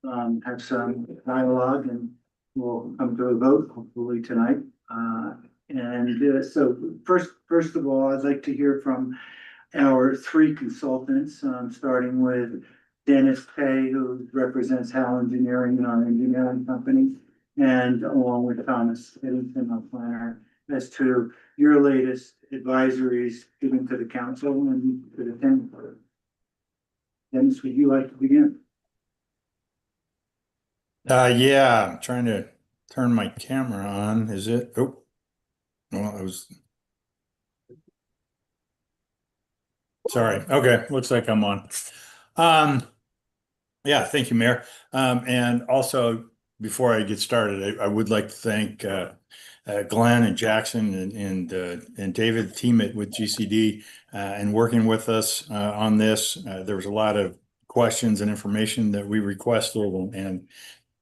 have some dialogue, and we'll come to a vote hopefully tonight. So first of all, I'd like to hear from our three consultants, starting with Dennis Kay, who represents Hal Engineering, our engineering company, and along with Thomas Eddington, our planner, as to your latest advisories given to the council and to the tenant. Dennis, would you like to begin? Yeah, I'm trying to turn my camera on. Is it? Oh, well, I was sorry. Okay, looks like I'm on. Um, yeah, thank you, Mayor. And also, before I get started, I would like to thank Glenn and Jackson and David, the team with GCD, and working with us on this. There was a lot of questions and information that we requested, and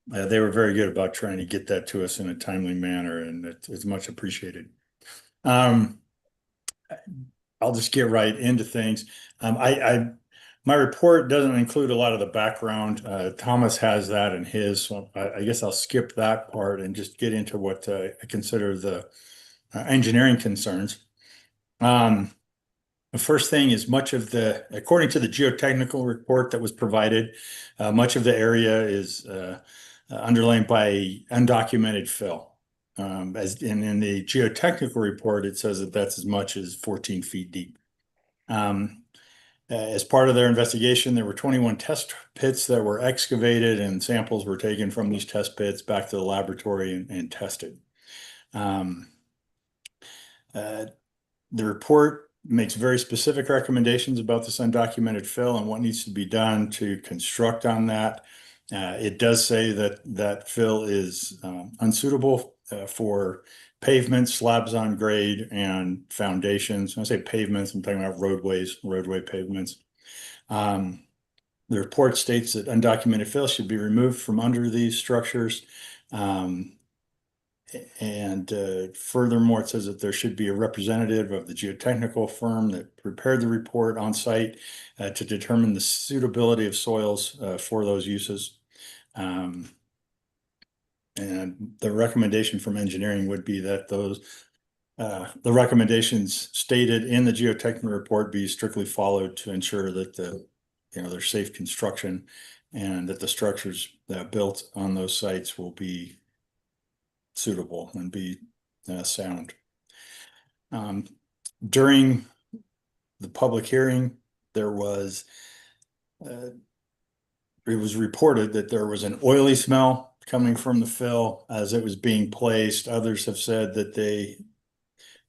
they were very good about trying to get that to us in a timely manner, and it's much appreciated. Um, I'll just get right into things. My report doesn't include a lot of the background. Thomas has that in his, so I guess I'll skip that part and just get into what I consider the engineering concerns. The first thing is according to the geotechnical report that was provided, much of the area is underlain by undocumented fill. As in the geotechnical report, it says that that's as much as 14 feet deep. As part of their investigation, there were 21 test pits that were excavated, and samples were taken from these test pits back to the laboratory and tested. Um, the report makes very specific recommendations about this undocumented fill and what needs to be done to construct on that. It does say that that fill is unsuitable for pavements, slabs on grade, and foundations. When I say pavements, I'm talking about roadway pavements. The report states that undocumented fill should be removed from under these structures. And furthermore, it says that there should be a representative of the geotechnical firm that prepared the report on site to determine the suitability of soils for those uses. And the recommendation from engineering would be that the recommendations stated in the geotechnical report be strictly followed to ensure that there's safe construction and that the structures built on those sites will be suitable and be sound. During the public hearing, it was reported that there was an oily smell coming from the fill as it was being placed. Others have said that they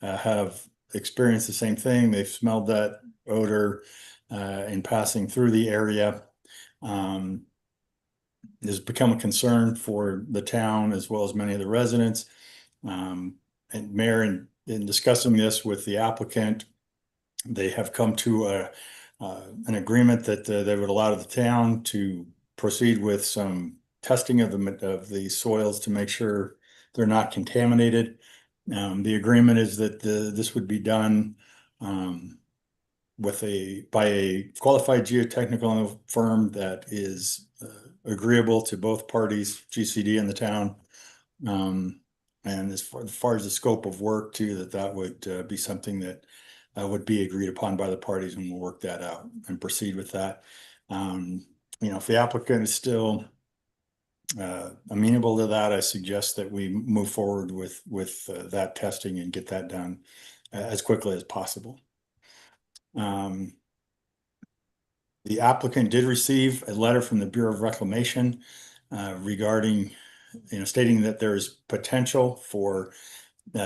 have experienced the same thing. They've smelled that odor in passing through the area. Has become a concern for the town as well as many of the residents. And Mayor, in discussing this with the applicant, they have come to an agreement that they would allow the town to proceed with some testing of the soils to make sure they're not contaminated. The agreement is that this would be done by a qualified geotechnical firm that is agreeable to both parties, GCD and the town. And as far as the scope of work too, that would be something that would be agreed upon by the parties, and we'll work that out and proceed with that. If the applicant is still amenable to that, I suggest that we move forward with that testing and get that done as quickly as possible. The applicant did receive a letter from the Bureau of Reclamation regarding, stating that there is potential for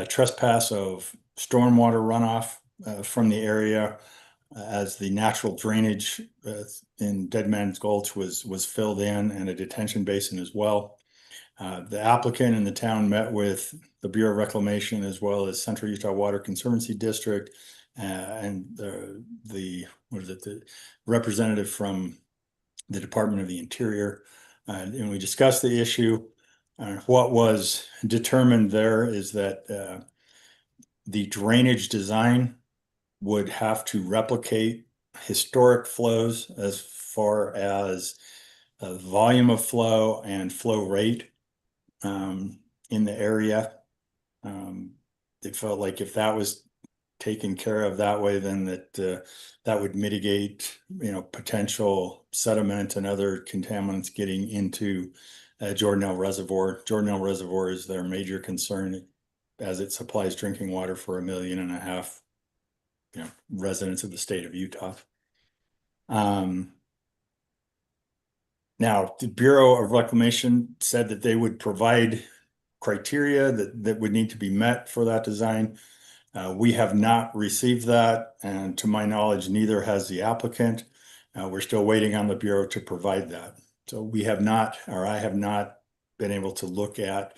trespass of stormwater runoff from the area as the natural drainage in Dead Man's Gulch was filled in, and a detention basin as well. The applicant and the town met with the Bureau of Reclamation as well as Central Utah Water Conservancy District and the representative from the Department of the Interior, and we discussed the issue. What was determined there is that the drainage design would have to replicate historic flows as far as volume of flow and flow rate in the area. It felt like if that was taken care of that way, then that would mitigate, potential sediment and other contaminants getting into Jordanelle Reservoir. Jordanelle Reservoir is their major concern as it supplies drinking water for 1.5 million, residents of the state of Utah. Now, the Bureau of Reclamation said that they would provide criteria that would need to be met for that design. We have not received that, and to my knowledge, neither has the applicant. We're still waiting on the Bureau to provide that. So we have not, or I have not been able to look at,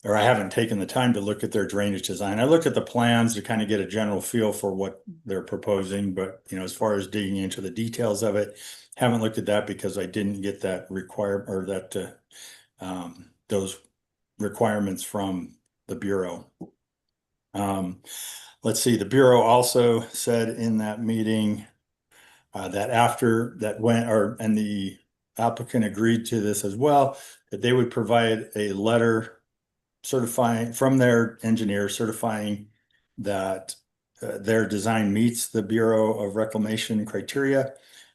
or I haven't taken the time to look at their drainage design. I looked at the plans to kind of get a general feel for what they're proposing, but as far as digging into the details of it, haven't looked at that because I didn't get that those requirements from the Bureau. Let's see, the Bureau also said in that meeting that after that and the applicant agreed to this as well, that they would provide a letter certifying from their engineer certifying that their design meets the Bureau of Reclamation criteria.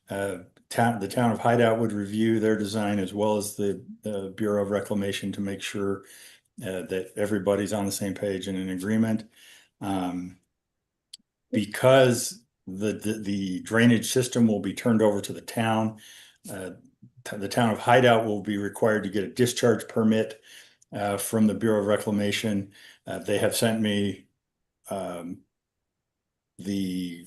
The town of Hideout would review their design as well as the Bureau of Reclamation to make sure that everybody's on the same page and in agreement. Because the drainage system will be turned over to the town, the town of Hideout will be required to get a discharge permit from the Bureau of Reclamation. They have sent me the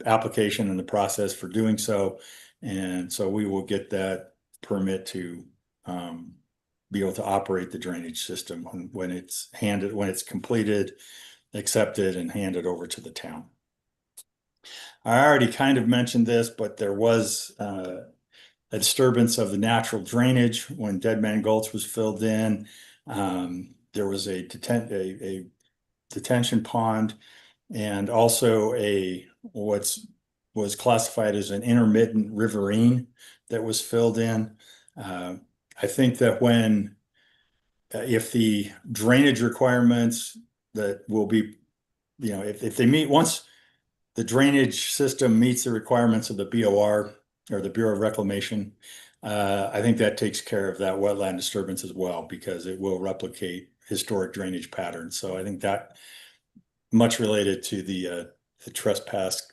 application and the process for doing so, and so we will get that permit to be able to operate the drainage system when it's completed, accepted, and handed over to the town. I already kind of mentioned this, but there was a disturbance of the natural drainage when Dead Man Gulch was filled in. There was a detention pond and also what was classified as an intermittent riverine that was filled in. I think that if the drainage requirements that will be, if they meet, once the drainage system meets the requirements of the BOR or the Bureau of Reclamation, I think that takes care of that wetland disturbance as well, because it will replicate historic drainage patterns. So I think that much related to the trespass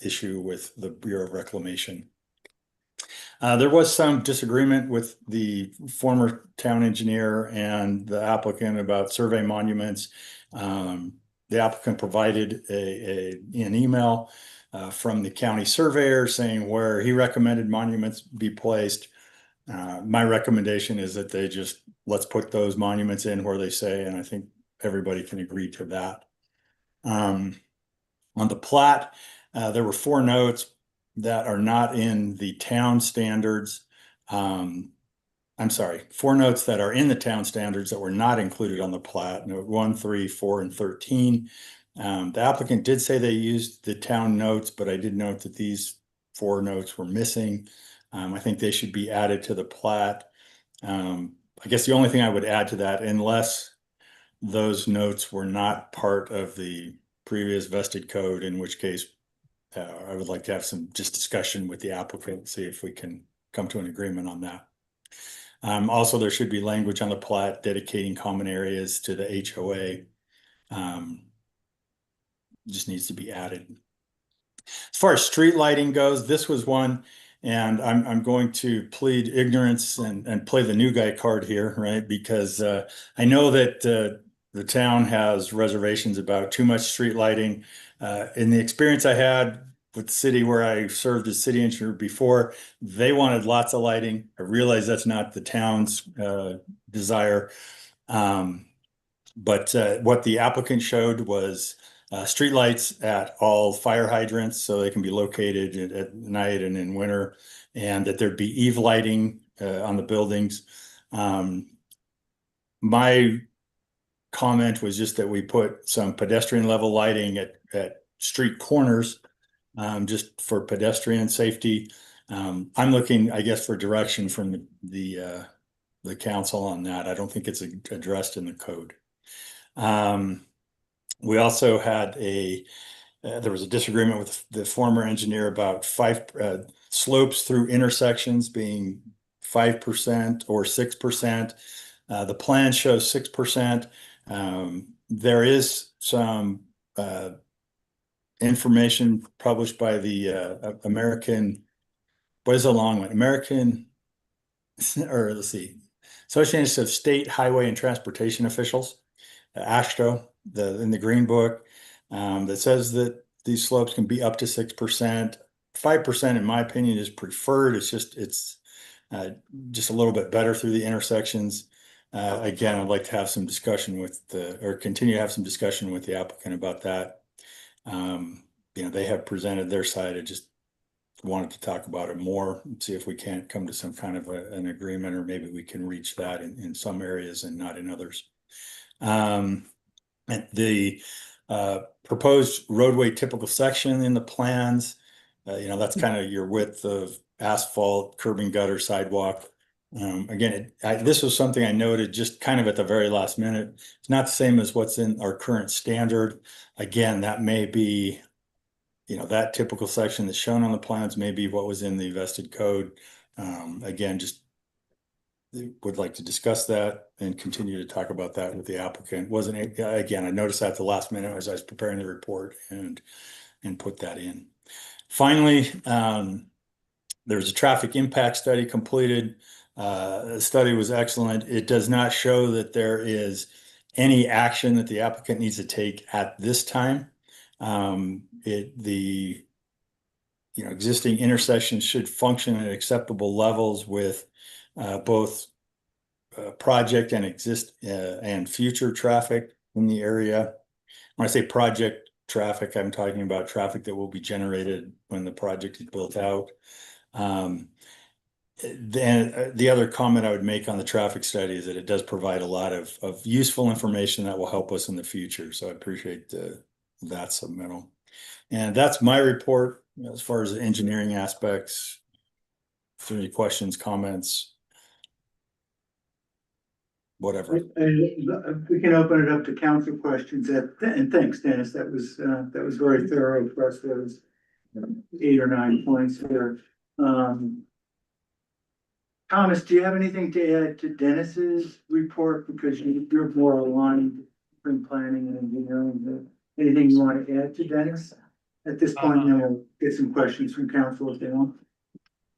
issue with the Bureau of Reclamation. There was some disagreement with the former town engineer and the applicant about survey monuments. The applicant provided an email from the county surveyor saying where he recommended monuments be placed. My recommendation is that they just, let's put those monuments in where they say, and I think everybody can agree to that. On the plat, there were 4 notes that are not in the town standards. I'm sorry, 4 notes that are in the town standards that were not included on the plat: note 1, 3, 4, and 13. The applicant did say they used the town notes, but I did note that these 4 notes were missing. I think they should be added to the plat. I guess the only thing I would add to that, unless those notes were not part of the previous vested code, in which case I would like to have some discussion with the applicant, see if we can come to an agreement on that. Also, there should be language on the plat dedicating common areas to the HOA. Just needs to be added. As far as street lighting goes, this was one, and I'm going to plead ignorance and play the new guy card here, right? Because I know that the town has reservations about too much street lighting. In the experience I had with the city where I served as city engineer before, they wanted lots of lighting. I realize that's not the town's desire. But what the applicant showed was streetlights at all fire hydrants, so they can be located at night and in winter, and that there'd be eave lighting on the buildings. My comment was just that we put some pedestrian level lighting at street corners, just for pedestrian safety. I'm looking, I guess, for direction from the council on that. I don't think it's addressed in the code. We also had there was a disagreement with the former engineer about slopes through intersections being 5% or 6%. The plan shows 6%. There is some information published by the American, what is a long one? American, or let's see, Association of State Highway and Transportation Officials, AASHTO, in the Green Book, that says that these slopes can be up to 6%. 5%, in my opinion, is preferred. It's just a little bit better through the intersections. Again, I'd like to have some discussion or continue to have some discussion with the applicant about that. They have presented their side. I just wanted to talk about it more and see if we can't come to some kind of an agreement, or maybe we can reach that in some areas and not in others. And the proposed roadway typical section in the plans, that's kind of your width of asphalt, curb and gutter, sidewalk. Again, this was something I noted just kind of at the very last minute. It's not the same as what's in our current standard. Again, that may be, that typical section that's shown on the plans may be what was in the vested code. Again, just would like to discuss that and continue to talk about that with the applicant. Again, I noticed that at the last minute as I was preparing the report and put that in. Finally, there's a traffic impact study completed. The study was excellent. It does not show that there is any action that the applicant needs to take at this time. The existing intersections should function at acceptable levels with both project and future traffic in the area. When I say project traffic, I'm talking about traffic that will be generated when the project is built out. Then the other comment I would make on the traffic study is that it does provide a lot of useful information that will help us in the future. So I appreciate that submittal. And that's my report as far as the engineering aspects. If there are any questions, comments, whatever. We can open it up to council questions. And thanks, Dennis. That was very thorough for us. There was 8 or 9 points there. Thomas, do you have anything to add to Dennis's report? Because you're more aligned between planning and engineering. Anything you want to add to Dennis? At this point, then we'll get some questions from council if they want.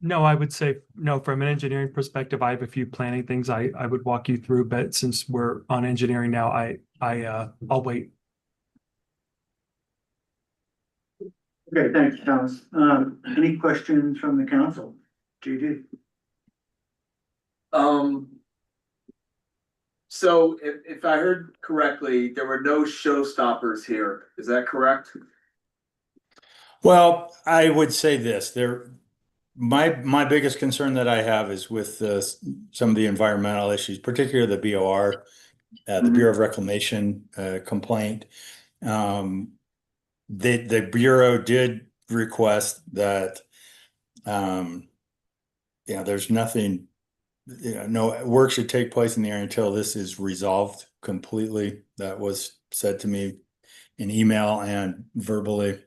No, I would say no. From an engineering perspective, I have a few planning things I would walk you through, but since we're on engineering now, I'll wait. Okay, thanks, Thomas. Any questions from the council? GD. So if I heard correctly, there were no showstoppers here. Is that correct? Well, I would say this. My biggest concern that I have is with some of the environmental issues, particularly the BOR, the Bureau of Reclamation complaint. The Bureau did request that there's nothing, no work should take place in the area until this is resolved completely. That was said to me in email and verbally.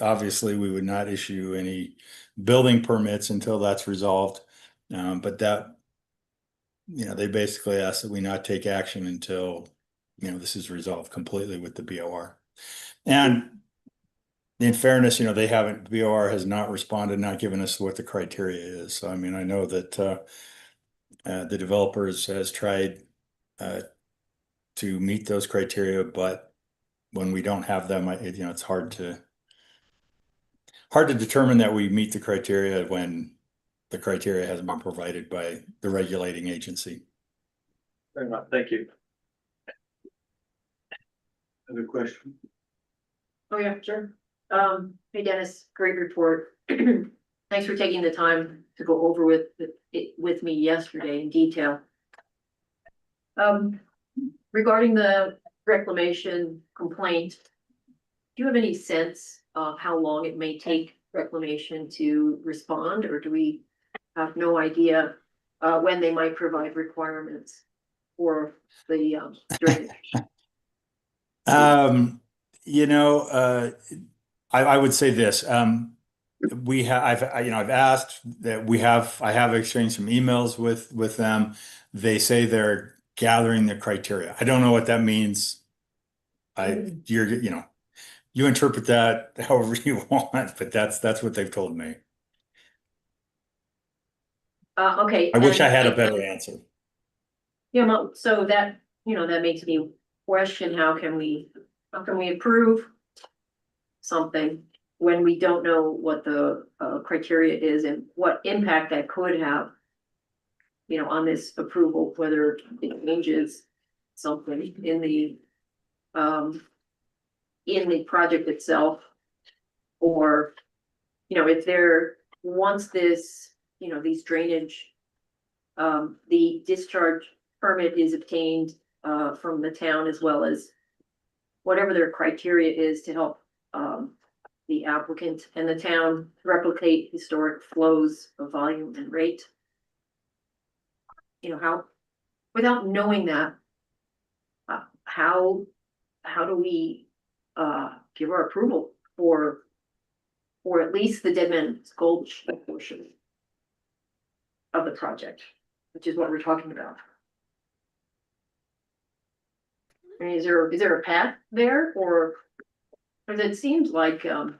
Obviously we would not issue any building permits until that's resolved. But that, they basically asked that we not take action until, this is resolved completely with the BOR. And in fairness, BOR has not responded, not given us what the criteria is. So, I mean, I know that the developers has tried to meet those criteria, but when we don't have them, it's hard to determine that we meet the criteria when the criteria hasn't been provided by the regulating agency. Fair enough. Thank you. Other question? Oh, yeah, sure. Hey, Dennis, great report. Thanks for taking the time to go over with me yesterday in detail. Regarding the reclamation complaint, do you have any sense of how long it may take reclamation to respond, or do we have no idea when they might provide requirements for the drainage? You know, I would say this, we have, I've asked that I have exchanged some emails with them. They say they're gathering the criteria. I don't know what that means. You interpret that however you want, but that's what they've told me. Okay. I wish I had a and- better answer. Yeah, so that, that makes me question, how can we approve something when we don't know what the criteria is and what impact that could have, on this approval, whether it changes something in the project itself, or, if there, once this, these drainage, the discharge permit is obtained from the town, as well as whatever their criteria is to help the applicant and the town replicate historic flows of volume and rate. How, without knowing that, how do we give our approval for at least the Dead Man's Gulch portion of the project, which is what we're talking about? I mean, is there a path there, or, because it seems like, how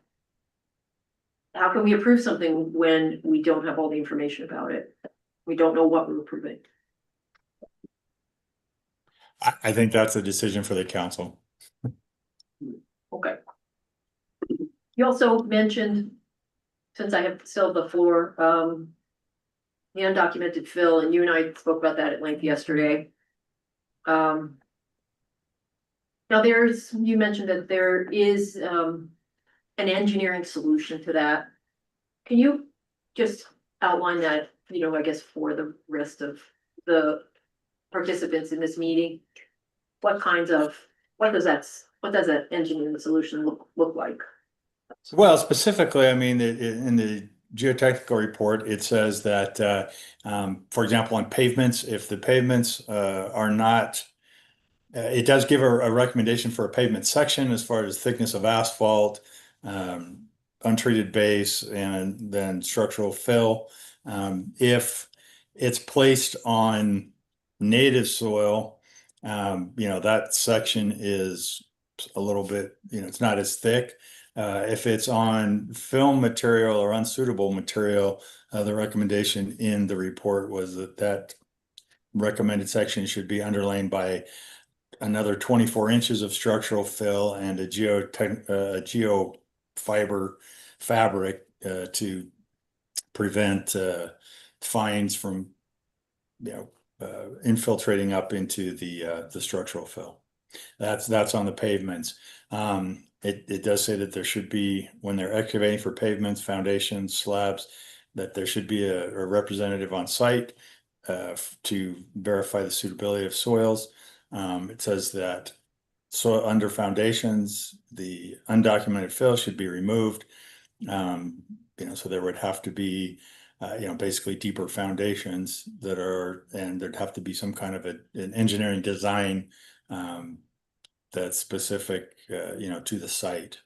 can we approve something when we don't have all the information about it? We don't know what we're approving. I think that's a decision for the council. Okay. You also mentioned, since I have still the floor, the undocumented fill, and you and I spoke about that at length yesterday. Now you mentioned that there is an engineering solution to that. Can you just outline that, I guess, for the rest of the participants in this meeting? What does that engineering solution look like? Well, specifically, I mean, in the geotechnical report, it says that, for example, on pavements, if the pavements are not, it does give a recommendation for a pavement section as far as thickness of asphalt, untreated base, and then structural fill. If it's placed on native soil, that section is a little bit, it's not as thick. If it's on film material or unsuitable material, the recommendation in the report was that recommended section should be underlain by another 24 inches of structural fill and a geofiber fabric to prevent fines from infiltrating up into the structural fill. That's on the pavements. It does say that there should be, when they're excavating for pavements, foundations, slabs, that there should be a representative on site to verify the suitability of soils. It says that under foundations, the undocumented fill should be removed. So there would have to be, basically deeper foundations and there'd have to be some kind of an engineering design that's specific, to the site.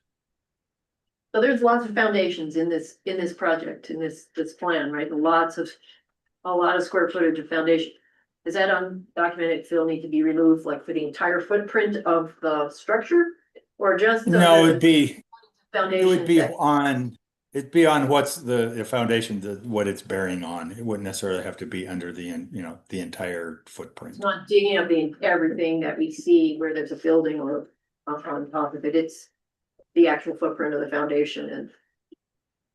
So there's lots of foundations in this project, in this plan, right? A lot of square footage of foundation. Does that undocumented fill need to be removed, like for the entire footprint of the structure, or just? No, it'd be Foundation. It'd be on what's the foundation, what it's bearing on. It wouldn't necessarily have to be under the entire footprint. It's not digging up everything that we see where there's a building or on top of it. It's the actual footprint of the foundation and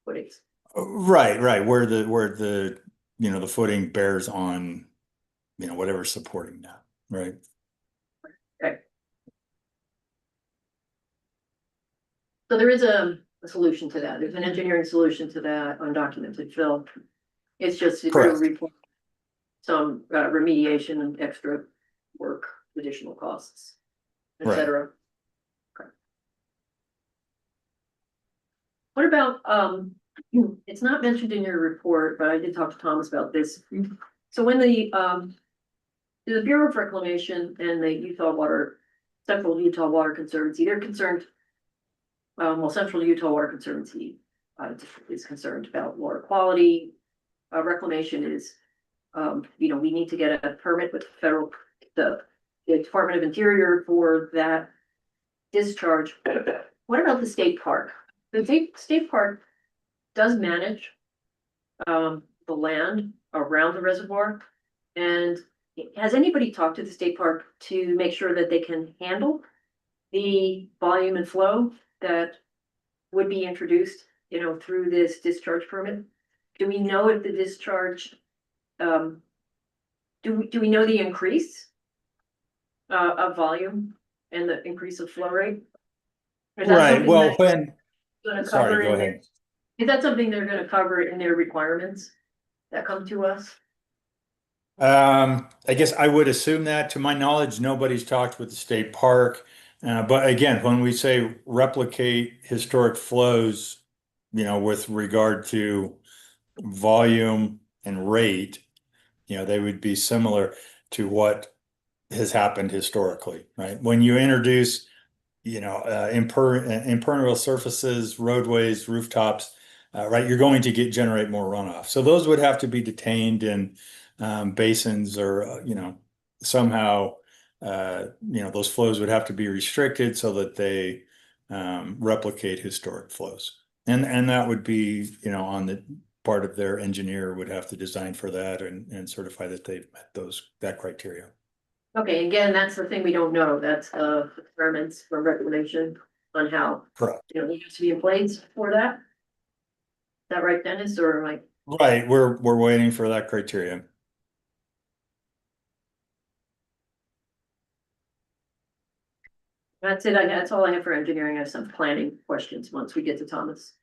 footings. Right. Where the the footing bears on, whatever's supporting that, right? Okay. So there is a solution to that. There's an engineering solution to that undocumented fill. It's just report some remediation and extra work, additional costs, etc. Okay. What about it's not mentioned in your report, but I did talk to Thomas about this. So when the Bureau of Reclamation and the Central Utah Water Conservancy, they're concerned. Central Utah Water Conservancy is concerned about water quality. Reclamation is, we need to get a permit with the Department of Interior for that discharge. What about the state park? The state park does manage the land around the reservoir. And has anybody talked to the state park to make sure that they can handle the volume and flow that would be introduced, through this discharge permit? Do we know if the discharge, do we know the increase of volume and the increase of flow rate? Or is that Right, something well, that's when, gonna sorry, cover go in their- ahead. Is that something they're gonna cover in their requirements that come to us? I guess I would assume that. To my knowledge, nobody's talked with the state park. But again, when we say replicate historic flows, with regard to volume and rate, they would be similar to what has happened historically, right? When you introduce, impermeable surfaces, roadways, rooftops, right, you're going to generate more runoff. So those would have to be detained in basins or, somehow, those flows would have to be restricted so that they replicate historic flows. And that would be, on the part of their engineer would have to design for that and certify that they've met that criteria. Okay, again, that's the thing we don't know. That's experiments from reclamation on how, Correct. it needs to be in place for that. Is that right, Dennis, or am I? Right, we're waiting for that criteria. That's it. That's all I have for engineering. I have some planning questions once we get to Thomas.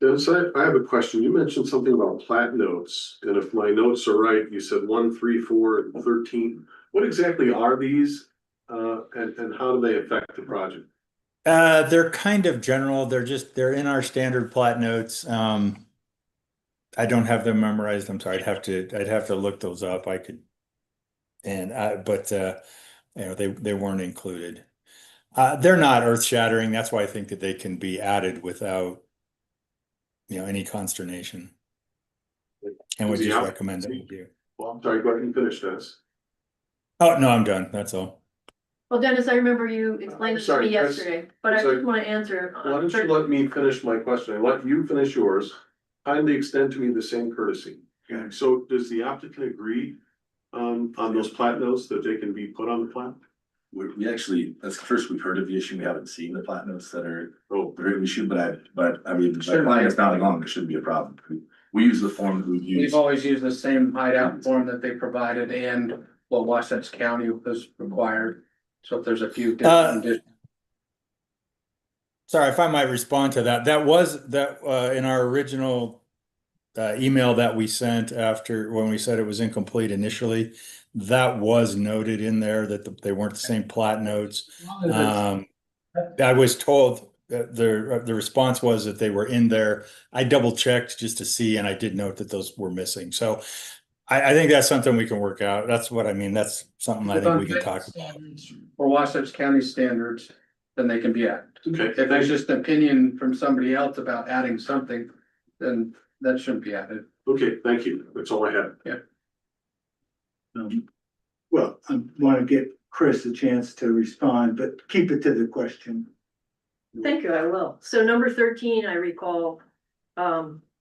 Dennis, I have a question. You mentioned something about plat notes, and if my notes are right, you said 1, 3, 4, and 13. What exactly are these? And how do they affect the project? They're kind of general. They're in our standard plat notes. I don't have them memorized. I'm sorry. I'd have to look those up. I could, but they weren't included. They're not earth shattering. That's why I think that they can be added without, any consternation. And we just recommend that we do. Well, I'm sorry, go ahead and finish this. Oh, no, I'm done. That's all. Well, Dennis, I remember you explained it to Sorry, me Chris. yesterday, but I Sorry. just want to answer. Why don't you let me finish my question? I let you finish yours. Kindly extend to me the same courtesy. Okay. So does the applicant agree on those plat notes that they can be put on the plat? We actually, that's the first we've heard of the issue. We haven't seen the plat notes that are an issue, but I mean, my client is not along, there shouldn't be a problem. We use the form that we've We've used. always used the same hideout form that they provided and what Wasatch County has required. So if there's a few different. Sorry, if I might respond to that. That was in our original email that we sent after when we said it was incomplete initially. That was noted in there that they weren't the same plat notes. I was told that the response was that they were in there. I double checked just to see, and I did note that those were missing. So I think that's something we can work out. That's what I mean. That's something I think we can talk about. For Wasatch County standards, then they can be added. Okay, If there's just an opinion from somebody else about adding something, then that shouldn't be added. okay, thank you. That's all I had. Well, I want to give Chris a chance to respond, but keep it to the question. Thank you, I will. So number 13, I recall,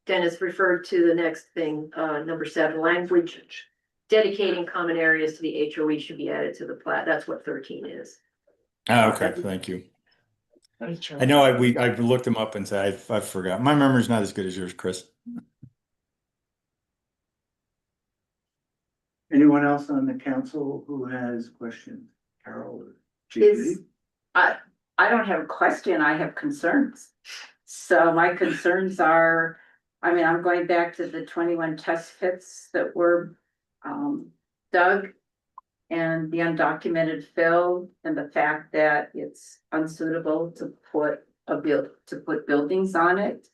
Dennis referred to the next thing, number 7, language dedicating common areas to the HOE should be added to the plat. That's what 13 is. Okay, thank you. I know I looked them up and said I forgot. My memory's not as good as yours, Chris. Anyone else on the council who has questions? Carol or Is, GP? I don't have a question, I have concerns. So my concerns are, I'm going back to the 21 test pits that were dug. And the undocumented fill and the fact that it's unsuitable to put buildings on it.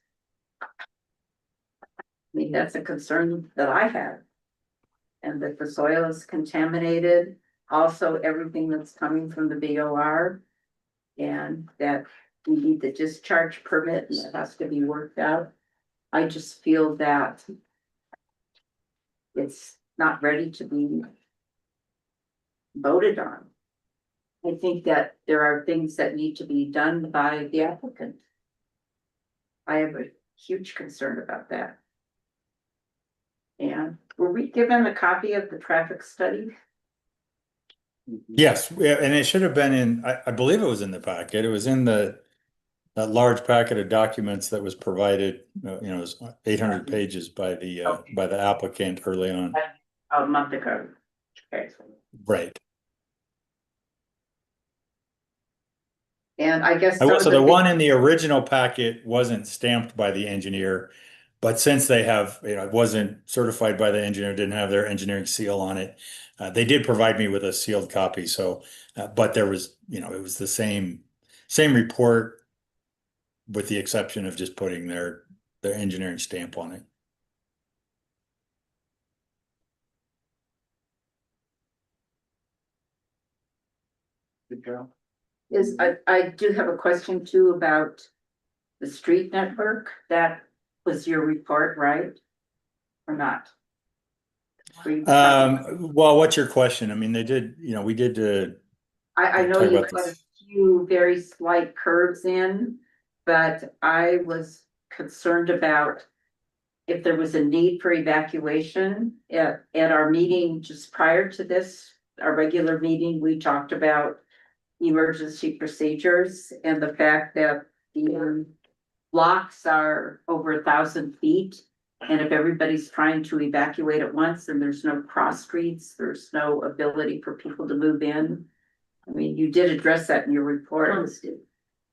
mean, that's a concern that I have. And that the soil is contaminated, also everything that's coming from the BOR. And that we need the discharge permit and that has to be worked out. I just feel that it's not ready to be voted on. I think that there are things that need to be done by the applicant. I have a huge concern about that. And were we given a copy of the traffic study? Yes, yeah, and it should have been in, I believe it was in the packet. It was in that large packet of documents that was provided, it was 800 pages by the applicant early on. A month ago. Okay. Right. And I guess. So the one in the original packet wasn't stamped by the engineer, but since they have, it wasn't certified by the engineer, didn't have their engineering seal on it. They did provide me with a sealed copy. So, but there was, it was the same report with the exception of just putting their engineering stamp on it. Good job. I do have a question too about the street network. That was your report, right? Or not? Well, what's your question? I mean, they did, we did, I know talk you about put a this. few very slight curves in, but I was concerned about if there was a need for evacuation. At our meeting just prior to this, our regular meeting, we talked about emergency procedures and the fact that the blocks are over 1,000 feet. And if everybody's trying to evacuate at once, then there's no cross streets, there's no ability for people to move in. I mean, you did address that in your report. Thomas did.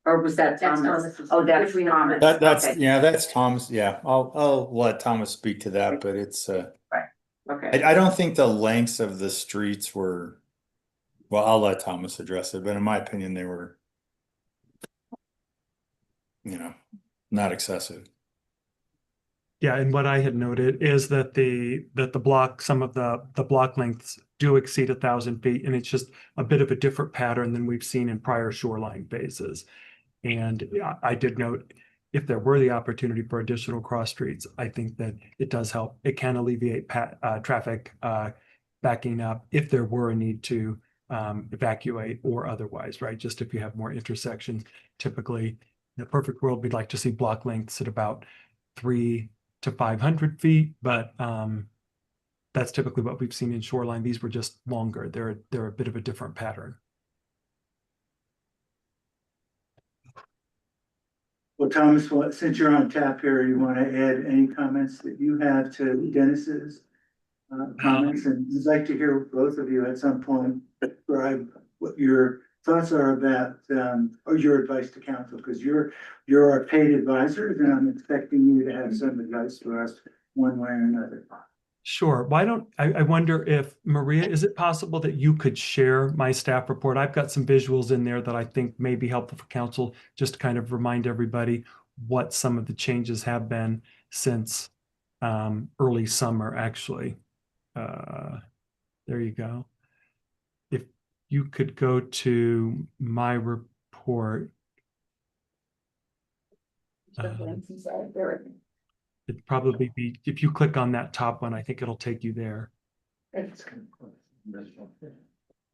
Or was that That's Thomas? Thomas's. Oh, that's Which we know Thomas. That's Okay. yeah, that's Tom's. Yeah, I'll let Thomas speak to that, but it's Okay. I don't think the lengths of the streets were, well, I'll let Thomas address it, but in my opinion, they were, not excessive. Yeah, and what I had noted is that the block, some of the block lengths do exceed 1,000 feet, and it's just a bit of a different pattern than we've seen in prior shoreline phases. And I did note if there were the opportunity for additional cross streets, I think that it does help. It can alleviate traffic backing up if there were a need to evacuate or otherwise, right? Just if you have more intersections, typically in the perfect world, we'd like to see block lengths at about 300 to 500 feet, but that's typically what we've seen in shoreline. These were just longer. They're a bit of a different pattern. Well, Thomas, since you're on tap here, you want to add any comments that you have to Dennis's comments? And I'd like to hear both of you at some point describe what your thoughts are about or your advice to council, because you're our paid advisors, and I'm expecting you to have some advice for us one way or another. Sure. Why don't I wonder if Maria, is it possible that you could share my staff report? I've got some visuals in there that I think may be helpful for council, just to kind of remind everybody what some of the changes have been since early summer, actually. There you go. If you could go to my report. It'd probably be, if you click on that top one, I think it'll take you there.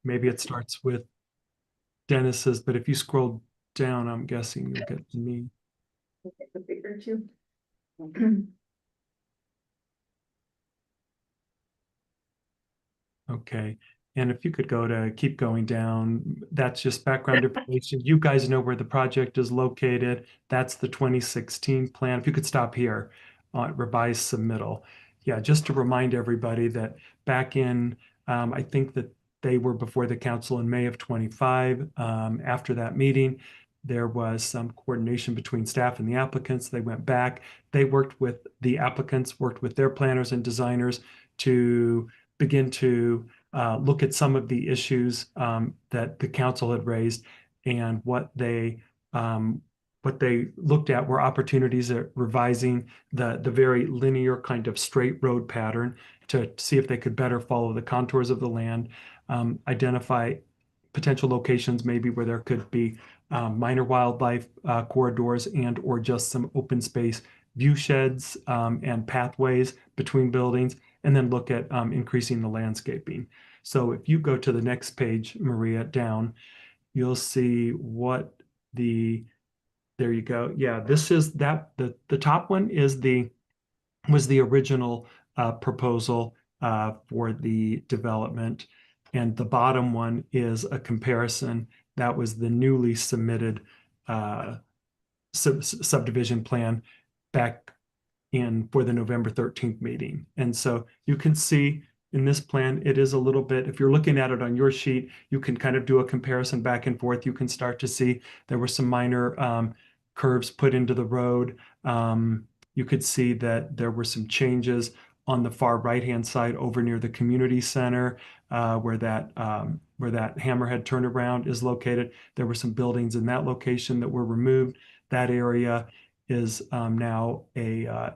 Maybe it starts with Dennis's, but if you scroll down, I'm guessing you'll get to me. The bigger too. Okay. And if you could keep going down, that's just background information. You guys know where the project is located. That's the 2016 plan. If you could stop here on revised submittal. Yeah, just to remind everybody that back in, I think that they were before the council in May of 25. After that meeting, there was some coordination between staff and the applicants. They went back. They worked with the applicants, worked with their planners and designers to begin to look at some of the issues that the council had raised, and what what they looked at were opportunities at revising the very linear kind of straight road pattern to see if they could better follow the contours of the land, identify potential locations maybe where there could be minor wildlife corridors and or just some open space view sheds and pathways between buildings, and then look at increasing the landscaping. So if you go to the next page, Maria, down, you'll see what there you go. Yeah, this is that, the top one was the original proposal for the development. And the bottom one is a comparison. That was the newly submitted subdivision plan back in for the November 13th meeting. And so you can see in this plan, it is a little bit, if you're looking at it on your sheet, you can kind of do a comparison back and forth. You can start to see there were some minor curves put into the road. You could see that there were some changes on the far right-hand side over near the community center where that hammerhead turnaround is located. There were some buildings in that location that were removed. That area is now a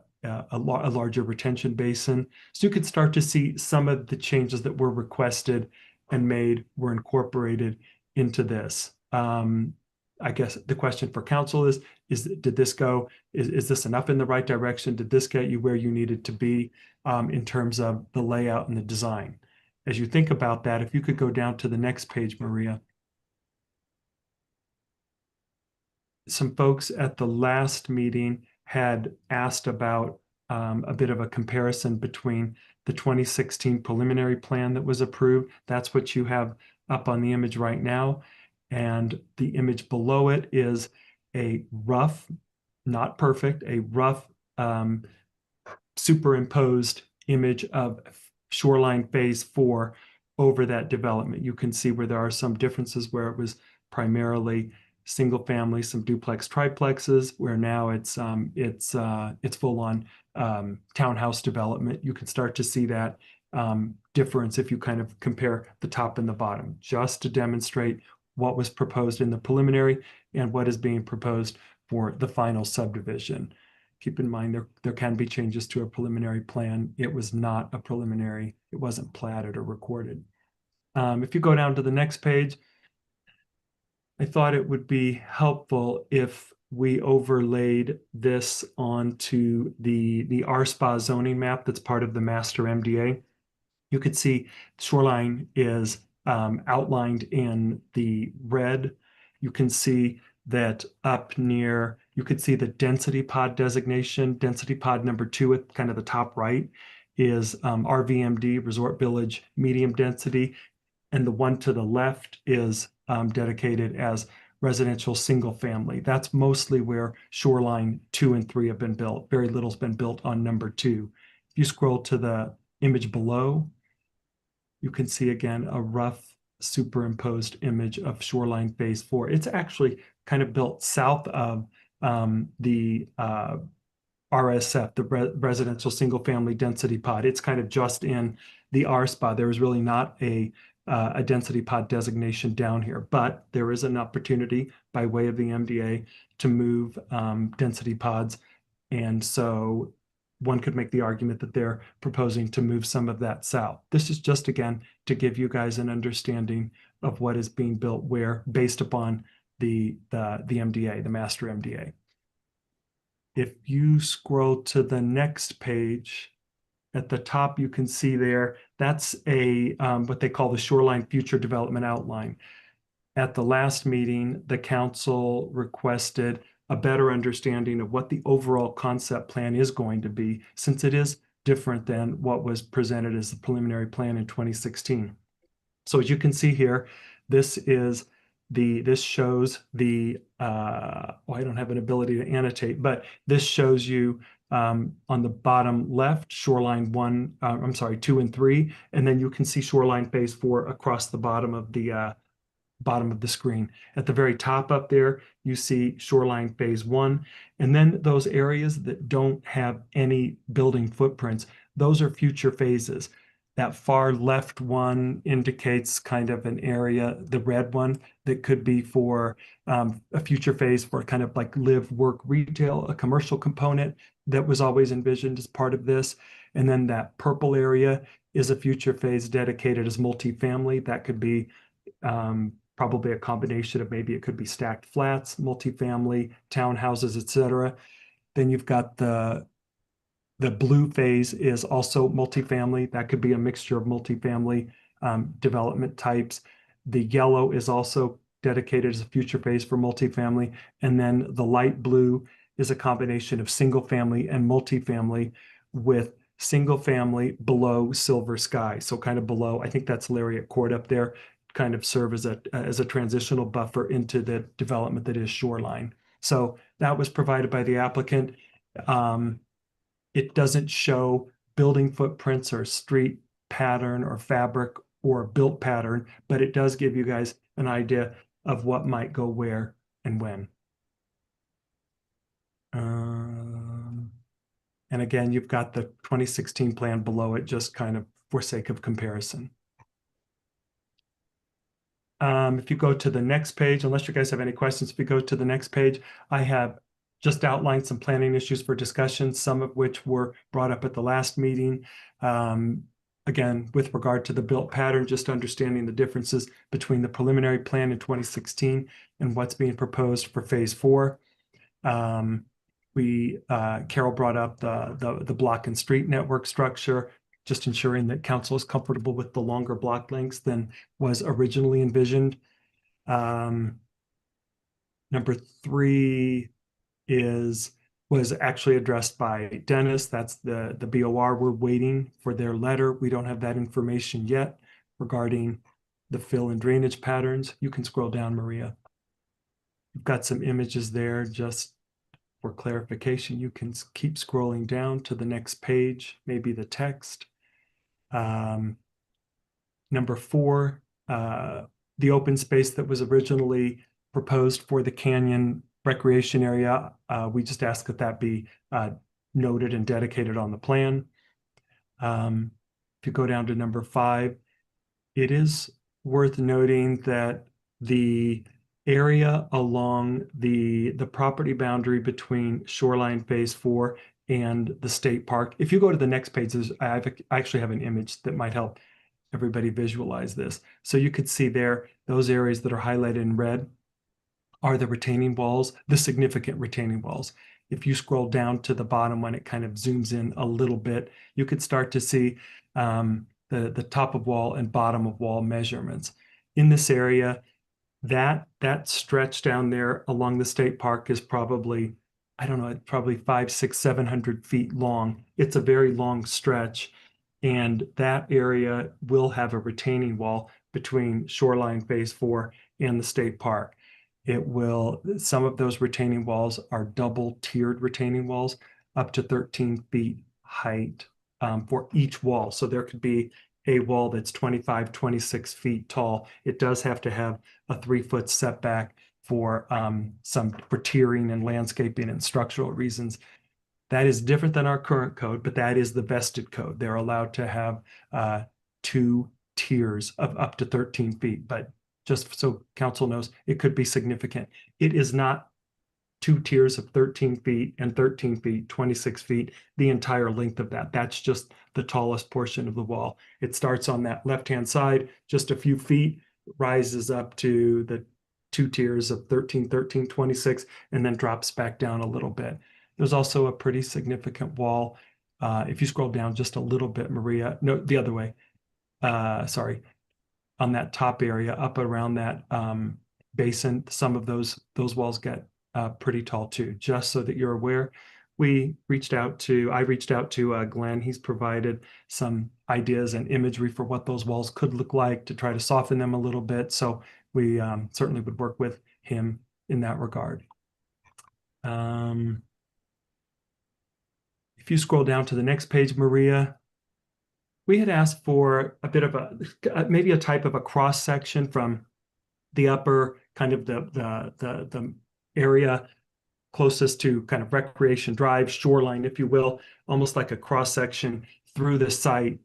larger retention basin. So you could start to see some of the changes that were requested and made were incorporated into this. I guess the question for council is did this go, is this enough in the right direction? Did this get you where you needed to be in terms of the layout and the design? As you think about that, if you could go down to the next page, Maria. Some folks at the last meeting had asked about a bit of a comparison between the 2016 preliminary plan that was approved. That's what you have up on the image right now. And the image below it is a rough, not perfect, a rough superimposed image of shoreline phase 4 over that development. You can see where there are some differences where it was primarily single family, some duplex triplexes, where now it's full on townhouse development. You can start to see that difference if you kind of compare the top and the bottom, just to demonstrate what was proposed in the preliminary and what is being proposed for the final subdivision. Keep in mind there can be changes to a preliminary plan. It was not a preliminary, it wasn't platted or recorded. If you go down to the next page, I thought it would be helpful if we overlaid this onto the RSPA zoning map that's part of the master MDA. You could see shoreline is outlined in the red. You can see that up near, you could see the density pod designation. Density pod number 2 at kind of the top right is RVMD, Resort Village Medium Density. And the one to the left is dedicated as residential single family. That's mostly where shoreline 2 and 3 have been built. Very little's been built on number 2. If you scroll to the image below, you can see again a rough superimposed image of shoreline phase 4. It's actually kind of built south of the RSF, the residential single family density pod. It's kind of just in the R spot. There is really not a density pod designation down here, but there is an opportunity by way of the MDA to move density pods. And so one could make the argument that they're proposing to move some of that south. This is just, again, to give you guys an understanding of what is being built where based upon the MDA, the master MDA. If you scroll to the next page, at the top, you can see there, that's a what they call the Shoreline Future Development Outline. At the last meeting, the council requested a better understanding of what the overall concept plan is going to be, since it is different than what was presented as the preliminary plan in 2016. So as you can see here, this shows the, I don't have an ability to annotate, but this shows you on the bottom left, shoreline 2 and 3, and then you can see shoreline phase 4 across the bottom of the screen. At the very top up there, you see shoreline phase 1, and then those areas that don't have any building footprints, those are future phases. That far left one indicates kind of an area, the red one, that could be for a future phase for kind of like live, work, retail, a commercial component that was always envisioned as part of this. And then that purple area is a future phase dedicated as multifamily. That could be probably a combination of, maybe it could be stacked flats, multifamily, townhouses, et cetera. Then you've got the blue phase is also multifamily. That could be a mixture of multifamily development types. The yellow is also dedicated as a future phase for multifamily. And then the light blue is a combination of single family and multifamily, with single family below Silver Sky. So kind of below, I think that's Lariat Court up there, kind of serve as a transitional buffer into the development that is Shoreline. So that was provided by the applicant. It doesn't show building footprints or street pattern or fabric or built pattern, but it does give you guys an idea of what might go where and when. And again, you've got the 2016 plan below it, just kind of for sake of comparison. If you go to the next page, unless you guys have any questions, if you go to the next page, I have just outlined some planning issues for discussion, some of which were brought up at the last meeting. Again, with regard to the built pattern, just understanding the differences between the preliminary plan in 2016 and what's being proposed for phase 4. Carol brought up the block and street network structure, just ensuring that council is comfortable with the longer block lengths than was originally envisioned. Number 3 was actually addressed by Dennis. That's the BOR. We're waiting for their letter. We don't have that information yet regarding the fill and drainage patterns. You can scroll down, Maria. You've got some images there just for clarification. You can keep scrolling down to the next page, maybe the text. Number 4, the open space that was originally proposed for the canyon recreation area, we just ask that that be noted and dedicated on the plan. If you go down to number 5, it is worth noting that the area along the property boundary between Shoreline Phase 4 and the state park. If you go to the next page, I actually have an image that might help everybody visualize this. So you could see there, those areas that are highlighted in red are the retaining walls, the significant retaining walls. If you scroll down to the bottom when it kind of zooms in a little bit, you could start to see the top of wall and bottom of wall measurements. In this area, that stretch down there along the state park is probably, I don't know, probably 500, 600, 700 feet long. It's a very long stretch. And that area will have a retaining wall between Shoreline Phase 4 and the state park. Some of those retaining walls are double tiered retaining walls, up to 13 feet height for each wall. So there could be a wall that's 25, 26 feet tall. It does have to have a 3-foot setback for tiering and landscaping and structural reasons. That is different than our current code, but that is the vested code. They're allowed to have 2 tiers of up to 13 feet, but just so council knows, it could be significant. It is not 2 tiers of 13 feet and 13 feet, 26 feet, the entire length of that. That's just the tallest portion of the wall. It starts on that left-hand side, just a few feet, rises up to the 2 tiers of 13, 13, 26, and then drops back down a little bit. There's also a pretty significant wall. If you scroll down just a little bit, Maria, no, the other way, sorry, on that top area up around that basin, some of those walls get pretty tall too. Just so that you're aware, I reached out to Glenn. He's provided some ideas and imagery for what those walls could look like to try to soften them a little bit. So we certainly would work with him in that regard. If you scroll down to the next page, Maria, we had asked for a bit of maybe a type of a cross section from the upper kind of the area closest to kind of Recreation Drive, Shoreline, if you will, almost like a cross section through the site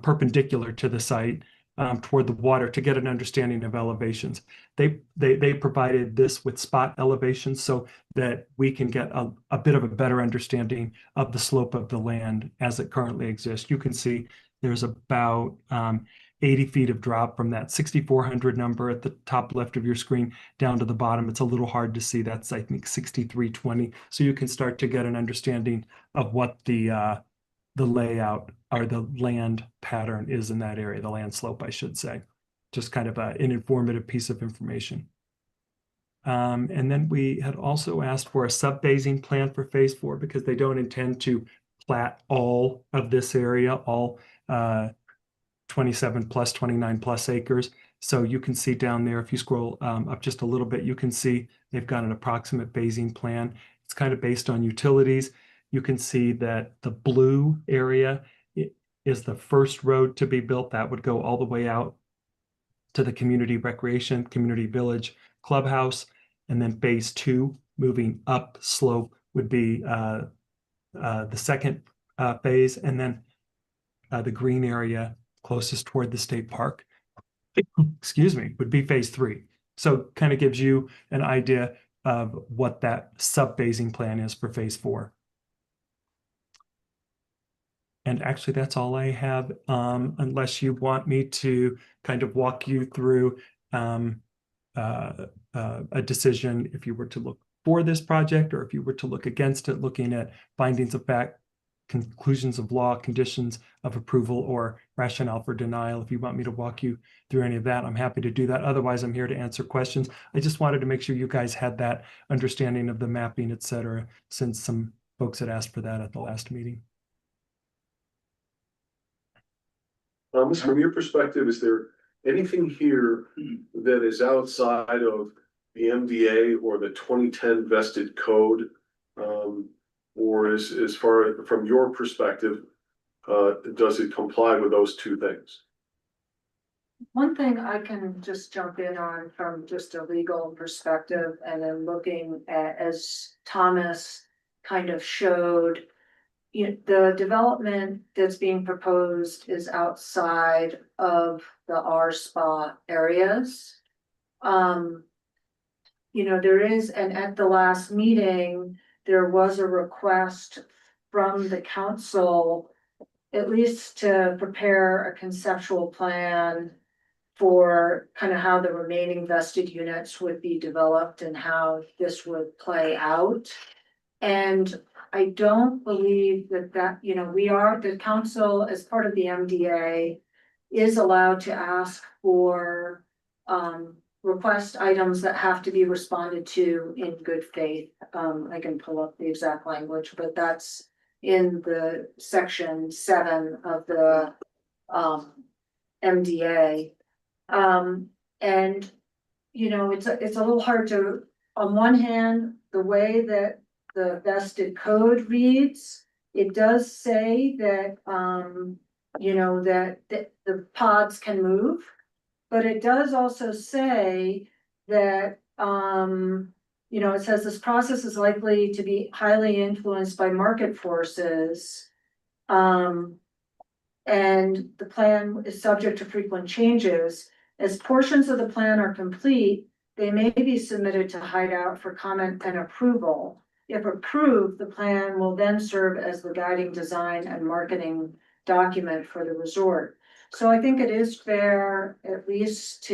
perpendicular to the site toward the water to get an understanding of elevations. They provided this with spot elevations so that we can get a bit of a better understanding of the slope of the land as it currently exists. You can see there's about 80 feet of drop from that 6,400 number at the top left of your screen down to the bottom. It's a little hard to see. That's, I think, 6,320. So you can start to get an understanding of what the layout or the land pattern is in that area, the land slope, I should say. Just kind of an informative piece of information. And then we had also asked for a sub-phasing plan for phase 4 because they don't intend to plat all of this area, all 27 plus 29 plus acres. So you can see down there, if you scroll up just a little bit, you can see they've got an approximate phasing plan. It's kind of based on utilities. You can see that the blue area is the first road to be built. That would go all the way out to the community recreation, community village clubhouse. And then phase 2, moving up slope, would be the second phase. And then the green area closest toward the state park, excuse me, would be phase 3. So kind of gives you an idea of what that sub-phasing plan is for phase 4. And actually, that's all I have, unless you want me to kind of walk you through a decision if you were to look for this project or if you were to look against it, looking at findings of fact, conclusions of law, conditions of approval, or rationale for denial. If you want me to walk you through any of that, I'm happy to do that. Otherwise, I'm here to answer questions. I just wanted to make sure you guys had that understanding of the mapping, et cetera, since some folks had asked for that at the last meeting. From your perspective, is there anything here that is outside of the MDA or the 2010 vested code? Or as far from your perspective, does it comply with those two things? One thing I can just jump in on from just a legal perspective, and then looking at, as Thomas kind of showed, the development that's being proposed is outside of the RSPA areas. There is, and at the last meeting, there was a request from the council, at least to prepare a conceptual plan for kind of how the remaining vested units would be developed and how this would play out. And I don't believe that, the council, as part of the MDA, is allowed to ask for request items that have to be responded to in good faith. I can pull up the exact language, but that's in the section 7 of the MDA. It's a little hard to, on one hand, the way that the vested code reads, it does say that that the pods can move, but it does also say that it says this process is likely to be highly influenced by market forces, and the plan is subject to frequent changes. As portions of the plan are complete, they may be submitted to Hideout for comment and approval. If approved, the plan will then serve as the guiding design and marketing document for the resort. So I think it is fair, at least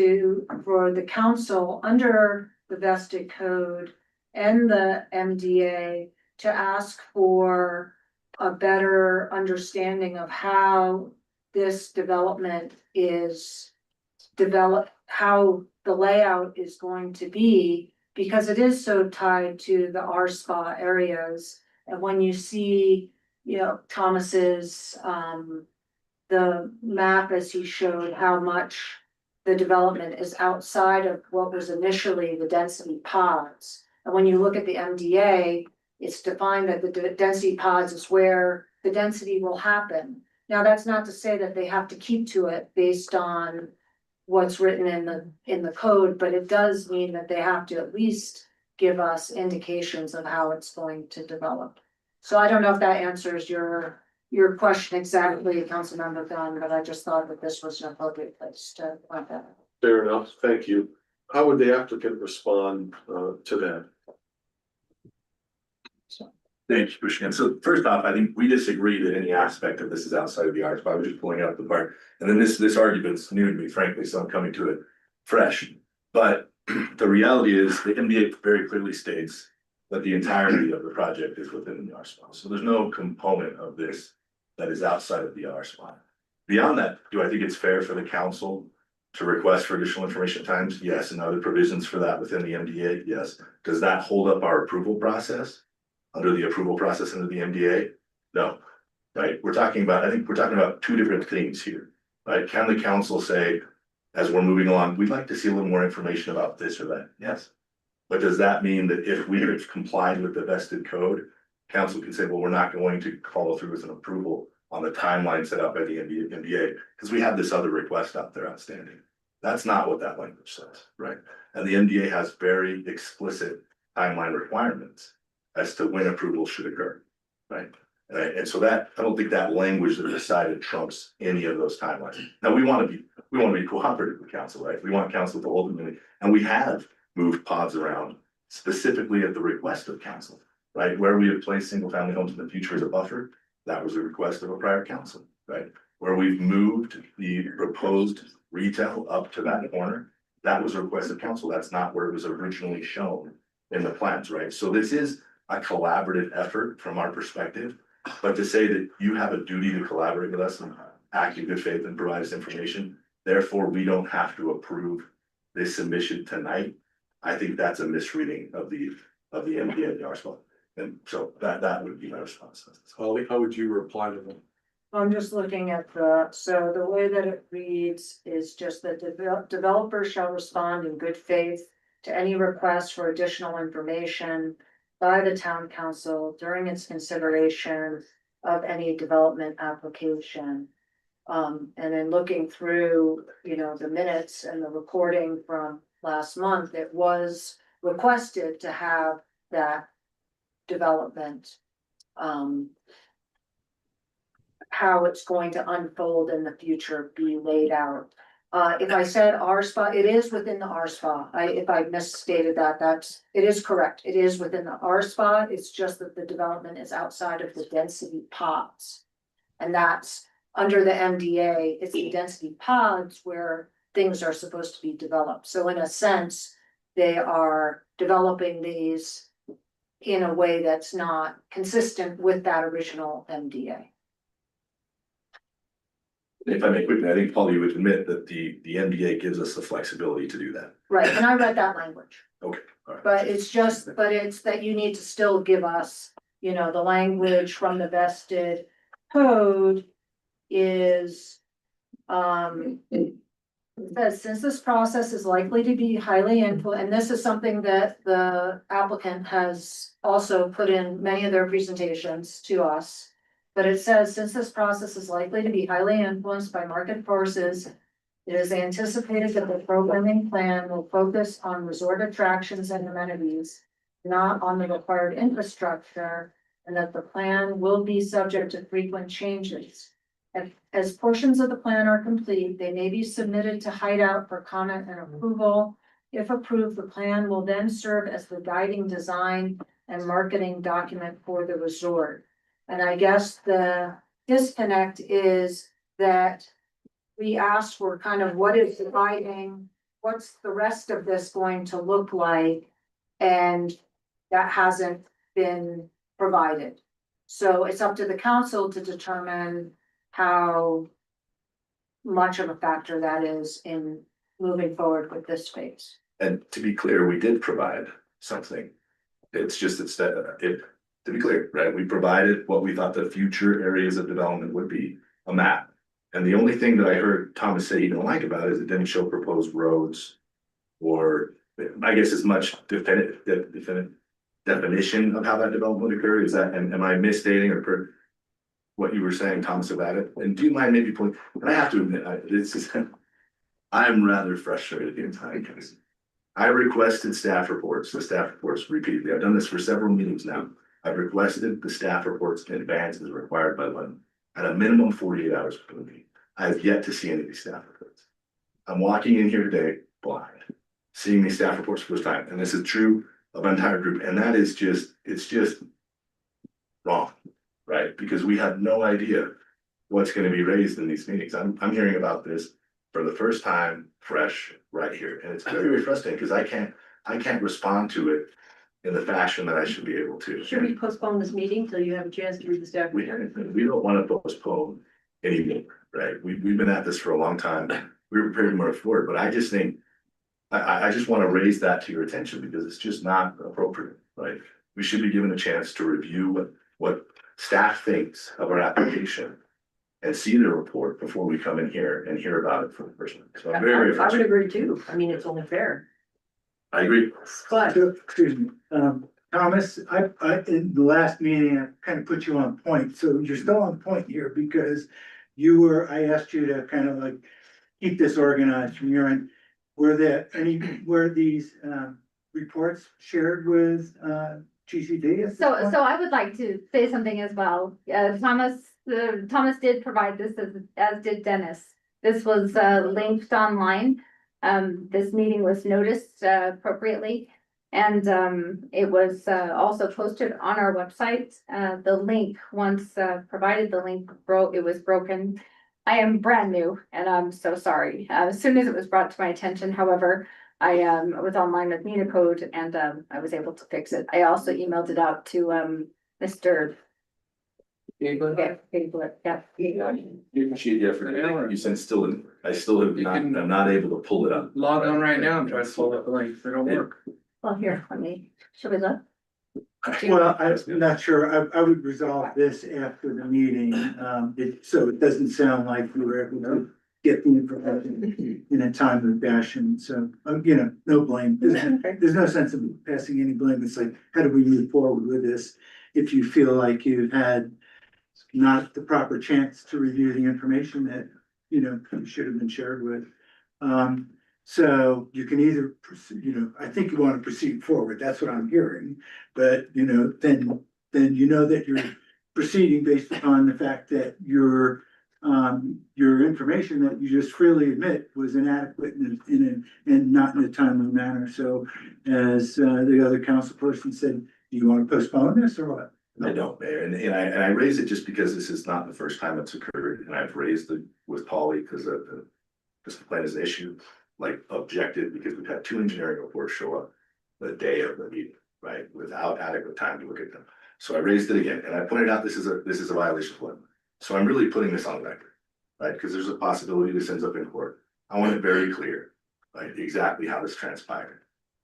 for the council under the vested code and the MDA, to ask for a better understanding of how this development is developed, how the layout is going to be, because it is so tied to the RSPA areas. And when you see, Thomas's, the map as he showed how much the development is outside of what was initially the density pods. And when you look at the MDA, it's defined that the density pods is where the density will happen. Now, that's not to say that they have to keep to it based on what's written in the code, but it does mean that they have to at least give us indications of how it's going to develop. So I don't know if that answers your your question exactly, Councilmember Gunn, but I just thought that this was an appropriate place to point that out. Fair enough, thank you. How would the applicant respond to that? Thank you, Commissioner. So first off, I think we disagree that any aspect of this is outside of the arts, but I was just pulling out the part. And then this argument's new to me, frankly, so I'm coming to it fresh. But the reality is the MDA very clearly states that the entirety of the project is within the R spot. So there's no component of this that is outside of the R spot. Beyond that, do I think it's fair for the council to request for additional information times? Yes. And other provisions for that within the MDA? Yes. Does that hold up our approval process? Under the approval process under the MDA? No, right? I think we're talking about two different things here, right? Can the council say, as we're moving along, we'd like to see a little more information about this or that? Yes. But does that mean that if we have complied with the vested code, council can say, well, we're not going to follow through with an approval on the timeline set up by the MDA because we have this other request out there outstanding. That's not what that language says, right? And the MDA has very explicit timeline requirements as to when approval should occur, right? And so that, I don't think that language that was decided trumps any of those timelines. Now, we want to be cooperative with council, right? We want council to ultimately, and we have moved pods around specifically at the request of council, right? Where we have placed single family homes in the future as a buffer, that was a request of a prior council, right? Where we've moved the proposed retail up to that corner, that was a request of council. That's not where it was originally shown in the plans, right? So this is a collaborative effort from our perspective, but to say that you have a duty to collaborate with us and act in good faith and provide us information, therefore we don't have to approve this submission tonight. I think that's a misreading of the MDA and the RSPO. And so that would be my response. Holly, how would you reply to that? I'm just looking at so the way that it reads is just that developers shall respond in good faith to any request for additional information by the town council during its consideration of any development application. And then looking through, the minutes and the recording from last month, it was requested to have that development, how it's going to unfold in the future be laid out. If I said R spot, it is within the R spot. If I misstated that, it is correct. It is within the R spot. It's just that the development is outside of the density pods. And that's under the MDA, it's the density pods where things are supposed to be developed. So in a sense, they are developing these in a way that's not consistent with that original MDA. If I may quickly, I think Paul, you would admit that the MDA gives us the flexibility to do that. Right, and I read that language. Okay, all right. But it's that you need to still give us, the language from the vested code is, it says, since this process is likely to be highly and this is something that the applicant has also put in many of their presentations to us. But it says, since this process is likely to be highly influenced by market forces, it is anticipated that the programming plan will focus on resort attractions and amenities, not on the required infrastructure, and that the plan will be subject to frequent changes. As portions of the plan are complete, they may be submitted to Hideout for comment and approval. If approved, the plan will then serve as the guiding design and marketing document for the resort. And I guess the disconnect is that we asked for kind of what is dividing, what's the rest of this going to look like? And that hasn't been provided. So it's up to the council to determine how much of a factor that is in moving forward with this phase. And to be clear, we did provide something. It's just to be clear, right? We provided what we thought the future areas of development would be, a map. And the only thing that I heard Thomas say he didn't like about it is it didn't show proposed roads or I guess as much definition of how that development would occur. Is that, and am I misstating or what you were saying, Thomas, about it? And do you mind maybe point, and I have to admit, I'm rather frustrated the entire case. I requested staff reports, the staff reports repeatedly. I've done this for several meetings now. I've requested the staff reports in advance as required by law. at a minimum 48 hours before the meeting. I have yet to see any of these staff reports. I'm walking in here today blind, seeing these staff reports for the first time, and this is true of an entire group, and that is just, it's just wrong, right? Because we have no idea what's going to be raised in these meetings. I'm hearing about this for the first time, fresh, right here, and it's very, very frustrating because I can't respond to it in the fashion that I should be able to. Should we postpone this meeting till you have a chance to read the staff We report? don't want to postpone anything, right? We've been at this for a long time. We're prepared to move forward, but I just think I just want to raise that to your attention because it's just not appropriate, right? We should be given a chance to review what staff thinks of our application and see the report before we come in here and hear about it for the first time. So I'm very, very I would frustrated. agree too. I mean, it's only fair. I agree. But So, excuse me, Thomas, in the last meeting, I kind of put you on point, so you're still on point here because I asked you to kind of like keep this organized from your end. Were these reports shared with GCD? So I would like to say something as well. Thomas did provide this as did Dennis. This was linked online. This meeting was noticed appropriately. And it was also posted on our website. The link, once provided the link it was broken. I am brand new and I'm so sorry. As soon as it was brought to my attention, however, I was online with Unicode and I was able to fix it. I also emailed it out to Mr. Yeah. You said I still have You not, can- I'm not able to pull it up. Log on right now and try to pull up the link, they don't work. Well, here, should we look? Well, I'm not sure. I would resolve this after the meeting, so it doesn't sound like we were able to get the information in a timely fashion. So, no blame. There's no sense of passing any blame. It's like, how do we move forward with this? If you feel like you've had not the proper chance to review the information that, should have been shared with. So you can either, I think you want to proceed forward. That's what I'm hearing. But, then that you're proceeding based upon the fact that your information that you just freely admit was inadequate and not in a timely manner. So as the other council person said, do you want to postpone this or what? I don't, Mayor, and I raise it just because this is not the first time it's occurred, and I've raised it with Polly because this plan is an issue, like objected, because we've had 2 engineering reports show up the day of the meeting, right, without adequate time to look at them. So I raised it again, and I pointed out this is a violation of law. So I'm really putting this on record, right, because there's a possibility this ends up in court. I want it very clear, right, exactly how this transpired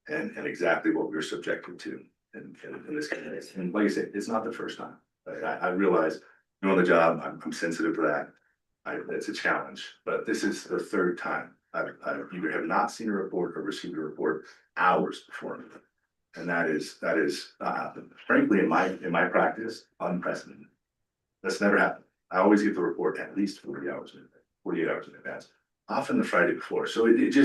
and exactly what we were subjected to. In this case, and like I said, it's not the first time. Right? I realize doing the job, I'm sensitive to that. It's a challenge, but this is the 3rd time. I either have not seen a report or received a report hours before me. And that is frankly in my practice, unprecedented. That's never happened. I always get the report at least 48 hours in advance, often the Friday before. So it's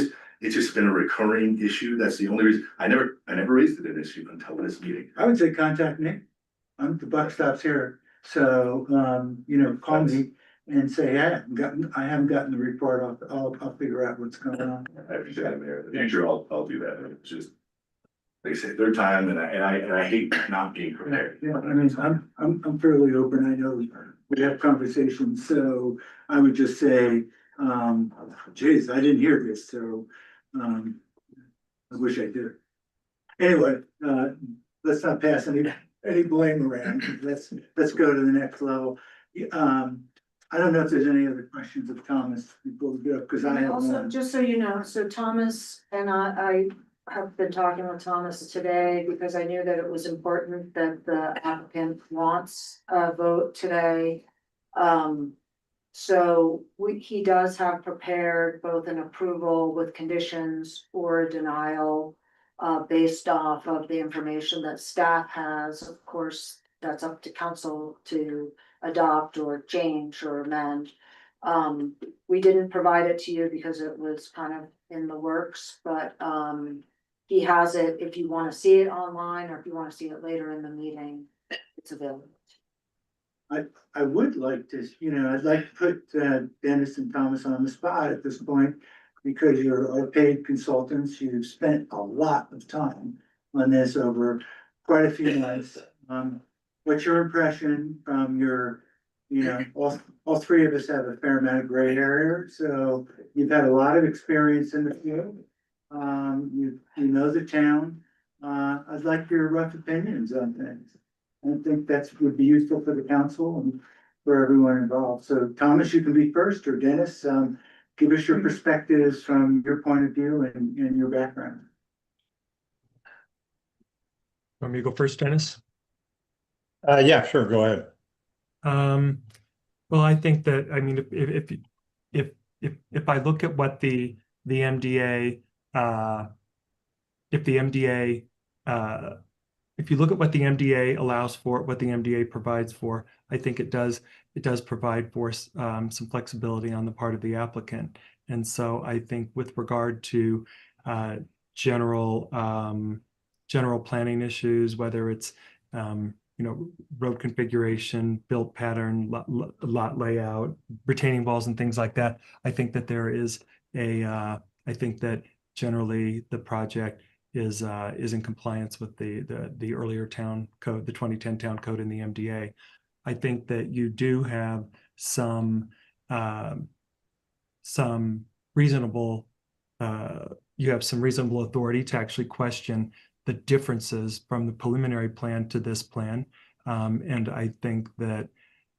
just been a recurring issue. That's the only reason I never raised it an issue until this meeting. I would say contact me. The buck stops here. So, call me and say, hey, I haven't gotten the report. I'll figure out what's going on. I appreciate it, Mayor. In the future, I'll do that. It's just, like I say, 3rd time, and I hate not being prepared. Yeah, I mean, I'm fairly open. I know we have conversations, so I would just say, geez, I didn't hear this, so, I wish I did. Anyway, let's not pass any blame around. Let's go to the next level. I don't know if there's any other questions of Thomas before we go, because I have Also, one. just so you know, so Thomas and I have been talking with Thomas today because I knew that it was important that the applicant wants a vote today. So he does have prepared both an approval with conditions or a denial based off of the information that staff has. Of course, that's up to council to adopt or change or amend. We didn't provide it to you because it was kind of in the works, but he has it. If you want to see it online or if you want to see it later in the meeting, it's available. I would like to, I'd like to put Dennis and Thomas on the spot at this point, because you're our paid consultants. You've spent a lot of time on this over quite a few months. What's your impression from all three of us have a fair amount of gray area, so you've had a lot of experience in the field. You know the town. I'd like your rough opinions on things. I think would be useful for the council and for everyone involved. So Thomas, you can be first, or Dennis, give us your perspectives from your point of view and your background. Want me to go first, Dennis? Yeah, sure, go ahead. Well, I think that, I mean, if I look at what the MDA, if you look at what the MDA allows for, what the MDA provides for, I think it does provide for some flexibility on the part of the applicant. And so I think with regard to general planning issues, whether it's road configuration, built pattern, lot layout, retaining walls and things like that, I think that there is I think that generally the project is in compliance with the earlier town code, the 2010 town code in the MDA. I think that you do have some reasonable authority to actually question the differences from the preliminary plan to this plan. And I think that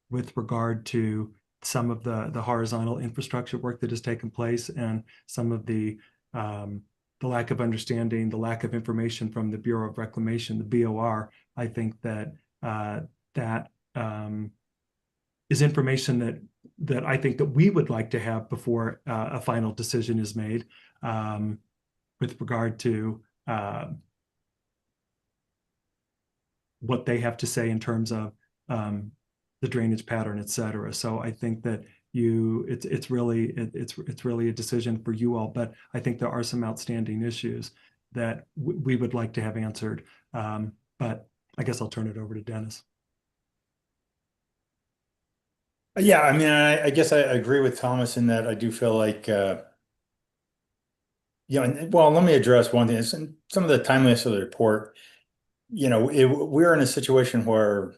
with regard to some of the horizontal infrastructure work that has taken place and some of the lack of understanding, the lack of information from the Bureau of Reclamation, the BOR, I think that that is information that I think that we would like to have before a final decision is made with regard to what they have to say in terms of the drainage pattern, et cetera. So I think that it's really a decision for you all, but I think there are some outstanding issues that we would like to have answered. But I guess I'll turn it over to Dennis. Yeah, I mean, I guess I agree with Thomas in that I do feel like, well, let me address one thing. Some of the timeliness of the report, we're in a situation where,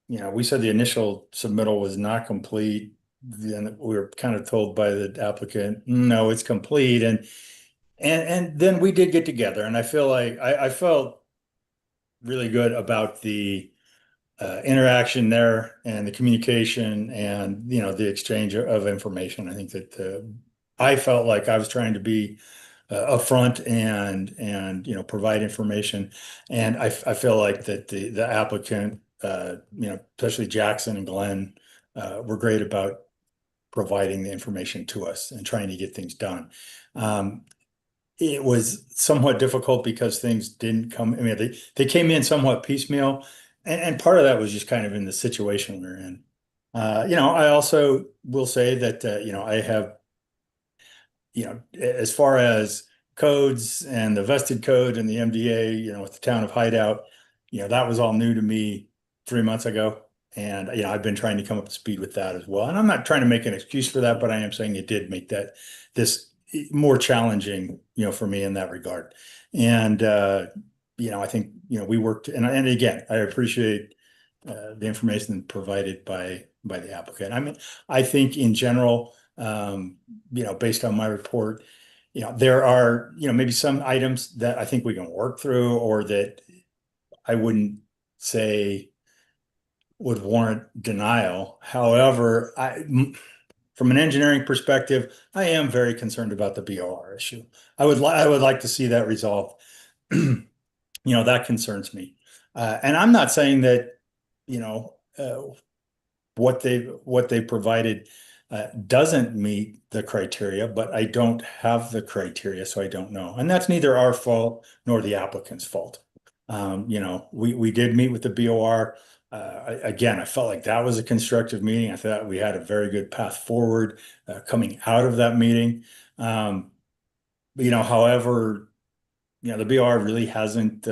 we said the initial submittal was not complete. Then we were kind of told by the applicant, no, it's complete. And then we did get together, and I feel like I felt really good about the interaction there and the communication and, the exchange of information. I think that I felt like I was trying to be upfront and provide information. And I feel like that the applicant, especially Jackson and Glenn, were great about providing the information to us and trying to get things done. It was somewhat difficult because things didn't come. I mean, they came in somewhat piecemeal, and part of that was just kind of in the situation we're in. I also will say that I have, as far as codes and the vested code and the MDA, with the town of Hideout, that was all new to me 3 months ago. And, I've been trying to come up to speed with that as well. And I'm not trying to make an excuse for that, but I am saying it did make this more challenging, for me in that regard. And, I think, we worked, and again, I appreciate the information provided by the applicant. I mean, I think in general, based on my report, there are, maybe some items that I think we can work through, or that I wouldn't say would warrant denial. However, from an engineering perspective, I am very concerned about the BOR issue. I would like to see that resolved. That concerns me. And I'm not saying that, what they provided doesn't meet the criteria, but I don't have the criteria, so I don't know. And that's neither our fault nor the applicant's fault. We did meet with the BOR. Again, I felt like that was a constructive meeting. I thought we had a very good path forward coming out of that meeting. However, the BOR really hasn't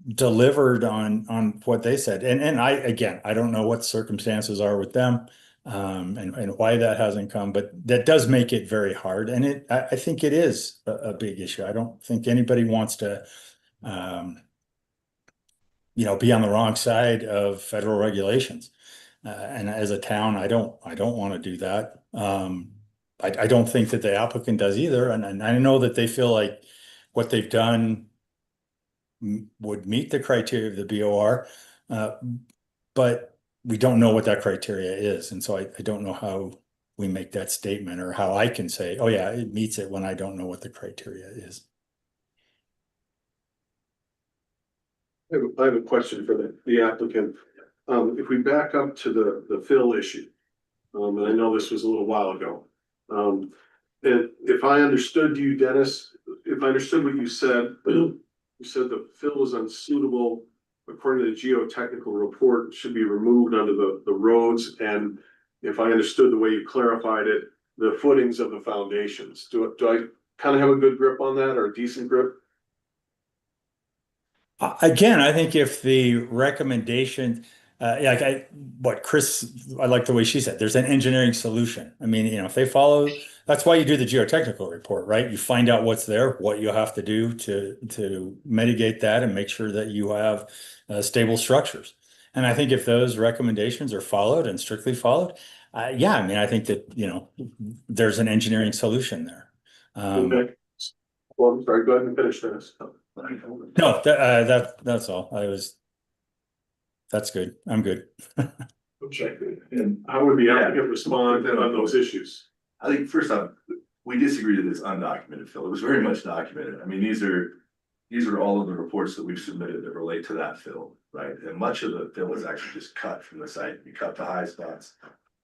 delivered on what they said. And I don't know what the circumstances are with them. And why that hasn't come, but that does make it very hard. And I think it is a big issue. I don't think anybody wants to, be on the wrong side of federal regulations. And as a town, I don't want to do that. I don't think that the applicant does either. And I know that they feel like what they've done would meet the criteria of the BOR. But we don't know what that criteria is. And so I don't know how we make that statement, or how I can say, oh yeah, it meets it, when I don't know what the criteria is. I have a question for the applicant. If we back up to the fill issue, and I know this was a little while ago. And if I understood you, Dennis, if I understood what you said the fill is unsuitable according to the geotechnical report, should be removed under the roads, and if I understood the way you clarified it, the footings of the foundations. Do I kind of have a good grip on that, or a decent grip? Again, I think if the recommendation, like I like the way she said, there's an engineering solution. I mean, if they follow, that's why you do the geotechnical report, right? You find out what's there, what you have to do to mitigate that and make sure that you have stable structures. And I think if those recommendations are followed and strictly followed, yeah, I mean, I think that, there's an engineering solution there. Okay. Well, I'm sorry, go ahead and finish this. No, that's all. That's good. I'm good. Okay. And how would the applicant respond on those issues? I think first off, we disagree to this undocumented fill. It was very much documented. I mean, these are all of the reports that we've submitted that relate to that fill, right? And much of the fill is actually just cut from the site. You cut the high spots,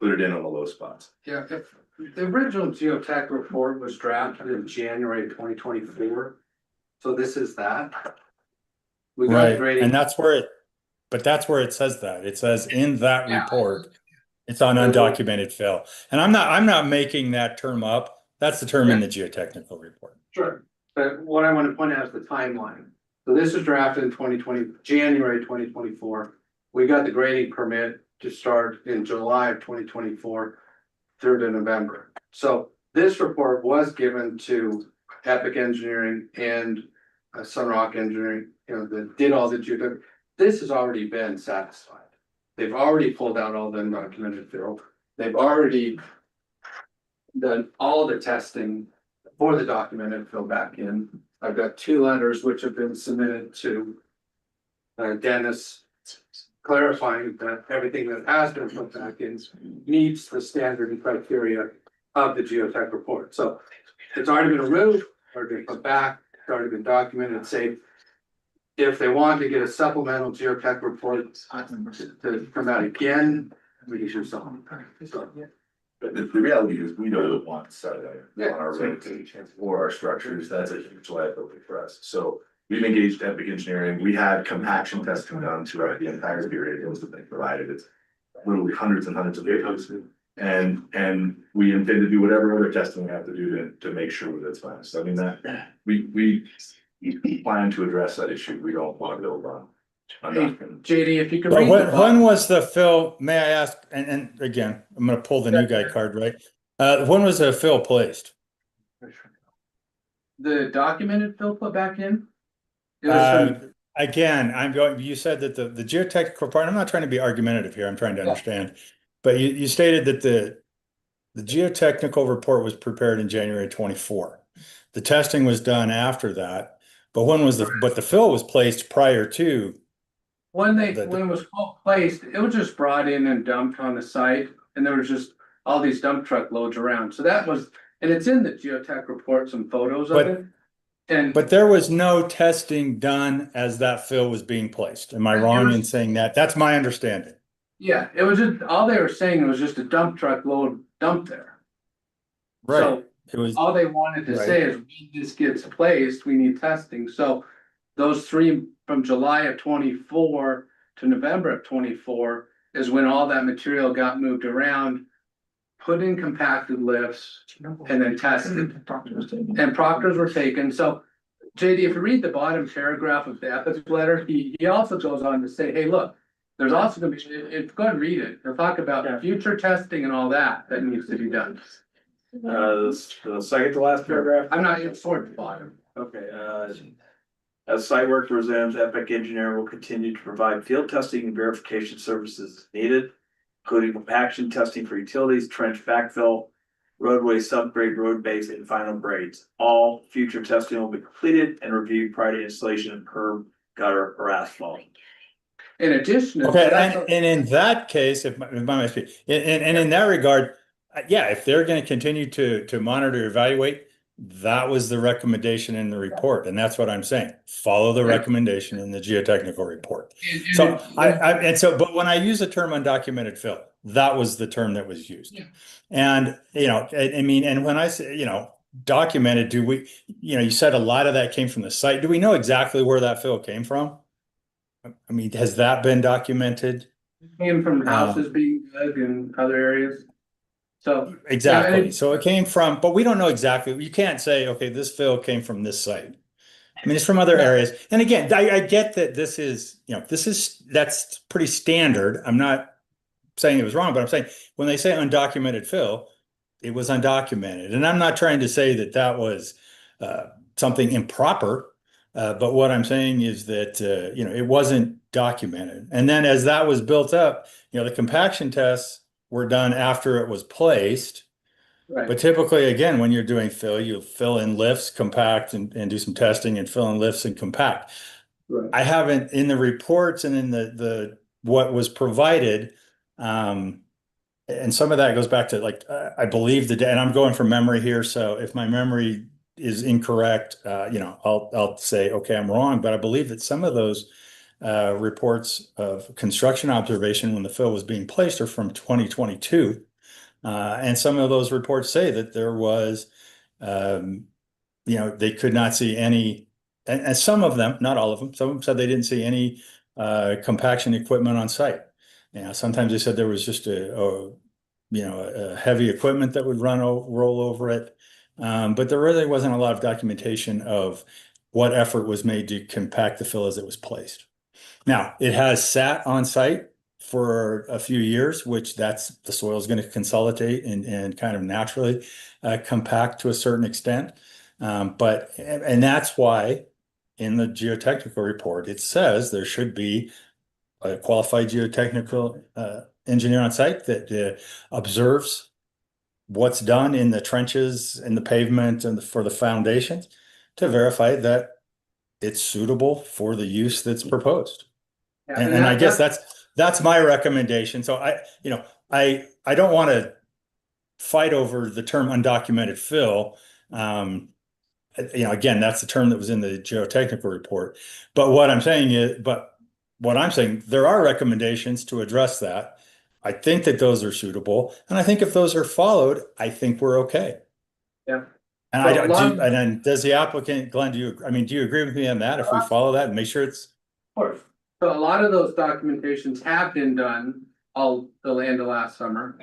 put it in on the low spots. Yeah, if the original geotech report was drafted in January 2024. So this is that. We got Right, grading. and that's where it says that. It says in that report, it's on undocumented fill. And I'm not making that term up. That's the term in the geotechnical report. Sure, but what I want to point out is the timeline. So this was drafted in January 2024. We got the grading permit to start in July of 2024 through to November. So this report was given to Epic Engineering and Sunrock Engineering, that did all the geotech. This has already been satisfied. They've already pulled out all the undocumented fill. They've already done all the testing for the documented fill back in. I've got 2 letters which have been submitted to Dennis, clarifying that everything that has been put back in meets the standard and criteria of the geotech report. So it's already been removed, already been put back, it's already been documented and saved. If they want to get a supplemental geotech report to come out again, we can do something. But the reality is, we don't want satellite on our roads or our structures. That's a huge liability for us. So we've engaged Epic Engineering. We had compaction testing done throughout the entire period. It was what they provided. It's literally hundreds and hundreds of pages. And we intend to do whatever other testing we have to do to make sure that it's fine. So I mean that we plan to address that issue. We don't want to build on. JD, if you could. But when was the fill, may I ask, and again, I'm gonna pull the new guy card, right? When was the fill placed? The documented fill put back in? Again, you said that the geotechnical part, I'm not trying to be argumentative here, I'm trying to understand. But you stated that the geotechnical report was prepared in January 24. The testing was done after that, but but the fill was placed prior to. When it was placed, it was just brought in and dumped on the site, and there was just all these dump truck loads around. So that was, and it's in the geotech report, some photos of it. But there was no testing done as that fill was being placed. Am I wrong in saying that? That's my understanding. Yeah, it was just, all they were saying was just a dump truck load dumped there. Right. So it was all they wanted to say is, when this gets placed, we need testing. So those 3 from July of 24 to November of 24 is when all that material got moved around, put in compacted lifts, and then tested. And proctors were taken. So JD, if you read the bottom paragraph of the ethics letter, he also goes on to say, hey, look, there's also gonna be, go ahead and read it. They'll talk about future testing and all that needs to be done. The second to last paragraph. I'm not, it's toward the bottom. Okay, as site work resumes, Epic Engineering will continue to provide field testing and verification services as needed, including compaction testing for utilities, trench backfill, roadway subgrade, road base, and final grades. All future testing will be completed and reviewed prior to installation of curb, gutter, or asphalt. In addition. Okay, and in that case, if I may speak, and in that regard, yeah, if they're gonna continue to monitor, evaluate, that was the recommendation in the report, and that's what I'm saying. Follow the recommendation in the geotechnical report. So but when I use the term undocumented fill, that was the term that was used. Yeah. And, I mean, and when I say, documented, you said a lot of that came from the site. Do we know exactly where that fill came from? I mean, has that been documented? Came from houses being dug in other areas. So. Exactly. So it came from, but we don't know exactly. You can't say, okay, this fill came from this site. I mean, it's from other areas. And again, I get that this is, that's pretty standard. I'm not saying it was wrong, but I'm saying when they say undocumented fill, it was undocumented. And I'm not trying to say that that was something improper. But what I'm saying is that, it wasn't documented. And then as that was built up, the compaction tests were done after it was placed. Right. But typically, again, when you're doing fill, you fill in lifts, compact, and do some testing, and fill in lifts and compact. Right. I haven't, in the reports and in the what was provided, and some of that goes back to I believe and I'm going from memory here, so if my memory is incorrect, I'll say, okay, I'm wrong, but I believe that some of those reports of construction observation when the fill was being placed are from 2022. And some of those reports say that there was, they could not see any, and some of them, not all of them, some of them said they didn't see any compaction equipment on site. Sometimes they said there was just a heavy equipment that would roll over it. But there really wasn't a lot of documentation of what effort was made to compact the fill as it was placed. Now, it has sat on site for a few years, which the soil is going to consolidate and kind of naturally compact to a certain extent. And that's why in the geotechnical report, it says there should be a qualified geotechnical engineer on site that observes what's done in the trenches and the pavement and for the foundations to verify that it's suitable for the use that's proposed. Yeah, And I guess that's my recommendation. So I don't want to fight over the term undocumented fill. Again, that's the term that was in the geotechnical report. But what I'm saying, there are recommendations to address that. I think that those are suitable. And I think if those are followed, I think we're okay. Yeah. And then does the applicant, Glenn, do you agree with me on that? If we follow that and make sure it's. Of course. So a lot of those documentations have been done all the land of last summer.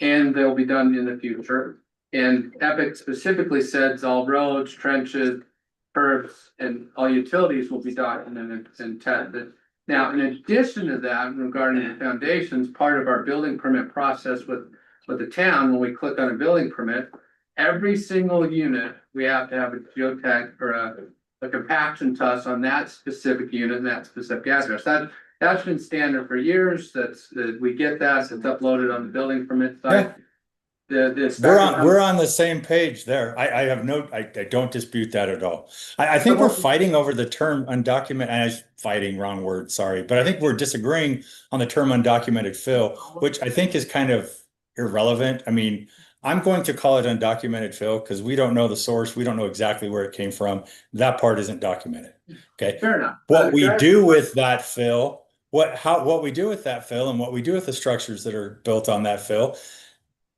And they'll be done in the future. And Epic specifically says all roads, trenches, curbs, and all utilities will be documented and tested. Now, in addition to that, regarding the foundations, part of our building permit process with the town, when we click on a building permit, every single unit, we have to have a geotech or a compaction test on that specific unit and that specific address. That's been standard for years. We get that. It's uploaded on the building permit site. We're on the same page there. I don't dispute that at all. I think we're fighting over the term undocumented, fighting, wrong word, sorry. But I think we're disagreeing on the term undocumented fill, which I think is kind of irrelevant. I mean, I'm going to call it undocumented fill because we don't know the source. We don't know exactly where it came from. That part isn't documented. Okay. Fair enough. What we do with that fill, what we do with that fill and what we do with the structures that are built on that fill,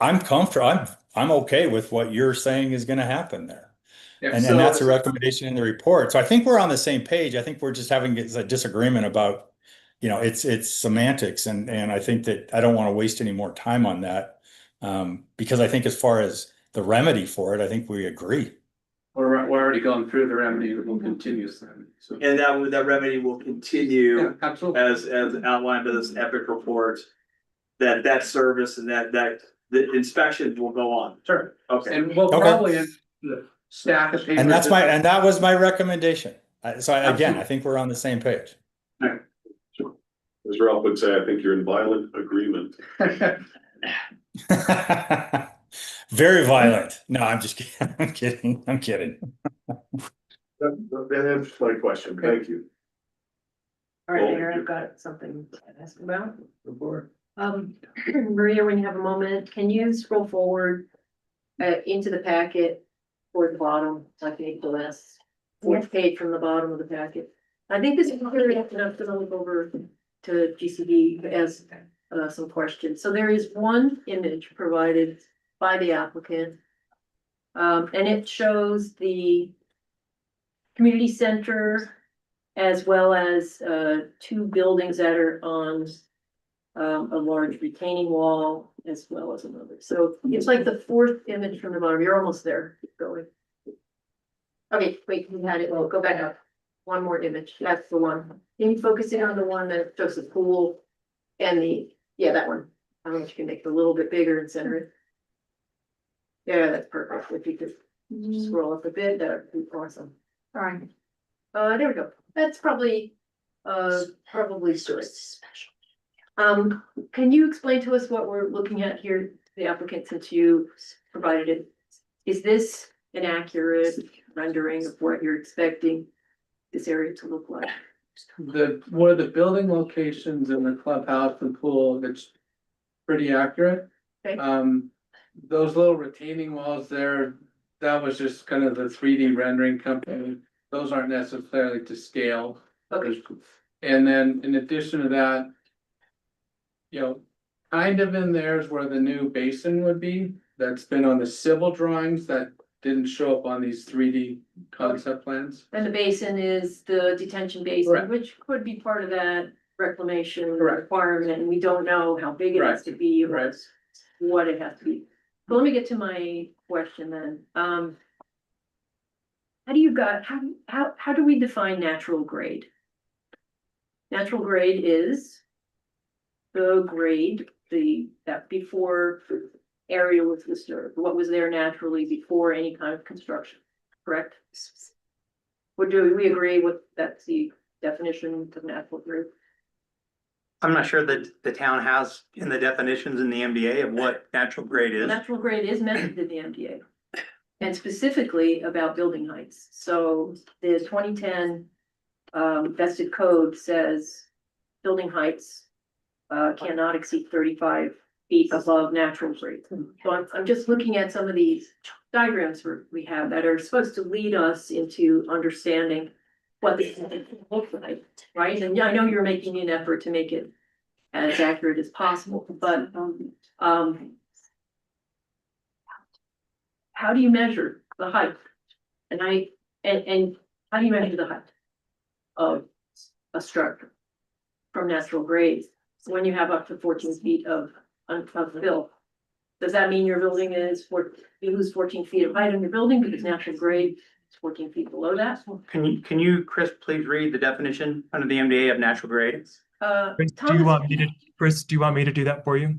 I'm comfortable. I'm okay with what you're saying is going to happen there. Yeah, and that's a recommendation in the report. So I think we're on the same page. I think we're just having a disagreement about, it's semantics. And I think that I don't want to waste any more time on that. Because I think as far as the remedy for it, I think we agree. We're already gone through the remedy, we'll continue them, so. And that remedy will continue Yeah, absolutely. as outlined by this epic report. That service and that the inspection will go on. Sure. Okay. And we'll Okay. probably stack of paper. And that was my recommendation. Again, I think we're on the same page. As Ralph would say, I think you're in violent agreement. Very violent. No, I'm just kidding. I'm kidding. I'm kidding. That answers my question. Thank you. All right, Oh, Mayor, you- I've got something to ask about. Before. Maria, when you have a moment, can you scroll forward into the packet toward the bottom, like maybe the last fourth page from the bottom of the packet? I think this is really enough to look over to GCB as some questions. So there is one image provided by the applicant. And it shows the community center as well as two buildings that are on a large retaining wall as well as another. So it's like the fourth image from the bottom. You're almost there. Keep going. Okay, wait, you had it. Well, go back up. One more image. That's the one. Can you focus in on the one that shows the pool and that one. I don't know if you can make it a little bit bigger and center it. Yeah, that's perfect. If you could scroll up a bit, that would be awesome. All right. There we go. That's probably good. Can you explain to us what we're looking at here, the applicant, since you provided it? Is this an accurate rendering of what you're expecting this area to look like? One of the building locations in the clubhouse and pool, it's pretty accurate. Okay. Those little retaining walls there, that was just kind of the 3D rendering company. Those aren't necessarily to scale. Okay. And then in addition to that, kind of in there is where the new basin would be. That's been on the civil drawings that didn't show up on these 3D concept plans. And the basin is the detention basin, Correct. which could be part of that reclamation Correct. requirement, and we don't know how big it has to be or Right. what it has to be. But let me get to my question then. How do we define natural grade? Natural grade is the grade, that before area was disturbed, what was there naturally before any kind of construction, correct? Would we agree with that's the definition of natural grade? I'm not sure that the town has in the definitions in the MDA of what natural grade is. Natural grade is mentioned in the MDA. And specifically about building heights. So the 2010 vested code says building heights cannot exceed 35 feet above natural grade. So I'm just looking at some of these diagrams we have that are supposed to lead us into understanding what this looks like, right? And I know you're making an effort to make it as accurate as possible, but how do you measure the height? And how do you measure the height of a structure from natural grades when you have up to 14 feet of fill? Does that mean your building is you lose 14 feet of height on your building because natural grade is 14 feet below that? Can you, Chris, please read the definition under the MDA of natural grade? Chris, do you want me to do that for you?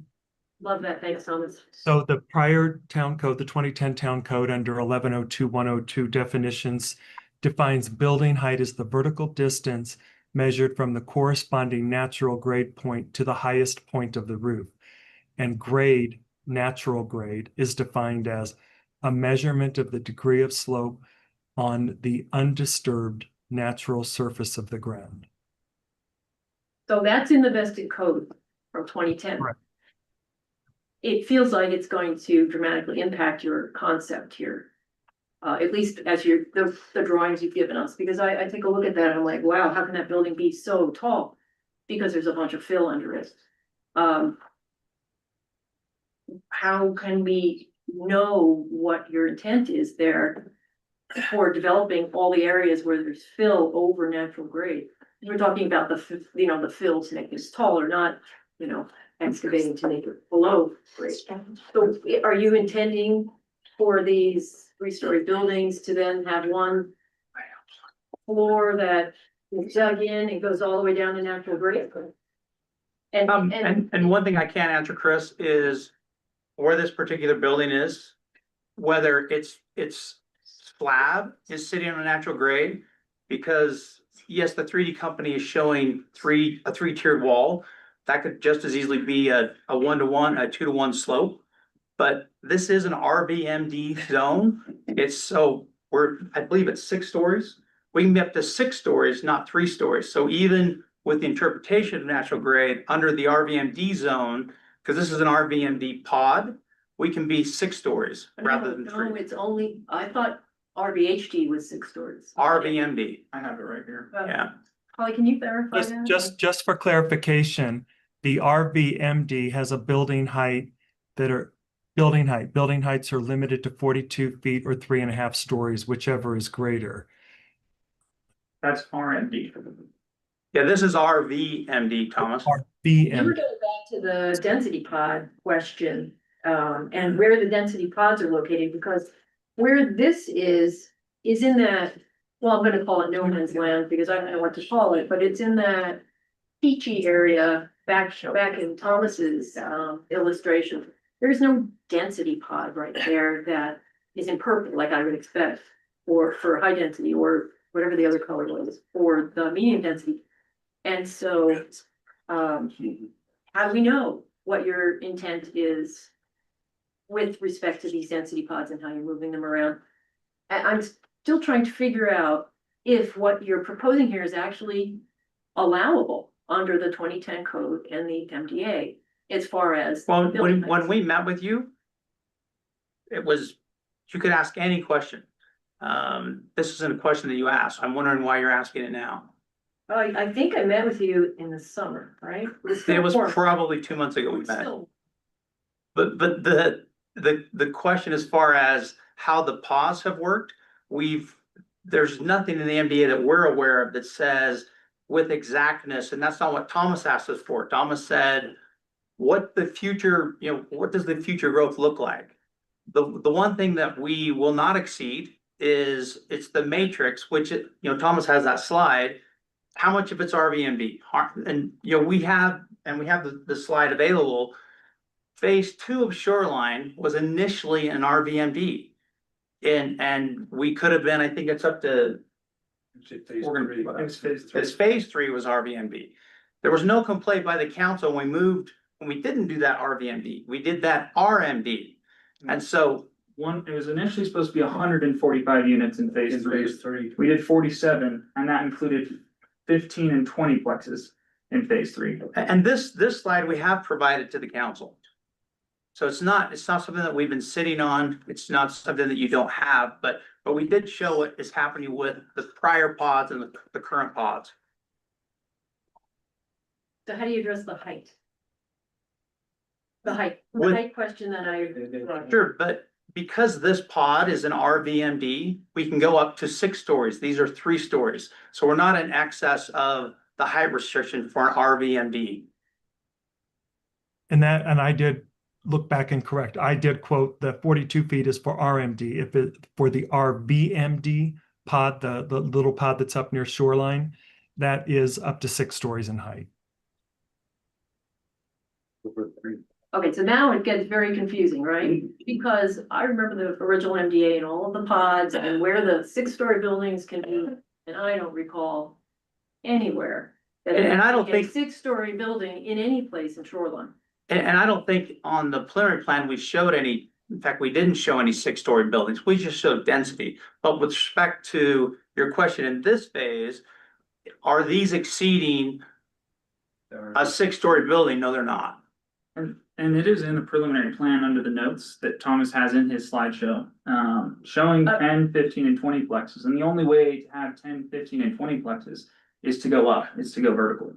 Love that, thanks, Thomas. So the prior town code, the 2010 town code under 1102.102 definitions defines building height as the vertical distance measured from the corresponding natural grade point to the highest point of the roof. And grade, natural grade, is defined as a measurement of the degree of slope on the undisturbed natural surface of the ground. So that's in the vested code from 2010. Correct. It feels like it's going to dramatically impact your concept here. At least as the drawings you've given us, because I take a look at that and I'm like, wow, how can that building be so tall? Because there's a bunch of fill under it. How can we know what your intent is there for developing all the areas where there's fill over natural grade? We're talking about the fill to make this taller, not, excavating to make it below grade. So are you intending for these three-story buildings to then have one floor that is dug in and goes all the way down to natural grade. And one thing I can't answer, Chris, is where this particular building is, whether it's slab is sitting on a natural grade, because yes, the 3D company is showing a three-tiered wall. That could just as easily be a 1-to-1, a 2-to-1 slope. But this is an RVMD zone. I believe it's 6 stories. We can be up to 6 stories, not 3 stories. So even with the interpretation of natural grade under the RVMD zone, because this is an RVMD pod, we can be 6 stories rather than 3. No, it's only, I thought RVHD was 6 stories. RVMD, I have it right here. yeah. Holly, can you verify that? Just for clarification, the RVMD has a building heights are limited to 42 feet or 3.5 stories, whichever is greater. That's RMD. Yeah, this is RVMD, Thomas. You were RVMD. going back to the density pod question, and where the density pods are located, because where this is in that, well, I'm gonna call it no man's land because I don't know what to call it, but it's in that peachy area back in Thomas's, illustration. There's no density pod right there that is in purple like I would expect, or for high density or whatever the other color was, or the medium density. And so, how do we know what your intent is with respect to these density pods and how you're moving them around? I'm still trying to figure out if what you're proposing here is actually allowable under the 2010 code and the MDA as far as. Well, building when heights. we met with you, you could ask any question. This isn't a question that you asked. I'm wondering why you're asking it now. I think I met with you in the summer, right? It was probably 2 months ago we met. But the question as far as how the pause have worked, there's nothing in the MDA that we're aware of that says with exactness, and that's not what Thomas asked us for. Thomas said, what does the future growth look like? The one thing that we will not exceed is it's the matrix, which Thomas has that slide. How much of it's RVMD? And we have the slide available. Phase 2 of Shoreline was initially an RVMD. And we could have been, I think it's up to phase 3 was RVMD. There was no complaint by the council when we didn't do that RVMD. We did that RMD. And so It was initially supposed to be 145 units in phase 3. We did 47, and that included 15 and 20 plexes in phase 3. And this slide we have provided to the council. So it's not something that we've been sitting on. It's not something that you don't have, but we did show what is happening with the prior pods and the current pods. So how do you address the height? The height question that I. Sure, but because this pod is an RVMD, we can go up to 6 stories. These are 3 stories. So we're not in excess of the height restriction for an RVMD. And I did look back and correct. I did quote the 42 feet is for RMD. If it for the RVMD pod, the little pod that's up near Shoreline, that is up to 6 stories in height. Okay, so now it gets very confusing, right? Because I remember the original MDA and all of the pods and where the 6-story buildings can be, and I don't recall anywhere. And I don't think 6-story building in any place in Shoreline. And I don't think on the preliminary plan we showed any, in fact, we didn't show any 6-story buildings. We just showed density. But with respect to your question in this phase, are these exceeding a 6-story building? No, they're not. And it is in the preliminary plan under the notes that Thomas has in his slideshow, showing 10, 15, and 20 plexes. And the only way to have 10, 15, and 20 plexes is to go up, is to go vertical.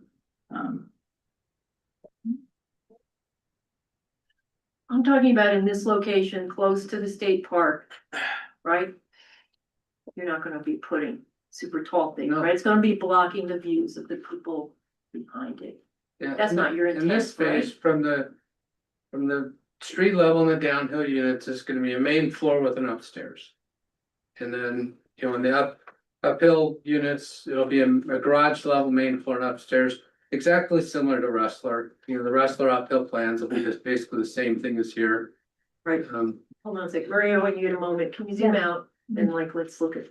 I'm talking about in this location, close to the state park, right? You're not gonna be putting super tall things, right? It's gonna be blocking the views of the people behind it. Yeah, That's not your in this intent, phase, from the street level and the downhill units, is gonna be a main floor with an upstairs. And then, you know, in the uphill units, it'll be a garage level, main floor and upstairs. Exactly similar to Wrestler, you know, the Wrestler uphill plans will be just basically the same thing as here. Right, hold on a second, Maria, when you get a moment, can you zoom out and like, let's look at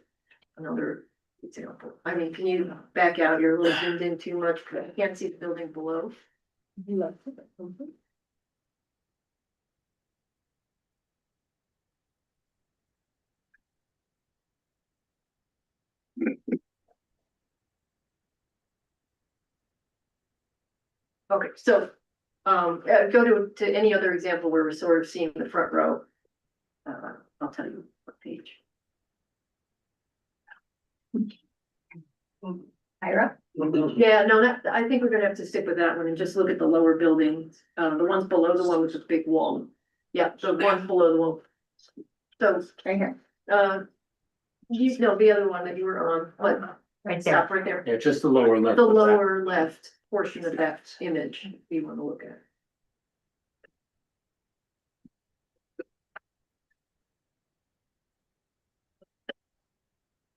another example. I mean, can you back out, you're a little zoomed in too much, but I can't see the building below. Okay, so, go to any other example where we're sort of seeing the front row. I'll tell you what page. Ira? Yeah, no, that, I think we're gonna have to stick with that one and just look at the lower buildings, the ones below the one with the big wall. Yeah, the ones below the wall. So, Right here. you know, the other one that you were on, what, Right stop right there. Yeah, just the lower left. The lower left portion of that image you wanna look at.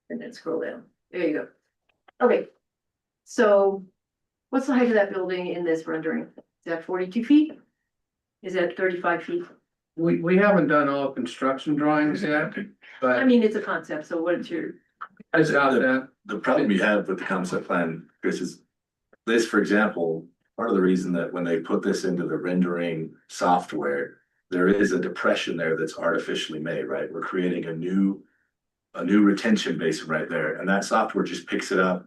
And then scroll down, there you go. Okay, so what's the height of that building in this rendering? Is that 42 feet? Is that 35 feet? We haven't done all construction drawings yet, I but mean, it's a concept, so what's your, I got that. The problem we have with the concept plan, Chris, is this, for example, part of the reason that when they put this into the rendering software, there is a depression there that's artificially made, right? We're creating a new retention basin right there, and that software just picks it up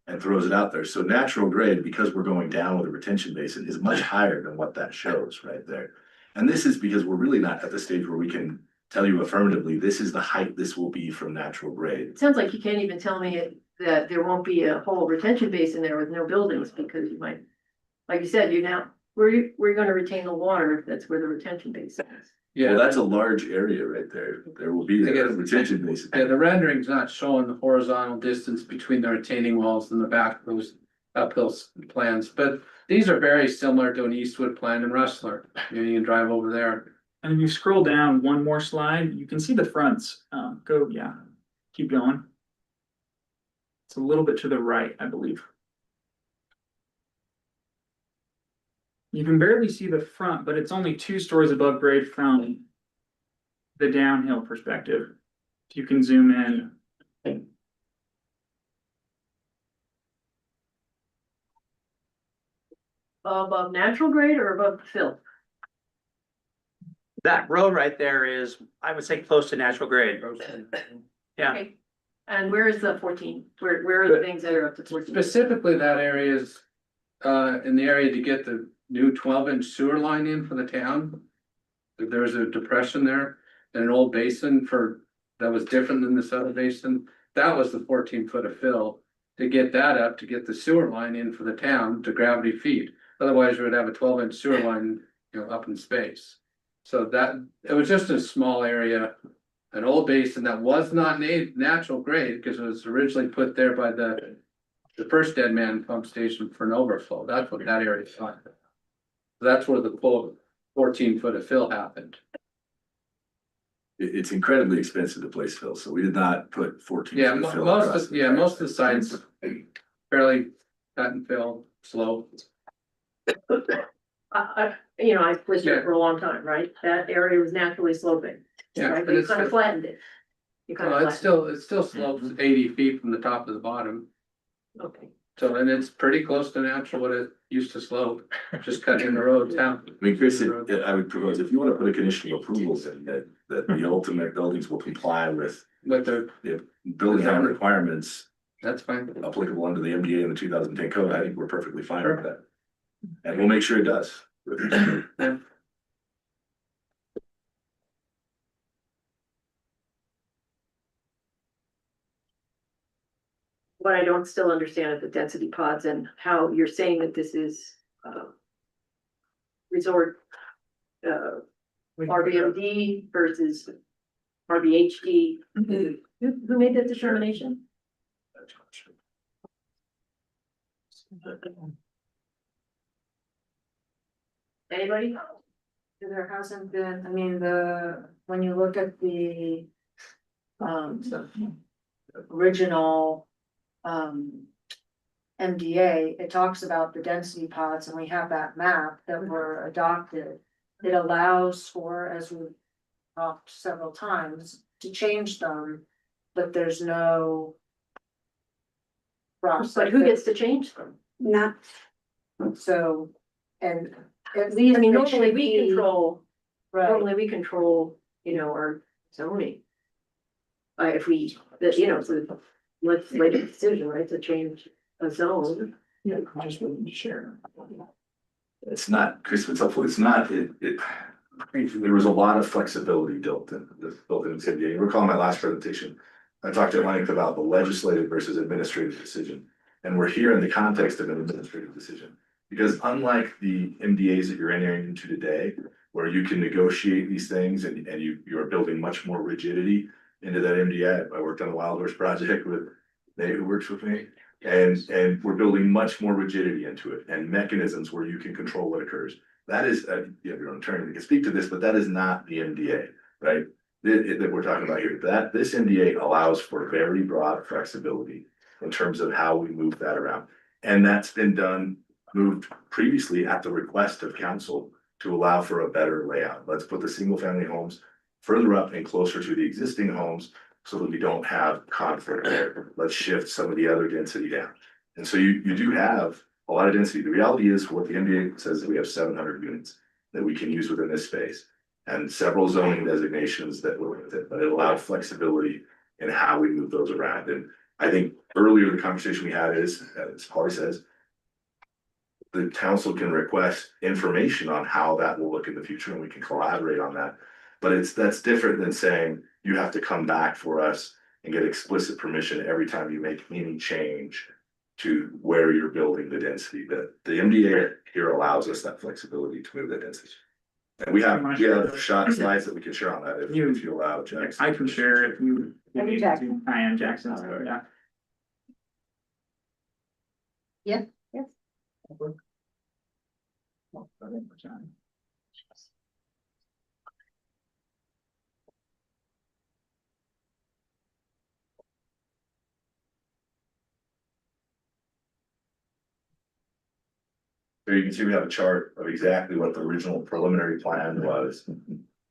and throws it out there. So natural grade, because we're going down with a retention basin, is much higher than what that shows right there. And this is because we're really not at the stage where we can tell you affirmatively, this is the height this will be from natural grade. it sounds like you can't even tell me that there won't be a whole retention basin there with no buildings, because you might, like you said, where you gonna retain the water, if that's where the retention basin is. Well, Yeah, that's a large area right there. There will be a retention basin. yeah, the rendering's not showing the horizontal distance between the retaining walls and the back of those uphill plans, but these are very similar to an Eastwood plan in Rustler. You can drive over there. And if you scroll down one more slide, you can see the fronts. Keep going. It's a little bit to the right, I believe. You can barely see the front, but it's only 2 stories above grade from the downhill perspective. If you can zoom in. Above natural grade or above the fill? That road right there is, I would say, close to natural grade. Yeah. Okay. And where is the 14? Where are the things that are up to 14? Specifically, that area is in the area to get the new 12-inch sewer line in for the town. There's a depression there and an old basin that was different than this other basin. That was the 14-foot of fill to get that up, to get the sewer line in for the town to gravity feed. Otherwise, you would have a 12-inch sewer line, you know, up in space. So that, it was just a small area, an old basin that was not natural grade, because it was originally put there by the first dead man pump station for an overflow. That's what that area is on. That's where the quote 14-foot of fill happened. It's incredibly expensive to place fill, so we did not put 14. Yeah, foot fill most across of, the yeah, entire most of the sites fairly cut and fill slow. I've lived there for a long time, right? That area was naturally sloping. Yeah, Right, but but you it's, kind of flattened it. You kind well, of it flattened. still slopes 80 feet from the top to the bottom. Okay. So, and it's pretty close to natural what it used to slope, just cutting the road down. I mean, Chris, I would propose, if you want to put a conditional approvals in that the ultimate buildings will comply with With the, building height requirements that's fine. applicable under the MDA and the 2010 code, I think we're perfectly fine with that. And we'll make sure it does. Yeah. What I don't still understand is the density pods and how you're saying that this is, resort, RBMD versus RBHD. Who made that determination? Anybody? There hasn't been, I mean, when you look at the original, MDA, it talks about the density pods, and we have that map that were adopted. It allows for, as we've talked several times, to change them, but there's no. But who gets to change them? Not. So, and at least. I mean, it normally should we be- control, Right, normally we control, you know, our zoning. If we, you know, so legislative decision, right, to change a zone. Yeah, I just wouldn't share. It's not, Chris, it's helpful, it's not, there was a lot of flexibility built in the NDA. You recall my last presentation, I talked at length about the legislative versus administrative decision. And we're here in the context of an administrative decision. Because unlike the MDAs that you're entering into today, where you can negotiate these things and you're building much more rigidity into that MDA. I worked on the Wild Horse project with Nate, who works with me. And we're building much more rigidity into it and mechanisms where you can control what occurs. That is, you have your own attorney that can speak to this, but that is not the MDA, right? That we're talking about here. This MDA allows for very broad flexibility in terms of how we move that around. And that's been moved previously at the request of council to allow for a better layout. Let's put the single family homes further up and closer to the existing homes so that we don't have conflict there. Let's shift some of the other density down. And so you do have a lot of density. The reality is what the MDA says that we have 700 units that we can use within this space and several zoning designations that were with it, but it allowed flexibility in how we move those around. And I think earlier the conversation we had is, as Polly says, the council can request information on how that will look in the future and we can collaborate on that. But that's different than saying you have to come back for us and get explicit permission every time you make any change to where you're building the density. But the MDA here allows us that flexibility to move that density. And we have shot slides that we can share on that if you allow, Jackson. I can share if you. Have you, Jackson? I am Jackson, so yeah. Yes. Here you can see we have a chart of exactly what the original preliminary plan was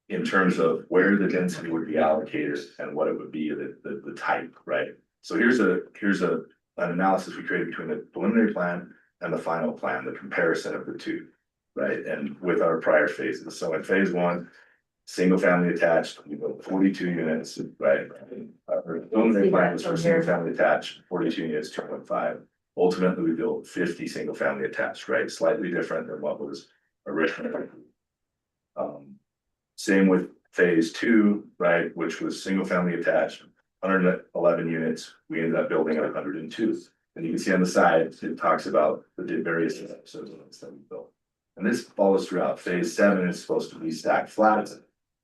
in terms of where the density would be allocated and what it would be, the type, right? So here's an analysis we created between the preliminary plan and the final plan, the comparison of the two, right? And with our prior phases. So in phase one, single family attached, we built 42 units, right? Our preliminary plan was for single family attached, 42 units, 2.5. Ultimately, we built 50 single family attached, right? Slightly different than what was originally. Same with phase two, right? Which was single family attached, 111 units. We ended up building 102. And you can see on the side, it talks about the various episodes that we built. And this follows throughout. Phase 7 is supposed to be stacked flats.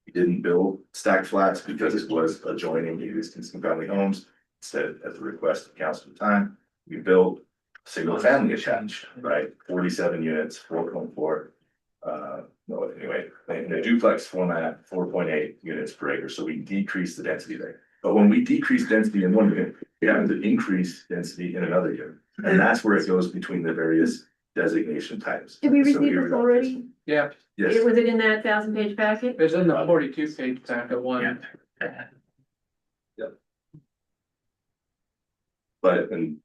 We didn't build stacked flats because it was adjoining existing single family homes. Instead, at the request of council at the time, we built single family attached, right? 47 units, 4.4. No, anyway, in a duplex format, 4.8 units per acre. So we decreased the density there. But when we decrease density in one unit, we have to increase density in another unit. And that's where it goes between the various designation types. Did we So receive here this go. already? Yeah, Yes. Was it in that 1,000-page packet? it's in the 42 page packet one. But and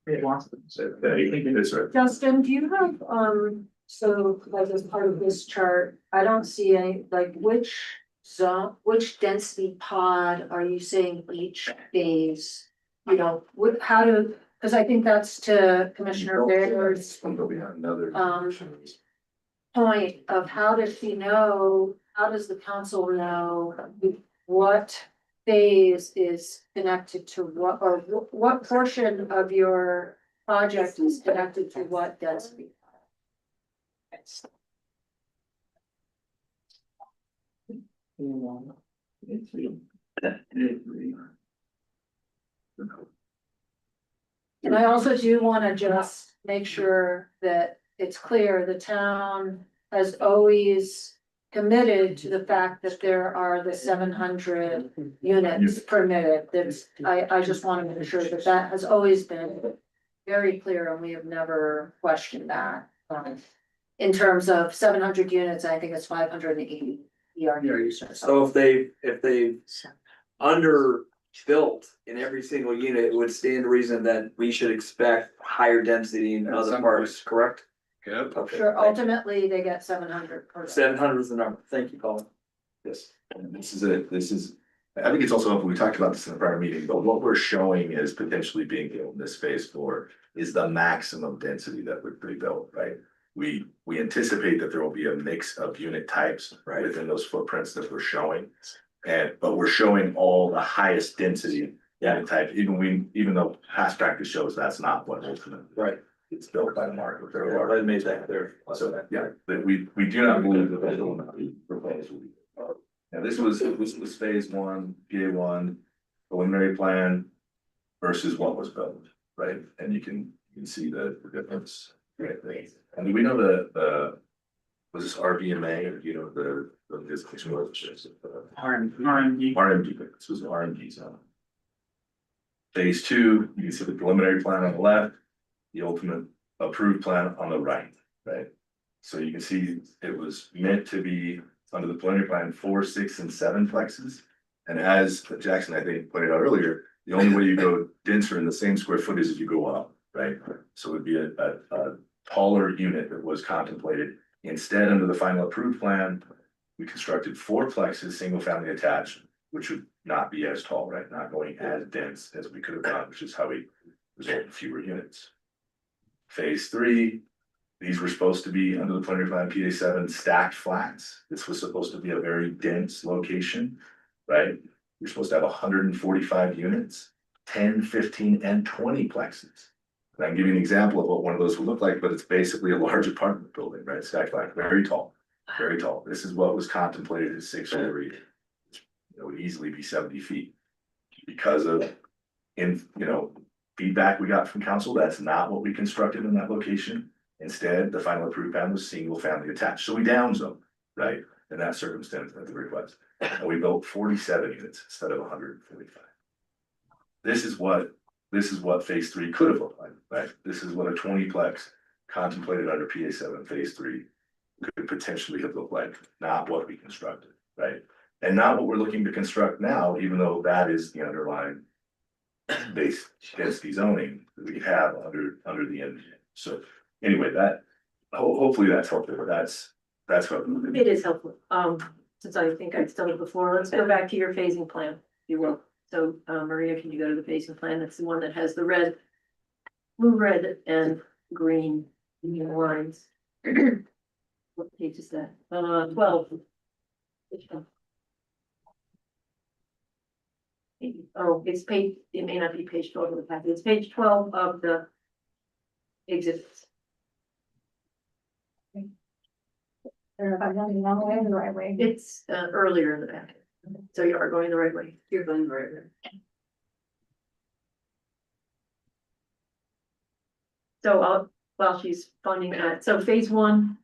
It wants to say. that's right. Justin, do you have, so like as part of this chart, I don't see any, like which zone, which density pod are you saying each phase? You know, how do, because I think that's to Commissioner Baier's Another. point of how does he know, how does the council know what phase is connected to what, or what portion of your project is connected to what density? And I also do want to just make sure that it's clear, the town has always committed to the fact that there are the 700 units permitted. I just want to make sure that that has always been very clear and we have never questioned that. In terms of 700 units, I think it's 580 ERUs. So if they underbuilt in every single unit, it would stand to reason that we should expect higher density in other some parts, correct? Yep. Okay. Sure, ultimately, they get 700 per. 700 is the number. Thank you, Colin. Yes, and this is I think it's also helpful, we talked about this in the prior meeting, but what we're showing is potentially being built in this phase 4 is the maximum density that would be built, right? We anticipate that there will be a mix of unit types, right, within those footprints that we're showing. But we're showing all the highest density unit type, even though past practice shows that's not what ultimately. Right. It's built by the market. I made that clear. So, yeah, that we do not believe that that will not be proposed. Now, this was phase 1, PA1, preliminary plan versus what was built, right? And you can see the difference, right? And we know was this RVMA, you know, the RMD, this was RMD zone. Phase 2, you can see the preliminary plan on the left, the ultimate approved plan on the right, right? So you can see it was meant to be under the preliminary plan 4, 6, and 7 plexes. And as Jackson, I think, pointed out earlier, the only way you go denser in the same square footage is you go up, right? So it would be a taller unit that was contemplated. Instead, under the final approved plan, we constructed 4 plexes, single family attached, which would not be as tall, right? Not going as dense as we could have done, which is how we result in fewer units. Phase 3, these were supposed to be under the preliminary plan PA7 stacked flats. This was supposed to be a very dense location, right? You're supposed to have 145 units, 10, 15, and 20 plexes. And I can give you an example of what one of those would look like, but it's basically a large apartment building, right? Stacked flat, very tall, very tall. This is what was contemplated as 6-story. It would easily be 70 feet. Because of, feedback we got from council, that's not what we constructed in that location. Instead, the final approved plan was single family attached. So we downsized, right? In that circumstance at the request. And we built 47 units instead of 145. This is what phase 3 could have looked like, right? This is what a 20-plex contemplated under PA7 phase 3 could potentially have looked like, not what we constructed, right? And not what we're looking to construct now, even though that is the underlying base density zoning that we have under the MGA. So anyway, that hopefully that's helpful, but that's what It is helpful, since I think I've done it before, let's go back to your phasing plan, if you will. So, Maria, can you go to the phasing plan? That's the one that has the red, blue, red, and green lines. What page is that? 12. Oh, it's page, it may not be page 12 of the packet, it's page 12 of the exhibits. I don't know if I'm going the wrong way or the right way. It's earlier in the packet, so you are going the right way. You're going the right way. So while she's finding that, so phase 1,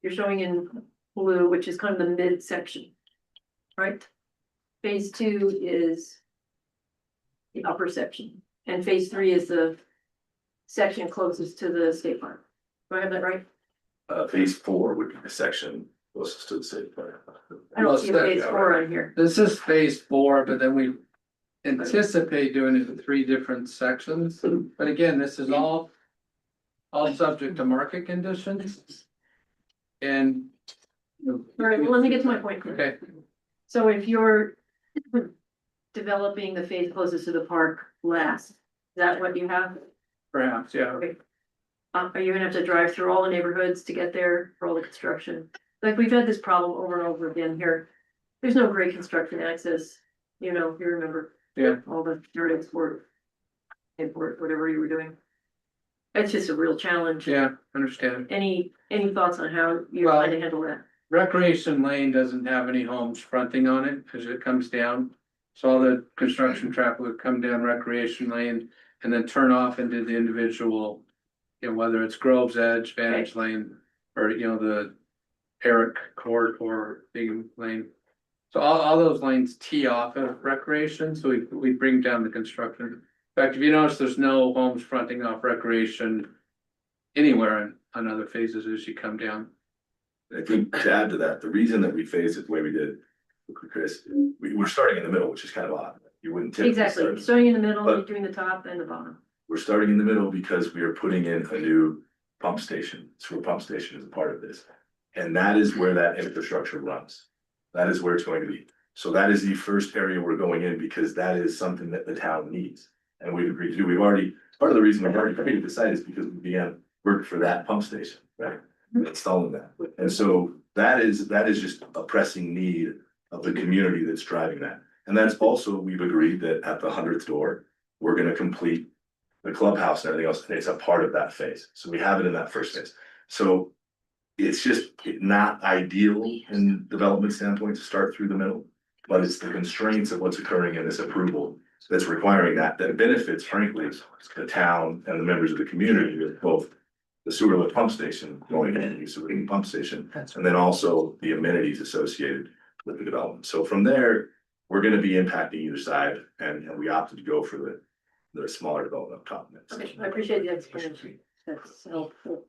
you're showing in blue, which is kind of the midsection, right? Phase 2 is the upper section, and phase 3 is the section closest to the state park. Do I have that right? Phase 4 would be the section closest to the city park. I don't see a phase 4 on here. This is phase 4, but then we anticipate doing it in 3 different sections. But again, this is all subject to market conditions. And. All right, well, let me get to my point. Okay. So if you're developing the phase closest to the park last, is that what you have? Perhaps, yeah. Okay. Are you gonna have to drive through all the neighborhoods to get there for all the construction? Like, we've had this problem over and over again here. There's no great construction access, you remember. Yeah. All the dirt import, whatever you were doing. It's just a real challenge. Yeah, understand. Any thoughts on how you're Well, trying to handle that? Recreation Lane doesn't have any homes fronting on it because it comes down. So all the construction traffic would come down Recreation Lane and then turn off into the individual, whether it's Grove's Edge, Vantage Lane, or, the Eric Court or Bingham Lane. So all those lanes tee off of recreation, so we bring down the construction. In fact, if you notice, there's no homes fronting off recreation anywhere on other phases as you come down. I think to add to that, the reason that we phased it the way we did, Chris, we're starting in the middle, which is kind of odd. You wouldn't typically Exactly, start. starting in the middle, But- you're doing the top and the bottom. We're starting in the middle because we are putting in a new pump station, sewer pump station is a part of this. And that is where that infrastructure runs. That is where it's going to be. So that is the first area we're going in because that is something that the town needs. And we've agreed to do. Part of the reason we've already created the site is because we began work for that pump station, right? Installing that. And so that is just a pressing need of the community that's driving that. And that's also, we've agreed that at the 100th door, we're gonna complete the clubhouse and everything else, and it's a part of that phase. So we have it in that first phase. So it's just not ideal in development standpoint to start through the middle, but it's the constraints of what's occurring in this approval that's requiring that benefits frankly the town and the members of the community with both the sewer lift pump station going in, the sewer pump station, and then also the amenities associated with the development. So from there, we're gonna be impacting either side, and we opted to go for the smaller development up top. Okay, I appreciate the explanation, that's helpful.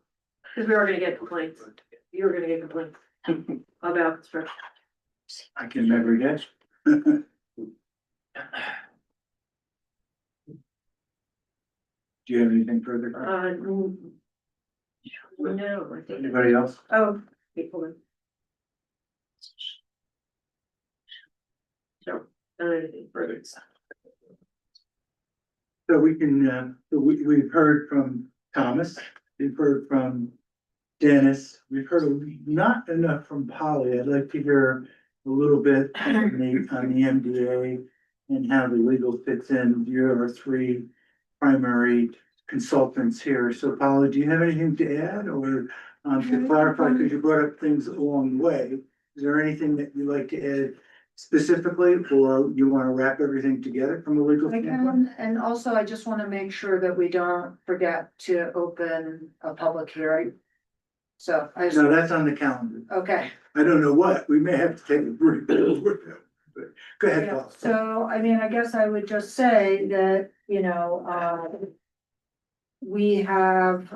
Cause we are gonna get complaints, you're gonna get complaints about construction. I can never guess. Do you have anything further? No, I think. Anybody else? Oh, people. So, anything further? So we can, we've heard from Thomas, we've heard from Dennis, we've heard not enough from Polly. I'd like to hear a little bit on the MDA and how the legal fits in. You have our three primary consultants here. So Polly, do you have anything to add or to clarify, because you brought up things along the way? Is there anything that you'd like to add specifically, or you want to wrap everything together from a legal standpoint? And also I just want to make sure that we don't forget to open a public hearing. So I just, No, that's on the calendar. okay. I don't know what, we may have to take a break. But go ahead, Yeah, Paul. so, I mean, I guess I would just say that, we have,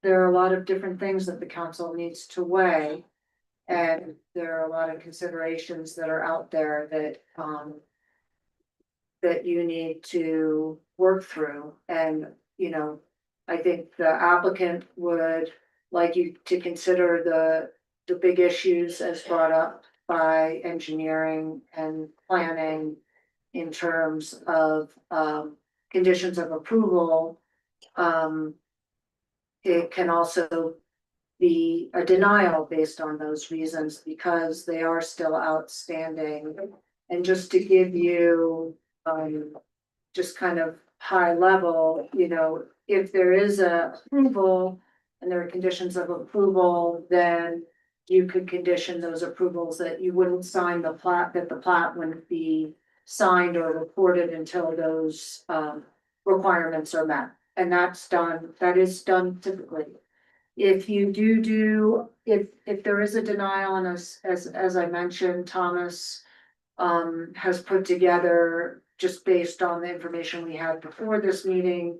there are a lot of different things that the council needs to weigh. And there are a lot of considerations that are out there that, that you need to work through. And, I think the applicant would like you to consider the big issues as brought up by engineering and planning in terms of, conditions of approval. It can also be a denial based on those reasons because they are still outstanding. And just to give you, just kind of high level, if there is a approval and there are conditions of approval, then you could condition those approvals that you wouldn't sign the plat, that the plat wouldn't be signed or recorded until those, requirements are met. And that is done typically. If you if there is a denial, and as I mentioned, Thomas has put together, just based on the information we had before this meeting,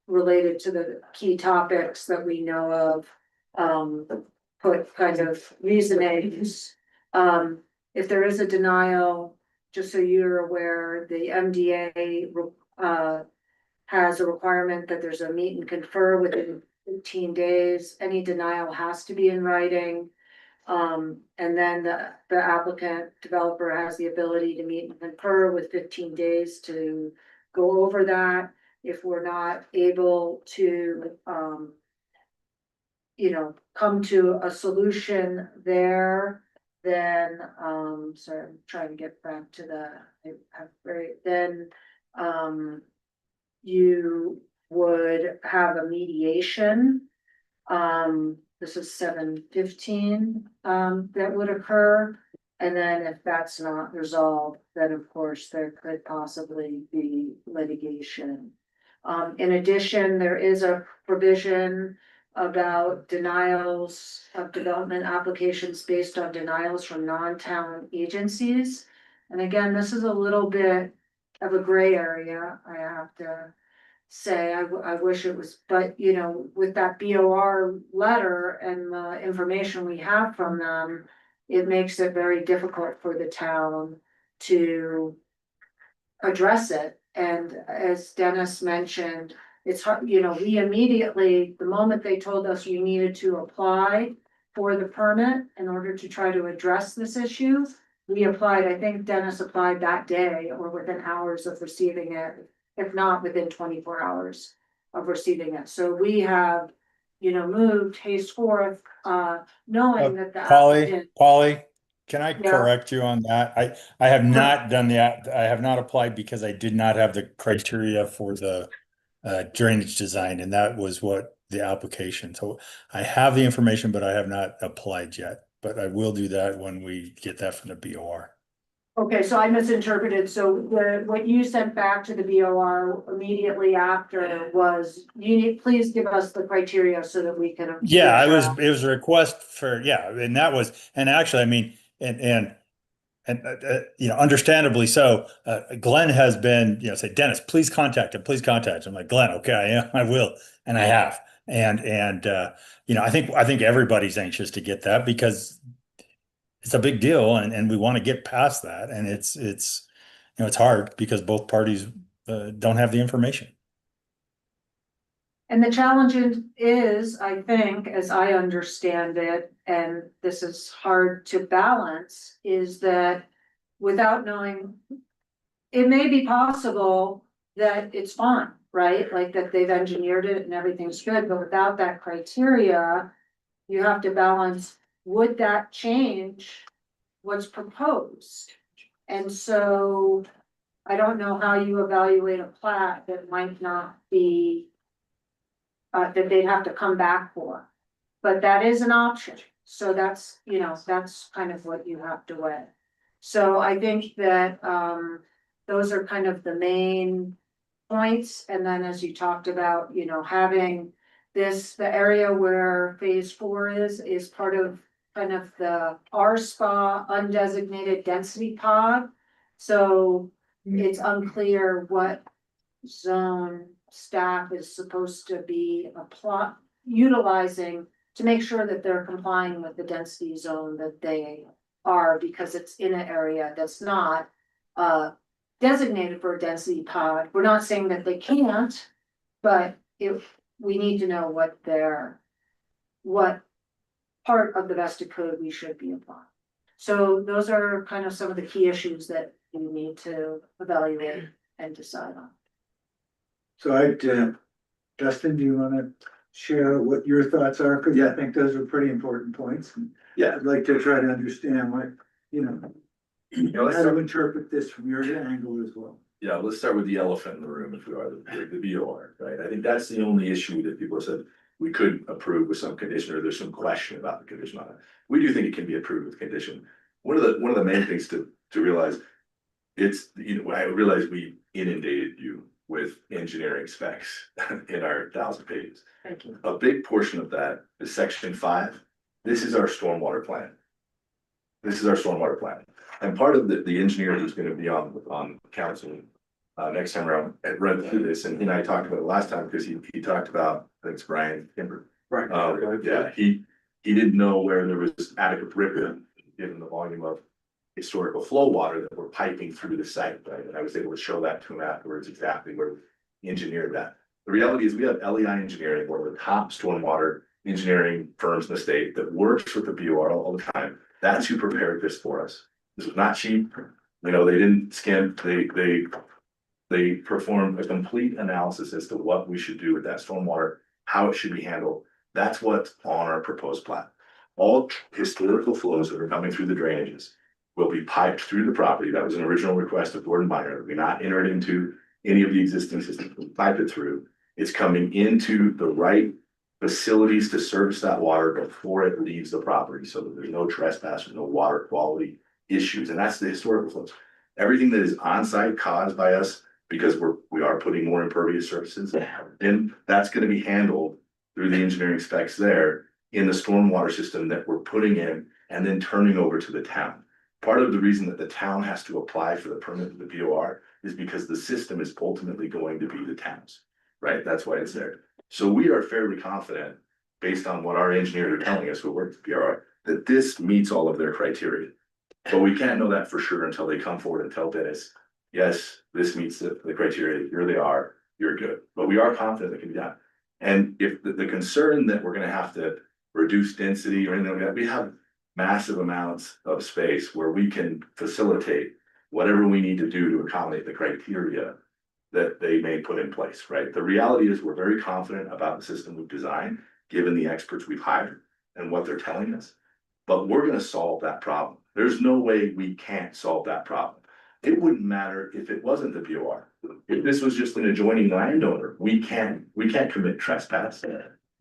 related to the key topics that we know of, put kind of reasonings. If there is a denial, just so you're aware, the MDA has a requirement that there's a meet and confer within 15 days. Any denial has to be in writing. And then the applicant developer has the ability to meet and confer with 15 days to go over that. If we're not able to, come to a solution there, then, sorry, I'm trying to get back to you would have a mediation. This is 7/15, that would occur. And then if that's not resolved, then of course there could possibly be litigation. In addition, there is a provision about denials of development applications based on denials from non-town agencies. And again, this is a little bit of a gray area, I have to say. I wish it was, but you know, with that BOR letter and the information we have from them, it makes it very difficult for the town to address it. And as Dennis mentioned, it's hard, you know, we immediately, the moment they told us we needed to apply for the permit in order to try to address this issue, we applied. I think Dennis applied that day or within hours of receiving it, if not within 24 hours of receiving it. So we have, you know, moved haste forth, knowing that the applicant. Polly, can I Yeah. correct you on that? I have not done that. I have not applied because I did not have the criteria for the drainage design, and that was what the application. So I have the information, but I have not applied yet. But I will do that when we get that from the BOR. Okay, so I misinterpreted. So what you sent back to the BOR immediately after was, you need, please give us the criteria so that we can. Yeah, it was a request for, yeah, and that was, and actually, I mean, and you know, understandably so, Glenn has been, you know, say, Dennis, please contact him, please contact him. I'm like, Glenn, okay, I will, and I have. And you know, I think everybody's anxious to get that because it's a big deal, and we want to get past that. And it's you know, it's hard because both parties don't have the information. And the challenge is, I think, as I understand it, and this is hard to balance, is that without knowing, it may be possible that it's fine, right? Like that they've engineered it and everything's good, but without that criteria, you have to balance, would that change what's proposed? And so I don't know how you evaluate a plat that might not be that they'd have to come back for, but that is an option. So that's, you know, that's kind of what you have to weigh. So I think that, those are kind of the main points. And then as you talked about, you know, having this, the area where phase 4 is part of kind of the R-SPA undesignated density pod. So it's unclear what zone staff is supposed to be utilizing to make sure that they're complying with the density zone that they are, because it's in an area that's not designated for a density pod. We're not saying that they can't, but we need to know what part of the vested code we should be applying. So those are kind of some of the key issues that we need to evaluate and decide on. So Justin, do you want to share what your thoughts are? Because I think those are pretty important points. Yeah. I'd like to try to understand what, you know, how to interpret this from your angle as well. Yeah, let's start with the elephant in the room, if we are, the BOR, right? I think that's the only issue that people have said we could approve with some condition, or there's some question about the condition on it. We do think it can be approved with condition. One of the main things to realize, it's, you know, I realize we inundated you with engineering specs in our 1,000 pages. Thank you. A big portion of that is section 5. This is our stormwater plan. This is our stormwater plan. And part of the engineer who's going to be on council next time around had read through this, and he and I talked about it last time because he talked about, I think it's Brian Kimber. Right. Yeah, he didn't know where there was adequate ripping given the volume of historical flow water that we're piping through the site, right? And I was able to show that to him afterwards, exactly where we engineered that. The reality is we have LEI Engineering, one of the top stormwater engineering firms in the state that works with the BOR all the time. That's who prepared this for us. This was not cheap. You know, they didn't skimp. They performed a complete analysis as to what we should do with that stormwater, how it should be handled. That's what's on our proposed plat. All historical flows that are coming through the drainages will be piped through the property. That was an original request of Gordon Baier. We not entered into any of the existing systems. We pipe it through. It's coming into the right facilities to service that water before it leaves the property, so that there's no trespass or no water quality issues. And that's the historical flows. Everything that is on site caused by us, because we are putting more impervious surfaces, and that's going to be handled through the engineering specs there in the stormwater system that we're putting in and then turning over to the town. Part of the reason that the town has to apply for the permit of the BOR is because the system is ultimately going to be the town's, right? That's why it's there. So we are fairly confident, based on what our engineers are telling us who work at the BOR, that this meets all of their criteria. But we can't know that for sure until they come forward and tell Dennis, yes, this meets the criteria, here they are, you're good. But we are confident it can be done. And if the concern that we're gonna have to reduce density or anything like that, we have massive amounts of space where we can facilitate whatever we need to do to accommodate the criteria that they may put in place, right? The reality is we're very confident about the system we've designed, given the experts we've hired and what they're telling us. But we're gonna solve that problem. There's no way we can't solve that problem. It wouldn't matter if it wasn't the BOR. If this was just an adjoining landowner, we can't commit trespass.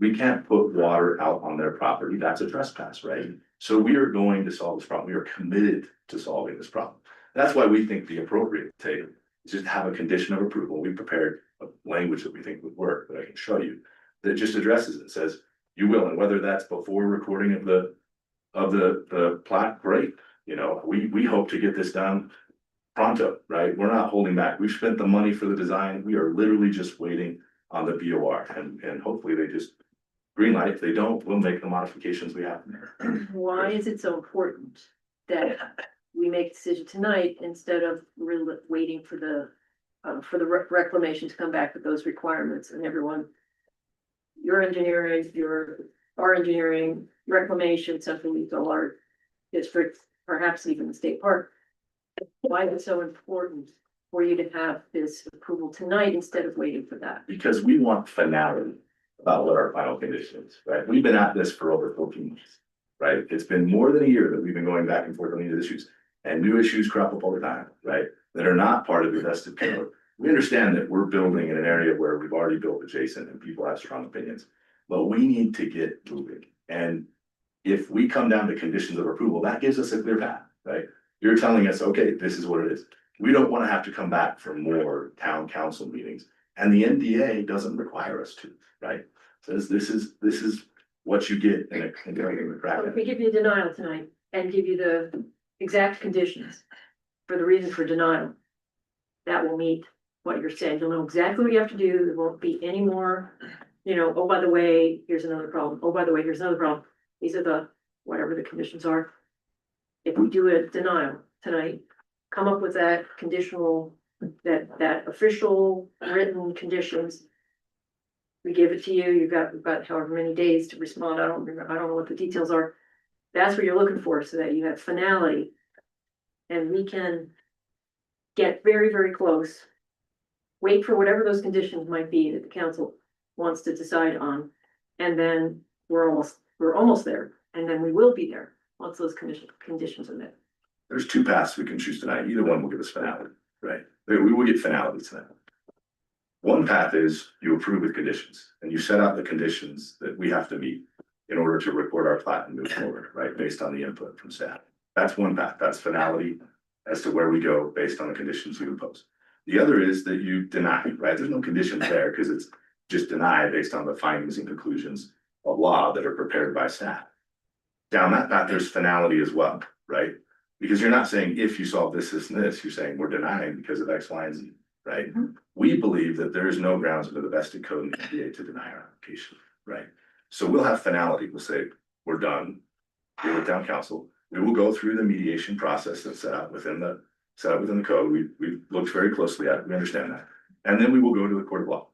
We can't put water out on their property. That's a trespass, right? So we are going to solve this problem. We are committed to solving this problem. That's why we think the appropriate take is just have a condition of approval. We prepared a language that we think would work, that I can show you, that just addresses it, says you will, and whether that's before recording of the plat, great. You know, we hope to get this done pronto, right? We're not holding back. We've spent the money for the design. We are literally just waiting on the BOR, and hopefully they just green light. If they don't, we'll make the modifications we have. Why is it so important that we make a decision tonight instead of really waiting for the reclamation to come back with those requirements and everyone? Your engineering, our engineering, reclamation, Central Legal Art District, perhaps even the state park. Why is it so important for you to have this approval tonight instead of waiting for that? Because we want finality about what our final condition is, right? We've been at this for over 14 months, right? It's been more than a year that we've been going back and forth on these issues, and new issues crop up all the time, right? That are not part of the vested code. We understand that we're building in an area where we've already built adjacent and people have strong opinions, but we need to get moving. And if we come down to conditions of approval, that gives us a clear path, right? You're telling us, okay, this is what it is. We don't want to have to come back for more town council meetings. And the NDA doesn't require us to, right? Says this is what you get in a So if we give you denial tonight and give you the exact conditions for the reason for denial, that will meet what you're saying. You'll know exactly what you have to do. There won't be any more, oh, by the way, here's another problem. Oh, by the way, here's another problem. These are the, whatever the conditions are. If we do a denial tonight, come up with that conditional, that official written conditions. We give it to you, you've got however many days to respond. I don't know what the details are. That's what you're looking for, so that you have finality. And we can get very, very close. Wait for whatever those conditions might be that the council wants to decide on. And then we're almost there. And then we will be there once those conditions are met. There's two paths we can choose tonight. Either one will give us finality, right? We will get finality tonight. One path is you approve with conditions and you set out the conditions that we have to meet in order to record our plat and move forward, right? Based on the input from staff. That's one path. That's finality as to where we go based on the conditions you impose. The other is that you deny, right? There's no conditions there because it's just denied based on the findings and conclusions of law that are prepared by staff. Down that path, there's finality as well, right? Because you're not saying if you solve this, this, and this, you're saying we're denying because of X, Y, and Z, right? Mhm. We believe that there is no grounds under the vested code in the NDA to deny our application, right? So we'll have finality. We'll say, we're done. We're with town council. We will go through the mediation process that's set out within the code. We've looked very closely at it. We understand that. And then we will go to the court of law.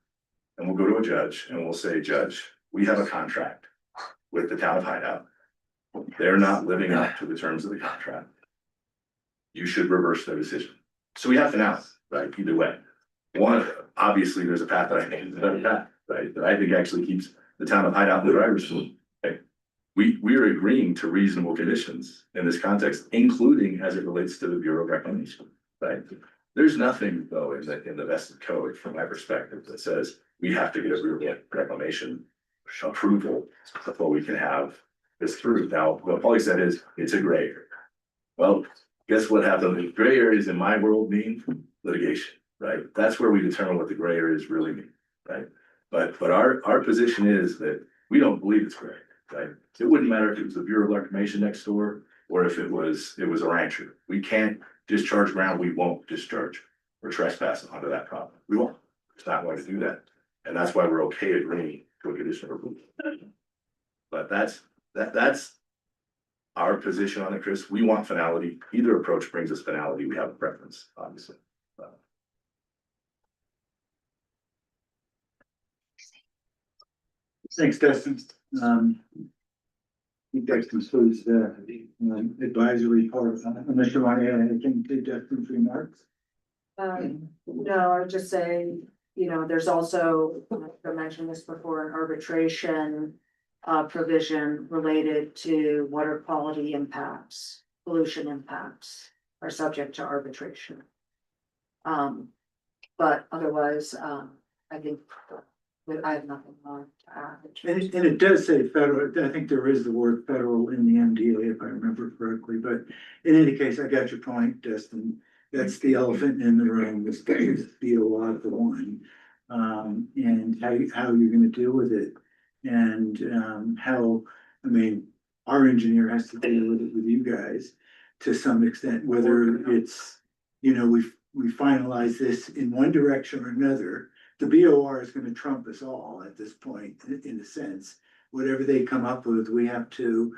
And we'll go to a judge and we'll say, Judge, we have a contract with the town of Hideout. They're not living up to the terms of the contract. You should reverse their decision. So we have finality, right? Either way. One, obviously, there's a path that I think is a better path, right? That I think actually keeps the town of Hideout in the driver's seat. Right? We are agreeing to reasonable conditions in this context, including as it relates to the Bureau of Reclamation, right? There's nothing though in the vested code from my perspective that says we have to get a Bureau of Reclamation approval before we can have this through. Now, what Paulie said is it's a gray area. Well, guess what happens? Gray areas in my world mean litigation, right? That's where we determine what the gray areas really mean, right? But our position is that We don't believe it's correct, right? It wouldn't matter if it was the Bureau of Reclamation next door, or if it was a rancher. We can't discharge ground, we won't discharge or trespass onto that property. We won't. It's not going to do that. And that's why we're okay agreeing to a conditional approval. But that's our position on it, Chris. We want finality. Either approach brings us finality. We have a preference, obviously. Thanks, Dustin. I think that concludes the advisory part. Unless you want to add anything to Dustin's remarks. No, I would just say, you know, there's also, I mentioned this before, an arbitration provision related to water quality impacts, pollution impacts are subject to arbitration. But otherwise, I think I have nothing more to add. And it does say federal, I think there is the word federal in the MDA, if I remember correctly, but in any case, I got your point, Dustin. That's the elephant in the room, is BOR for one. And how you're gonna deal with it. And how, I mean, our engineer has to deal with it with you guys to some extent, whether it's, you know, we finalize this in one direction or another. The BOR is gonna trump us all at this point, in a sense. Whatever they come up with, we have to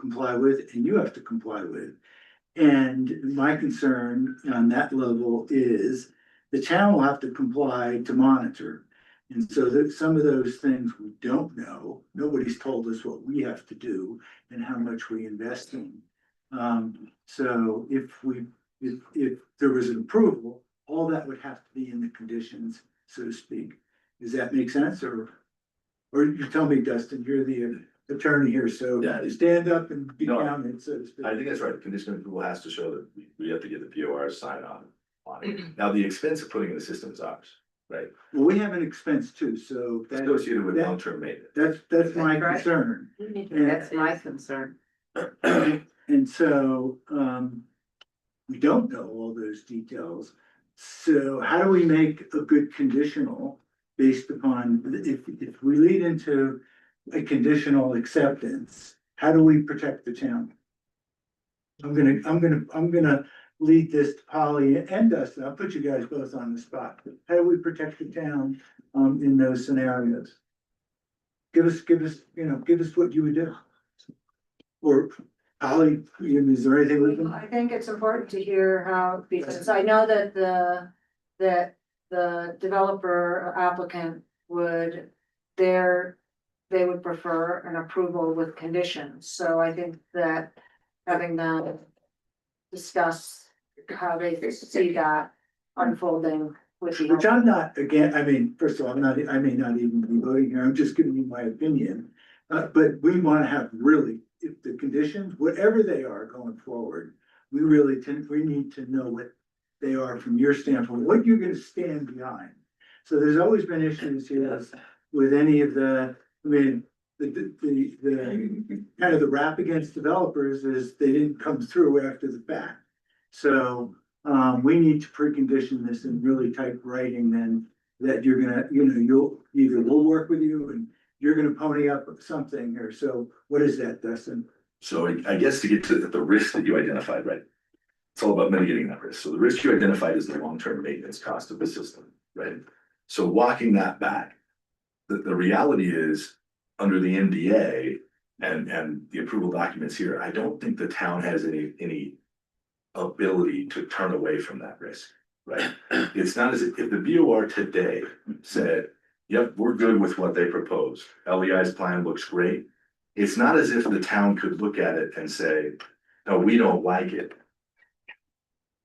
comply with, and you have to comply with. And my concern on that level is the town will have to comply to monitor. And so that some of those things we don't know, nobody's told us what we have to do and how much we invest in. So if there was an approval, all that would have to be in the conditions, so to speak. Does that make sense? Or you tell me, Dustin, you're the attorney here, so Yeah. stand up and be No, counted, so to speak. I think that's right. The conditional approval has to show that we have to get the POR sign on it. Now, the expense of putting in the system is ours, right? Well, we have an expense too, so Associated with long-term maintenance. that's my concern. That's my concern. And so, we don't know all those details. So how do we make a good conditional based upon, if we lead into a conditional acceptance, how do we protect the town? I'm gonna lead this to Polly and Dustin. I'll put you guys both on the spot. How do we protect the town, in those scenarios? Give us, give us what you would do. Or Polly, is there anything we can? I think it's important to hear how, because I know that the developer applicant would, they would prefer an approval with conditions. So I think that having them discuss how they see that unfolding with the. Which I'm not, again, I mean, first of all, I may not even be voting here, I'm just giving you my opinion. But we wanna have really, if the conditions, whatever they are going forward, we need to know what they are from your standpoint, what you're gonna stand behind. So there's always been issues here with any of the, I mean, the kind of the rap against developers is they didn't come through after the fact. So, we need to precondition this in really tight writing then, that you're gonna, we'll work with you and you're gonna pony up something here. So what is that, Dustin? So I guess to get to the risk that you identified, right? It's all about mitigating that risk. So the risk you identified is the long-term maintenance cost of the system, right? So walking that back, the reality is, under the NDA and the approval documents here, I don't think the town has any ability to turn away from that risk, right? It's not as if the BOR today said, yep, we're good with what they proposed. LEI's plan looks great. It's not as if the town could look at it and say, no, we don't like it.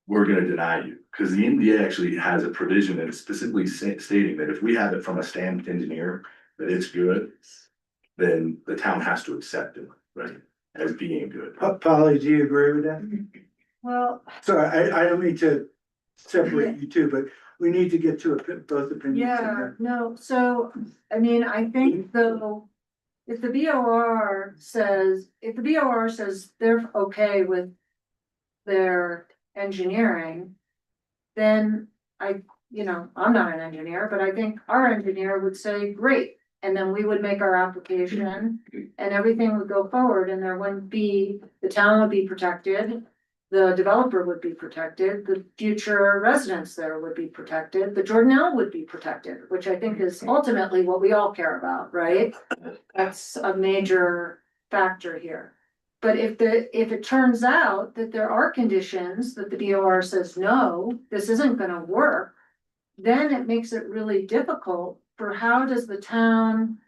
We're gonna deny you, because the NDA actually has a provision that is specifically stating that if we have it from a stamped engineer, that it's good, then the town has to accept it, right, as being good. Polly, do you agree with that? Well, Sorry, I don't mean to separate you two, but we need to get to both opinions. yeah, no, so, I mean, I think though, if the BOR says they're okay with their engineering, then you know, I'm not an engineer, but I think our engineer would say, great. And then we would make our application and everything would go forward and there wouldn't be, the town would be protected. The developer would be protected, the future residents there would be protected, the Jordanelle would be protected, which I think is ultimately what we all care about, right? That's a major factor here. But if it turns out that there are conditions that the DOR says, no, this isn't gonna work, then it makes it really difficult for how does the town,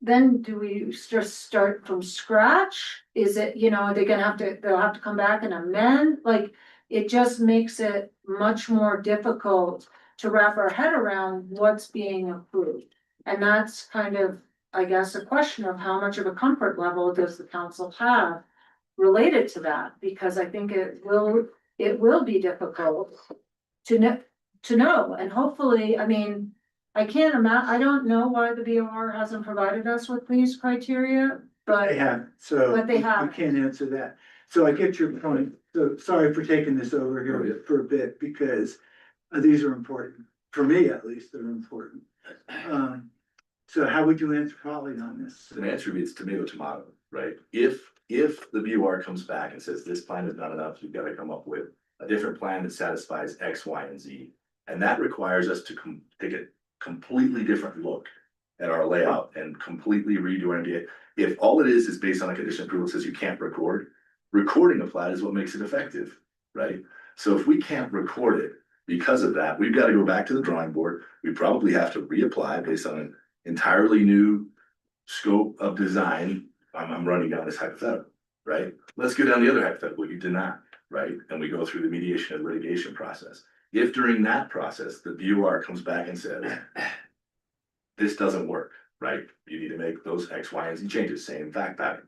then do we just start from scratch? Is it, you know, are they gonna have to, they'll have to come back and amend? Like, it just makes it much more difficult to wrap our head around what's being approved. And that's kind of, I guess, a question of how much of a comfort level does the council have related to that? Because I think it will be difficult to know, and hopefully, I mean, I can't imagine, I don't know why the BOR hasn't provided us with these criteria, but. They have, so. But they I haven't. can't answer that. So I get your point. So sorry for taking this over here for a bit because these are important. For me, at least, they're important. So how would you answer Holly on this? The answer is tomato, tomato, right? If the BOR comes back and says this plan is not enough, you've got to come up with a different plan that satisfies X, Y, and Z. And that requires us to take a completely different look at our layout and completely redo our MDA. If all it is based on a condition approval that says you can't record, recording a plat is what makes it effective, right? So if we can't record it because of that, we've got to go back to the drawing board. We probably have to reapply based on an entirely new scope of design. I'm running down this hypothetical, right? Let's go down the other hypothetical. You did not, right? And we go through the mediation and litigation process. If during that process, the BOR comes back and says, this doesn't work, right? You need to make those X, Y, and Z changes, same fact pattern.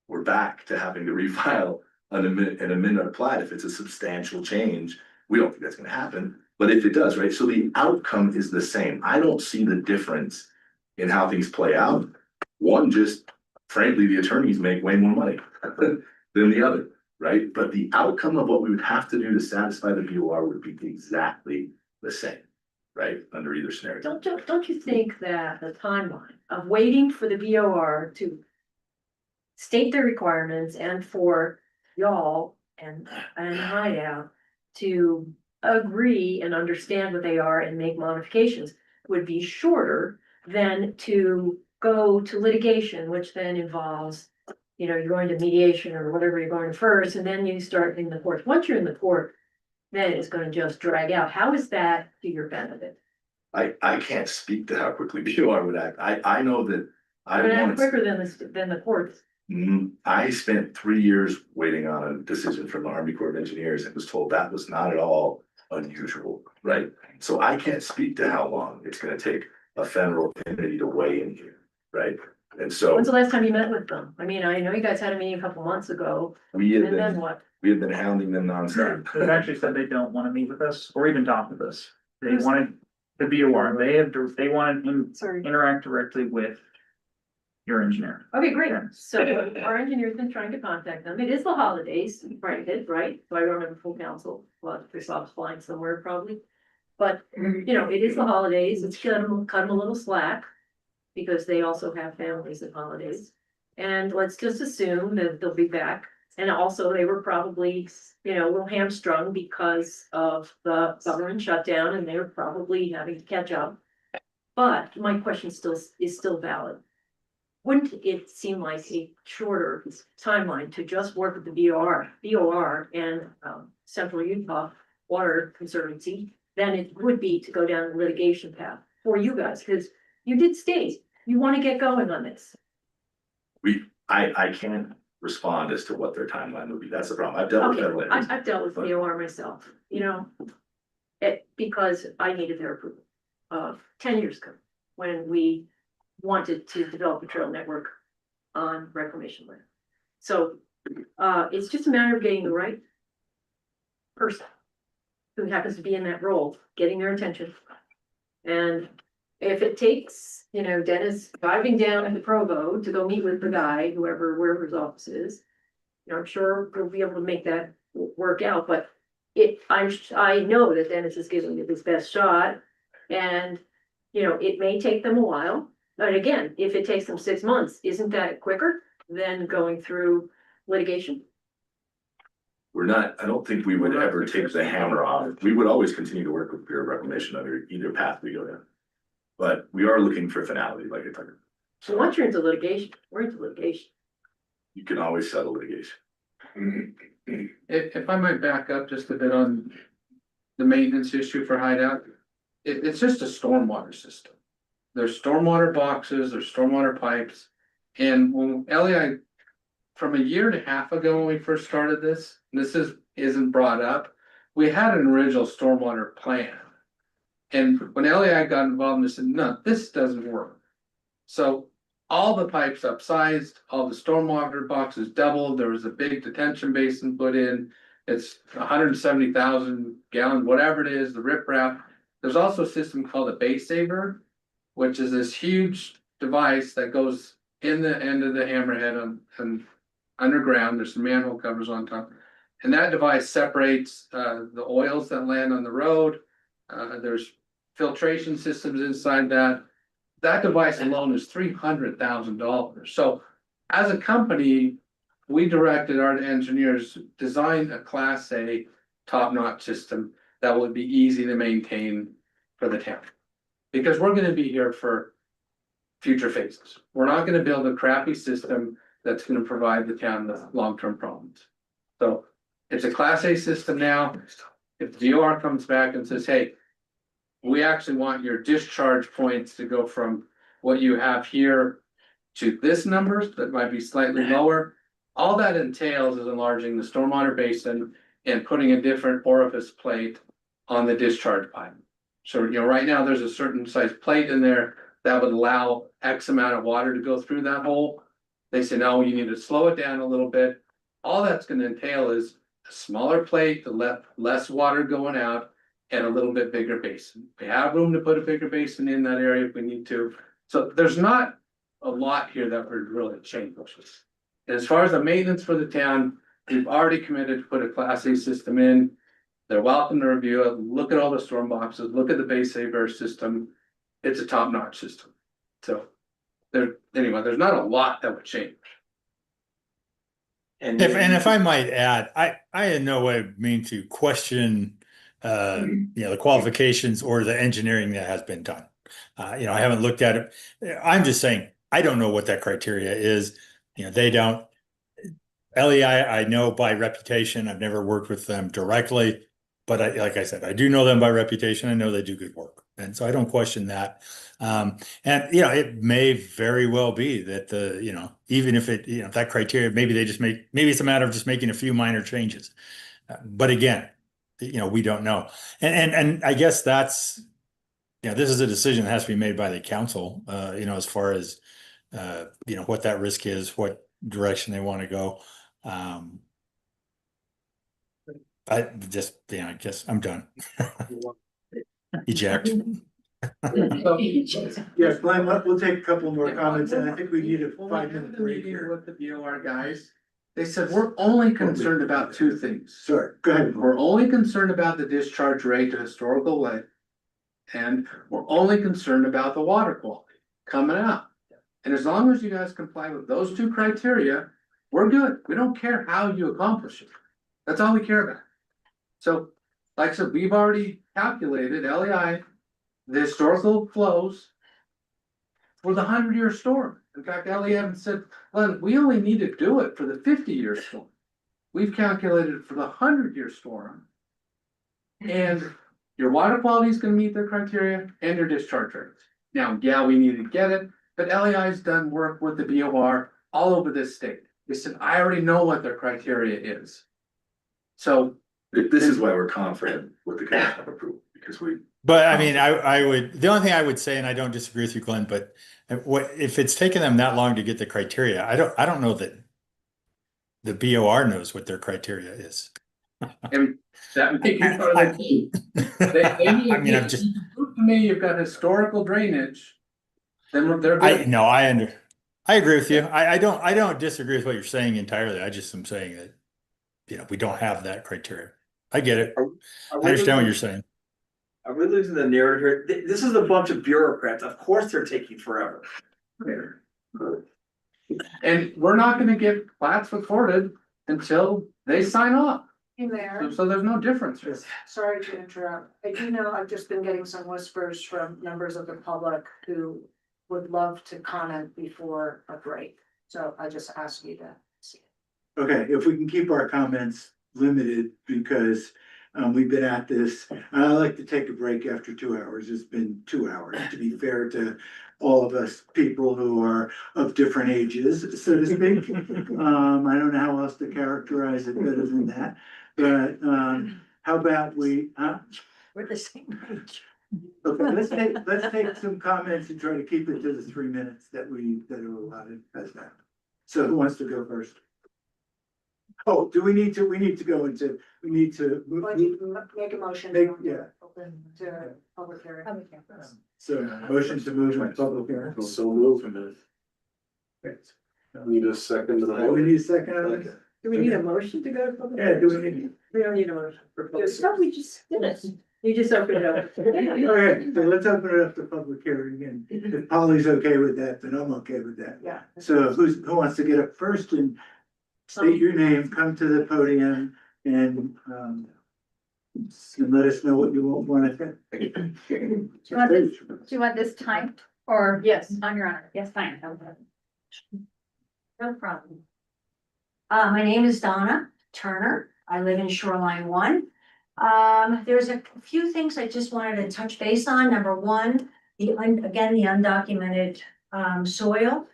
We're back to having to refile an amendment plat if it's a substantial change. We don't think that's gonna happen, but if it does, right? So the outcome is the same. I don't see the difference in how things play out. One, just frankly, the attorneys make way more money than the other. Right? But the outcome of what we would have to do to satisfy the BOR would be exactly the same, right? Under either scenario. Don't you think that the timeline of waiting for the BOR to state their requirements and for y'all and Hideout to agree and understand what they are and make modifications would be shorter than to go to litigation, which then involves, you know, you're going to mediation or whatever you're going to first, and then you start in the court. Once you're in the court, then it's gonna just drag out. How is that to your benefit? I can't speak to how quickly BOR would act. I know that I I mean, wanted. quicker than the courts. I spent 3 years waiting on a decision from the Army Corps of Engineers and was told that was not at all unusual, right? So I can't speak to how long it's gonna take a federal entity to weigh in here, right? And so When's the last time you met with them? I mean, I know you guys had a meeting a couple months ago, we had and then been, what? we had been hounding them nonstop. They've actually said they don't want to meet with us or even talk with us. They wanted the BOR, they wanted to Sorry. interact directly with your engineer. Okay, great. So our engineer's been trying to contact them. It is the holidays, granted, right? So I don't have a full council, well, Christophe's flying somewhere probably. But, you know, it is the holidays. It's cut them a little slack because they also have families at holidays. And let's just assume that they'll be back. And also they were probably, you know, a little hamstrung because of the government shutdown and they were probably having to catch up. But my question is still valid. Wouldn't it seem like a shorter timeline to just work with the BOR and Central Utah Water Conservancy than it would be to go down the litigation path for you guys? Because you did state you want to get going on this. I can't respond as to what their timeline would be. That's the problem. I've dealt with federal entities. I've dealt with BOR myself, you know, because I needed their approval 10 years ago when we wanted to develop a trail network on reclamation land. So it's just a matter of getting the right person who happens to be in that role, getting their attention. And if it takes, you know, Dennis driving down to Provo to go meet with the guy, wherever his office is, you know, I'm sure we'll be able to make that work out, but I know that Dennis is giving it his best shot. And, you know, it may take them a while, but again, if it takes them 6 months, isn't that quicker than going through litigation? We're not, I don't think we would ever take the hammer off. We would always continue to work with Bureau of Reclamation under either path we go down. But we are looking for finality, like I told you. So once you're into litigation, we're into litigation. You can always settle litigation. If I might back up just a bit on the maintenance issue for Hideout, it's just a stormwater system. There's stormwater boxes, there's stormwater pipes, and when LEI, from a year and a half ago when we first started this, and isn't brought up, we had an original stormwater plan. And when LEI got involved, they said, no, this doesn't work. So all the pipes upsized, all the stormwater boxes doubled, there was a big detention basin put in. It's 170,000 gallons, whatever it is, the riprap. There's also a system called a base saver, which is this huge device that goes in the end of the hammerhead and underground. There's some manhole covers on top. And that device separates the oils that land on the road. There's filtration systems inside that. That device alone is $300,000. So as a company, we directed our engineers to design a Class A top-notch system that would be easy to maintain for the town. Because we're gonna be here for future phases. We're not gonna build a crappy system that's gonna provide the town with long-term problems. So it's a Class A system now. If the DOR comes back and says, hey, we actually want your discharge points to go from what you have here to this number that might be slightly lower. All that entails is enlarging the stormwater basin and putting a different orifice plate on the discharge pipe. So, you know, right now there's a certain size plate in there that would allow X amount of water to go through that hole. They say, no, you need to slow it down a little bit. All that's gonna entail is a smaller plate to let less water going out and a little bit bigger basin. We have room to put a bigger basin in that area if we need to. So there's not a lot here that would really change. As far as the maintenance for the town, we've already committed to put a Class A system in. They're welcome to review it, look at all the storm boxes, look at the base saver system. It's a top-notch system. So anyway, there's not a lot that would change. And If I might add, I in no way mean to question the qualifications or the engineering that has been done. I haven't looked at it. I'm just saying, I don't know what that criteria is. They don't. LEI, I know by reputation. I've never worked with them directly, but like I said, I do know them by reputation. I know they do good work. And so I don't question that. And it may very well be that even if it, that criteria, maybe it's a matter of just making a few minor changes. But again, we don't know. And I guess that's, this is a decision that has to be made by the council, as far as, what that risk is, what direction they want to go. I guess I'm done. Eject. Yes, Glenn, we'll take a couple more comments, and I think we need a 5-minute break here. With the DOR guys, they said, we're only concerned about two things. Sorry, go ahead. We're only concerned about the discharge rate to historical length. And we're only concerned about the water quality coming out. And as long as you guys comply with those two criteria, we're good. We don't care how you accomplish it. That's all we care about. So, like I said, we've already calculated LEI, the historical flows for the 100-year storm. In fact, LEI said, well, we only need to do it for the 50-year storm. We've calculated for the 100-year storm. And your water quality is going to meet their criteria and your discharge rates. Now, yeah, we need to get it, but LEI's done work with the BOR all over this state. They said, I already know what their criteria is. So This is why we're confident with the condition of approval, because But I mean, the only thing I would say, and I don't disagree with you, Glenn, but if it's taken them that long to get the criteria, I don't know that the BOR knows what their criteria is. and that may be part of the key. I'm just to me, you've got historical drainage. Then they're good. I agree with you. I don't disagree with what you're saying entirely. I just am saying that we don't have that criteria. I get it. Are I we understand what losing- you're saying. Are we losing the narrative here? This is a bunch of bureaucrats. Of course they're taking forever. And we're not gonna get plats recorded until they sign off, Hey, Mayor, so there's no difference here. sorry to interrupt. I do know I've just been getting some whispers from members of the public who would love to comment before a break. So I just ask you to. Okay, if we can keep our comments limited, because we've been at this, and I like to take a break after 2 hours. It's been 2 hours, to be fair to all of us people who are of different ages, so to speak. I don't know how else to characterize it better than that, but how about we, We're the same age. okay, let's take some comments and try to keep it to the 3 minutes that are allotted as that. So who wants to go first? Oh, we need to Make a motion. Yeah. Open to public hearing. So motion to move in public hearing. So move a minute. Need a second to the We motion? need a second on this? Do we need a motion to go to public? Yeah, do we need? We don't need a motion. No, we just did it. You just opened it up. Okay, so let's open it up to public hearing again. If Polly's okay with that, then I'm okay with that. Yeah. So who wants to get up first and state your name, come to the podium and let us know what you want to say. Do you want this timed or? Yes. On your honor, yes, fine. No problem. My name is Donna Turner. I live in Shoreline 1. There's a few things I just wanted to touch base on. Number one, the undocumented soil.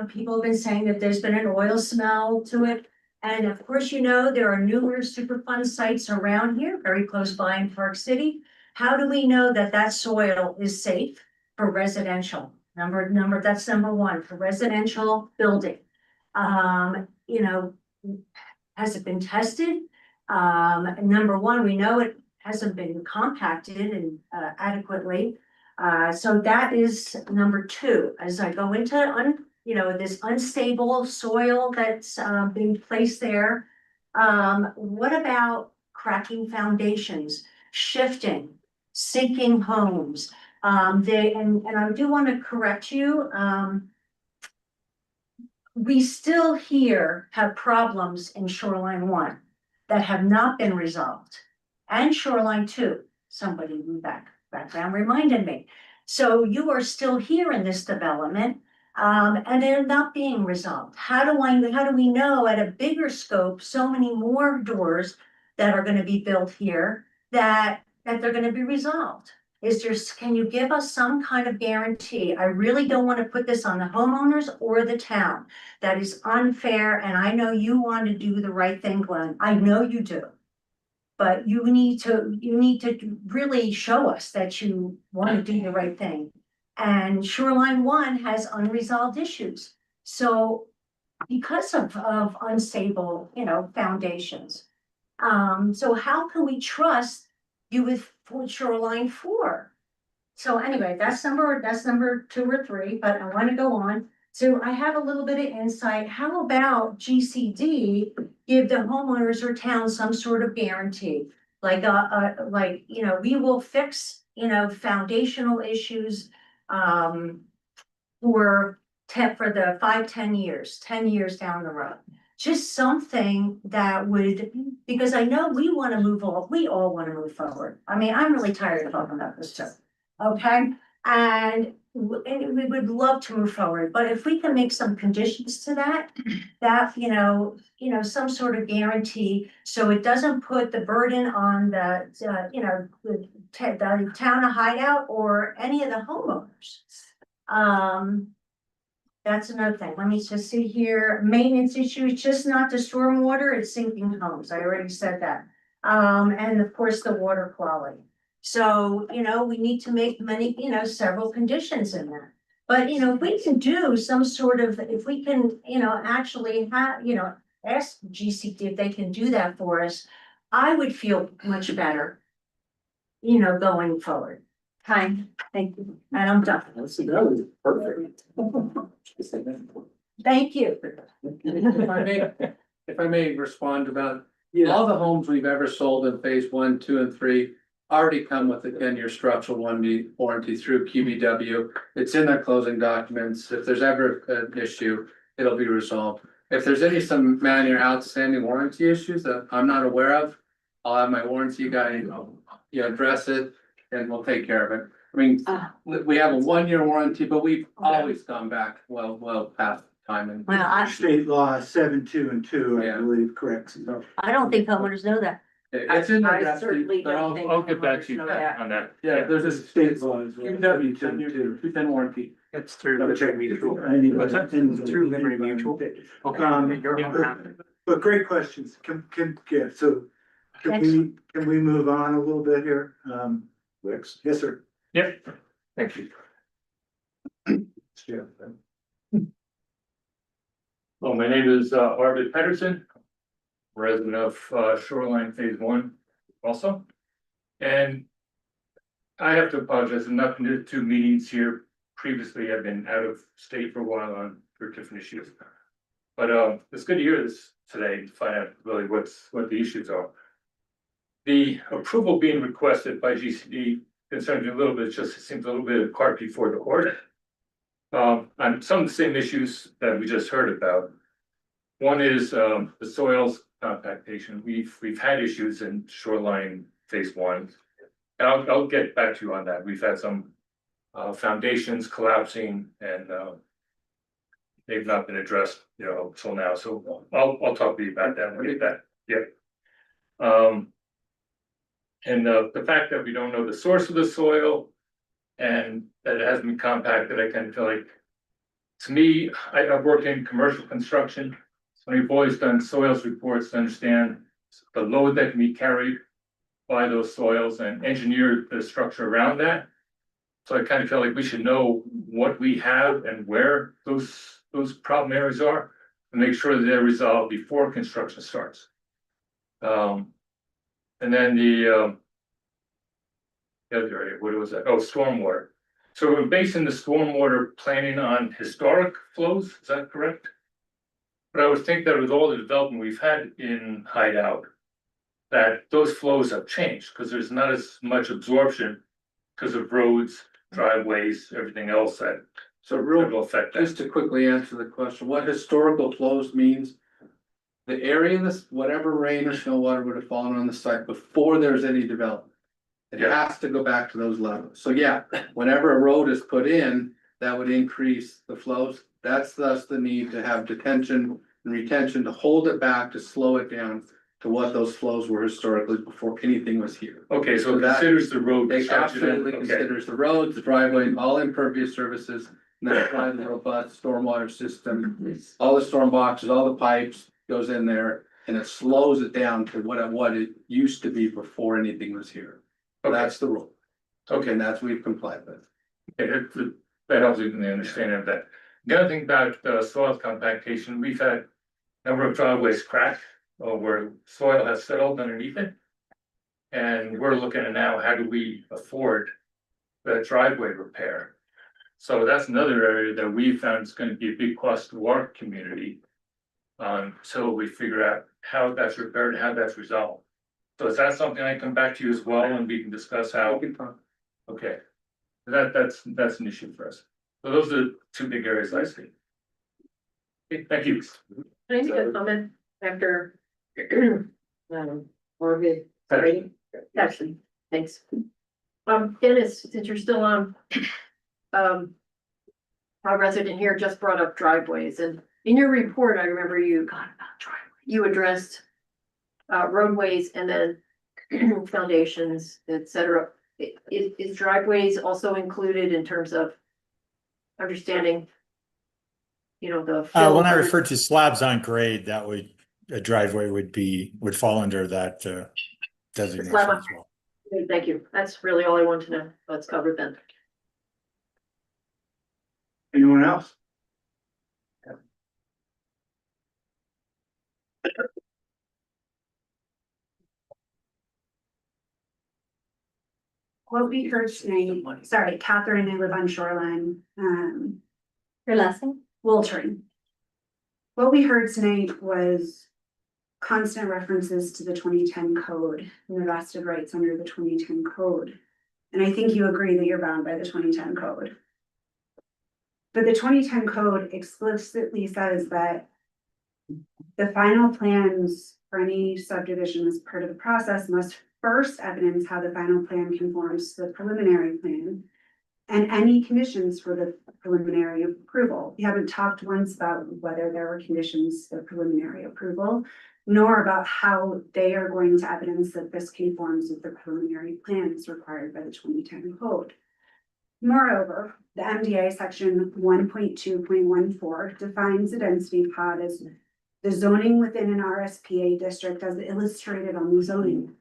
People have been saying that there's been an oil smell to it. And of course, there are numerous Superfund sites around here, very close by in Park City. How do we know that that soil is safe for residential? That's number one, for residential building. Has it been tested? Number one, we know it hasn't been compacted and adequately. So that is number two. As I go into this unstable soil that's being placed there. What about cracking foundations, shifting, sinking homes? And I do want to correct you. We still here have problems in Shoreline 1 that have not been resolved, and Shoreline 2. Somebody in the background reminded me. So you are still here in this development, and they're not being resolved. How do we know at a bigger scope, so many more doors that are going to be built here that they're going to be resolved? Can you give us some kind of guarantee? I really don't want to put this on the homeowners or the town. That is unfair, and I know you want to do the right thing, Glenn. I know you do. But you need to really show us that you want to do the right thing. And Shoreline 1 has unresolved issues. So because of unstable, foundations. So how can we trust you with Shoreline 4? So anyway, that's number 2 or 3, but I want to go on. So I have a little bit of insight. How about GCD give the homeowners or town some sort of guarantee? Like we will fix, foundational issues, for the 5-10 years, 10 years down the road. Just something that would, because I know we all want to move forward. I mean, I'm really tired of talking about this stuff. Okay, and we would love to move forward, but if we can make some conditions to that, some sort of guarantee, so it doesn't put the burden on the town of Hideout or any of the homeowners. That's another thing. Let me just see here. Maintenance issues, just not the stormwater, it's sinking homes. I already said that. And of course, the water quality. So, we need to make several conditions in that. But, if we can do some sort of, if we can, actually have, ask GCD if they can do that for us, I would feel much better, going forward. Fine, thank you. And I'm done. That was perfect. Thank you. If I may respond to that, All the homes we've ever sold in phase 1, 2, and 3 already come with a 10-year structural warranty through QBW. It's in their closing documents. If there's ever an issue, it'll be resolved. If there's some minor outstanding warranty issues that I'm not aware of, I'll have my warranty guy, address it and we'll take care of it. I mean, we have a 1-year warranty, but we've always gone back well past time and. Well, State law 7.2 and 2, I Yeah. believe, correct. So, I don't think homeowners know that. It's in I there, certainly but don't think. I'll get back to you homeowners know that. on that. Yeah, there's a state law as well. QW 10 warranty. It's through. I need What's that? Through Liberty Mutual. Okay. But great questions. Yeah, so can we move on a little bit here? Yes, sir. Yep, thank you. Well, my name is Arvid Pedersen, resident of Shoreline Phase 1 also. And I have to apologize, I've not been to 2 meetings here. Previously, I've been out of state for a while for different issues. But it's good to hear this today to find out really what the issues are. The approval being requested by GCD concerns me a little bit, it seems a little bit of cart before the horse. On some of the same issues that we just heard about. One is the soils compactation. We've had issues in Shoreline Phase 1. And I'll get back to you on that. We've had some foundations collapsing and they've not been addressed, till now. So I'll talk to you about that when we get that. Yeah. And the fact that we don't know the source of the soil and that it hasn't been compacted, I kind of feel like, to me, I've worked in commercial construction. So we've always done soils reports to understand the load that can be carried by those soils and engineered the structure around that. So I kind of feel like we should know what we have and where those problem areas are and make sure that they're resolved before construction starts. And then the other area, what was that? Oh, stormwater. So we're basing the stormwater planning on historic flows, is that correct? But I would think that with all the development we've had in Hideout, that those flows have changed because there's not as much absorption because of roads, driveways, everything else that will affect that. Just to quickly answer the question, what historical flows means. The area, whatever rain or snow water would have fallen on the site before there's any development. It has to go back to those levels. So yeah, whenever a road is put in, that would increase the flows. That's thus the need to have detention and retention to hold it back, to slow it down to what those flows were historically before anything was here. Okay, so it considers the road. It absolutely considers the roads, the driveway, all impervious surfaces, and that's why the robust stormwater system, all the storm boxes, all the pipes goes in there, and it slows it down to what it used to be before anything was here. So that's the rule. Okay, and that's what we've complied with. Okay, that helps you in the understanding of that. The other thing about soil compactation, we've had a number of driveways crack where soil has settled underneath it. And we're looking at now, how do we afford the driveway repair? So that's another area that we found is going to be a big cost to our community. So we figure out how that's repaired and how that's resolved. So is that something I come back to you as well and we can discuss how? Okay, that's an issue for us. So those are the 2 big areas I see. Okay, thank you. Can I make a comment after? Orbit, sorry, actually, thanks. Dennis, since you're still on, our resident here just brought up driveways, and in your report, I remember you addressed roadways and then foundations, etc. Is driveways also included in terms of understanding? The when I refer to slabs on grade, that would a driveway would fall under that designation as well. Thank you. That's really all I want to know. That's covered then. Anyone else? What we heard tonight, sorry, Catherine, I live on Shoreline, Your last name? Woltering. What we heard tonight was constant references to the 2010 code and the vested rights under the 2010 code. And I think you agree that you're bound by the 2010 code. But the 2010 code explicitly says that the final plans for any subdivision as part of the process must first evidence how the final plan conforms to the preliminary plan and any conditions for the preliminary approval. We haven't talked once about whether there were conditions to the preliminary approval, nor about how they are going to evidence that this conforms with the preliminary plans required by the 2010 code. Moreover, the MDA section 1.2.14 defines a density pod as the zoning within an RSPA district as illustrated on the zoning.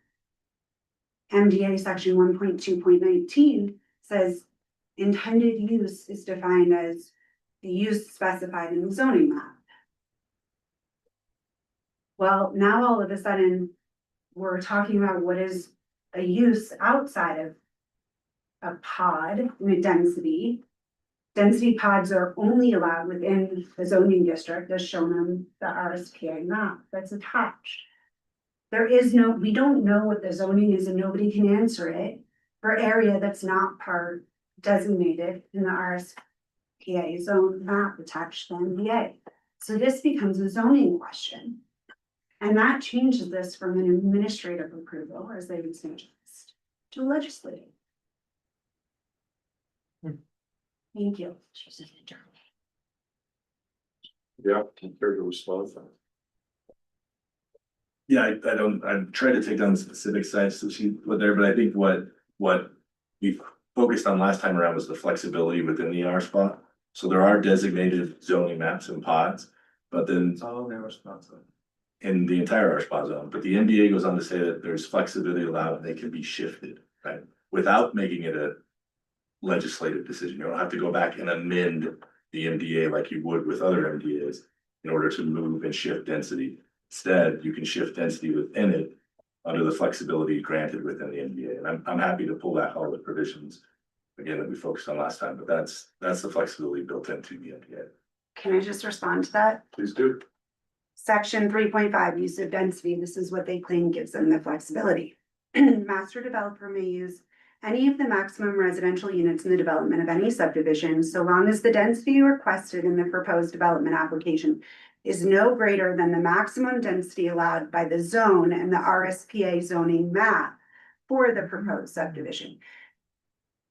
MDA section 1.2.19 says intended use is defined as the use specified in the zoning map. Well, now all of a sudden, we're talking about what is a use outside of a pod in a density. Density pods are only allowed within the zoning district as shown on the RSPA map that's attached. We don't know what the zoning is and nobody can answer it for area that's not part designated in the RSPA zone map attached to the MDA. So this becomes a zoning question. And that changes this from an administrative approval, as they would suggest, to legislative. Thank you. Yeah, compared to response. Yeah, I'm trying to take down the specific sites that she put there, but I think what we focused on last time around was the flexibility within the R spot. So there are designated zoning maps and pods, but then in the entire R spot zone, but the NDA goes on to say that there's flexibility allowed and they can be shifted, right? Without making it a legislative decision. You don't have to go back and amend the MDA like you would with other MDAs in order to move and shift density. Instead, you can shift density within it under the flexibility granted within the MDA. And I'm happy to pull back all the provisions again that we focused on last time, but that's the flexibility built into the MDA. Can I just respond to that? Please do. Section 3.5, use of density. This is what they claim gives them the flexibility. Master developer may use any of the maximum residential units in the development of any subdivision, so long as the density requested in the proposed development application is no greater than the maximum density allowed by the zone and the RSPA zoning map for the proposed subdivision.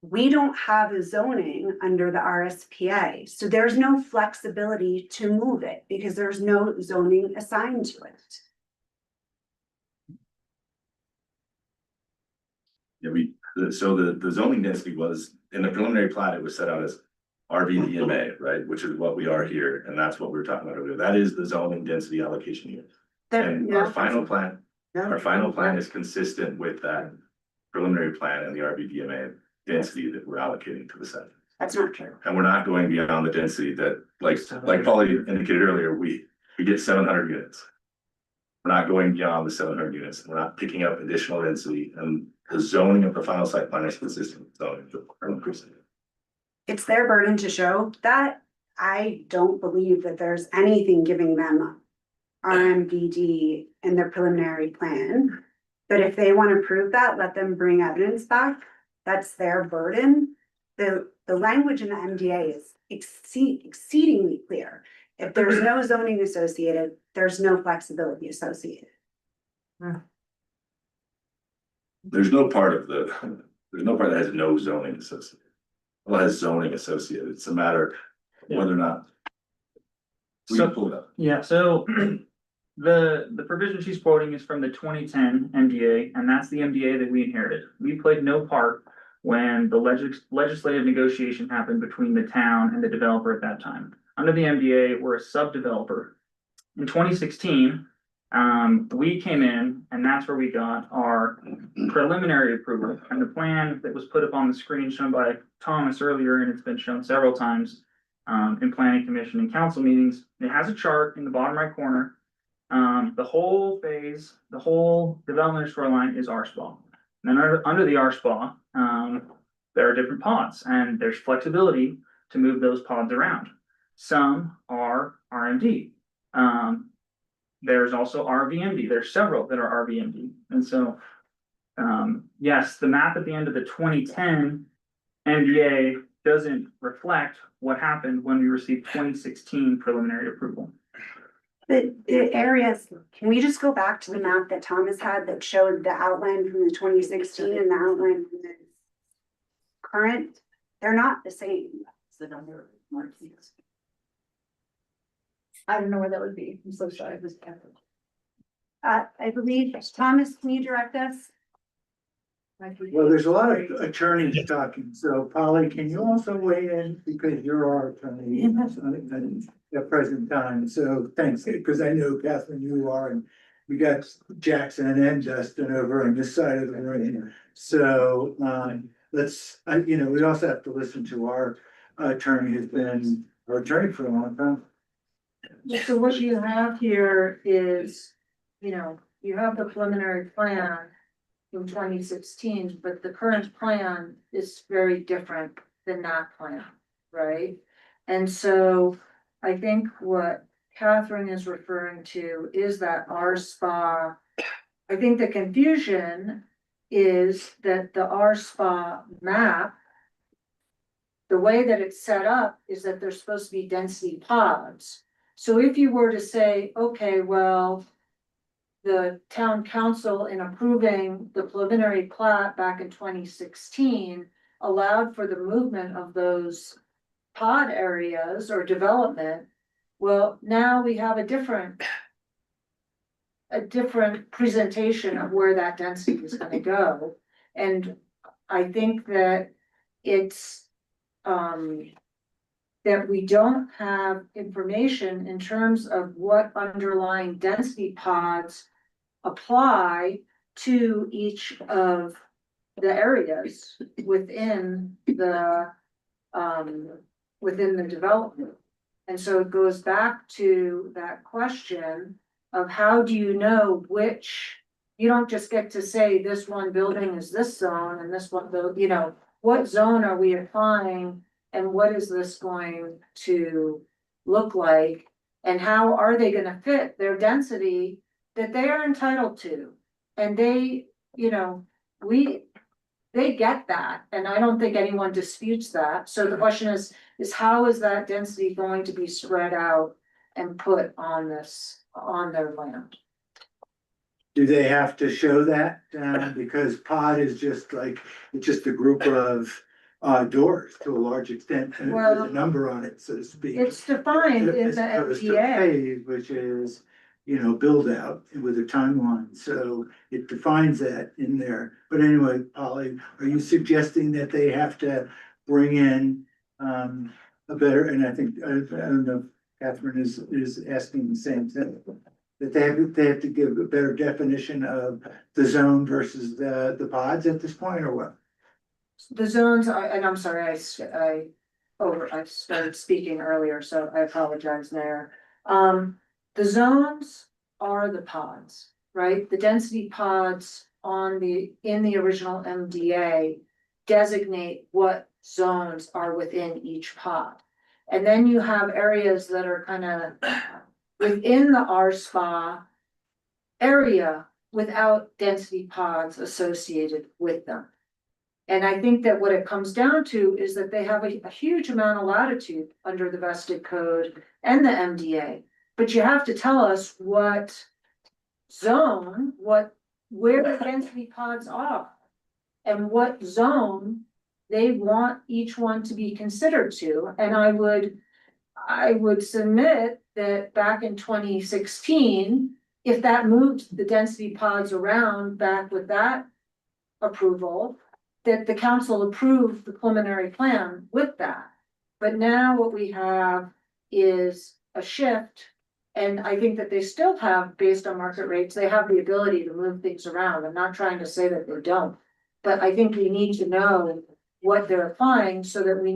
We don't have a zoning under the RSPA, so there's no flexibility to move it because there's no zoning assigned to it. Yeah, so the zoning density was, in the preliminary plat, it was set out as RVDMA, right, which is what we are here, and that's what we were talking about earlier. That is the zoning density allocation here. And our final plan is consistent with that preliminary plan and the RVDMA density that we're allocating to the site. That's not true. And we're not going beyond the density that, like Polly indicated earlier, we get 700 units. We're not going beyond the 700 units. We're not picking up additional density, and the zoning of the final site plan is consistent with zoning. It's their burden to show that. I don't believe that there's anything giving them RMVD in their preliminary plan. But if they want to prove that, let them bring evidence back. That's their burden. The language in the MDA is exceedingly clear. If there's no zoning associated, there's no flexibility associated. There's no part that has no zoning associated. Well, it has zoning associated. It's a matter of whether or not. We can pull it up. Yeah, so the provision she's quoting is from the 2010 MDA, and that's the MDA that we inherited. We played no part when the legislative negotiation happened between the town and the developer at that time. Under the MDA, we're a sub-developer. In 2016, we came in, and that's where we got our preliminary approval. And the plan that was put up on the screen shown by Thomas earlier, and it's been shown several times in planning commission and council meetings. It has a chart in the bottom right corner. The whole phase, the whole development of shoreline is RSPA. And then under the RSPA, there are different pods, and there's flexibility to move those pods around. Some are RMD. there's also RVMD, there's several that are RVMD, and so. Yes, the map at the end of the 2010 NDA doesn't reflect what happened when we received 2016 preliminary approval. The areas, can we just go back to the map that Thomas had that showed the outline from the 2016 and the outline from the current? They're not the same. It's the number of markings. I don't know where that would be. I'm so sorry. I believe, Thomas, can you direct us? Well, there's a lot of attorneys talking, so Polly, can you also weigh in, because you're our attorney at the present time, so thanks, because I know Catherine, you are, and we got Jackson and Justin over on this side of the room. So, let's, we also have to listen to our attorney, who's been our attorney for a long time. So what you have here is, you have the preliminary plan in 2016, but the current plan is very different than that plan, right? And so I think what Catherine is referring to is that our spa. I think the confusion is that the R spa map, the way that it's set up is that there's supposed to be density pods. So if you were to say, okay, well, the town council, in approving the preliminary plat back in 2016, allowed for the movement of those pod areas or development. Well, now we have a different presentation of where that density is gonna go. And I think that it's, that we don't have information in terms of what underlying density pods apply to each of the areas within the development. And so it goes back to that question of how do you know which, you don't just get to say this one building is this zone and this one building, what zone are we applying and what is this going to look like? And how are they gonna fit their density that they are entitled to? And they, they get that, and I don't think anyone disputes that. So the question is how is that density going to be spread out and put on their land? Do they have to show that? Because pod is just like, it's just a group of doors to a large extent, and there's a number on it, so to speak. It's defined in As the opposed to MDA. phase, which is, build out with a timeline, so it defines that in there. But anyway, Polly, are you suggesting that they have to bring in a better, and I think, I don't know, Catherine is asking the same thing, that they have to give a better definition of the zone versus the pods at this point, or what? The zones, and I'm sorry, I started speaking earlier, so I apologize there. The zones are the pods, right? The density pods in the original MDA designate what zones are within each pod. And then you have areas that are kind of within the R spa area without density pods associated with them. And I think that what it comes down to is that they have a huge amount of latitude under the vested code and the MDA. But you have to tell us what zone, where the density pods are. And what zone they want each one to be considered to. And I would submit that back in 2016, if that moved the density pods around back with that approval, that the council approved the preliminary plan with that. But now what we have is a shift. And I think that they still have, based on market rates, they have the ability to move things around. I'm not trying to say that they don't. But I think we need to know what they're applying so that we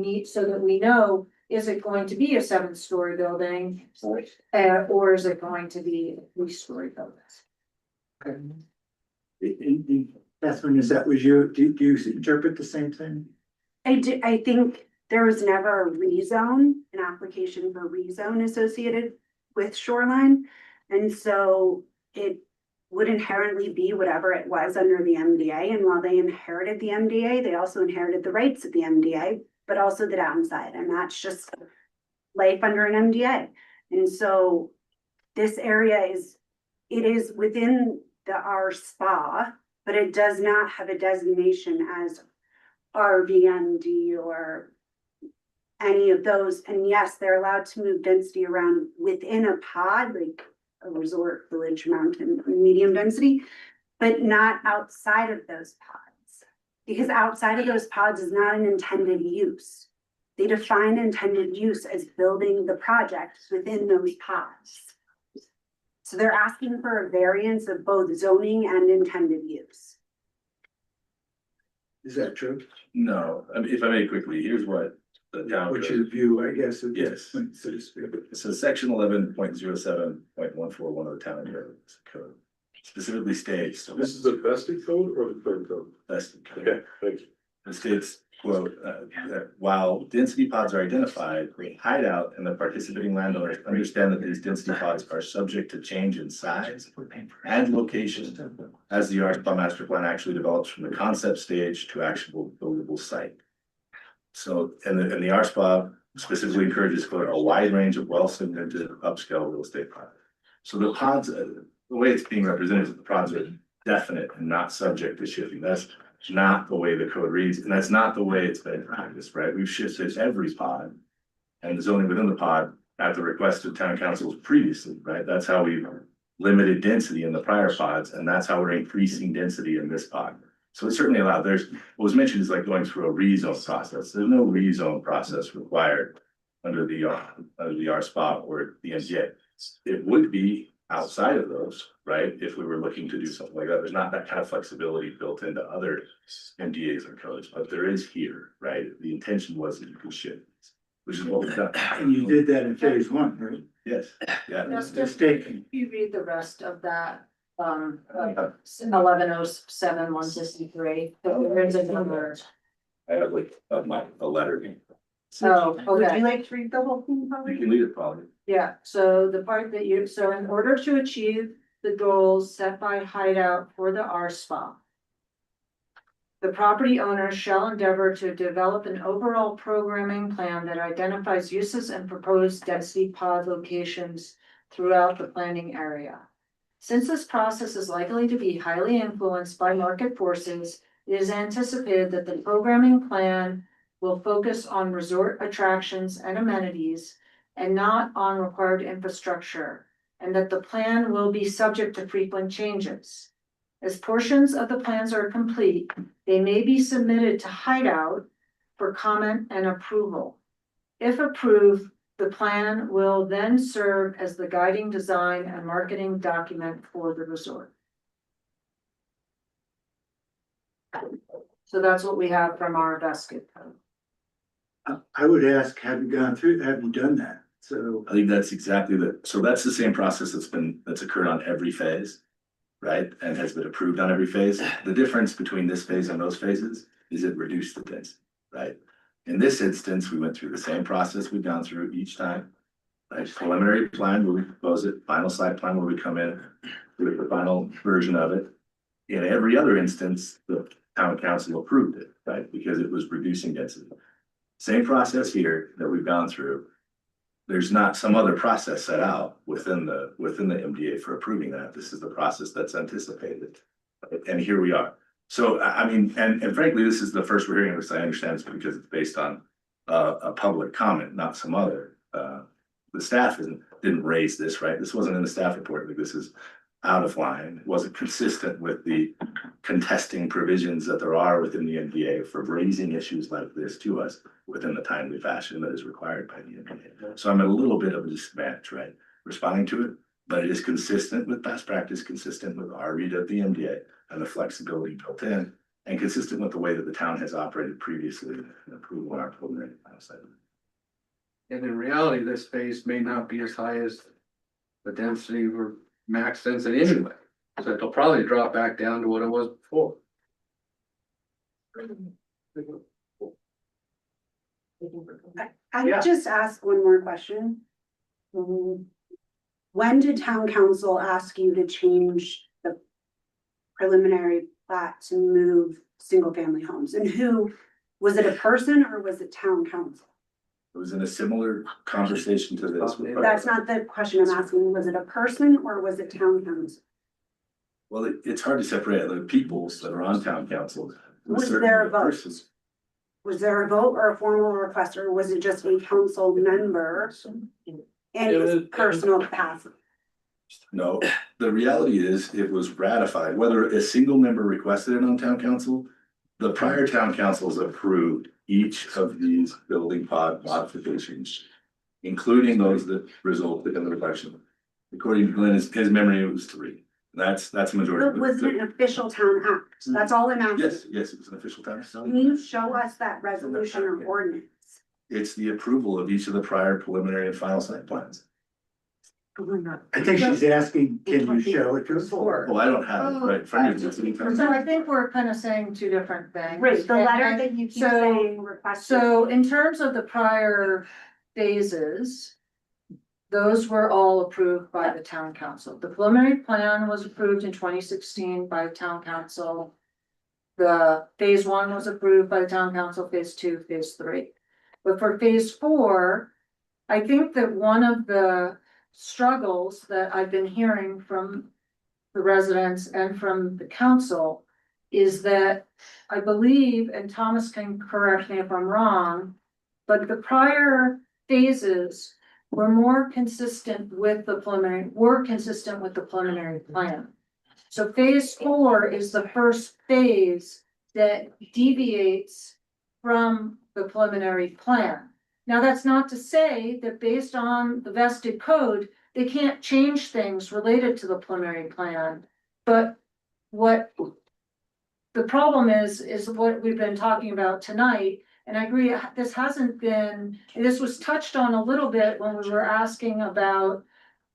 know, is it going to be a 7-story building? Or is it going to be a 3-story building? Okay. Catherine, is that what do you interpret the same thing? I think there was never a rezone, an application for rezone associated with shoreline. And so it would inherently be whatever it was under the MDA. And while they inherited the MDA, they also inherited the rights of the MDA, but also the downside. And that's just life under an MDA. And so this area it is within our spa, but it does not have a designation as RVMD or any of those. And yes, they're allowed to move density around within a pod, like a resort, village, mountain, medium density, but not outside of those pods. Because outside of those pods is not an intended use. They define intended use as building the project within those pods. So they're asking for a variance of both zoning and intended use. Is that true? No, I mean, if I may quickly, here's what the town. Which code- is view, I guess. of Yes. this, so to speak. So section 11.07.141 of the town code specifically states. This is the vested code or the third code? Vested code. Okay, thank you. It states, quote, that while density pods are identified, Hideout and the participating landowners understand that these density pods are subject to change in size and location as the Art Spa master plan actually develops from the concept stage to actual buildable site. So, and the Art Spa specifically encourages quote, a wide range of well-segmented upscale real estate projects. So the pods, the way it's being represented is that the pods are definite and not subject to shifting. That's not the way the code reads, and that's not the way it's been practiced, right? We've shifted every pod and the zoning within the pod at the request of town councils previously, right? That's how we've limited density in the prior pods, and that's how we're increasing density in this pod. So it's certainly allowed. There's, what was mentioned is like going through a rezone process. There's no rezone process required under the R spot or the MGA. It would be outside of those, right? If we were looking to do something like that, there's not that kind of flexibility built into other MDAs or codes, but there is here, right? The intention was that you could shift, which is what we've done. And you did that in phase one, right? Yes, yeah. Just Mistaken. you read the rest of that, 1107-163, there is another. I have like a letter. Oh, Would okay. you like to read the whole thing, You Polly? can leave it, Polly. Yeah, so the part that so in order to achieve the goals set by Hideout for the R spa, the property owner shall endeavor to develop an overall programming plan that identifies uses and proposed density pod locations throughout the planning area. Since this process is likely to be highly influenced by market forces, it is anticipated that the programming plan will focus on resort attractions and amenities and not on required infrastructure, and that the plan will be subject to frequent changes. As portions of the plans are complete, they may be submitted to Hideout for comment and approval. If approved, the plan will then serve as the guiding design and marketing document for the resort. So that's what we have from our basket code. I would ask, have you done that? So, I think that's exactly so that's the same process that's occurred on every phase, right? And has been approved on every phase. The difference between this phase and those phases is it reduced the density, right? In this instance, we went through the same process we've gone through each time. Right, preliminary plan where we propose it, final site plan where we come in with the final version of it. In every other instance, the town council approved it, right? Because it was reducing density. Same process here that we've gone through. There's not some other process set out within the MDA for approving that. This is the process that's anticipated. And here we are. So, I mean, and frankly, this is the first we're hearing this. I understand it's because it's based on a public comment, not some other. The staff didn't raise this, right? This wasn't in the staff report. Like, this is out of line. It wasn't consistent with the contesting provisions that there are within the MDA for raising issues like this to us within the timely fashion that is required by the MDA. So I'm at a little bit of a disadvantage, right? Responding to it, but it is consistent with best practice, consistent with our read of the MDA and the flexibility built in, and consistent with the way that the town has operated previously in approval of our preliminary plan site. And in reality, this phase may not be as high as the density or max density anyway. So it'll probably drop back down to what it was before. I would just ask one more question. when did town council ask you to change the preliminary plat to move single family homes? And who, was it a person or was it town council? It was in a similar conversation to this. That's not the question I'm asking. Was it a person or was it town council? Well, it's hard to separate the peoples that are on town council. Was there a vote? Was there a vote or a formal request, or was it just a council member in his personal capacity? No, the reality is it was ratified, whether a single member requested it on town council. The prior town councils approved each of these building pod modifications, including those that resulted in the reduction. According to Glenn, his memory, it was 3. That's a majority. But was it an official town act? That's all I'm asking. Yes, it was an official town. Can you show us that resolution or ordinance? It's the approval of each of the prior preliminary and final site plans. I think she's asking, can you show it to us? Oh, I don't have it right in front of me. So I think we're kind of saying two different things. Right, the letter And- that you keep so- saying requested. So in terms of the prior phases, those were all approved by the town council. The preliminary plan was approved in 2016 by town council. The phase 1 was approved by the town council, phase 2, phase 3. But for phase 4, I think that one of the struggles that I've been hearing from the residents and from the council is that I believe, and Thomas can correct me if I'm wrong, but the prior phases were more consistent with the preliminary plan. So phase 4 is the first phase that deviates from the preliminary plan. Now, that's not to say that based on the vested code, they can't change things related to the preliminary plan. But what the problem is what we've been talking about tonight. And I agree, this hasn't been, this was touched on a little bit when we were asking about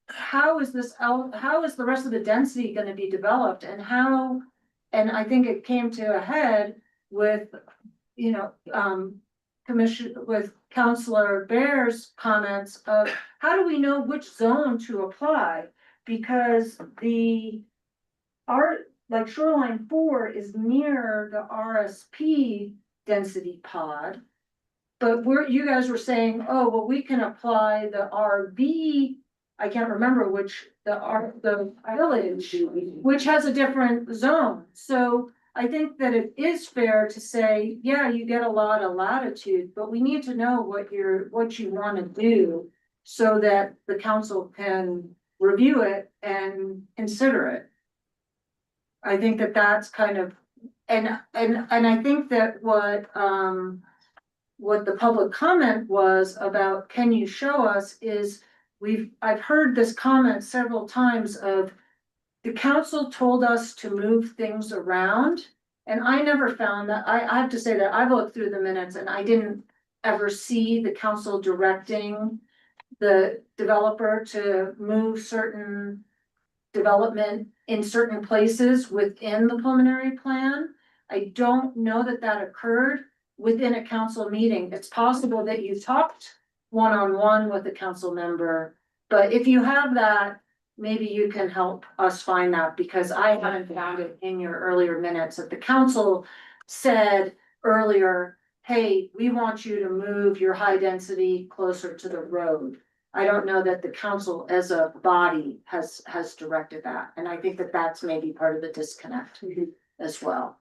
how is the rest of the density gonna be developed and how, and I think it came to a head with, with Counselor Baier's comments of how do we know which zone to apply? Because like shoreline 4 is near the RSP density pod. But you guys were saying, oh, well, we can apply the RV, I can't remember which, the village, which has a different zone. So I think that it is fair to say, yeah, you get a lot of latitude, but we need to know what you want to do so that the council can review it and consider it. I think that that's kind of, and I think that what the public comment was about, can you show us, is I've heard this comment several times of the council told us to move things around. And I never found that, I have to say that I've looked through the minutes and I didn't ever see the council directing the developer to move certain development in certain places within the preliminary plan. I don't know that that occurred within a council meeting. It's possible that you talked one-on-one with a council member, but if you have that, maybe you can help us find that, because I haven't found it in your earlier minutes that the council said earlier, hey, we want you to move your high density closer to the road. I don't know that the council as a body has directed that. And I think that that's maybe part of the disconnect as well.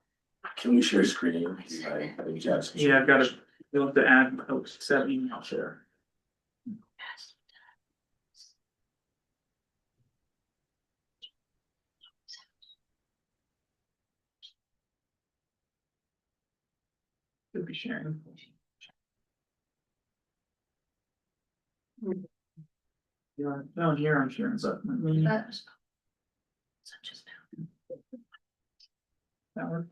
Can we share screen? Yeah, I've got you'll have to add, set email share. Could be sharing. No, here I'm sharing, but I mean. That work?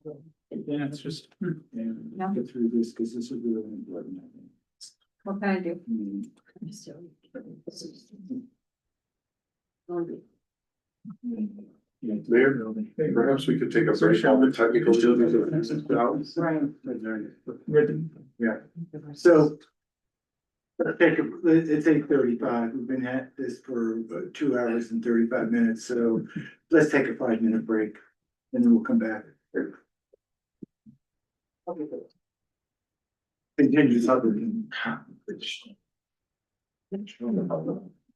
Yeah, it's just. Yeah. Get through this, because this is really important, I think. What can I do? Mayor, perhaps we could take a break on the technical issues. Yeah. So. It's 8:35. We've been at this for 2 hours and 35 minutes, so let's take a 5-minute break and then we'll come back. Continue something.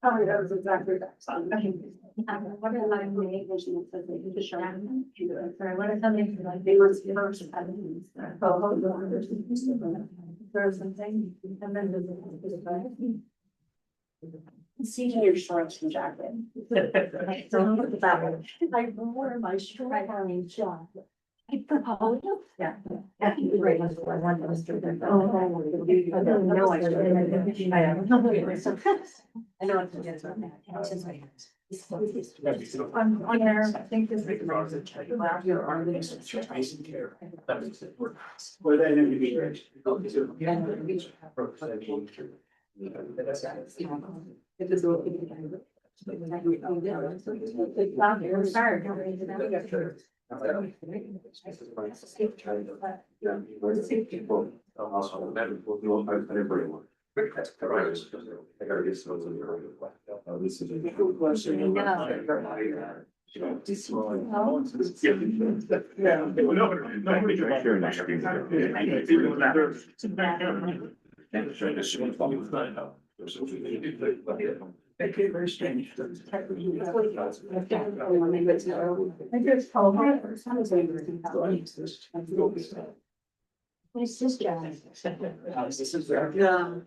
Oh, that was exactly that. What are my vision that they can show them? Sorry, what are something like they were first? There's something, and then senior shorts and jacket. Don't look at that one. I wore my short army jacket. Yeah. I think you're right. I want those to them. Oh, I don't know. I know it's just on that. It's just like. On there, I think this is. Well, that would be great. Very strange. My sister. Yeah.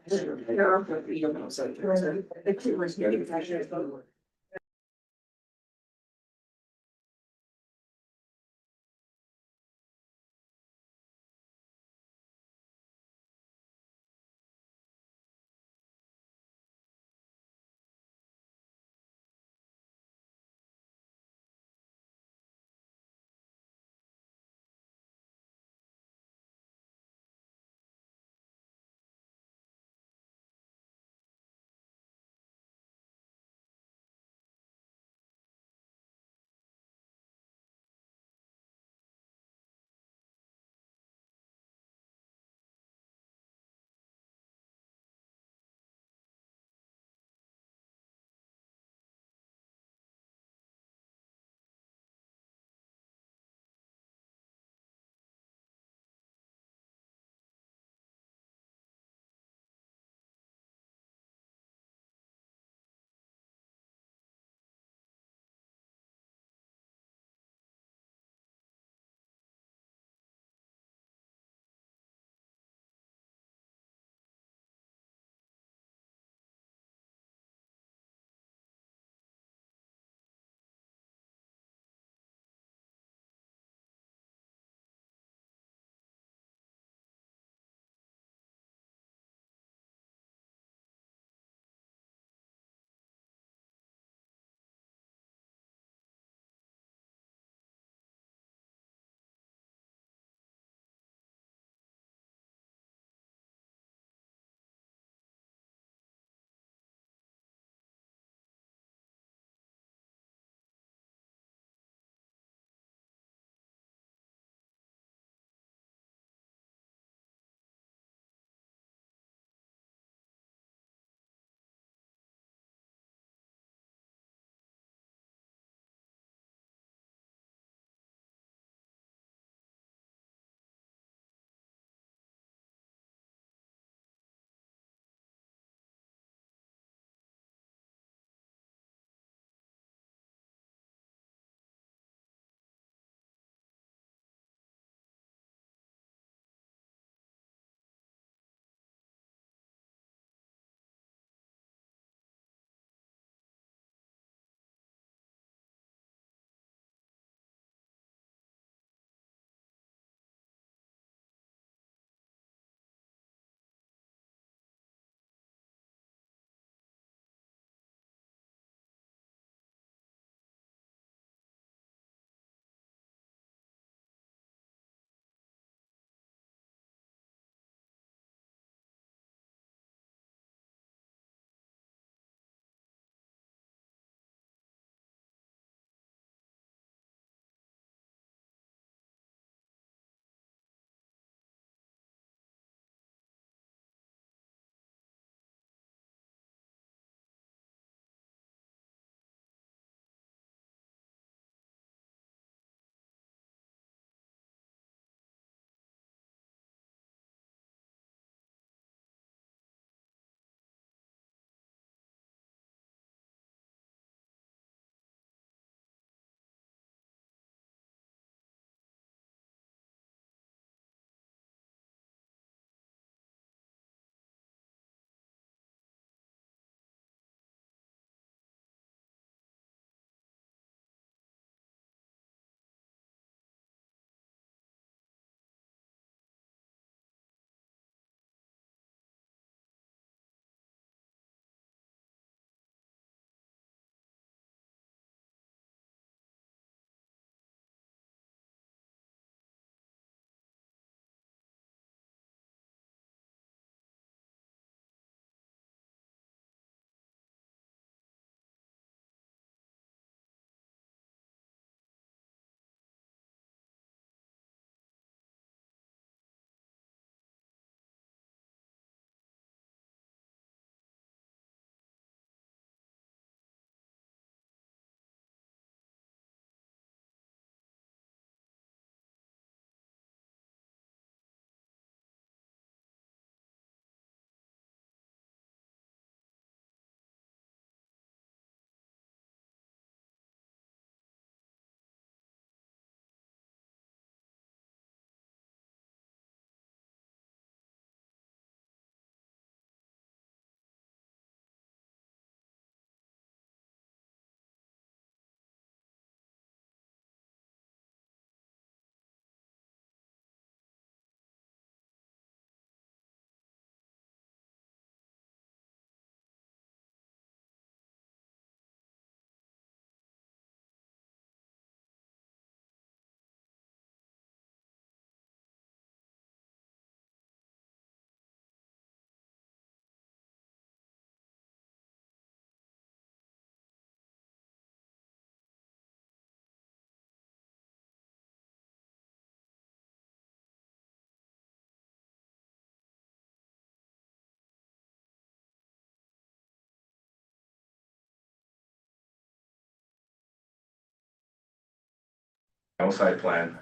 final site plan.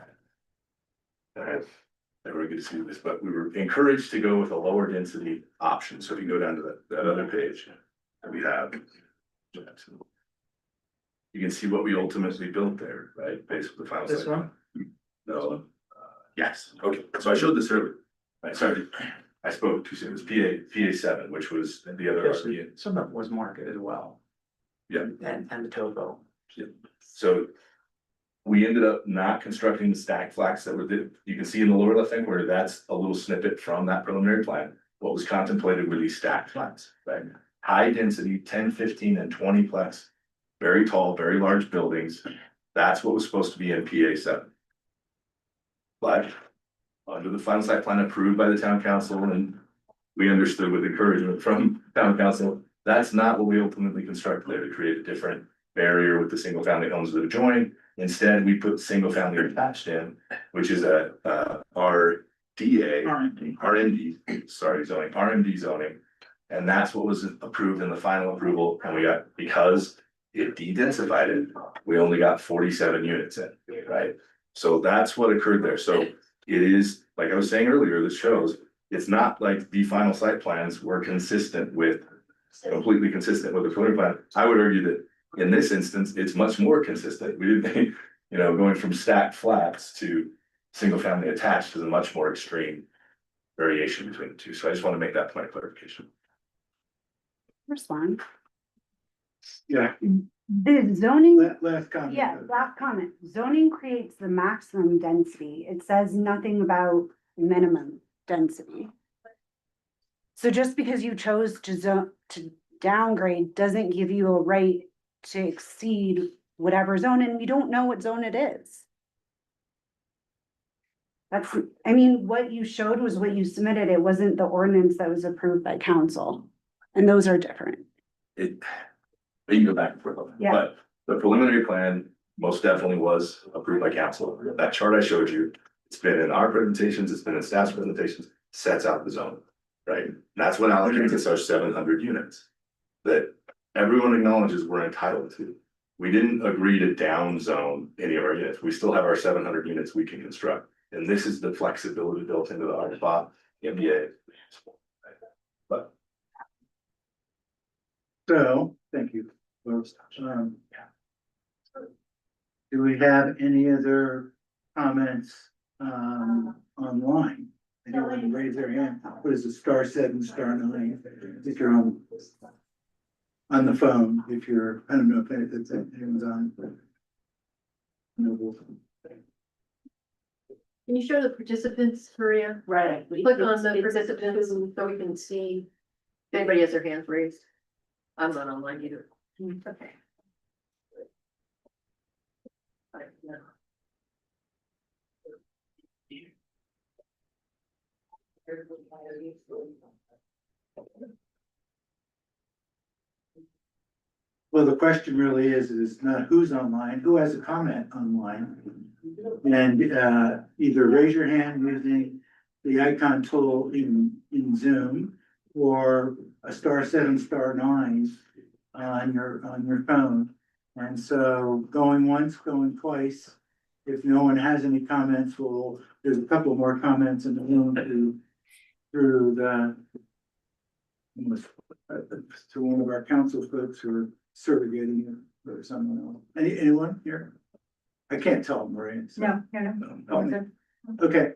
And never get to see this, but we were encouraged to go with a lower density option. So if you go down to that other page that we have. You can see what we ultimately built there, right? Basically, the final. This site one? plan. No, yes, okay, so I showed this earlier. Right, sorry, I spoke too soon. It was PA 7, which was the other. RDA. Some of it was market as well. Yeah. And the topo. Yeah. So we ended up not constructing the stack flats that were you can see in the lower left hand corner, that's a little snippet from that preliminary plan. What was contemplated were these stack flats, right? High density, 10, 15, and 20 plex, very tall, very large buildings. That's what was supposed to be in PA 7. But under the final site plan approved by the town council, and we understood with encouragement from town council, that's not what we ultimately constructed there to create a different barrier with the single family homes that adjoin. Instead, we put single family attached in, which is a RMD, sorry, zoning, RMD zoning. And that's what was approved in the final approval, and we got, because it de-densified it, we only got 47 units in, right? So that's what occurred there. So it is, like I was saying earlier, this shows, it's not like the final site plans were consistent with, completely consistent with the preliminary plan. I would argue that in this instance, it's much more consistent. We didn't, you know, going from stacked flats to single family attached is a much more extreme variation between the two. So I just want to make that point of clarification. Respond. Yeah, The zoning, last comment. yeah, last comment. Zoning creates the maximum density. It says nothing about minimum density. So just because you chose to downgrade doesn't give you a right to exceed whatever zone, and we don't know what zone it is. That's, I mean, what you showed was what you submitted. It wasn't the ordinance that was approved by council. And those are different. You can go back and forth, Yeah. but the preliminary plan most definitely was approved by council. That chart I showed you, it's been in our presentations, it's been in staff's presentations, sets out the zone, right? That's what allocates us our 700 units that everyone acknowledges we're entitled to. We didn't agree to down zone any of our units. We still have our 700 units we can construct. And this is the flexibility built into the RFA, MBA. But So, thank you. Do we have any other comments, online? Anyone can raise their hand? What is it, *7, *9? If you're on the phone, if you're, I don't know if anyone's on. Can you show the participants, Maria? Right. Click on the participants so we can see if anybody has their hands raised. I'm not online either. Okay. Well, the question really is not who's online, who has a comment online? And either raise your hand using the icon tool in Zoom, or a *7, *9 on your phone. And so going once, going twice. If no one has any comments, there's a couple more comments in the room through one of our council folks who are surrogating you or someone else. Anyone here? I can't tell, Maria. So. No. Okay,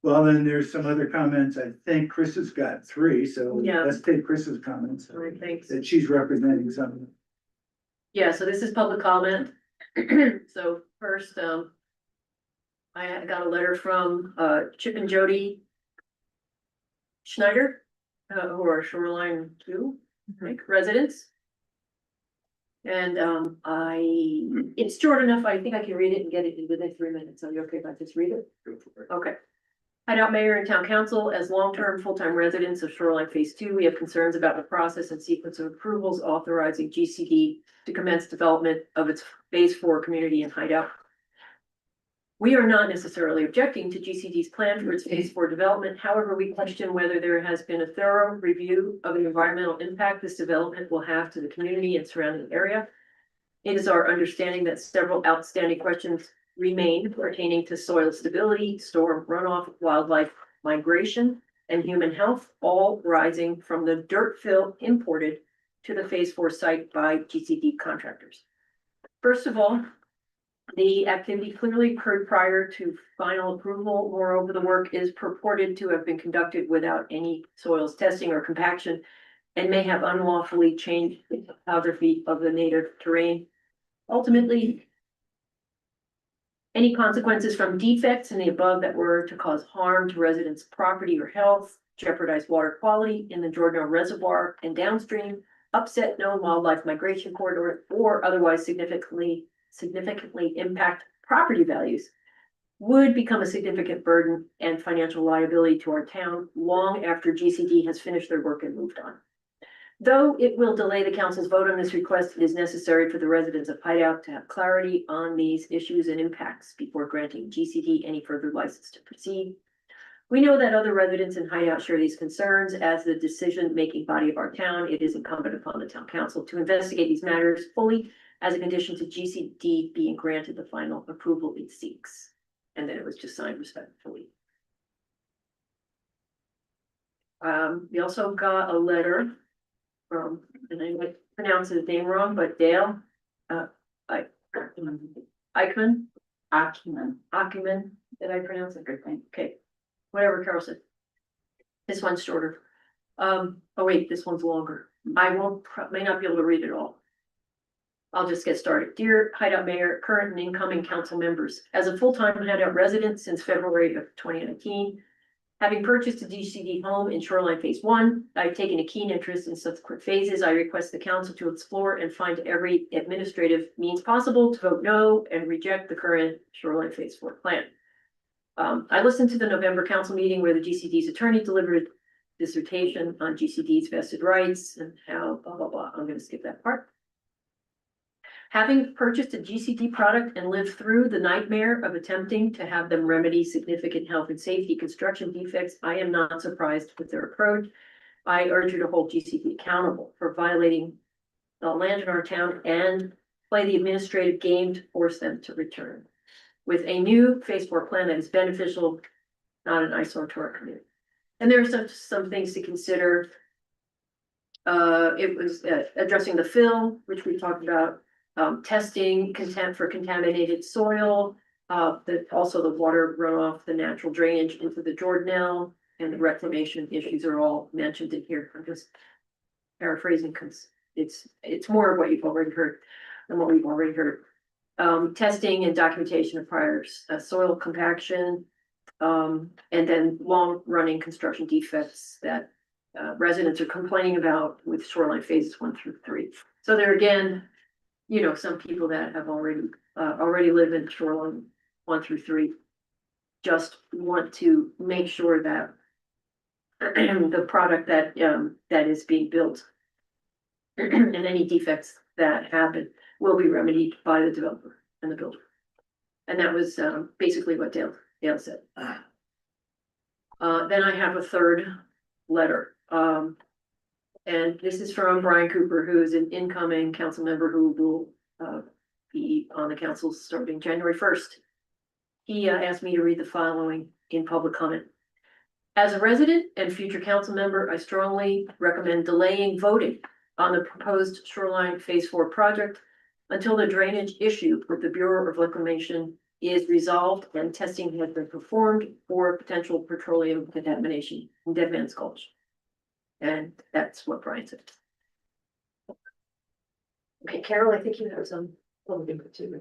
well, then there's some other comments. I think Chris has got 3, so Yeah. let's take Chris's comments. All right, thanks. That she's representing something. Yeah, so this is public comment. So first, I got a letter from Chip and Jody Schneider, who are Shoreline 2, I think, residents. And it's short enough, I think I can read it and get it within 3 minutes. Are you okay if I just read it? Okay. Hideout Mayor and Town Council, as long-term, full-time residents of Shoreline Phase 2, we have concerns about the process and sequence of approvals authorizing GCD to commence development of its Phase 4 community in Hideout. We are not necessarily objecting to GCD's plan for its Phase 4 development. However, we question whether there has been a thorough review of the environmental impact this development will have to the community and surrounding area. It is our understanding that several outstanding questions remain pertaining to soil stability, storm runoff, wildlife migration, and human health, all rising from the dirt fill imported to the Phase 4 site by GCD contractors. First of all, the activity clearly occurred prior to final approval. Moreover, the work is purported to have been conducted without any soils testing or compaction and may have unlawfully changed the topography of the native terrain. Ultimately, any consequences from defects in the above that were to cause harm to residents' property or health, jeopardize water quality in the Jordan Reservoir and downstream, upset known wildlife migration corridor, or otherwise significantly impact property values, would become a significant burden and financial liability to our town long after GCD has finished their work and moved on. Though it will delay the council's vote on this request, it is necessary for the residents of Hideout to have clarity on these issues and impacts before granting GCD any further license to proceed. We know that other residents in Hideout share these concerns. As the decision-making body of our town, it is incumbent upon the town council to investigate these matters fully as a condition to GCD being granted the final approval it seeks. And then it was just signed respectfully. We also got a letter from, and I might pronounce his name wrong, but Dale, Eichmann. Did I pronounce it good? Okay, whatever Carol said. This one's shorter. Oh wait, this one's longer. I may not be able to read it all. I'll just get started. Dear Hideout Mayor, current and incoming council members, as a full-time Hideout resident since February of 2019, having purchased a GCD home in Shoreline Phase 1, I've taken a keen interest in subsequent phases. I request the council to explore and find every administrative means possible to vote no and reject the current Shoreline Phase 4 plan. I listened to the November council meeting where the GCD's attorney delivered dissertation on GCD's vested rights and how blah, blah, blah. I'm gonna skip that part. Having purchased a GCD product and lived through the nightmare of attempting to have them remedy significant health and safety construction defects, I am not surprised with their approach. I urge you to hold GCD accountable for violating the land in our town and play the administrative game to force them to return with a new Phase 4 plan that is beneficial, not an eyesore to our community. And there are some things to consider. It was addressing the fill, which we talked about. Testing for contaminated soil, also the water runoff, the natural drainage into the Jordanelle, and the reclamation issues are all mentioned in here. I'm just paraphrasing because it's more of what you've already heard than what we've already heard. Testing and documentation of prior soil compaction, and then long-running construction defects that residents are complaining about with shoreline phases 1 through 3. So there again, you know, some people that have already lived in shoreline 1 through 3 just want to make sure that the product that is being built and any defects that happen will be remedied by the developer and the builder. And that was basically what Dale said. Then I have a third letter. And this is from Brian Cooper, who is an incoming council member who will be on the council starting January 1st. He asked me to read the following in public comment. As a resident and future council member, I strongly recommend delaying voting on the proposed Shoreline Phase 4 project until the drainage issue with the Bureau of Reclamation is resolved and testing has been performed for potential petroleum contamination in Dead Man's Gulch. And that's what Brian said. Okay, Carol, I think you have some input too.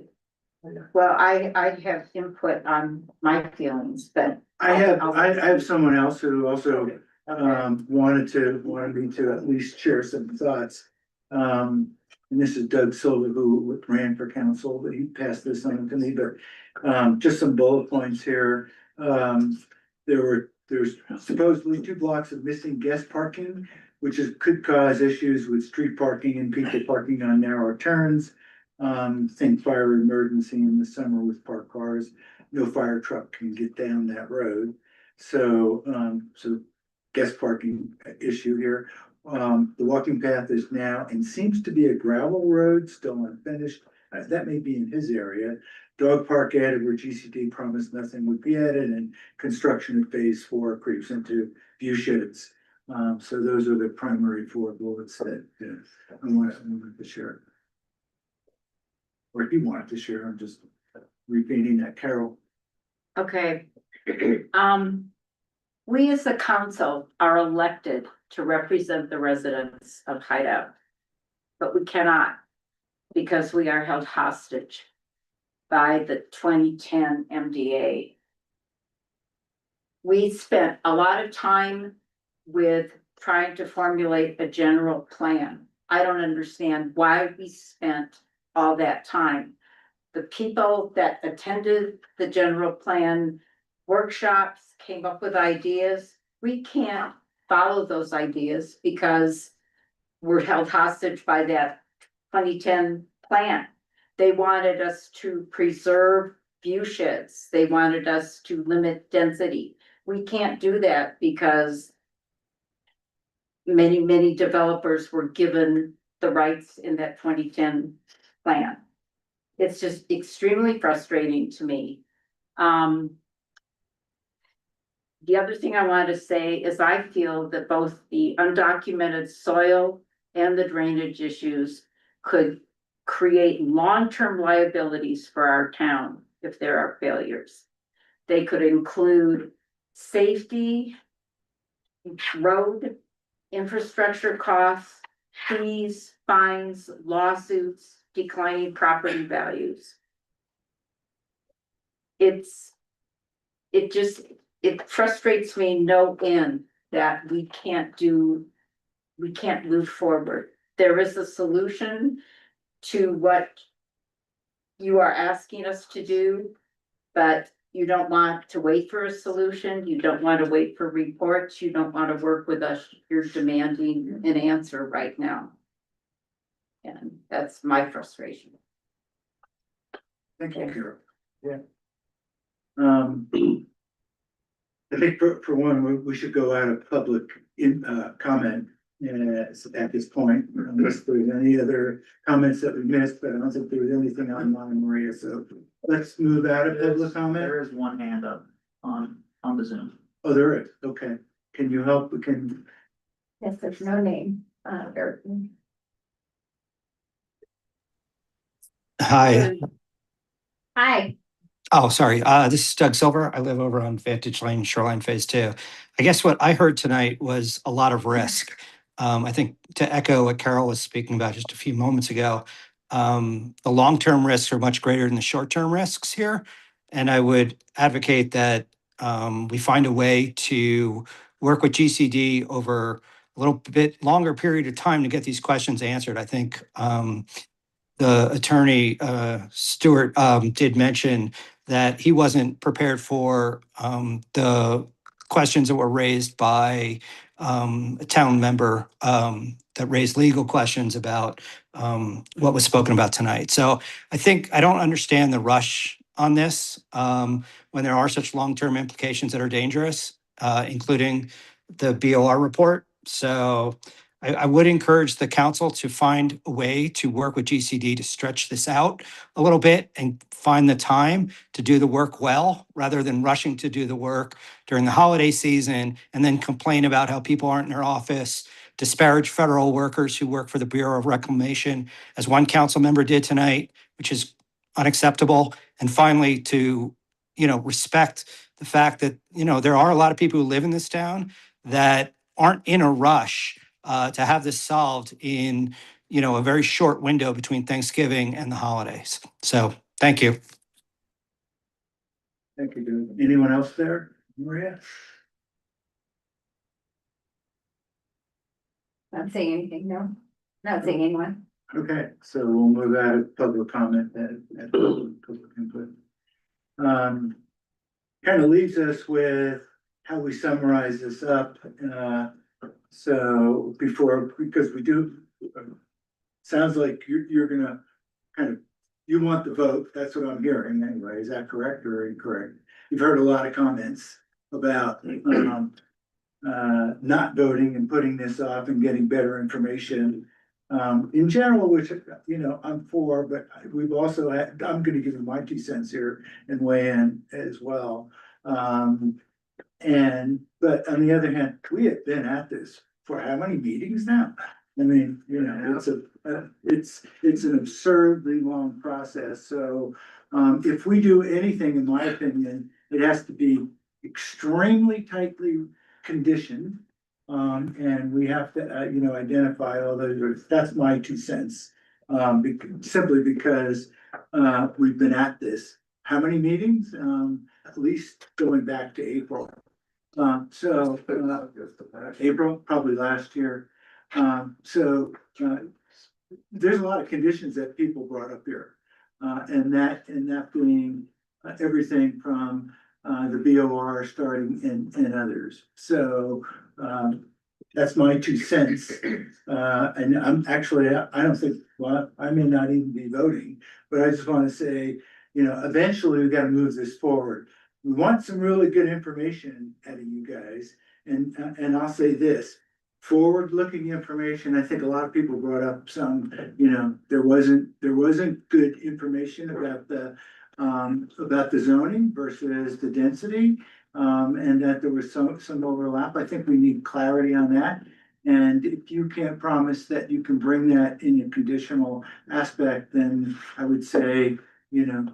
Well, I have input on my feelings, but. I have someone else who also wanted me to at least share some thoughts. And this is Doug Silva, who ran for council, but he passed this on to me, but just some bullet points here. There's supposedly 2 blocks of missing guest parking, which could cause issues with street parking and people parking on narrow turns. Think fire emergency in the summer with parked cars. No fire truck can get down that road. So guest parking issue here. The walking path is now and seems to be a gravel road, still unfinished. that may be in his area. Dog park added where GCD promised nothing would be added, and construction at phase 4 creeps into view sheds. So those are the primary 4 bullets that I wanted to share. Or if you wanted to share, I'm just repeating that, Carol. Okay. We as a council are elected to represent the residents of Hideout. But we cannot, because we are held hostage by the 2010 MDA. We spent a lot of time with trying to formulate a general plan. I don't understand why we spent all that time. The people that attended the general plan workshops came up with ideas. We can't follow those ideas because we're held hostage by that 2010 plan. They wanted us to preserve view sheds. They wanted us to limit density. We can't do that because many developers were given the rights in that 2010 plan. It's just extremely frustrating to me. The other thing I wanted to say is I feel that both the undocumented soil and the drainage issues could create long-term liabilities for our town if there are failures. They could include safety, road, infrastructure costs, fees, fines, lawsuits, declining property values. It frustrates me no end that we can't move forward. There is a solution to what you are asking us to do, but you don't want to wait for a solution. You don't want to wait for reports. You don't want to work with us. You're demanding an answer right now. And that's my frustration. Thank you, Carol. Yeah. I think for one, we should go out of public comment at this point, unless there's any other comments that we missed, but I don't think there was anything online, Maria, so let's move out of public comment. There is one hand up on the Zoom. Oh, there is, okay. Can you help, Yes, there's no name, Hi. Hi. Oh, sorry. This is Doug Silver. I live over on Vantage Lane, Shoreline Phase 2. I guess what I heard tonight was a lot of risk. I think to echo what Carol was speaking about just a few moments ago, the long-term risks are much greater than the short-term risks here. And I would advocate that we find a way to work with GCD over a little bit longer period of time to get these questions answered. I think the attorney, Stewart, did mention that he wasn't prepared for the questions that were raised by a town member that raised legal questions about what was spoken about tonight. So I think I don't understand the rush on this when there are such long-term implications that are dangerous, including the BOR report. So I would encourage the council to find a way to work with GCD to stretch this out a little bit and find the time to do the work well, rather than rushing to do the work during the holiday season and then complain about how people aren't in their office, disparage federal workers who work for the Bureau of Reclamation, as one council member did tonight, which is unacceptable. And finally, to, respect the fact that, there are a lot of people who live in this town that aren't in a rush to have this solved in, a very short window between Thanksgiving and the holidays. So thank you. thank you, Doug. Anyone else there, Maria? Not saying anything, no. Not saying anyone. Okay, so we'll move out of public comment at public input. Kind of leaves us with how we summarize this up. So because we do, sounds like you're gonna you want the vote. That's what I'm hearing anyway. Is that correct or incorrect? You've heard a lot of comments about not voting and putting this off and getting better information. In general, which, I'm for, but we've also had, I'm gonna give you my 2 cents here and weigh in as well. But on the other hand, we have been at this for how many meetings now? I mean, it's an absurdly long process, so, if we do anything, in my opinion, it has to be extremely tightly conditioned. And we have to, identify all those, that's my 2 cents. Simply because, we've been at this, how many meetings? At least going back to April. April, probably last year. There's a lot of conditions that people brought up here. And that being everything from the BOR starting and others. So that's my 2 cents. And I'm actually, I don't think, well, I may not even be voting, but I just want to say, eventually we got to move this forward. We want some really good information out of you guys. And I'll say this, forward-looking information. I think a lot of people brought up some, there wasn't good information about the zoning versus the density. And that there was some overlap. I think we need clarity on that. And if you can't promise that you can bring that in a conditional aspect, then I would say, then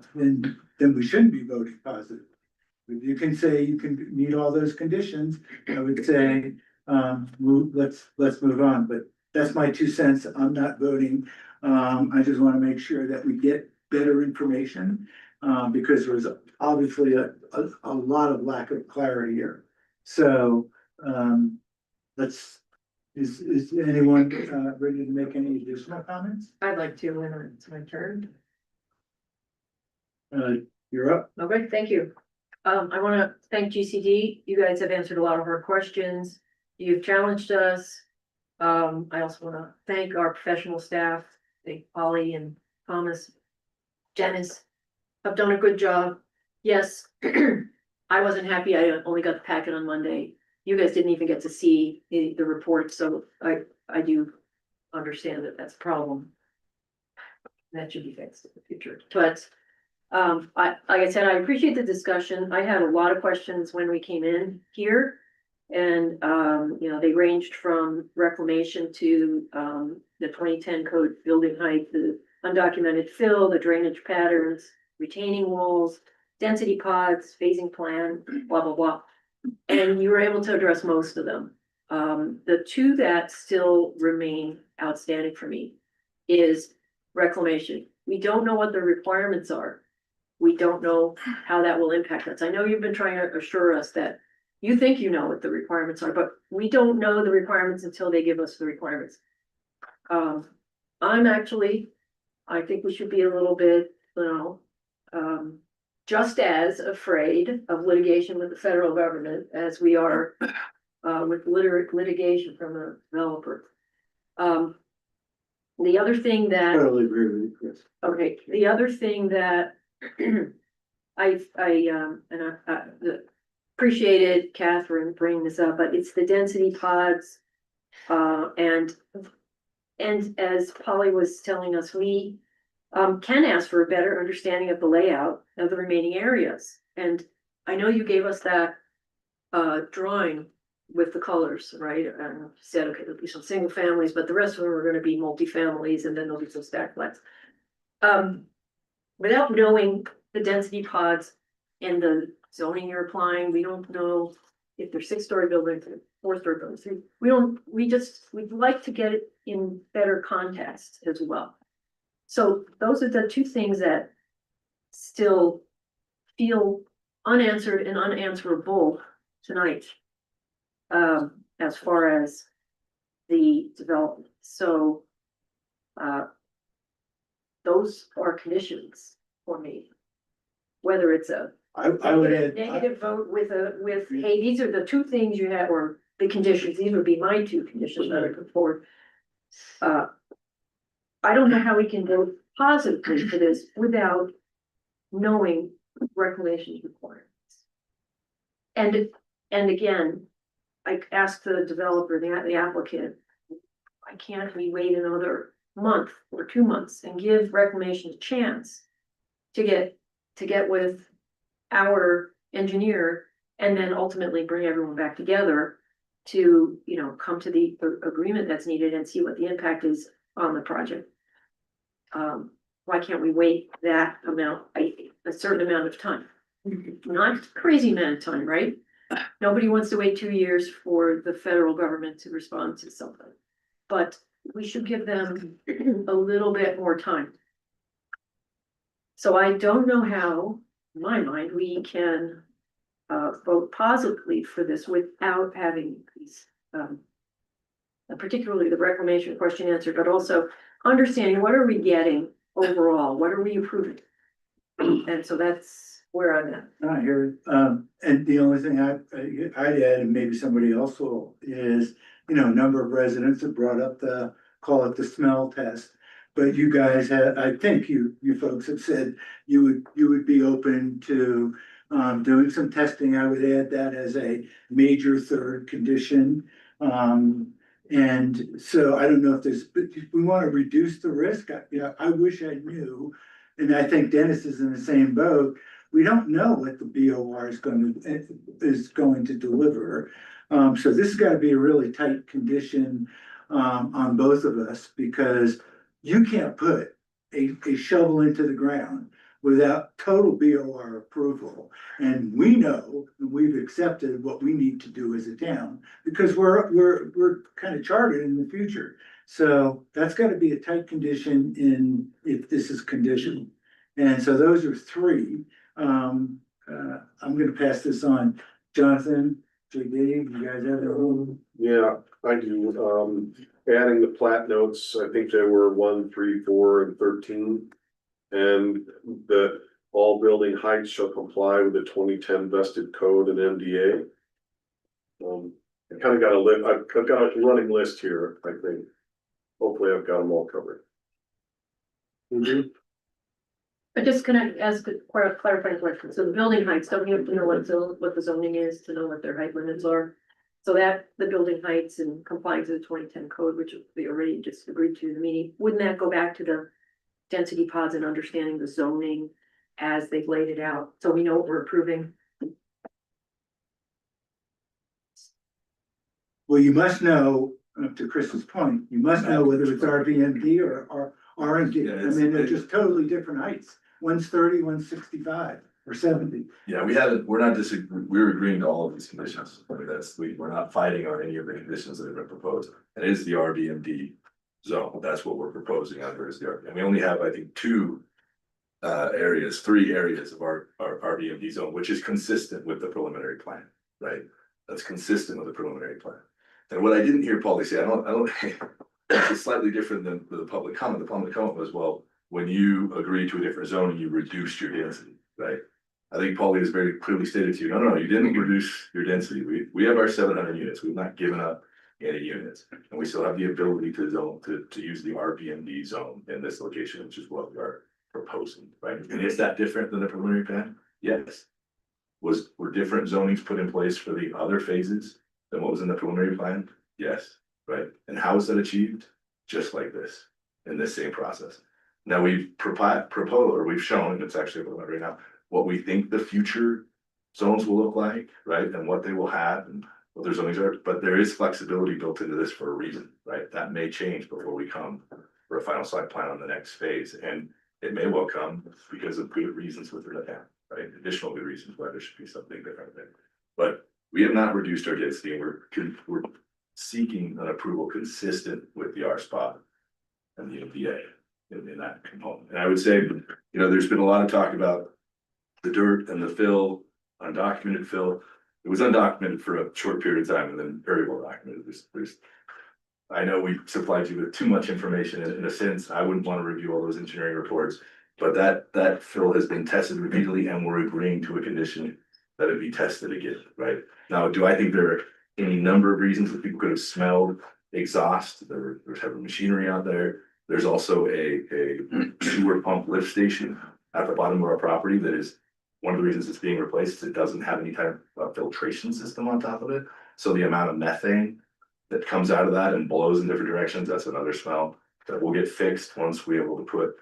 we shouldn't be voting positive. If you can say you can meet all those conditions, I would say, let's move on. But that's my 2 cents. I'm not voting. I just want to make sure that we get better information, because there was obviously a lot of lack of clarity here. So, is anyone ready to make any additional comments? I'd like to, when it's my turn. You're up. Okay, thank you. I want to thank GCD. You guys have answered a lot of our questions. You've challenged us. I also want to thank our professional staff, thank Polly and Thomas, Dennis, have done a good job. Yes, I wasn't happy. I only got the packet on Monday. You guys didn't even get to see the report, so I do understand that that's a problem. That should be fixed in the future. But like I said, I appreciate the discussion. I had a lot of questions when we came in here. And they ranged from reclamation to the 2010 code building height, the undocumented fill, the drainage patterns, retaining walls, density pods, phasing plan, blah, blah, blah. And you were able to address most of them. The 2 that still remain outstanding for me is reclamation. We don't know what the requirements are. We don't know how that will impact us. I know you've been trying to assure us that you think you know what the requirements are, but we don't know the requirements until they give us the requirements. I think we should be a little bit, just as afraid of litigation with the federal government as we are with litigation from a developer. The other thing that. Totally agree with you, Chris. Okay, the other thing that I appreciated Catherine bringing this up, but it's the density pods. And as Polly was telling us, we can ask for a better understanding of the layout of the remaining areas. And I know you gave us that drawing with the colors, right? And said, okay, there'll be some single families, but the rest of them are going to be multi-families, and then there'll be some stacked flats. Without knowing the density pods and the zoning you're applying, we don't know if they're 6-story buildings or 4-story buildings. We'd like to get it in better context as well. So those are the 2 things that still feel unanswered and unanswerable tonight, as far as the development. So those are conditions for me, whether it's I would add. negative vote with hey, these are the 2 things you have, or the conditions. These would be my 2 conditions that I put forward. I don't know how we can vote positively for this without knowing reclamation requirements. And again, I asked the developer, the applicant, why can't we wait another month or 2 months and give reclamation a chance to get with our engineer and then ultimately bring everyone back together to, you know, come to the agreement that's needed and see what the impact is on the project. Why can't we wait that amount, a certain amount of time? Not a crazy amount of time, right? Nobody wants to wait 2 years for the federal government to respond to something. But we should give them a little bit more time. So I don't know how, in my mind, we can vote positively for this without having these, particularly the reclamation question answered, but also understanding what are we getting overall, what are we approving? And so that's where I'm at. I hear it. And the only thing I'd add, and maybe somebody else will, is, you know, a number of residents have brought up call it the smell test. But you guys have, I think you folks have said you would be open to doing some testing. I would add that as a major third condition. And so I don't know if but we want to reduce the risk. I wish I knew. And I think Dennis is in the same boat. We don't know what the BOR is going to deliver. So this has got to be a really tight condition on both of us, because you can't put a shovel into the ground without total BOR approval. And we know, and we've accepted what we need to do as a town, because we're kind of chartered in the future. So that's got to be a tight condition if this is conditional. And so those are three. I'm gonna pass this on. Jonathan, JD, you guys have their own? Yeah, I do. Adding the plat notes, I think there were 1, 3, 4, and 13. And that all building heights shall comply with the 2010 vested code and MDA. I kind of got I've got a running list here, I think. Hopefully I've got them all covered. But just can I ask a clarifying question? So the building heights, don't you have to know what the zoning is to know what their height limits are? So that the building heights and compliance with the 2010 code, which we already just agreed to in the meeting, wouldn't that go back to the density pods and understanding the zoning as they've laid it out? So we know what we're approving. Well, you must know, to Chris's point, you must know whether it's RVMD or RMD. I mean, they're just totally different heights. One's 30, one's 65 or 70. Yeah, we're not disagreeing, we're agreeing to all of these conditions. I mean, we're not fighting on any of the conditions that have been proposed. It is the RVMD zone. That's what we're proposing under is the RVMD. And we only have, I think, three areas of our RVMD zone, which is consistent with the preliminary plan, right? That's consistent with the preliminary plan. And what I didn't hear Paulie say, I don't, it's slightly different than the public comment. The public comment was, well, when you agree to a different zone and you reduced your density, right? I think Paulie has very clearly stated to you, no, you didn't reduce your density. We have our 700 units. We've not given up any units. And we still have the ability to use the RVMD zone in this location, which is what we are proposing, right? And is that different than the preliminary plan? Yes. Were different zonings put in place for the other phases than what was in the preliminary plan? Yes, right? And how is that achieved? Just like this, in this same process. Now we've proposed, or we've shown, and it's actually right now, what we think the future zones will look like, right? And what they will have and what their zonings are, but there is flexibility built into this for a reason, right? That may change before we come for a final site plan on the next phase. And it may well come because of good reasons with the town, right? Additional good reasons why there should be something different there. But we have not reduced our density, and we're seeking an approval consistent with the R spot and the MDA in that component. And I would say, there's been a lot of talk about the dirt and the fill, undocumented fill. It was undocumented for a short period of time and then very well documented. I know we supplied you with too much information in a sense. I wouldn't want to review all those engineering reports, but that fill has been tested repeatedly, and we're agreeing to a condition that it be tested again, right? Now, do I think there are any number of reasons that people could have smelled exhaust? There's heavy machinery out there. There's also a sewer pump lift station at the bottom of our property that is one of the reasons it's being replaced. It doesn't have any type of filtration system on top of it. So the amount of methane that comes out of that and blows in different directions, that's another smell that will get fixed once we're able to put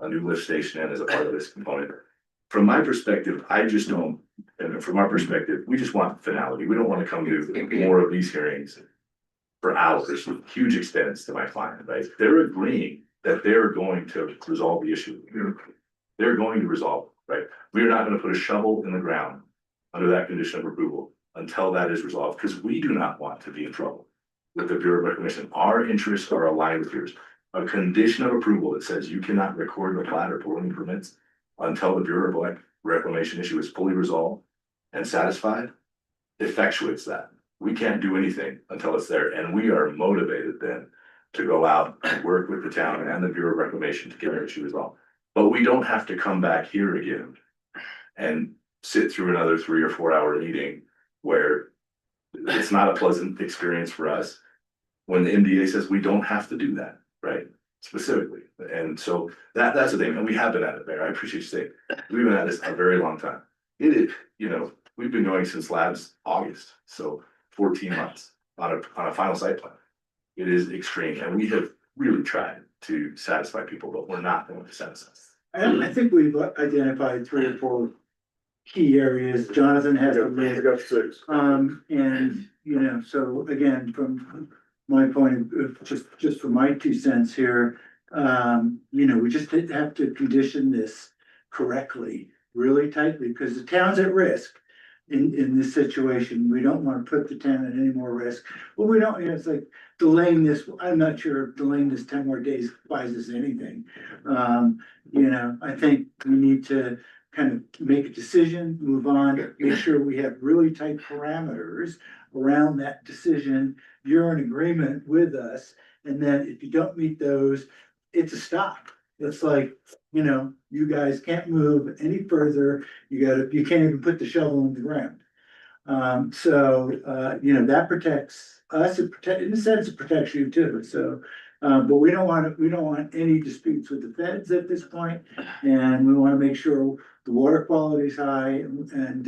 a new lift station in as a part of this component. From my perspective, I just don't, and from our perspective, we just want finality. We don't want to come to more of these hearings for hours with huge expense to my client, right? They're agreeing that they're going to resolve the issue. They're going to resolve, right? We are not going to put a shovel in the ground under that condition of approval until that is resolved, because we do not want to be in trouble with the Bureau of Reclamation. Our interests are aligned with yours. A condition of approval that says you cannot record the plat or pull any permits until the Bureau of Reclamation issue is fully resolved and satisfied effectuates that. We can't do anything until it's there, and we are motivated then to go out and work with the town and the Bureau of Reclamation to get our issue resolved. But we don't have to come back here again and sit through another 3 or 4 hour meeting where it's not a pleasant experience for us. When the MDA says we don't have to do that, right? Specifically. And so that's the thing. And we have been at it, Baier. I appreciate you saying, we've been at this a very long time. It is, you know, we've been going since labs August. So 14 months on a final site plan. It is extreme, and we have really tried to satisfy people, but we're not going to satisfy. I think we've identified 3 or 4 key areas. Jonathan has a list. I got 6. And, you know, so again, from my point of, just for my 2 cents here, you know, we just have to condition this correctly, really tightly, because the town's at risk in this situation. We don't want to put the town at any more risk. Well, we don't, you know, it's like delaying this. I'm not sure if delaying this 10 more days buys us anything. You know, I think we need to kind of make a decision, move on, make sure we have really tight parameters around that decision. You're in agreement with us, and then if you don't meet those, it's a stop. It's like, you know, you guys can't move any further. You can't even put the shovel in the ground. You know, that protects us. In a sense, it protects you too. So, but we don't want any disputes with the feds at this point, and we want to make sure the water quality is high. And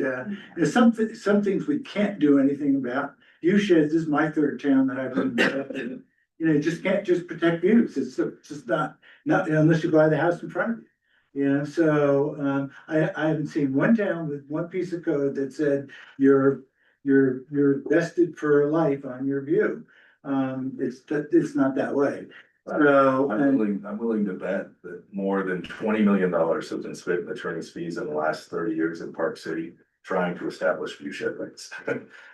there's some things we can't do anything about. View sheds, this is my 3rd town that I've been in. You know, just can't just protect views. It's just not unless you buy the house in front of you. You know, so I haven't seen one town with one piece of code that said you're vested for life on your view. It's not that way. So I'm willing to bet that more than $20 million have been spent in attorney's fees in the last 30 years in Park City trying to establish view shed rights.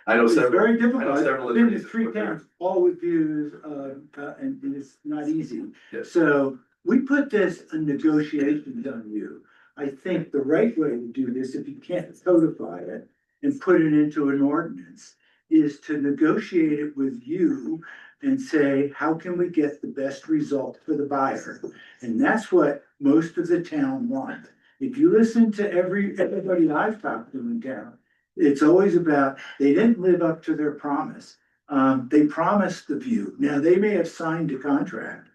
I know it's several. very I know difficult. several I've been to attorneys 3 towns, all with views, and it's not easy. Yes. So we put this in negotiations on you. I think the right way to do this, if you can't codify it and put it into an ordinance, is to negotiate it with you and say, how can we get the best result for the buyer? And that's what most of the town want. If you listen to everybody I've talked to in town, it's always about, they didn't live up to their promise. They promised the view. Now, they may have signed a contract,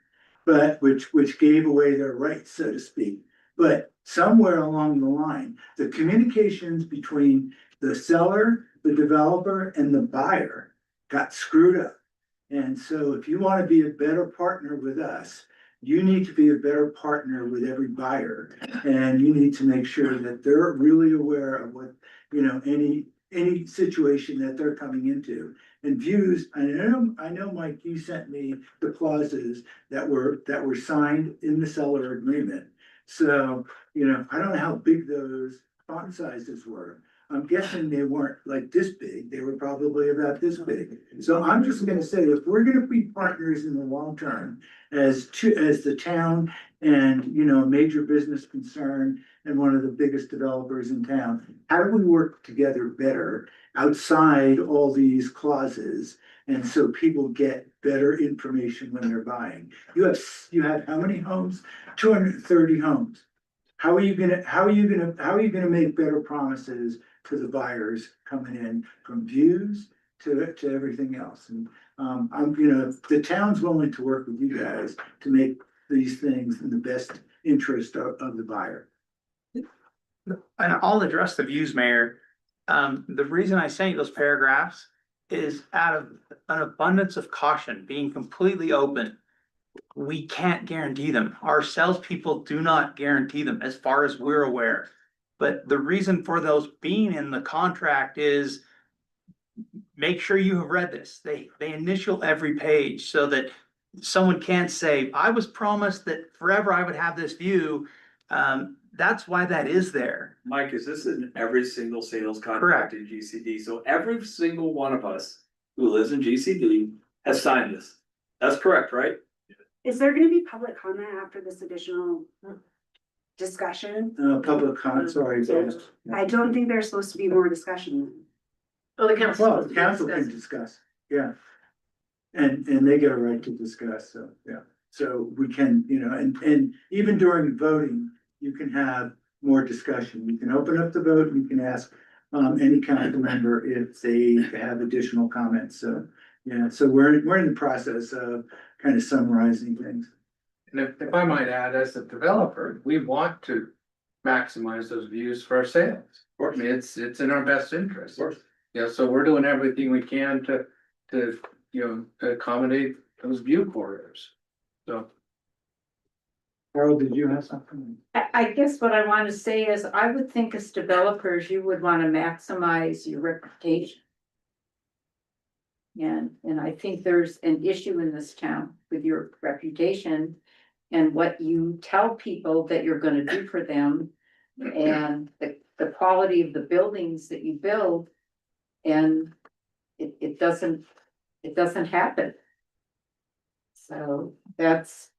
but which gave away their rights, so to speak. But somewhere along the line, the communications between the seller, the developer, and the buyer got screwed up. And so if you want to be a better partner with us, you need to be a better partner with every buyer. And you need to make sure that they're really aware of what, you know, any situation that they're coming into. And views, I know, Mike, you sent me the clauses that were signed in the seller agreement. So, you know, I don't know how big those font sizes were. I'm guessing they weren't like this big. They were probably about this big. So I'm just gonna say, if we're gonna be partners in the long term as the town and, you know, a major business concern and one of the biggest developers in town, how do we work together better outside all these clauses? And so people get better information when they're buying. You have how many homes? 230 homes. How are you gonna make better promises to the buyers coming in from views to everything else? And you know, the town's willing to work with you guys to make these things in the best interest of the buyer. And I'll address the views, Mayor. The reason I sent you those paragraphs is out of an abundance of caution, being completely open. We can't guarantee them. Our salespeople do not guarantee them as far as we're aware. But the reason for those being in the contract is make sure you have read this. They initial every page so that someone can't say, I was promised that forever I would have this view. That's why that is there. Mike, is this in every single sales contract in GCD? So every single one of us who lives in GCD has signed this. That's correct, right? Is there gonna be public comment after this additional discussion? Public comment, sorry. I don't think there's supposed to be more discussion. Oh, the council. Well, the council can discuss, yeah. And they get a right to discuss, so, yeah. So we can, you know, and even during voting, you can have more discussion. You can open up the vote, you can ask any council member if they have additional comments, so. Yeah, so we're in the process of kind of summarizing things. And if I might add, as a developer, we want to maximize those views for our sales. I mean, it's in our best interest. Yeah, so we're doing everything we can to, you know, to accommodate those view corridors. So. Carol, did you have something? I guess what I want to say is, I would think as developers, you would want to maximize your reputation. And I think there's an issue in this town with your reputation and what you tell people that you're gonna do for them. And the quality of the buildings that you build, and it doesn't happen. So that's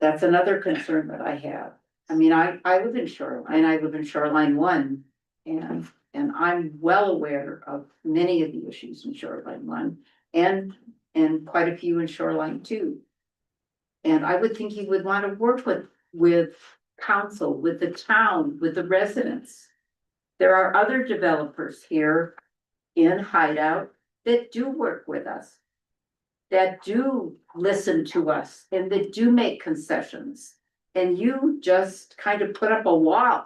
another concern that I have. I mean, I live in Shoreline, I live in Shoreline 1, and I'm well aware of many of the issues in Shoreline 1 and quite a few in Shoreline 2. And I would think you would want to work with council, with the town, with the residents. There are other developers here in Hideout that do work with us, that do listen to us, and that do make concessions. And you just kind of put up a wall.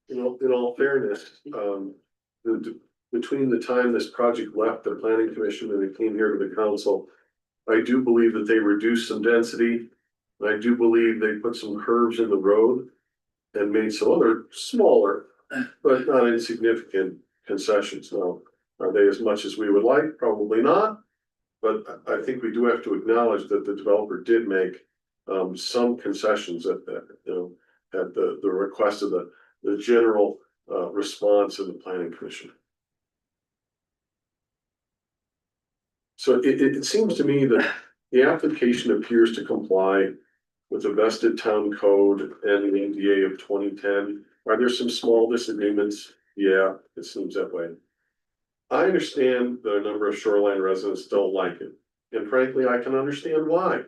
You know, in all fairness, between the time this project left the planning commission and it came here to the council, I do believe that they reduced some density. I do believe they put some curves in the road and made some other smaller, but not insignificant concessions. Now, are they as much as we would like? Probably not. But I think we do have to acknowledge that the developer did make some concessions at the request of the general response of the planning commission. So it seems to me that the application appears to comply with the vested town code and the NDA of 2010. Are there some small disagreements? Yeah, it seems that way. I understand that a number of Shoreline residents don't like it. And frankly, I can understand why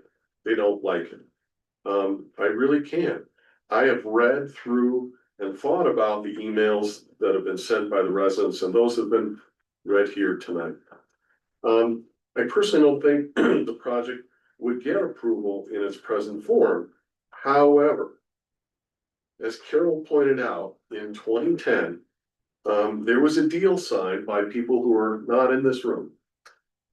they don't like it. I really can. I have read through and thought about the emails that have been sent by the residents, and those have been read here tonight. I personally don't think the project would get approval in its present form. However, as Carol pointed out, in 2010, there was a deal signed by people who are not in this room.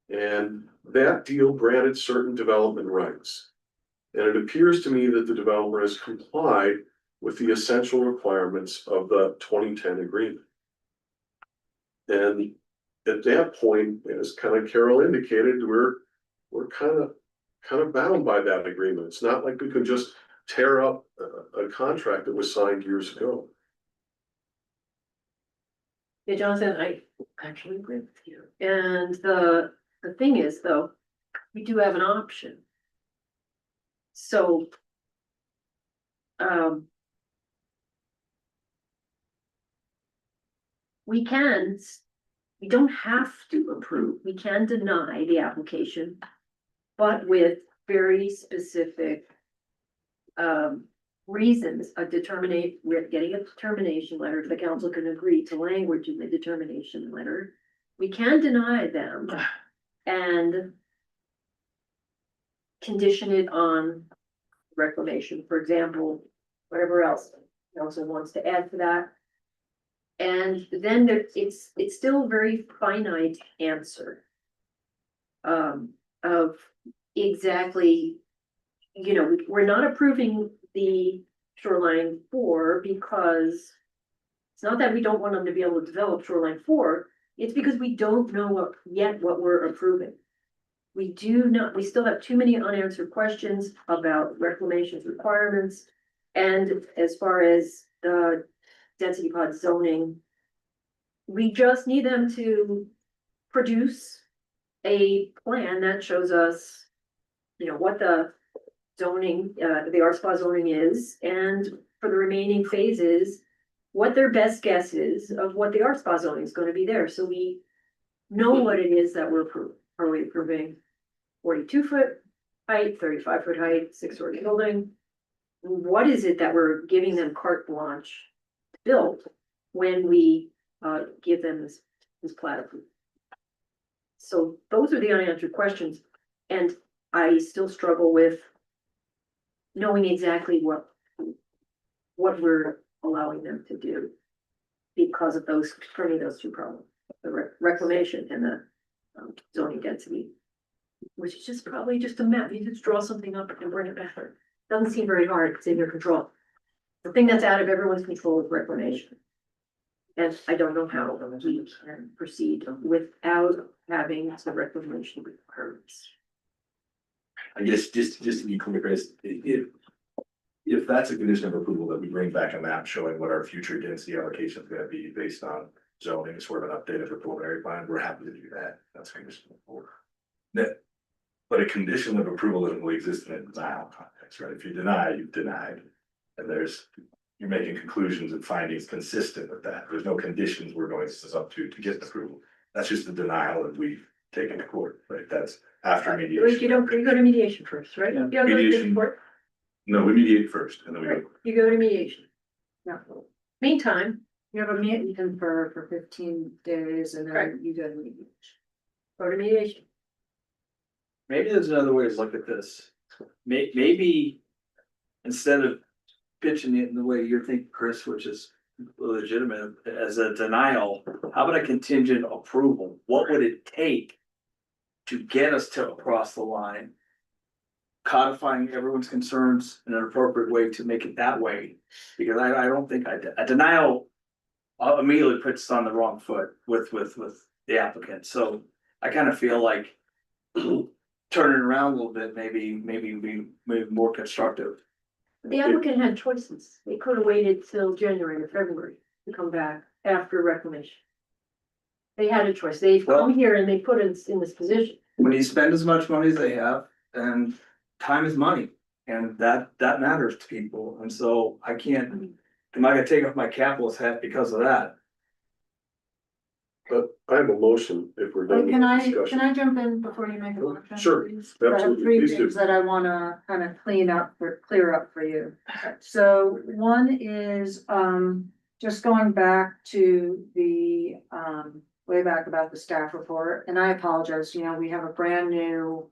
And that deal granted certain development rights. And it appears to me that the developer has complied with the essential requirements of the 2010 agreement. And at that point, as kind of Carol indicated, we're kind of bound by that agreement. It's not like we could just tear up a contract that was signed years ago. Yeah, Jonathan, I actually agree with you. And the thing is, though, we do have an option. So, we don't have to approve, we can deny the application, but with very specific reasons, we're getting a determination letter, the council can agree to language in the determination letter. We can deny them and condition it on reclamation, for example, whatever else council wants to add to that. And then it's still a very finite answer. Of exactly, you know, we're not approving the shoreline 4 because it's not that we don't want them to be able to develop shoreline 4, it's because we don't know what we're approving. We still have too many unanswered questions about reclamation's requirements. And as far as the density pod zoning, we just need them to produce a plan that shows us, you know, what the zoning, the RSPA zoning is, and for the remaining phases, what their best guess is of what the RSPA zoning is gonna be there, so we know what it is that we're approving. Are we approving 42-foot height, 35-foot height, 6-story building? What is it that we're giving them carte blanche to build when we give them this plat approval? So those are the unanswered questions, and I still struggle with knowing exactly what we're allowing them to do because of those two problems, the reclamation and the zoning density, which is just probably just a map. You just draw something up and bring it back. Doesn't seem very hard. It's in your control. The thing that's out of everyone's control is reclamation. And I don't know how we can proceed without having the reclamation requirements. I guess just to be clear, Chris, if that's a condition of approval that we bring back a map showing what our future density allocation is gonna be based on zoning, sort of an update of the preliminary plan, we're happy to do that. That's a condition of approval. But a condition of approval doesn't really exist in a denial context, right? If you deny, you've denied. And you're making conclusions and findings consistent with that. There's no conditions we're going to up to get approval. That's just a denial that we've taken to court, right? That's after mediation. You go to mediation first, right? Yeah. You don't go to Mediation. court. No, we mediate first and then we Right, go. you go to mediation. No. Meantime, You have a meeting for 15 days and Correct. then you go to mediation. go to mediation. Maybe there's another way to look at this. Maybe instead of pitching it in the way you're thinking, Chris, which is legitimate as a denial, how about a contingent approval? What would it take to get us to across the line? Codifying everyone's concerns in an appropriate way to make it that way, because I don't think a denial immediately puts us on the wrong foot with the applicant. So I kind of feel like turning it around a little bit, maybe be more constructive. The applicant had choices. They could have waited till January or February to come back after reclamation. They had a choice. They've come here and they put us in this position. When you spend as much money as they have, and time is money, and that matters to people, and so I can't, am I gonna take off my capitalist hat because of that? But I have a motion if we're done with Can the I discussion. jump in before you make a motion? Sure, please? I have absolutely. 3 Please do. things that I wanna kind of clear up for you. So one is, just going back to the, way back about the staff report, and I apologize, you know, we have a brand new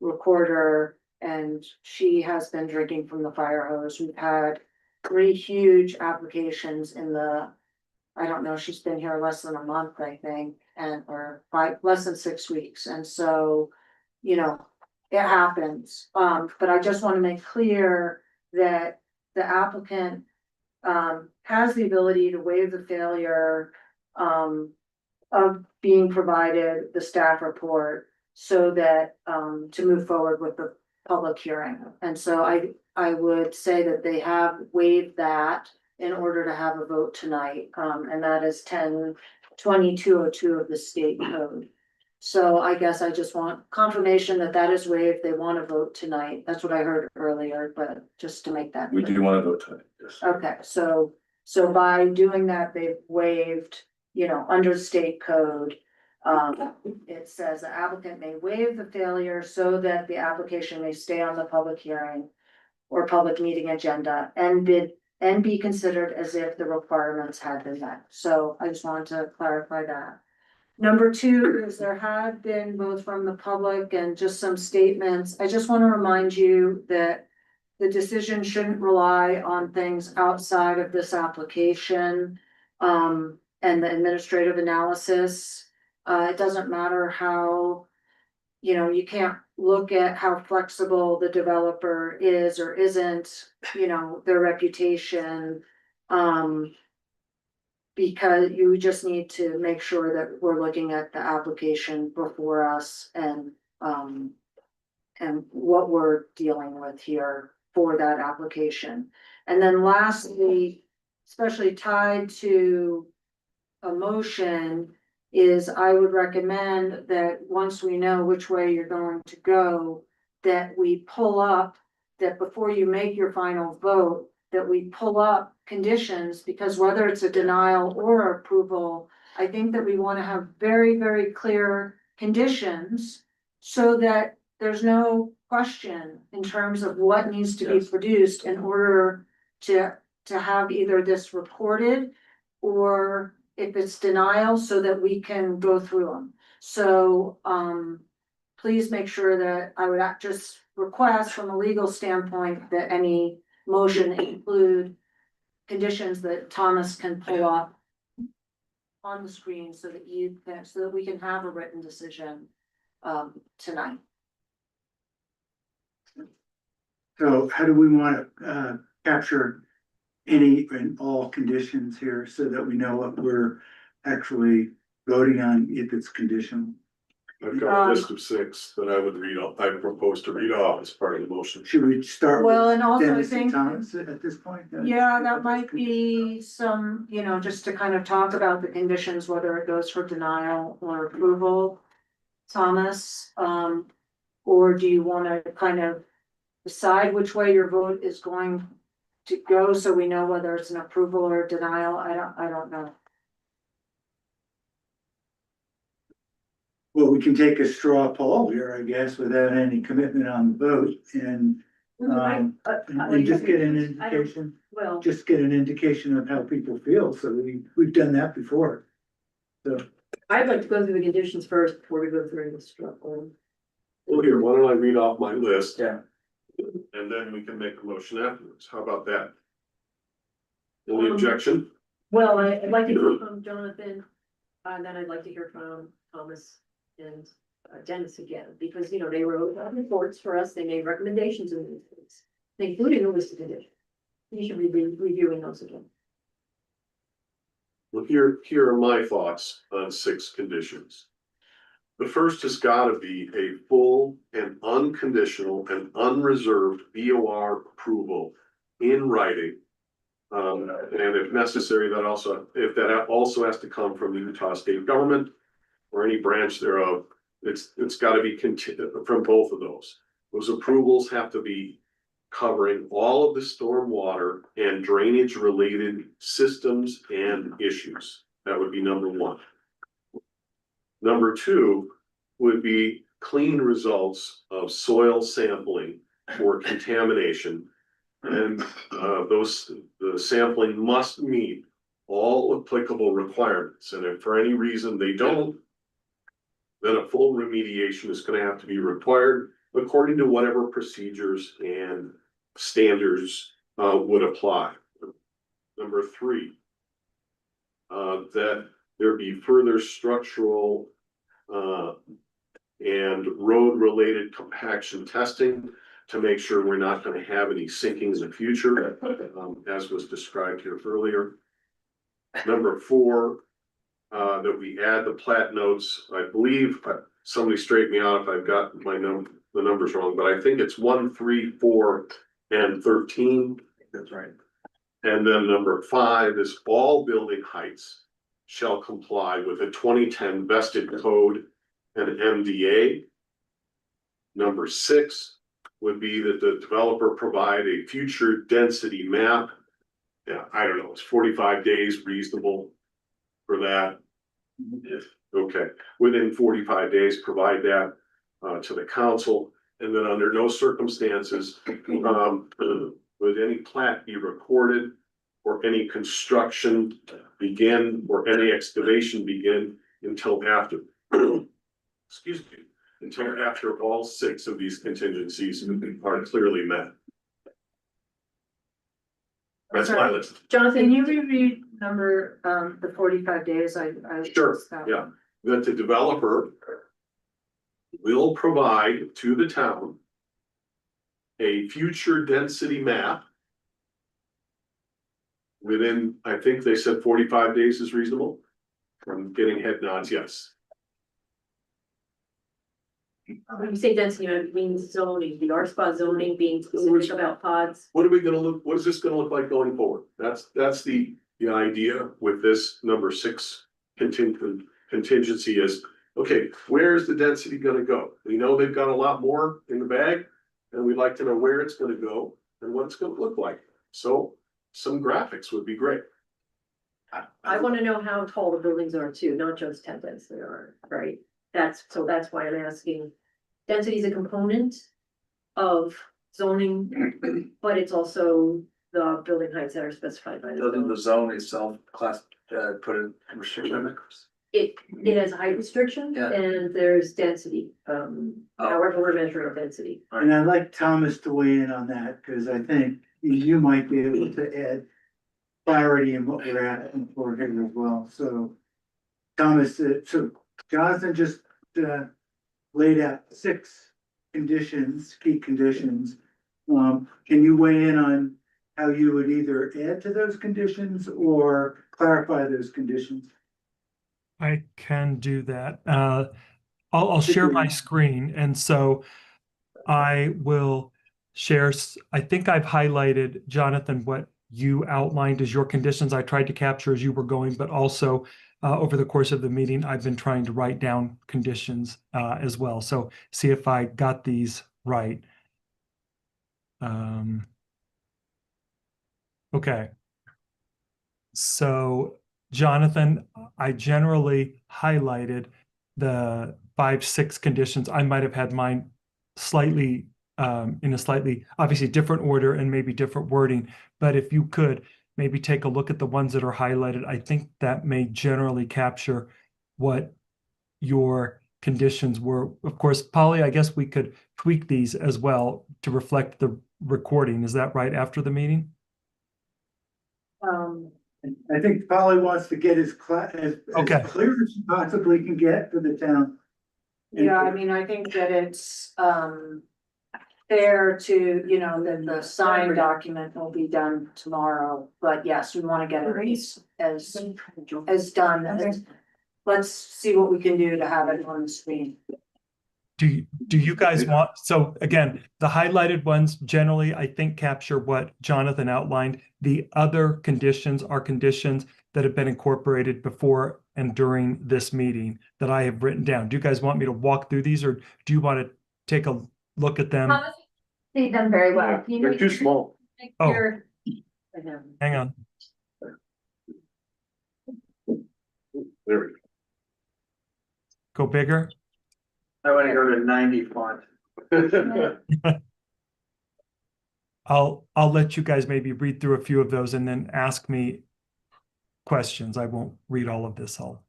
recorder and she has been drinking from the fire hose. We've had 3 huge applications in the, I don't know, she's been here less than a month, I think, less than 6 weeks. And so, you know, it happens. But I just want to make clear that the applicant has the ability to waive the failure of being provided the staff report so that to move forward with the public hearing. And so I would say that they have waived that in order to have a vote tonight, and that is 10-2202 of the state code. So I guess I just want confirmation that that is waived. They want to vote tonight. That's what I heard earlier, but just to make that. We do want to vote tonight, yes. Okay, so by doing that, they've waived, you know, under state code. It says the applicant may waive the failure so that the application may stay on the public hearing or public meeting agenda and be considered as if the requirements had been met. So I just wanted to clarify that. Number 2 is there had been both from the public and just some statements. I just want to remind you that the decision shouldn't rely on things outside of this application. and the administrative analysis. It doesn't matter how, you can't look at how flexible the developer is or isn't, their reputation. Because you just need to make sure that we're looking at the application before us and what we're dealing with here for that application. And then lastly, especially tied to a motion, is I would recommend that once we know which way you're going to go, that we pull up, that before you make your final vote, that we pull up conditions, because whether it's a denial or approval, I think that we want to have very, very clear conditions so that there's no question in terms of what needs to be produced in order to have either this recorded, or if it's denial, so that we can go through them. So, please make sure that I would just request from a legal standpoint that any motion include conditions that Thomas can pull up on the screen so that we can have a written decision tonight. So how do we want to capture any and all conditions here so that we know what we're actually voting on if it's conditional? I've got a list of 6 that I would read off, I propose to read off as part of the motion. Should we start Well, with and also I Dennis and think, Thomas at this point? yeah, that might be some, just to kind of talk about the conditions, whether it goes for denial or approval. Thomas, or do you want to kind of decide which way your vote is going to go so we know whether it's an approval or denial? I don't know. Well, we can take a straw poll here, I guess, without any commitment on the vote and just get an indication. Well, Just get an indication of how people feel. So we've done that before. So I'd like to go through the conditions first before we go through the struggle. Well, here, why don't I read off my list? Yeah. And then we can make a motion afterwards. How about that? Any objection? Well, I'd like to hear from Jonathan, and then I'd like to hear from Thomas and Dennis again, because, they wrote reports for us, they made recommendations in these things, including a list of conditions. You should be reviewing those again. Well, here are my thoughts on 6 conditions. The first has got to be a full and unconditional and unreserved BOR approval in writing. And if necessary, that also has to come from the Utah state government or any branch thereof. It's got to be from both of those. Those approvals have to be covering all of the stormwater and drainage related systems and issues. That would be number 1. Number 2 would be clean results of soil sampling for contamination. And the sampling must meet all applicable requirements. And if for any reason they don't, then a full remediation is going to have to be required according to whatever procedures and standards would apply. Number 3, that there be further structural and road related compaction testing to make sure we're not going to have any sinkings in the future, as was described here earlier. Number 4, that we add the plat notes. I believe somebody straighten me out if I've got the numbers wrong, but I think it's 1, 3, 4, and 13. That's right. And then number 5 is all building heights shall comply with a 2010 vested code and MDA. Number 6 would be that the developer provide a future density map. Yeah, I don't know, is 45 days reasonable for that? Okay, within 45 days, provide that to the council. And then under no circumstances would any plat be recorded or any construction begin or any excavation begin until after, excuse me, until after all 6 of these contingencies are clearly met. That's my list. Jonathan, Can you reread number, the 45 days, I. Sure, yeah, that the developer will provide to the town a future density map within, I think they said 45 days is reasonable. I'm getting head nods, yes. When you say density, it means zoning, the R spot zoning being specific about pods. What are we gonna look, what is this gonna look like going forward? That's the idea with this number 6 contingency is, okay, where's the density gonna go? We know they've got a lot more in the bag, and we'd like to know where it's gonna go and what it's gonna look like. So some graphics would be great. I wanna know how tall the buildings are too, not just how dense they are, right? That's why I'm asking. Density is a component of zoning, but it's also the building heights that are specified by the Doesn't the zone. zone itself put in restriction? It has a height restriction Yeah. and there's density, however we're measuring density. And I'd like Thomas to weigh in on that, because I think you might be able to add clarity in what we're asking for here as well, so. Thomas, so Jonathan just laid out 6 conditions, key conditions. Can you weigh in on how you would either add to those conditions or clarify those conditions? I can do that. I'll share my screen, and so I will share. I think I've highlighted, Jonathan, what you outlined as your conditions. I tried to capture as you were going, but also over the course of the meeting, I've been trying to write down conditions as well. So see if I got these right. Okay. So Jonathan, I generally highlighted the 5, 6 conditions. I might have had mine slightly in a slightly obviously different order and maybe different wording, but if you could maybe take a look at the ones that are highlighted, I think that may generally capture what your conditions were. Of course, Polly, I guess we could tweak these as well to reflect the recording. Is that right after the meeting? I think Polly wants to get as clear as she possibly can get for the town. Yeah, I mean, I think that it's, fair to, you know, that the signed document will be done tomorrow, but yes, we wanna get it as done as. Let's see what we can do to have it on the screen. Do you guys want, so again, the highlighted ones generally, I think, capture what Jonathan outlined. The other conditions are conditions that have been incorporated before and during this meeting that I have written down. Do you guys want me to walk through these, or do you want to take a look at them? See them very well. They're too small. Oh. Hang on. There we go. Go bigger. I want to go to 90 font. I'll let you guys maybe read through a few of those and then ask me questions. I won't read all of this. I'll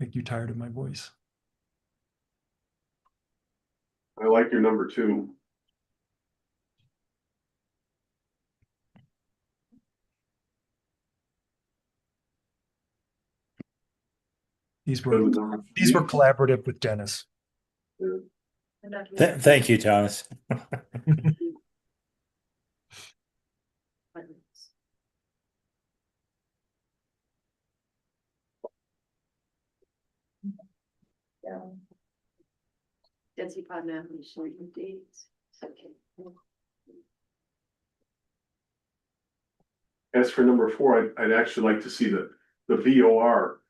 make you tired of my voice. I like your number 2. These were collaborative with Dennis. Thank you, Thomas. Density pod map and showing dates. Okay. As for number 4, I'd actually like to see the VOR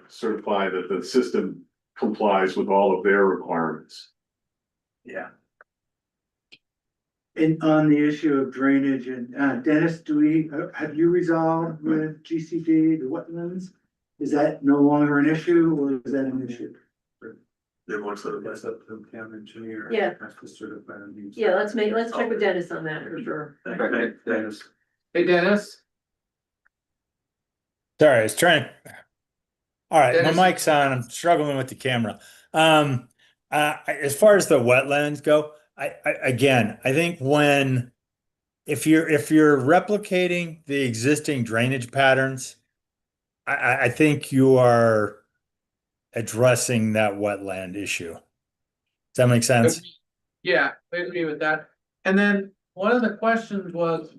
certify that the system complies with all of their requirements. Yeah. And on the issue of drainage and Dennis, have you resolved with GCD, the wetlands? Is that no longer an issue, or is that an issue? They want to That's up to the town engineer. Yeah. Has to certify them. Yeah, let's check with Dennis on that for sure. Okay, Dennis. Hey, Dennis. Sorry, I was trying. All right, Dennis. my mic's on. I'm struggling with the camera. As far as the wetlands go, I think when if you're replicating the existing drainage patterns, I think you are addressing that wetland issue. Does that make sense? Yeah, I agree with that. And then one of the questions was,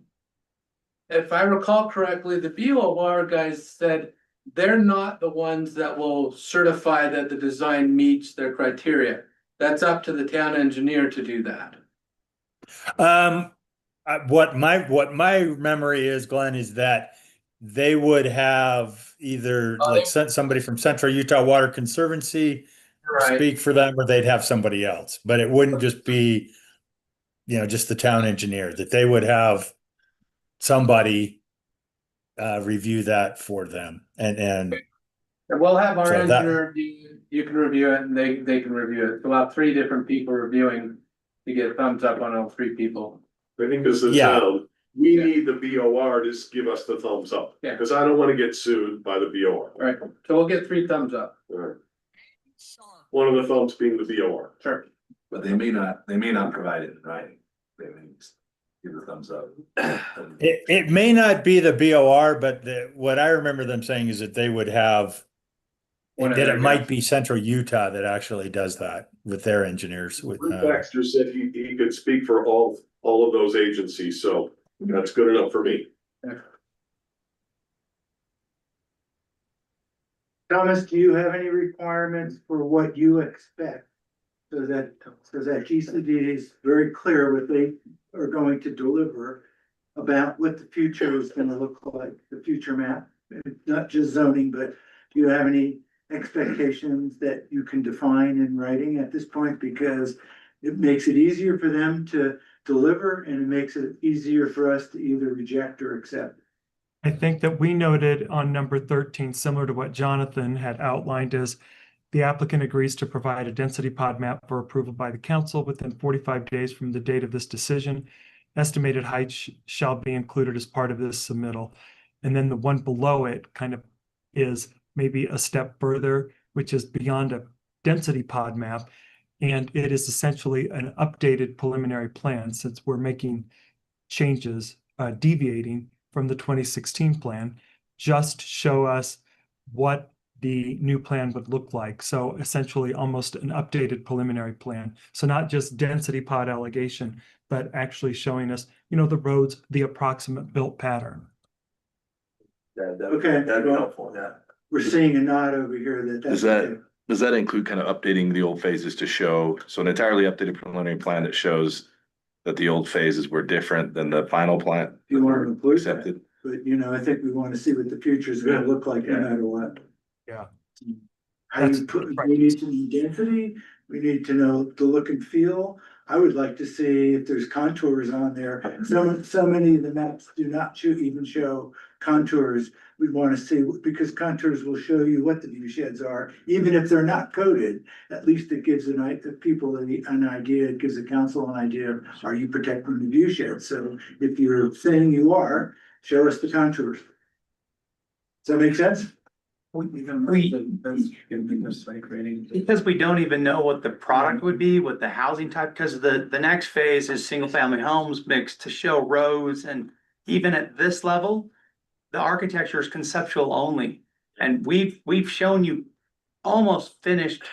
if I recall correctly, the BOR guys said they're not the ones that will certify that the design meets their criteria. That's up to the town engineer to do that. What my memory is, Glenn, is that they would have either like sent somebody from Central Utah Water Conservancy Right. speak for them, or they'd have somebody else. But it wouldn't just be, just the town engineer. That they would have somebody review that for them, and And we'll have our So that- engineer, you can review it and they can review it. We'll have 3 different people reviewing to get thumbs up on all 3 people. I think as the Yeah. town, we need the BOR to give us the thumbs up. Yeah. Cause I don't wanna get sued by the BOR. Right, so we'll get 3 thumbs up. Alright. One of the thumbs being the BOR. Sure. But they may not provide it in writing. They may just give the thumbs up. it may not be the BOR, but what I remember them saying is that they would have. And that it might be Central Utah that actually does that with their engineers. With Baxter said he could speak for all of those agencies, so that's good enough for me. Thomas, do you have any requirements for what you expect? So that GCD is very clear what they are going to deliver about what the future is gonna look like, the future map, not just zoning, but do you have any expectations that you can define in writing at this point? Because it makes it easier for them to deliver, and it makes it easier for us to either reject or accept. I think that we noted on number 13, similar to what Jonathan had outlined, is the applicant agrees to provide a density pod map for approval by the council within 45 days from the date of this decision. Estimated height shall be included as part of this submittal. And then the one below it kind of is maybe a step further, which is beyond a density pod map. And it is essentially an updated preliminary plan, since we're making changes, deviating from the 2016 plan, just show us what the new plan would look like. So essentially almost an updated preliminary plan. So not just density pod allegation, but actually showing us, the roads, the approximate built pattern. Okay. That'd be helpful, yeah. We're seeing a nod over here that that's. Does that include kind of updating the old phases to show, so an entirely updated preliminary plan that shows that the old phases were different than the final plan? You want to include Accepted. that, but I think we want to see what the future is gonna look like no matter what. Yeah. How you put, we need to know density, we need to know the look and feel. I would like to see if there's contours on there. So many of the maps do not even show contours. We want to see, because contours will show you what the view sheds are, even if they're not coded. At least it gives the people an idea, it gives the council an idea of, are you protecting the view shed? So if you're saying you are, show us the contours. Does that make sense? Because we don't even know what the product would be, what the housing type, because the next phase is single family homes mixed to show roads, and even at this level, the architecture is conceptual only. And we've shown you almost finished,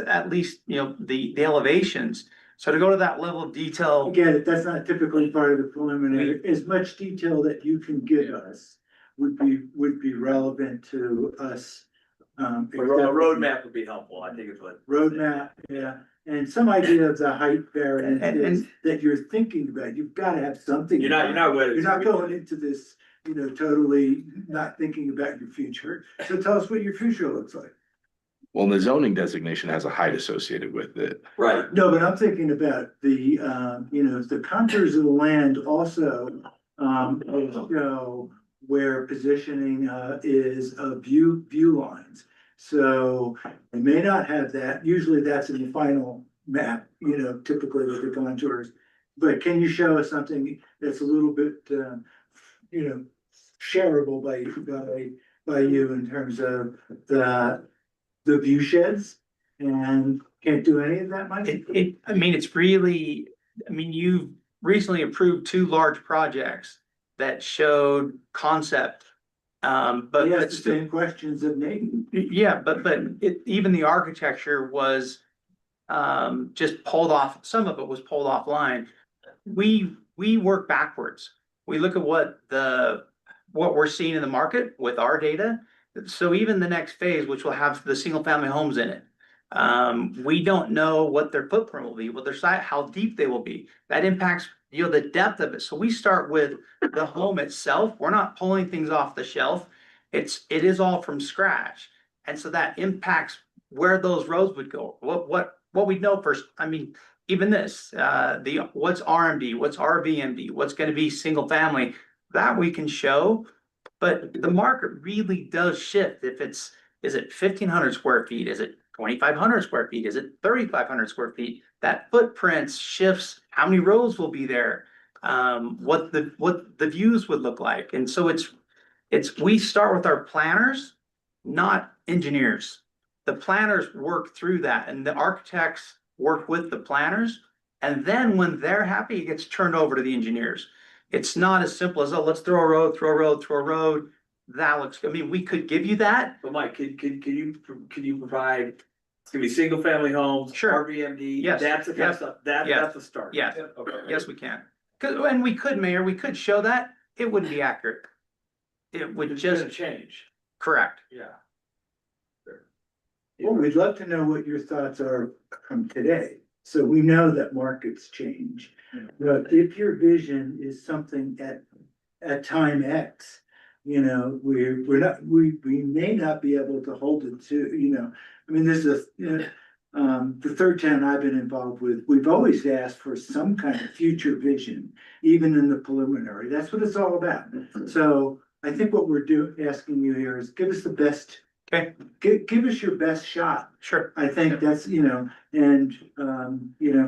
at least, the elevations. So to go to that level of detail. Again, that's not typically part of the preliminary. As much detail that you can give us would be relevant to us. A roadmap would be helpful, I think is what. Roadmap, yeah, and some idea of the height variance that you're thinking about. You've got to have something. You're not going into this, totally not thinking about your future. So tell us what your future looks like. Well, the zoning designation has a height associated with it. Right. No, but I'm thinking about the contours of the land also, where positioning is of view lines. So they may not have that. Usually that's in the final map, typically with the contours. But can you show us something that's a little bit, shareable by you in terms of the view sheds? And can't do any of that, Mike? It's really, recently approved 2 large projects that showed concept. But He has but the still- same questions that Nathan. yeah, but even the architecture was just pulled off, some of it was pulled offline. We work backwards. We look at what we're seeing in the market with our data. So even the next phase, which will have the single family homes in it, we don't know what their footprint will be, what their site, how deep they will be. That impacts, the depth of it. So we start with the home itself. We're not pulling things off the shelf. It is all from scratch. And so that impacts where those roads would go. What we know first, I mean, even this, what's RMD, what's RVMD, what's gonna be single family, that we can show. But the market really does shift. Is it 1,500 square feet? Is it 2,500 square feet? Is it 3,500 square feet? That footprint shifts, how many rows will be there? What the views would look like. And so we start with our planners, not engineers. The planners work through that and the architects work with the planners. And then when they're happy, it gets turned over to the engineers. It's not as simple as, oh, let's throw a road, throw a road, throw a road. That looks, I mean, we could give you that. But Mike, can you provide, it's gonna be single family homes, Sure. RVMD, Yes. that's the kind of Yes. stuff, Yes. that's the start. Yes. Okay. Yes, we can. And we could, Mayor, we could show that. It wouldn't be accurate. It would It's just, gonna change, correct. yeah. Well, we'd love to know what your thoughts are from today. So we know that markets change. But if your vision is something at time X, we may not be able to hold it to, I mean, this is, the third town I've been involved with, we've always asked for some kind of future vision, even in the preliminary. That's what it's all about. So I think what we're asking you here is give us the best. Okay. Give us your best shot. Sure. I think that's, and,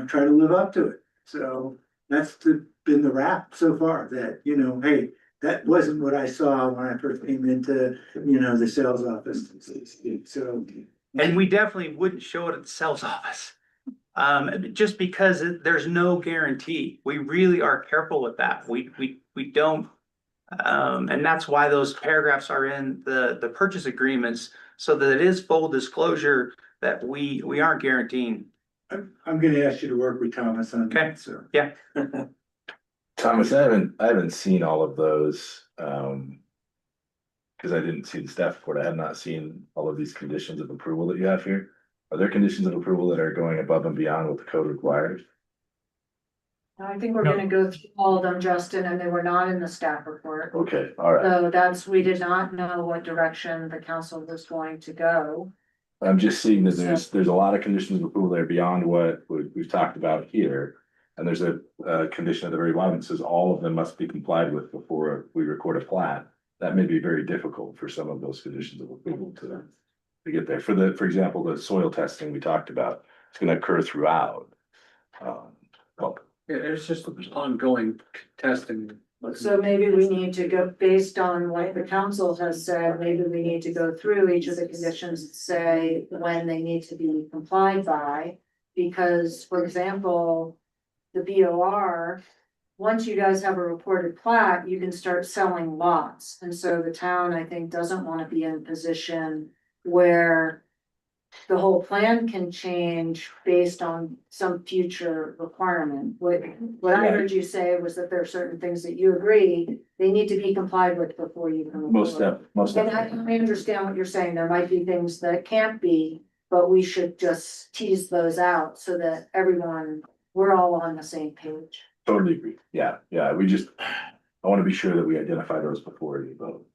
try to live up to it. So that's been the rap so far that, hey, that wasn't what I saw when I first came into, the sales office. So. And we definitely wouldn't show it at the sales office. Just because there's no guarantee. We really are careful with that. We don't. And that's why those paragraphs are in the purchase agreements, so that it is full disclosure that we aren't guaranteeing. I'm gonna ask you to work with Thomas on that, sir. Yeah. Thomas, I haven't seen all of those, because I didn't see the staff report. I have not seen all of these conditions of approval that you have here. Are there conditions of approval that are going above and beyond what the code requires? I think we're No. gonna go through all of them, Justin, and they were not in the staff report. Okay, all right. So we did not know what direction the council was going to go. I'm just seeing that there's a lot of conditions of approval there beyond what we've talked about here. And there's a condition at the very bottom that says all of them must be complied with before we record a plat. That may be very difficult for some of those conditions of approval to get there. For example, the soil testing we talked about, it's gonna occur throughout. Yeah, it's just ongoing testing. So maybe we need to go, based on what the council has said, maybe we need to go through each of the conditions and say when they need to be complied by. Because, for example, the BOR, once you guys have a reported plat, you can start selling lots. And so the town, I think, doesn't want to be in a position where the whole plan can change based on some future requirement. What I heard you say was that there are certain things that you agree they need to be complied with before you can. Most And definitely. I understand what you're saying. There might be things that can't be, but we should just tease those out so that we're all on the same page. Totally agree. Yeah, I want to be sure that we identify those before we vote.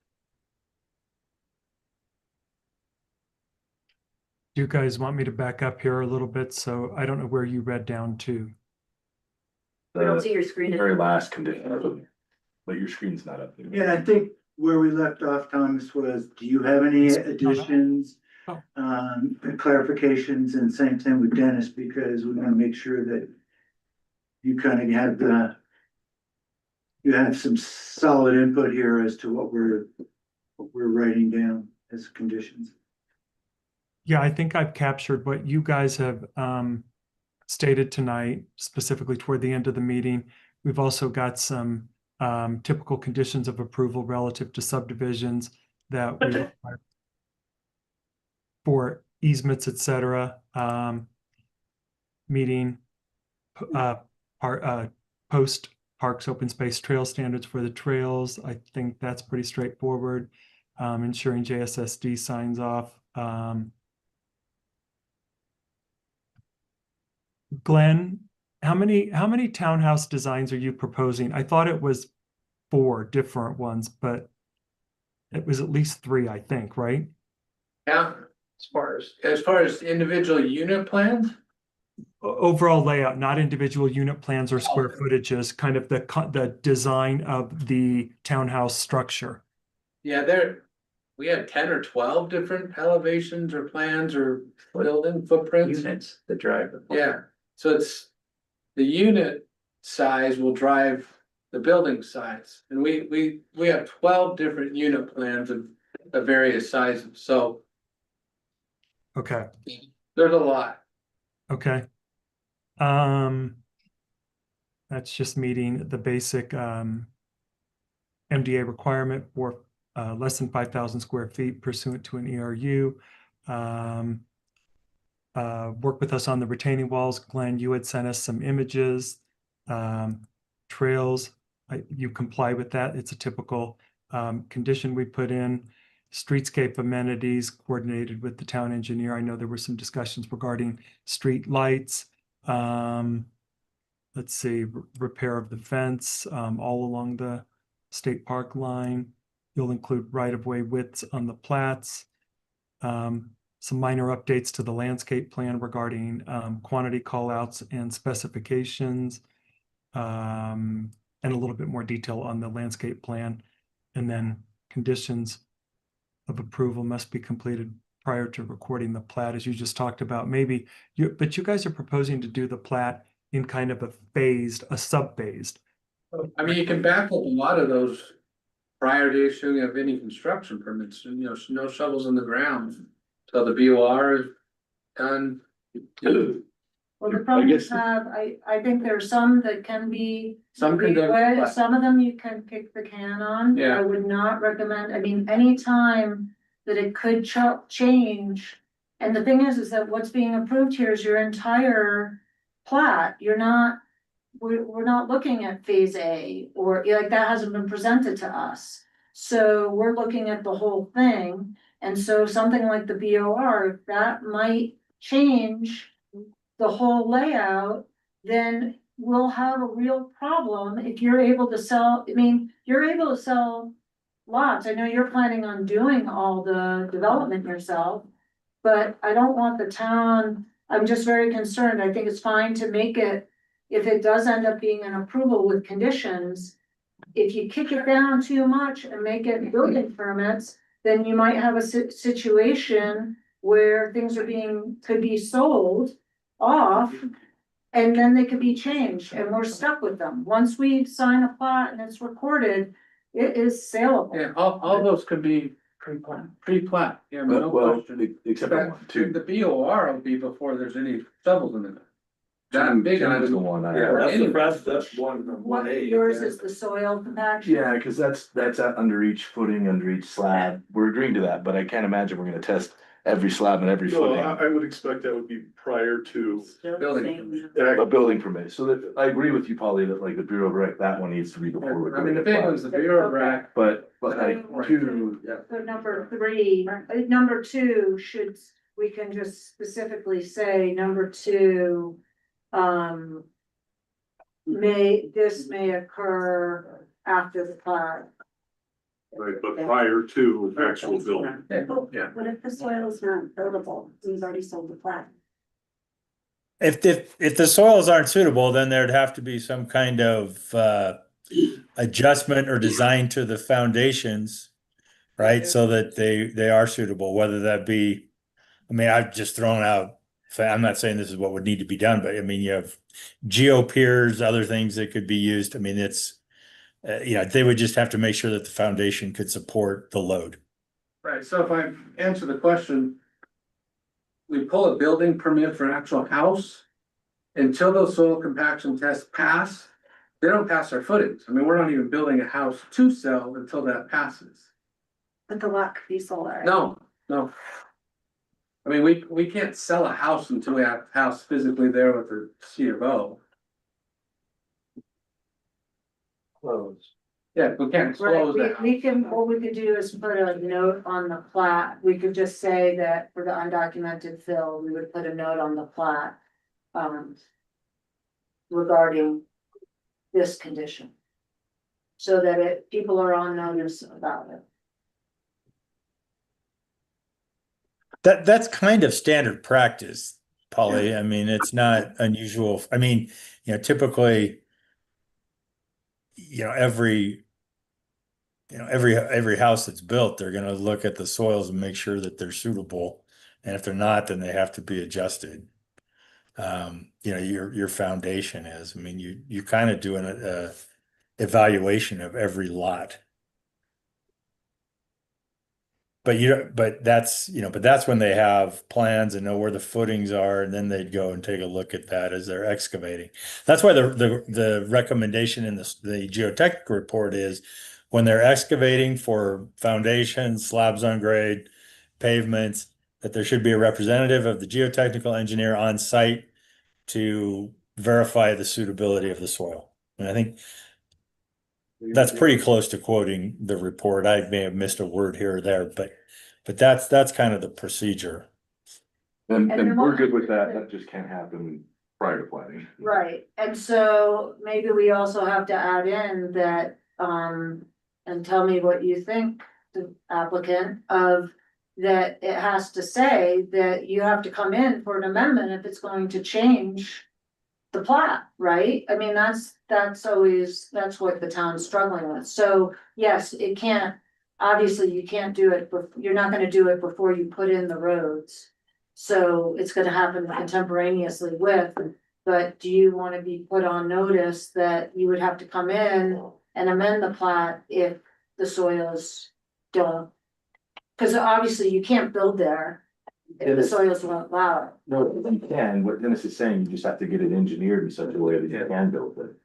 Do you guys want me to back up here a little bit? So I don't know where you read down to. We don't see your screen. Very last condition, but your screen's not up there. Yeah, I think where we left off, Thomas, was, do you have any additions? And clarifications, and same thing with Dennis, because we wanna make sure that you kind of you have some solid input here as to what we're writing down as conditions. Yeah, I think I've captured what you guys have stated tonight, specifically toward the end of the meeting. We've also got some typical conditions of approval relative to subdivisions that we require for easements, et cetera. Meeting post parks open space trail standards for the trails. I think that's pretty straightforward. Ensuring JSSD signs off. Glenn, how many townhouse designs are you proposing? I thought it was 4 different ones, but it was at least 3, I think, right? Yeah, as far as individual unit plans, Overall layout, not individual unit plans or square footages, kind of the design of the townhouse structure. yeah, we had 10 or 12 different elevations or plans or building footprints. Units that drive the. Yeah, so it's, the unit size will drive the building size, and we have 12 different unit plans of various sizes, so Okay. there's a lot. Okay. That's just meeting the basic MDA requirement for less than 5,000 square feet pursuant to an ERU. Work with us on the retaining walls. Glenn, you had sent us some images. Trails, you comply with that. It's a typical condition we put in. Streetscape amenities coordinated with the town engineer. I know there were some discussions regarding street lights. Let's see, repair of the fence all along the state park line. You'll include right-of-way widths on the plats. Some minor updates to the landscape plan regarding quantity callouts and specifications. And a little bit more detail on the landscape plan. And then conditions of approval must be completed prior to recording the plat, as you just talked about. Maybe but you guys are proposing to do the plat in kind of a sub-phased. I mean, you can back up a lot of those prior to issuing of any construction permits, and no shovels in the ground. So the BOR is done. Well, the problem you have, I think there are some that can be. Some can go. Some of them you can kick the can on. Yeah. I would not recommend, I mean, any time that it could change. And the thing is that what's being approved here is your entire plat. We're not looking at phase A, or like that hasn't been presented to us. So we're looking at the whole thing. And so something like the BOR, that might change the whole layout, then we'll have a real problem if you're able to sell, I mean, you're able to sell lots. I know you're planning on doing all the development yourself, but I don't want the town, I'm just very concerned. I think it's fine to make it, if it does end up being an approval with conditions, if you kick it down too much and make it building permits, then you might have a situation where things could be sold off, and then they could be changed, and we're stuck with them. Once we sign a plat and it's recorded, it is saleable. Yeah, all those could be pre-plat, yeah, no question. Except for one, two. The BOR will be before there's any shovels in it. John big is the one. That's one A. Yours is the soil compaction. Yeah, because that's under each footing, under each slab. We're agreeing to that, but I can't imagine we're gonna test every slab and every No, footing. I would expect that would be prior to. Building. A building permit, so that, I agree with you, Polly, that like the Bureau of Rec, that one needs to be before. we're I mean, the doing big plat. one's the Bureau of Rec. But like two, So number 3, number 2 we can just specifically say number 2. This may occur after the plat. Right, but prior to actual building. Yeah. What if the soil is not buildable? We've already sold the plat. If the soils aren't suitable, then there'd have to be some kind of adjustment or design to the foundations, right? So that they are suitable, whether that be, I mean, I've just thrown out, I'm not saying this is what would need to be done, but I mean, you have geopiers, other things that could be used. I mean, it's, they would just have to make sure that the foundation could support the load. Right, so if I answer the question, we pull a building permit for an actual house. Until those soil compaction tests pass, They don't pass our footings. I mean, we're not even building a house to sell until that passes. But the lot could be solar. No. I mean, we can't sell a house until we have a house physically there with the C of O. Closed. Yeah, we can't Right, close that. we can, what we could do is put a note on the plat, we could just say that for the undocumented fill, we would put a note on the plat. Regarding this condition. So that people are on notice about it. That's kind of standard practice, Polly. I mean, it's not unusual. I mean, typically, every house that's built, they're gonna look at the soils and make sure that they're suitable. And if they're not, then they have to be adjusted. Your foundation is, I mean, you kind of do an evaluation of every lot. But that's when they have plans and know where the footings are, and then they'd go and take a look at that as they're excavating. That's why the recommendation in the geotechnical report is when they're excavating for foundations, slabs on grade, pavements, that there should be a representative of the geotechnical engineer on site to verify the suitability of the soil. And I think that's pretty close to quoting the report. I may have missed a word here or there, but that's kind of the procedure. And we're good with that. That just can't happen prior to planning. Right, and so maybe we also have to add in that, and tell me what you think, the applicant, of that it has to say that you have to come in for an amendment if it's going to change the plat, right? I mean, that's what the town's struggling with. So yes, it can't, obviously you can't do it, but you're not gonna do it before you put in the roads. So it's gonna happen contemporaneously with, but do you wanna be put on notice that you would have to come in and amend the plat if the soils don't? Cause obviously you can't build there if the soils won't allow it. No, you can. What Dennis is saying, you just have to get it engineered in such a way that you can build it.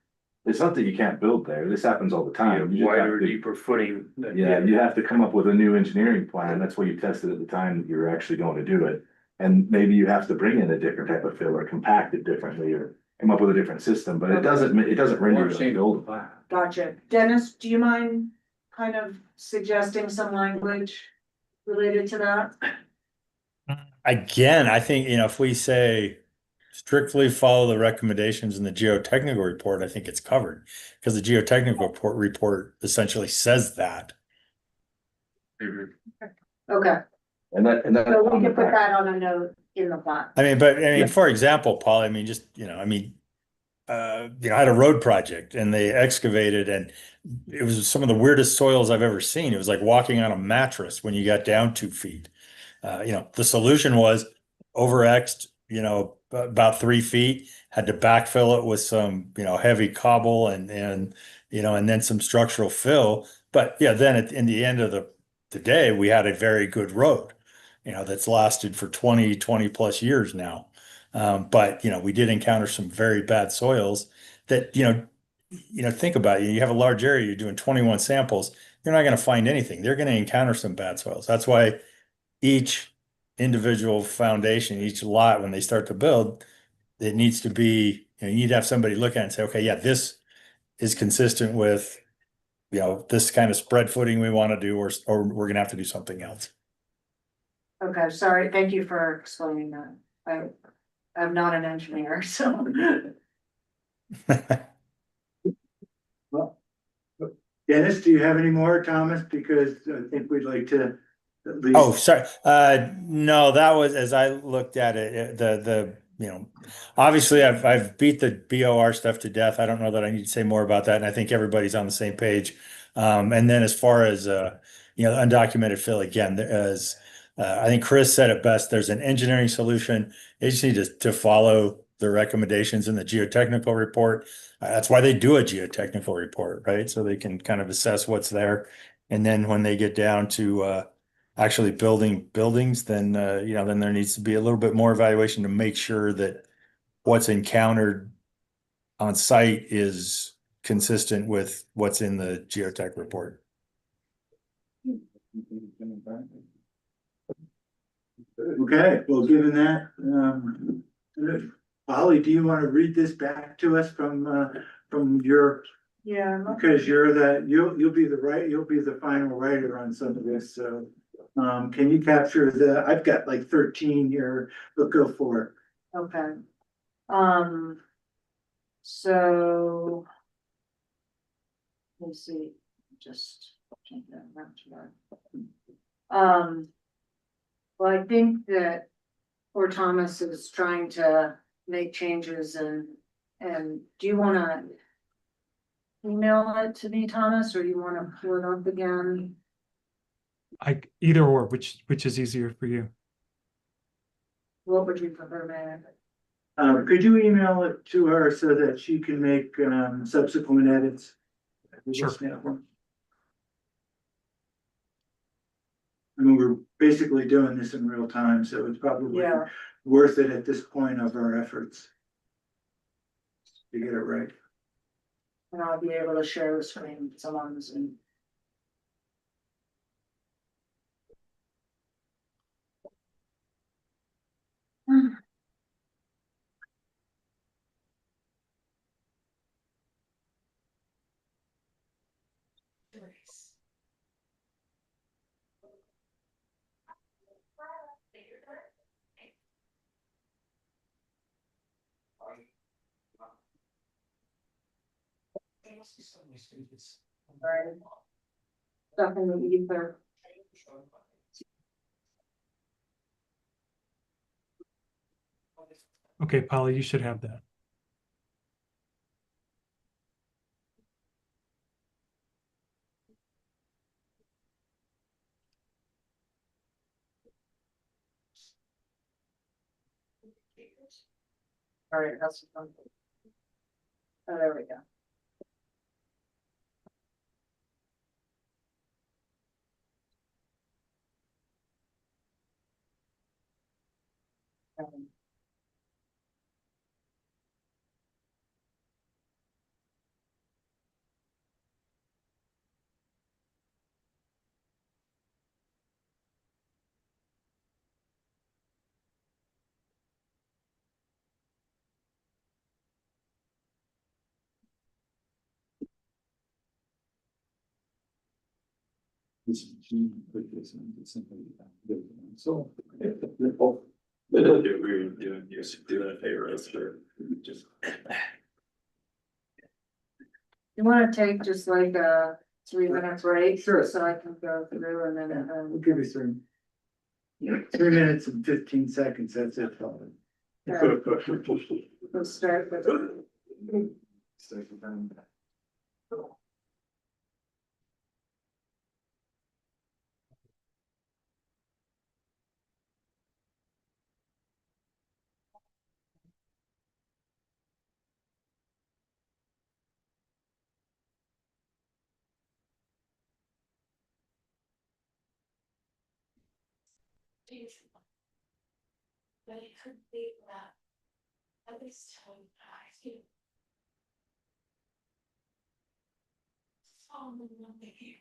It's not that you can't build there. This happens all the time. You just have Wider, to- deeper footing. Yeah, you have to come up with a new engineering plan. That's what you tested at the time that you're actually going to do it. And maybe you have to bring in a different type of fill or compact it differently or come up with a different system, but it doesn't render it build. Gotcha. Dennis, do you mind kind of suggesting some language related to that? Again, I think, if we say strictly follow the recommendations in the geotechnical report, I think it's covered. Because the geotechnical report essentially says that. Okay, And that. so we can put that on a note in the plat. For example, Paul, I had a road project and they excavated and it was some of the weirdest soils I've ever seen. It was like walking on a mattress when you got down 2 feet. The solution was over-exed, about 3 feet, had to backfill it with some, heavy cobble and then some structural fill. But yeah, then in the end of the day, we had a very good road, that's lasted for 20 plus years now. But we did encounter some very bad soils that, think about it. You have a large area, you're doing 21 samples, you're not going to find anything. They're going to encounter some bad soils. That's why each individual foundation, each lot, when they start to build, it needs to be, you need to have somebody look at it and say, okay, yeah, this is consistent with, this kind of spread footing we want to do, or we're gonna have to do something else. Okay, sorry, thank you for explaining that. I'm not an engineer, so. Well, Dennis, do you have any more, Thomas? Because I think we'd like to at least. Oh, sorry. No, that was, as I looked at it, obviously I've beat the BOR stuff to death. I don't know that I need to say more about that. And I think everybody's on the same page. And then as far as, undocumented fill, again, I think Chris said it best, there's an engineering solution. They just need to follow the recommendations in the geotechnical report. That's why they do a geotechnical report, right? So they can kind of assess what's there. And then when they get down to, actually building buildings, then then there needs to be a little bit more evaluation to make sure that what's encountered on site is consistent with what's in the geotech report. Okay, well, given that, Holly, do you want to read this back to us from your, Yeah. because you'll be the final writer on some of this, so. Can you capture I've got like 13 here, but go for it. Okay. So. Let's see, just change that around to that. Well, I think that poor Thomas is trying to make changes and do you wanna email it to me, Thomas, or you wanna pull it up again? Either or, which is easier for you? What would you prefer, man? Could you email it to her so that she can make, subsequent edits? Sure. I mean, we're basically doing this in real time, so it's probably Yeah. worth it at this point of our efforts to get it right. And I'll be able to share the screen with someone on Zoom. Right. Stuff in the ether. Okay, Polly, you should have that. All right, that's fun. Oh, there we go. So. We're doing a favor, us for just. You wanna take just like a 3 minute break? Sure. So I can go through and then, We'll give you 3 minutes and 15 seconds, that's it. Let's start with. But it could be that at least you. Oh, nothing here.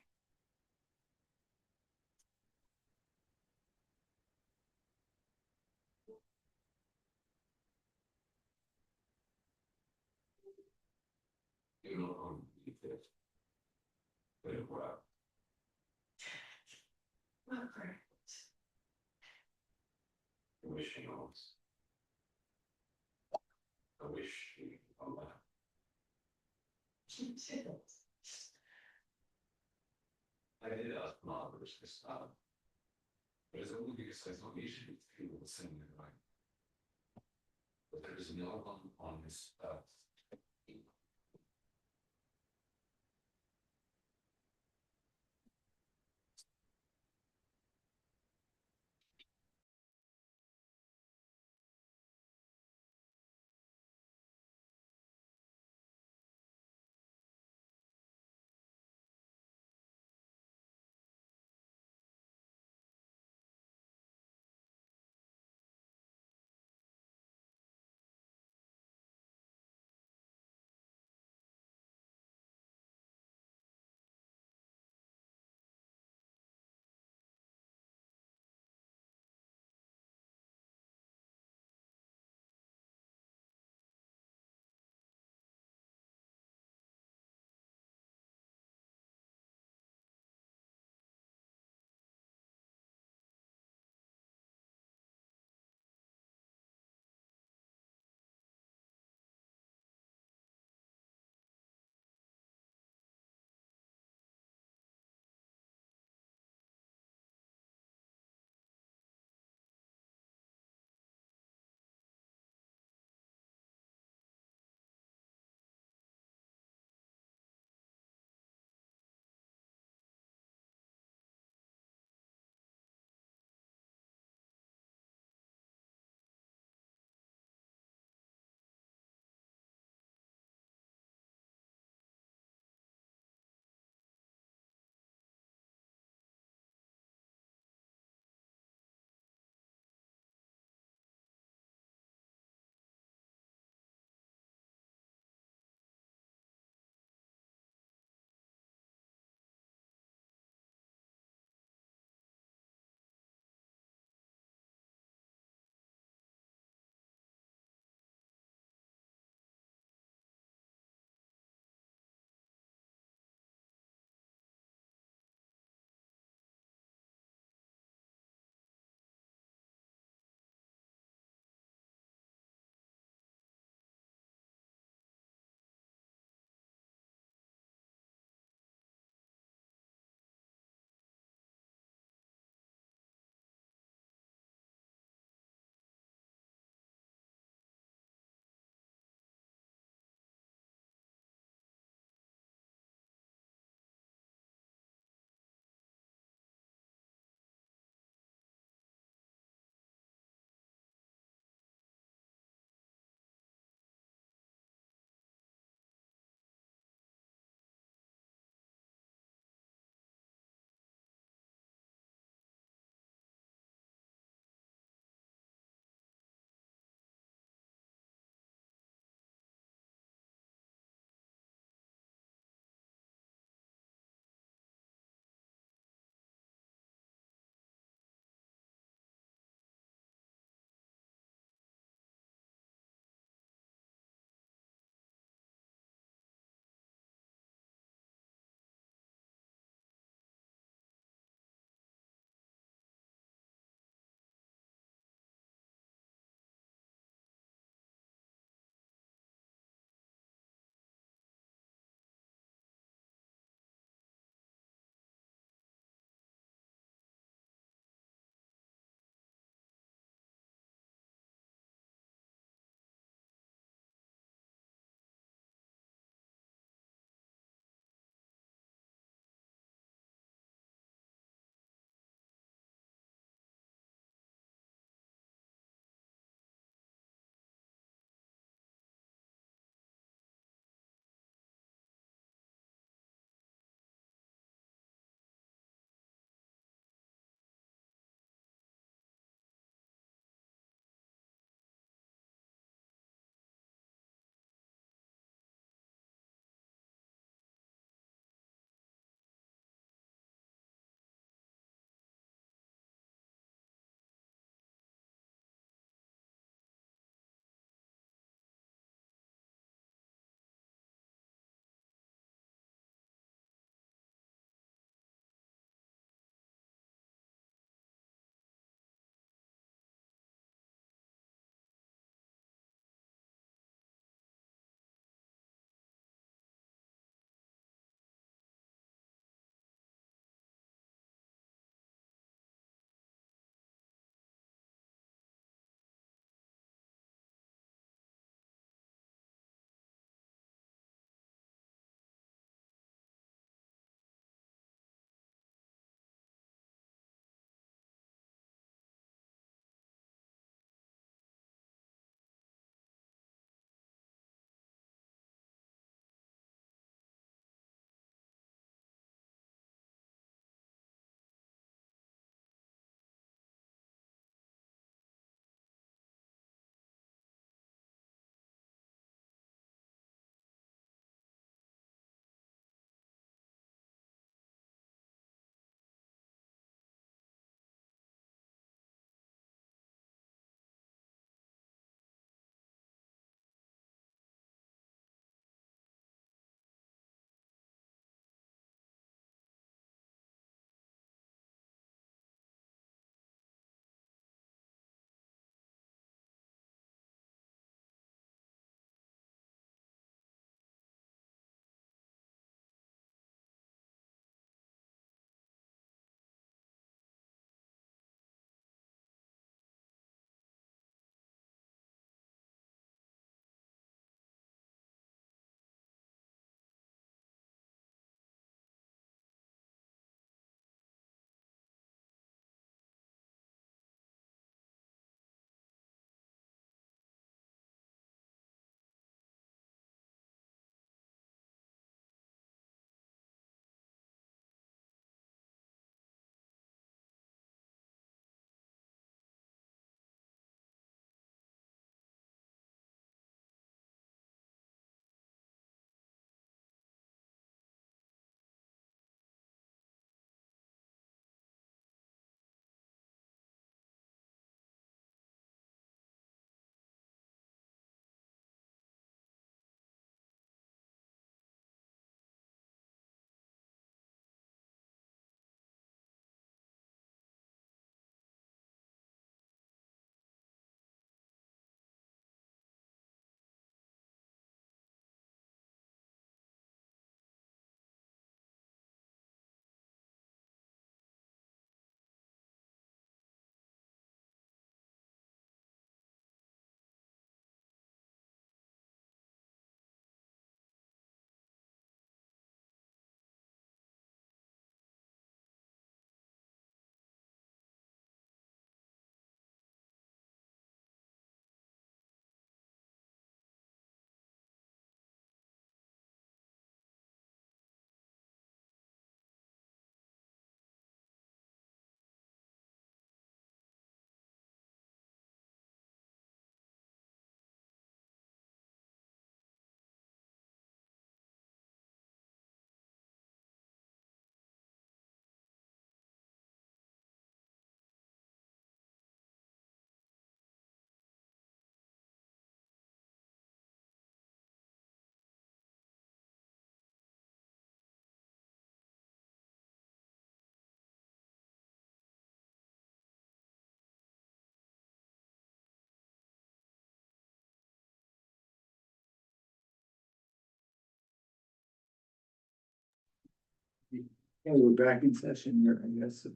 Okay, we're back in session here, I guess.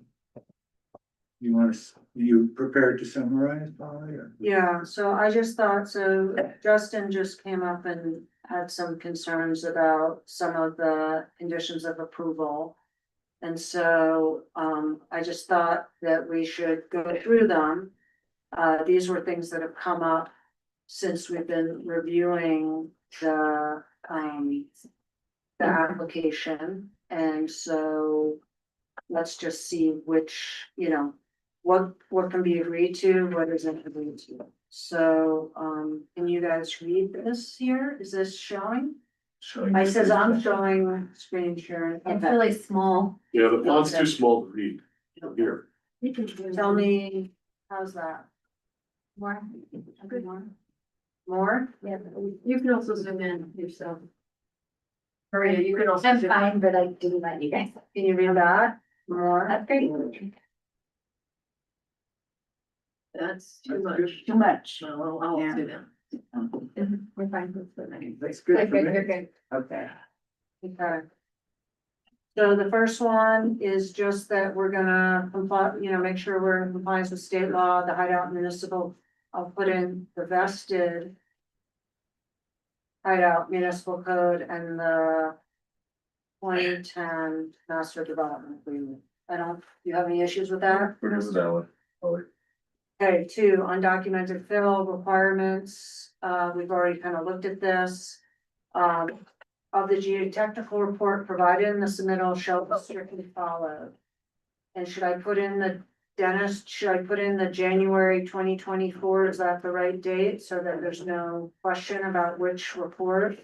You prepared to summarize, Polly, or? Yeah, so I just thought, so Justin just came up and had some concerns about some of the conditions of approval. And so, I just thought that we should go through them. These were things that have come up since we've been reviewing the application. And so let's just see which, what can be agreed to, what isn't agreed to. So, can you guys read this here? Is this showing? I says I'm showing screen sharing. It's really small. Yeah, the font's too small to read here. Tell me, how's that? More. Good one. More? Yeah, you can also zoom in yourself. Maria, you can also. I'm zoom fine, but I didn't let you guys. Can you read that? More? That's great. That's too much. Too much. No, I'll Yeah. do that. We're fine with the. That's good. You're good. Okay. Okay. So the first one is just that we're gonna comply, make sure we're in compliance with state law, the hideout municipal, I'll put in the vested hideout municipal code and the 2010 master development agreement. Do you have any issues with that? We're doing that one. Polly. Okay, 2, undocumented fill requirements, we've already kind of looked at this. Of the geotechnical report provided in the submittal shall be strictly followed. And should I put in the January 2024, is that the right date, so that there's no question about which report?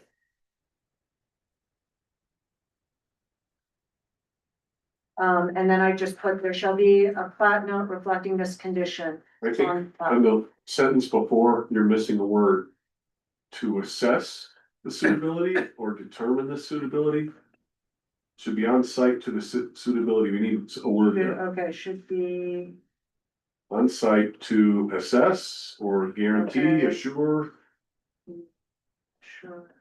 And then I just put, there shall be a plat note reflecting this condition. I think on the sentence before, you're missing a word. To assess the suitability or determine the suitability. Should be on site to the suitability. We need a word there. Okay, should be, On site to assess or guarantee, Okay. assure. sure.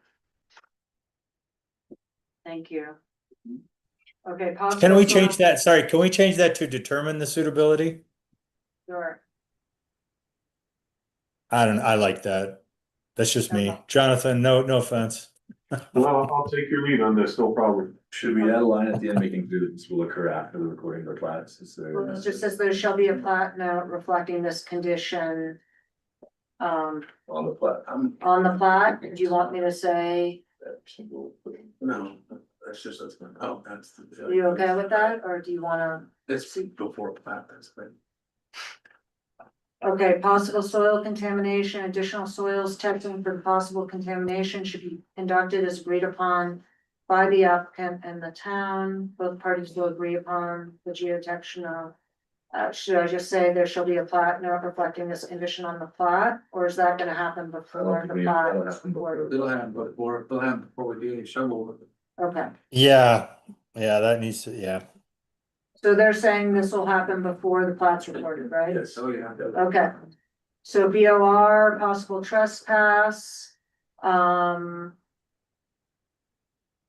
Thank you. Okay. Can we possible change soil- that? Sorry, can we change that to determine the suitability? Sure. I like that. That's just me. Jonathan, no offense. Well, I'll take your lead on this, no problem. Should we add a line at the end making clear that this will occur after the recording of the plats? Is there- Well, it just says there shall be a plat note reflecting this condition. On the plat. On the plat, do you want me to say, No, that's that's. are you okay with that, or do you wanna? That's before plat, that's good. Okay, possible soil contamination, additional soils testing for possible contamination should be conducted as agreed upon by the applicant and the town. Both parties will agree upon the geotechnical. Should I just say there shall be a plat note reflecting this condition on the plat, or is that gonna happen before the plat? It'll happen before we do any shovel. Okay, Yeah, that needs to, yeah. so they're saying this will happen before the plat's recorded, right? Yes. Oh, yeah. Okay, so BOR, possible trespass,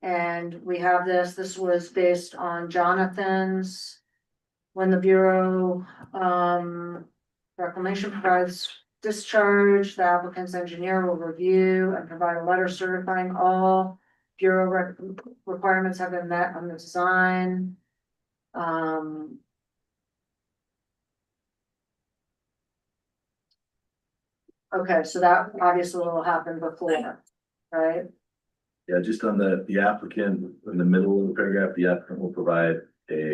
and we have this was based on Jonathan's. When the Bureau, reclamation provides discharge, the applicant's engineer will review and provide a letter certifying all Bureau requirements have been met on the design. Okay, so that obviously will happen before, right? Yeah, just on the applicant, in the middle of the paragraph, the applicant will provide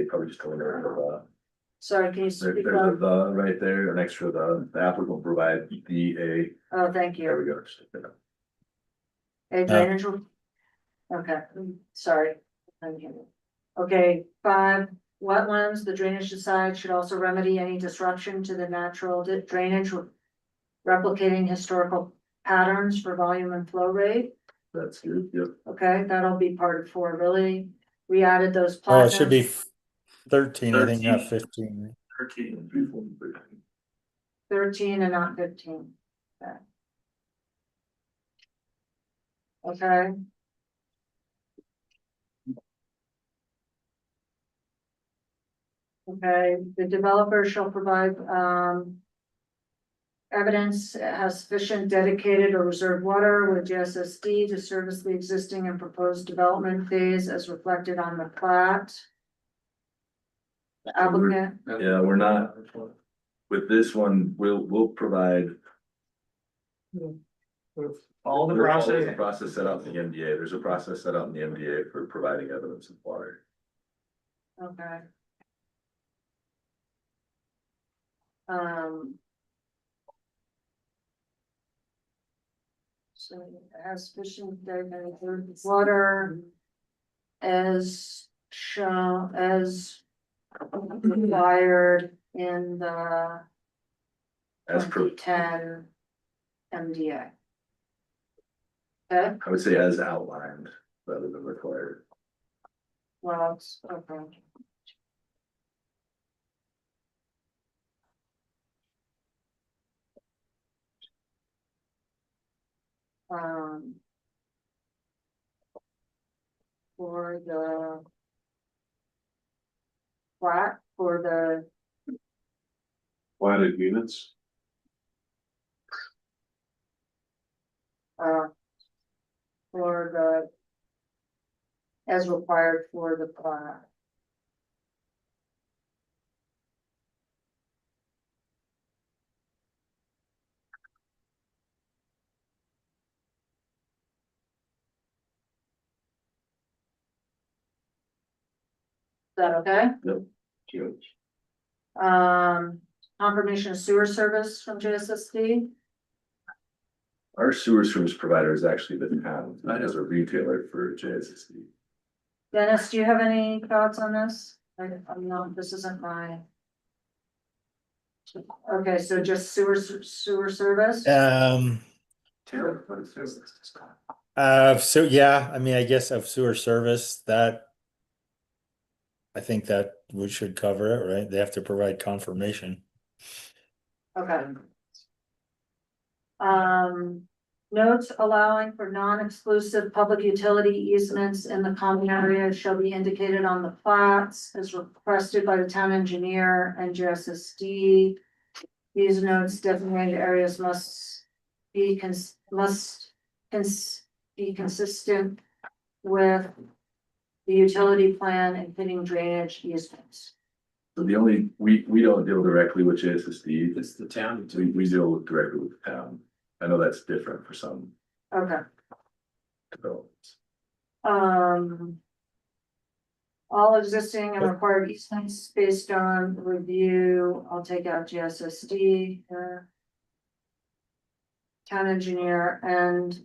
probably just going there. Sorry, can you There's speak a up? the right there, next to the applicant will provide Oh, thank there you. we go. A drainage. Okay, sorry. Okay, 5, wetlands, the drainage side should also remedy any disruption to the natural drainage. Replicating historical patterns for volume and flow rate. That's good, yep. Okay, that'll be part of 4, really. We added those. Oh, it should be platinums. 13, I think, not 15. 13 and not 15. Okay. Okay. Okay, the developer shall provide, evidence has sufficient dedicated or reserved water with GSSD to service the existing and proposed development phase as reflected on the plat. The applicant, Yeah, we're not, with this one, we'll provide. All the There's process. a process set out in the MDA, there's a process set out in the MDA for providing evidence of water. okay. So it has sufficient dedicated water as shown, as required in the As per, 2010 MDA. Okay, I would say as outlined rather than required. well, it's, okay. Um. For the. Flat, for the, Platted units, for the. As required for the plat. Is that okay? Yep. Confirmation of sewer service from JSSD. Our sewer service provider is actually the town, not as a retailer for JSSD. Dennis, do you have any thoughts on this? I'm not, this isn't my. Okay, so just sewer service? So yeah, I mean, I guess of sewer service that. I think that we should cover it, right? They have to provide confirmation. Okay. Notes allowing for non-exclusive public utility easements in the common area shall be indicated on the plats as requested by the town engineer and GSSD. These notes designated areas must be consistent with the utility plan, including drainage easements. So the only, we don't deal directly with JSSD. It's the town. We deal directly with the town. I know that's different for some Okay. developments. All existing and required easements based on review, I'll take out GSSD. Town engineer and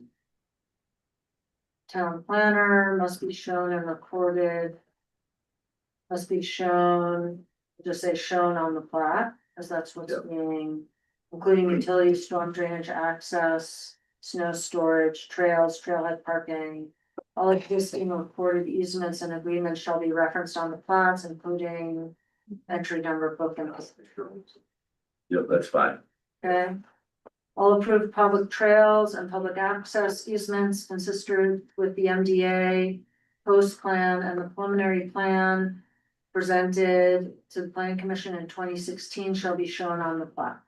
town planner must be shown and recorded. Must be shown, just say shown on the plat, as that's what's being, including utilities, storm drainage access, snow storage, trails, trailhead parking. All existing recorded easements and agreements shall be referenced on the plats, including entry number, book and. Yep, that's fine. Okay. All approved public trails and public access easements consistent with the MDA, post plan and the preliminary plan presented to the planning commission in 2016 shall be shown on the plat.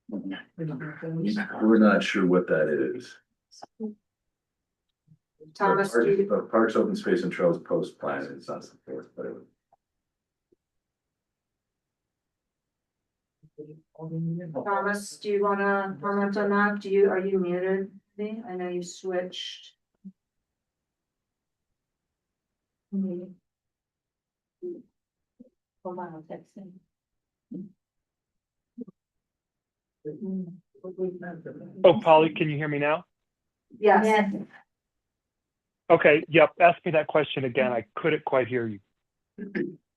We're not sure what that is. Thomas, do you, Parks, open space and trails post plan is not support, but it would. Thomas, do you wanna comment on that? Are you muted? I know you switched. Hold on, I'll text him. Oh, Polly, can you hear me now? Yes. Okay, yep, ask me that question again. I couldn't quite hear you.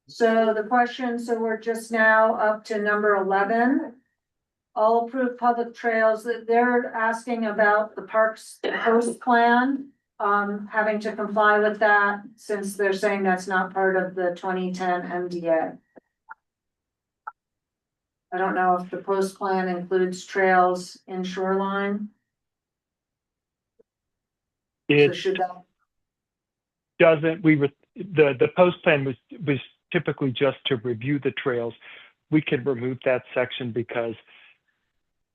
So the question, so we're just now up to number 11. All approved public trails, that they're asking about the parks post plan. Having to comply with that since they're saying that's not part of the 2010 MDA. I don't know if the post plan includes trails in shoreline. So It should that, doesn't, the post plan was typically just to review the trails. We can remove that section because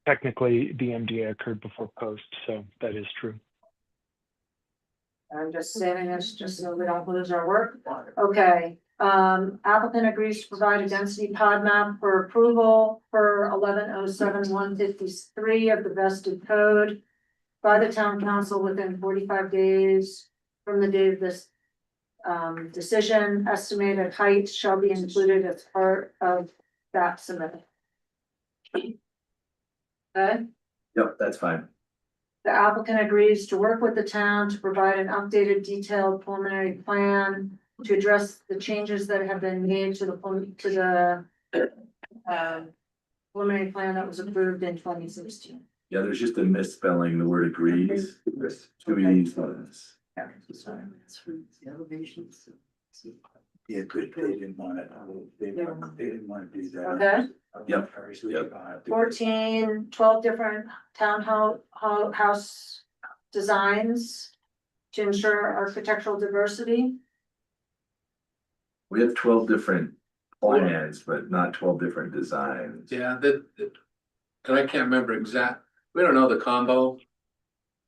technically the MDA occurred before post, so that is true. I'm just saving this just so we don't lose our work. Okay, applicant agrees to provide a density pod map for approval for 1107-153 of the vested code by the town council within 45 days from the date of this decision. Estimated height shall be included as part of that submitted. Okay. Yep, that's fine. The applicant agrees to work with the town to provide an updated detailed preliminary plan to address the changes that have been made to the preliminary plan that was approved in 2016. Yeah, there's just a misspelling, the word agrees. Should be used on this. Yeah, good, they didn't want it, they didn't want to do that. Okay. Yep. 12 different house designs to ensure architectural diversity. We have 12 different plans, but not 12 different designs. Yeah, and I can't remember we don't know the combo.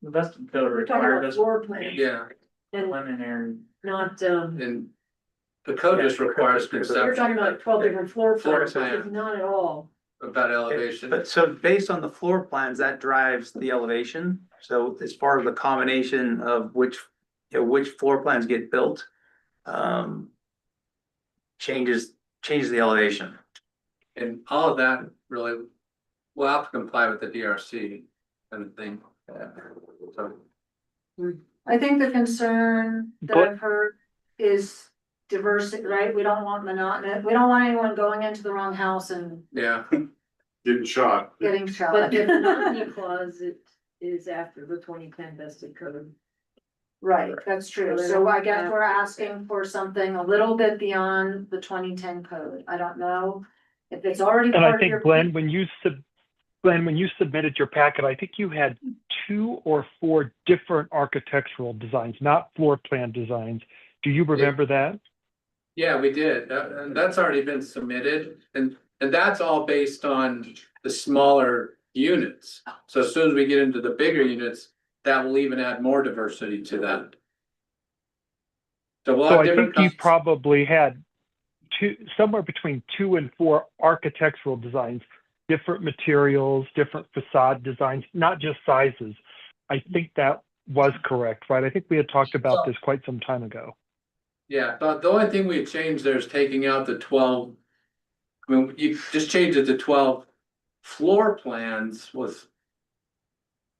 The vested code We're talking required about us floor plan. Yeah, And preliminary. not, and the code just requires you're conceptual talking about 12 different floor Floor plans, which plan. is not at all. about elevation. But so based on the floor plans, that drives the elevation. So as far as the combination of which floor plans get built, changes the elevation. And all of that really will have to comply with the DRC kind of thing. So, I think the concern that I've heard is diversity, right? We don't want monotonous, we don't want anyone going into the wrong house and yeah, Getting shot. getting shot. But the monotony clause is after the 2010 vested code. Right, that's true. So I guess we're asking for something a little bit beyond the 2010 code. I don't know if it's already. And I part of think your- Glenn, when you submitted your packet, I think you had 2 or 4 different architectural designs, not floor plan designs. Do you remember that? yeah, we did. And that's already been submitted and that's all based on the smaller units. So as soon as we get into the bigger units, that will even add more diversity to that. So we'll So have I different. think you probably had somewhere between 2 and 4 architectural designs, different materials, different facade designs, not just sizes. I think that was correct, right? I think we had talked about this quite some time ago. Yeah, but the only thing we changed there is taking out the 12. I mean, you just changed it to 12 floor plans with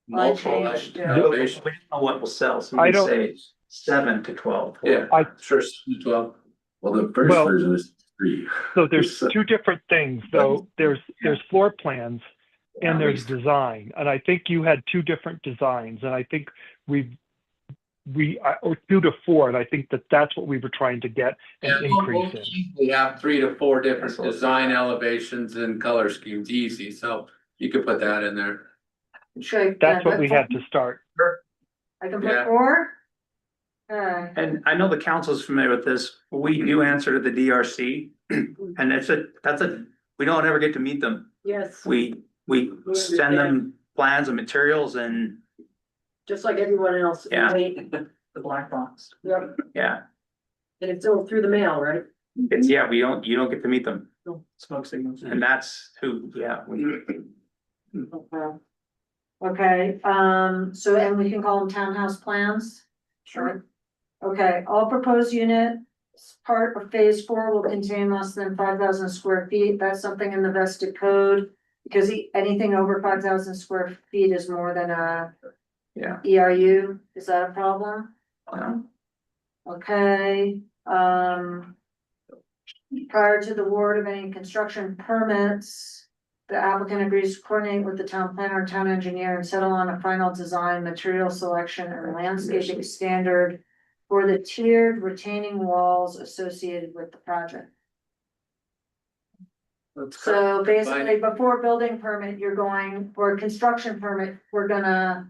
multiple changed, yeah. elevation. We don't know what will sell, so I we don't- say 7 to 12. Yeah, sure, 12. Well, the first Well- version is 3. So there's 2 different things, though. There's floor plans and there's design. And I think you had 2 different designs. And I think or 2 to 4, and I think that's what we were trying to get an increase in. We have 3 to 4 different design elevations and color schemes, easy, so you could put that in there. That's what we had to start. I can Yeah. put 4? And I know the council's familiar with this. We do answer to the DRC. And we don't ever get to meet them. Yes, We send them plans and materials and, just like everyone else. Yeah. Right? The black box. Yep, yeah, and it's all through the mail, right? you don't get to meet them. Smoke signals. And that's who, Okay, so, and we can call them townhouse plans? Sure. Okay, all proposed units, part of phase 4 will contain less than 5,000 square feet. That's something in the vested code. Because anything over 5,000 square feet is more than a ERU. Is that a problem? Okay, prior to the award of any construction permits, the applicant agrees to coordinate with the town planner and town engineer and settle on a final design, material selection, and landscaping standard for the tiered retaining walls associated with the project. So basically, before building permit, or construction permit, you're gonna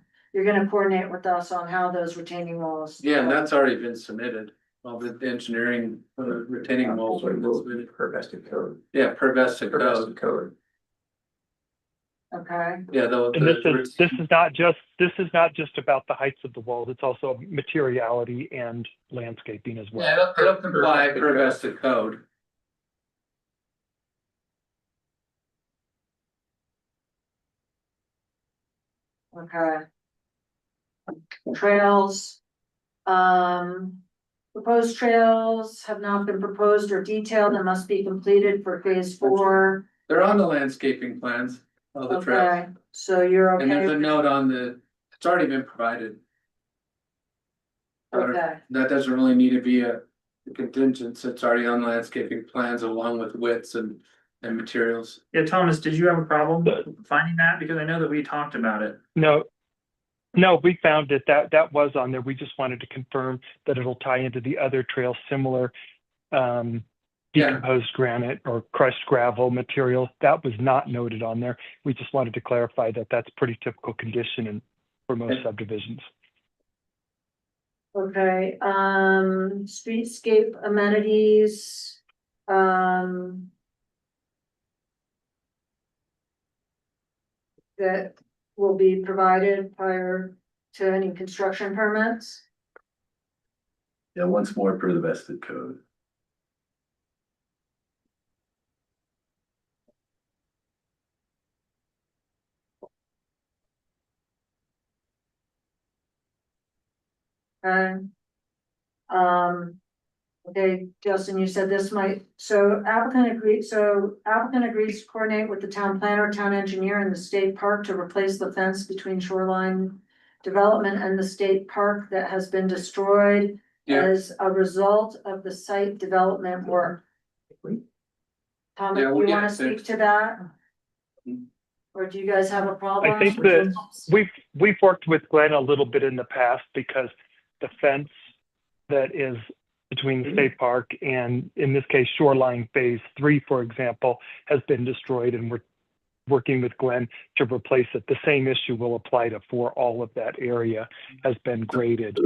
coordinate with us on how those retaining walls. Yeah, and that's already been submitted. Well, the engineering, retaining walls are Per vested code. yeah, per vested Per vested code. code. Okay, Yeah, And this is not just about the heights of the walls, it's also materiality and landscaping as well. Yeah, it'll comply per vested code. okay. Trails. Proposed trails have not been proposed or detailed and must be completed for phase 4. They're on the landscaping plans of the trails. Okay, so you're And there's a okay, note on it's already been provided. okay, That doesn't really need to be a contingent, it's already on landscaping plans along with widths and materials. Yeah, Thomas, did you have a problem finding that? Because I know that we talked about it. No, we found it, that was on there. We just wanted to confirm that it'll tie into the other trails, similar decomposed granite or crushed gravel material. That was not noted on there. We just wanted to clarify that that's pretty typical condition for most subdivisions. okay, streetscape amenities, that will be provided prior to any construction permits. Yeah, once more per the vested code. And, okay, Justin, you said this might, so applicant agrees to coordinate with the town planner, town engineer and the state park to replace the fence between shoreline development and the state park that has been destroyed as a result of the site development work. Tom, do Yeah, you we'll get wanna it speak fixed. to that? Or do you guys have a problem? I think that we've worked with Glenn a little bit in the past because the fence that is between the state park and, in this case, shoreline phase 3, for example, has been destroyed, and we're working with Glenn to replace it. The same issue will apply to for all of that area has been graded,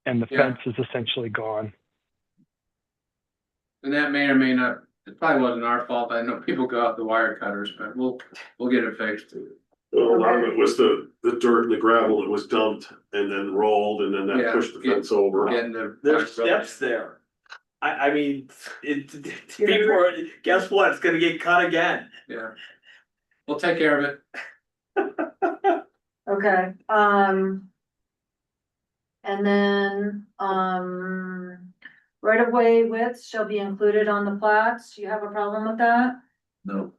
and the fence is essentially gone. And that may or may not, it probably wasn't our fault. I know people go out the wire cutters, but we'll get it fixed. Well, a lot of it was the dirt and the gravel that was dumped and then rolled and then that Yeah, pushed the fence over. Getting the. There's steps there. I mean, people, guess what? It's gonna get cut again. Yeah. We'll take care of it. Okay, and then, right of way widths shall be included on the plats. Do you have a problem with that? No.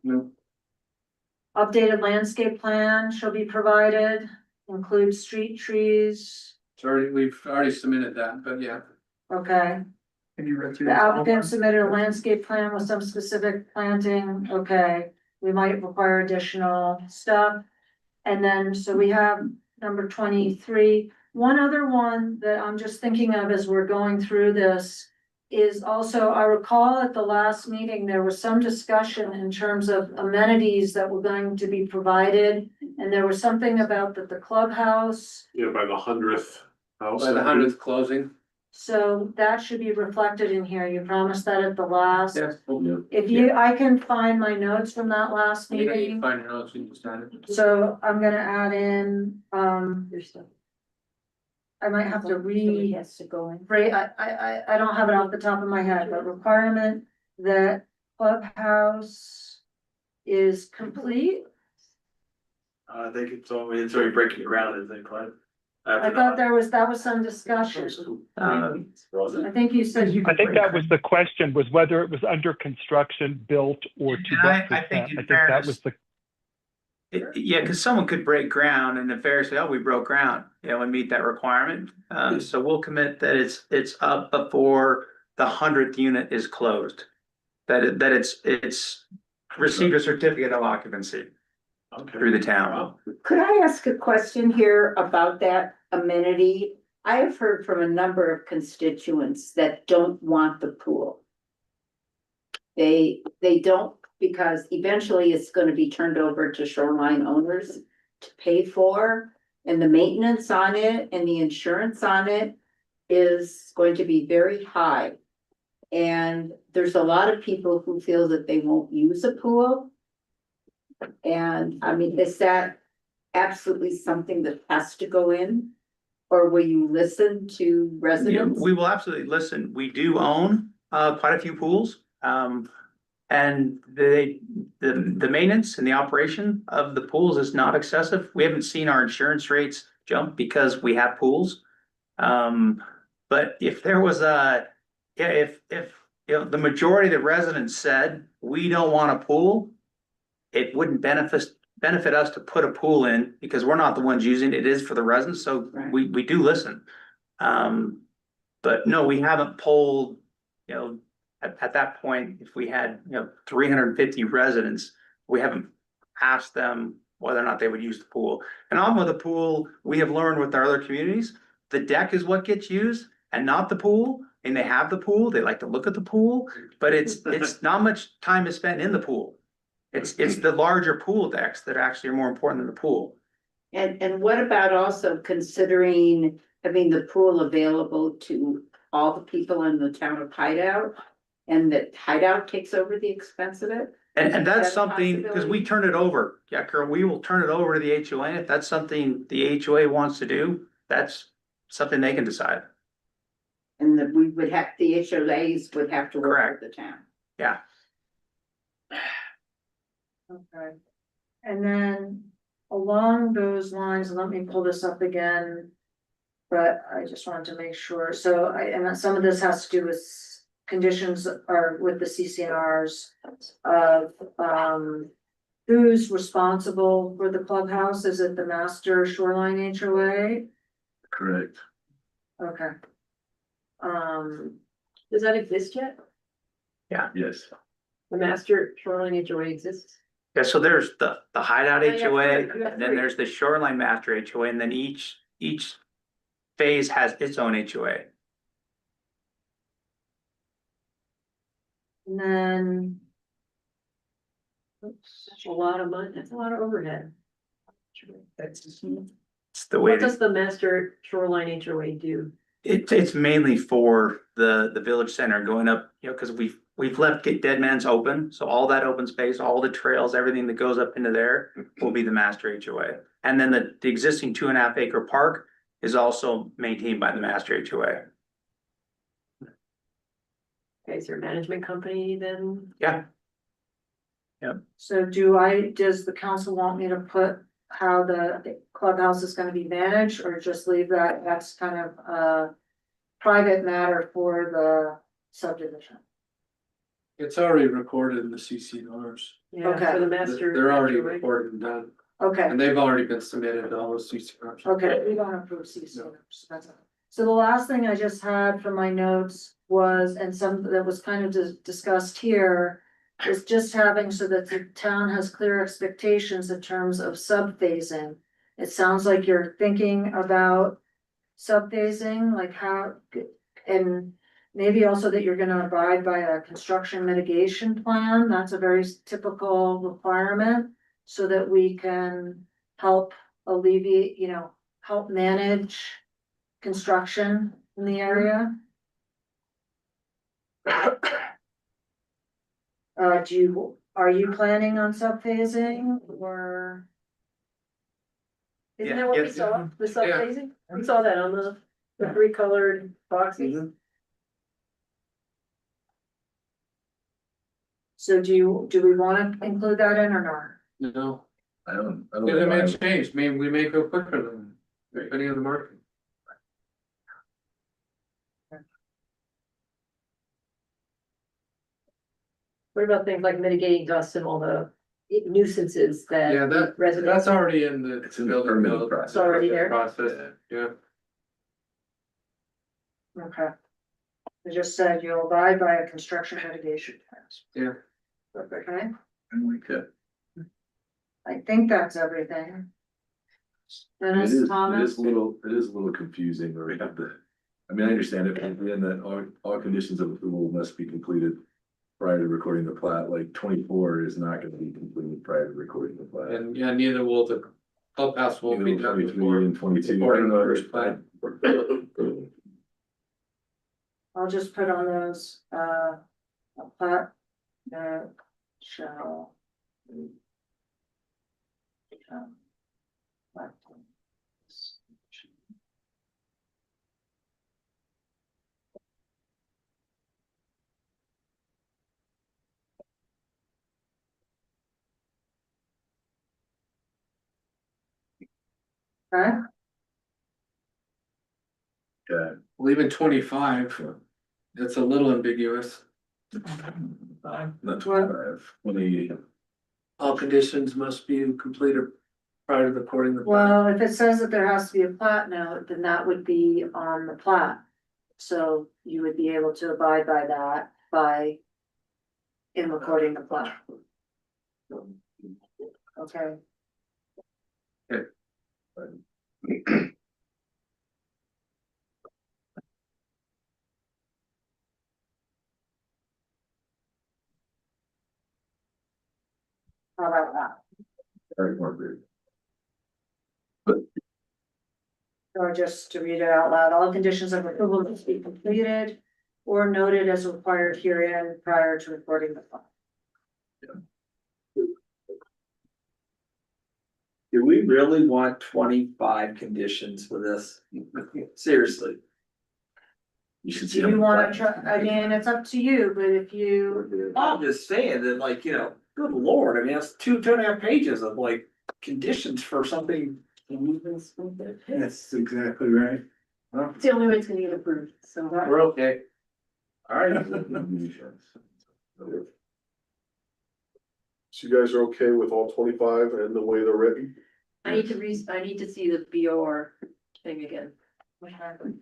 Updated landscape plan shall be provided, include street trees. We've already submitted that, but yeah. Okay, Have you read through the this? applicant submitted a landscape plan with some specific planting. Okay, we might require additional stuff. And then, so we have number 23. One other one that I'm just thinking of as we're going through this is also, I recall at the last meeting, there was some discussion in terms of amenities that were going to be provided. And there was something about that the clubhouse, Yeah, by the 100th house. By the 100th closing. so that should be reflected in here. You promised that at the last. Yes. If you, I can find my notes from that last You meeting. can find your notes, you can sign it. So I'm gonna add in, I might have to He has to go in. I don't have it off the top of my head, but requirement that clubhouse is complete. I think it's already breaking ground, isn't it, Clive? I thought that was some discussion. I think you said. I think that was the question, was whether it was under construction, built, or to And what I percent. think I in think that was fairness- the, Yeah, because someone could break ground and the fair say, oh, we broke ground, and meet that requirement. So we'll commit that it's up before the 100th unit is closed. That it's received a certificate of occupancy through the town. Could I ask a question here about that amenity? I have heard from a number of constituents that don't want the pool. They don't, because eventually it's gonna be turned over to shoreline owners to pay for, and the maintenance on it and the insurance on it is going to be very high. And there's a lot of people who feel that they won't use a pool. And I mean, is that absolutely something that has to go in? Or will you listen to Yeah, residents? we will absolutely listen. We do own quite a few pools. And the maintenance and the operation of the pools is not excessive. We haven't seen our insurance rates jump because we have pools. But if there was if the majority of the residents said, we don't want a pool, it wouldn't benefit us to put a pool in because we're not the ones using it. It is for the residents, so Right. we do listen. But no, we haven't polled, at that point, if we had, 350 residents, we haven't asked them whether or not they would use the pool. And on with the pool, we have learned with our other communities, the deck is what gets used and not the pool. And they have the pool, they like to look at the pool, but it's not much time is spent in the pool. It's the larger pool decks that actually are more important than the pool. And what about also considering having the pool available to all the people in the town of Hideout? And that Hideout takes over the expense of it? And that's Is that a something, because we possibility? turn it over, yeah, Carol, we will turn it over to the HOA. If that's something the HOA wants to do, that's something they can decide. And that we would have, the HOAs would have to work with the town. Yeah. Okay. And then along those lines, let me pull this up again. But I just wanted to make sure, so and some of this has to do with conditions or with the CCNRs of, who's responsible for the clubhouse? Is it the master shoreline HOA? Correct. Okay. Does that exist yet? Yes. The master shoreline HOA exists? Yeah, so there's the Hideout Oh, you have HOA, three. You have and then three. there's the Shoreline Master HOA, and then each phase has its own HOA. And then, That's a lot of money, that's a lot of overhead. It's the way What does the master shoreline HOA do? it's mainly for the village center going up, because we've left dead man's open, so all that open space, all the trails, everything that goes up into there will be the master HOA. And then the existing 2.5 acre park is also maintained by the master HOA. Okay, is there a management company then? Yeah. so does the council want me to put how the clubhouse is gonna be managed, or just leave that's kind of a private matter for the subdivision? It's already recorded in the CCNRs. Yeah, Okay. for the master. They're already HOA. recorded and done, Okay, and they've already been submitted to all those CCNRs. okay, we don't approve CCNRs, that's all. So the last thing I just had from my notes was, and some that was kind of discussed here, is just having so that the town has clear expectations in terms of subphasing. It sounds like you're thinking about subphasing, like how, and maybe also that you're gonna abide by a construction mitigation plan. That's a very typical requirement, so that we can help alleviate, help manage construction in the area. Are you planning on subphasing or? Isn't that what we Yeah. saw, the subphasing? We saw that on the three colored boxes. So do we wanna include that in or not? No, I don't. it may change, we may go quicker than depending on the market. What about things like mitigating dust and all the nuisances that Yeah, residents? that's already in the. It's in the permitting process. It's already there? Process, yeah. Okay. I just said you'll abide by a construction mitigation plan. Yeah. Okay, And we could. I think that's everything. It Dennis, is Thomas? a little confusing, or we have to, I mean, I understand it, and that all conditions of approval must be completed prior to recording the plat, like 24 is not gonna be completed prior to recording the plat. And yeah, neither will the clubhouse will be done 23 before. and 22. I According don't to know, first plan. I'll just put on those, a plat that shall. become plat. Okay, Okay. Leaving 25, that's a little ambiguous. Not 25, 20. All conditions must be completed prior to recording the. well, if it says that there has to be a plat note, then that would be on the plat. So you would be able to abide by that by in recording the plat. Okay. How about that? Very more rude. Or just to read it out loud, all conditions of approval must be completed or noted as required herein prior to recording the file. Do we really want 25 conditions for this? Seriously? You should see. Do you wanna try, I mean, it's up to you, but if you, I'm just saying that, like, you know, good lord, I mean, that's two and a half pages of like conditions for something. That's exactly right. It's the only way it's gonna get approved, so. We're okay. All right. So you guys are okay with all 25 and the way they're written? I need to see the BOR thing again. What happened?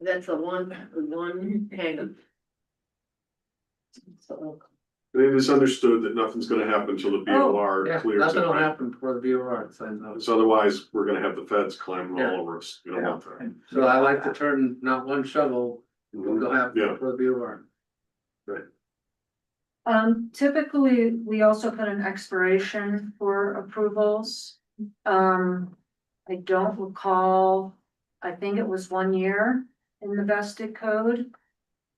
That's the one hang up. So, It is understood that nothing's gonna happen until the BOR Yeah, clears nothing will it. happen before the BOR signs off. So otherwise, we're gonna have the feds climbing all over us. You don't want that. So I like to turn not one shovel, we'll have Yeah. before the BOR. typically, we also put an expiration for approvals. I don't recall, I think it was 1 year in the vested code,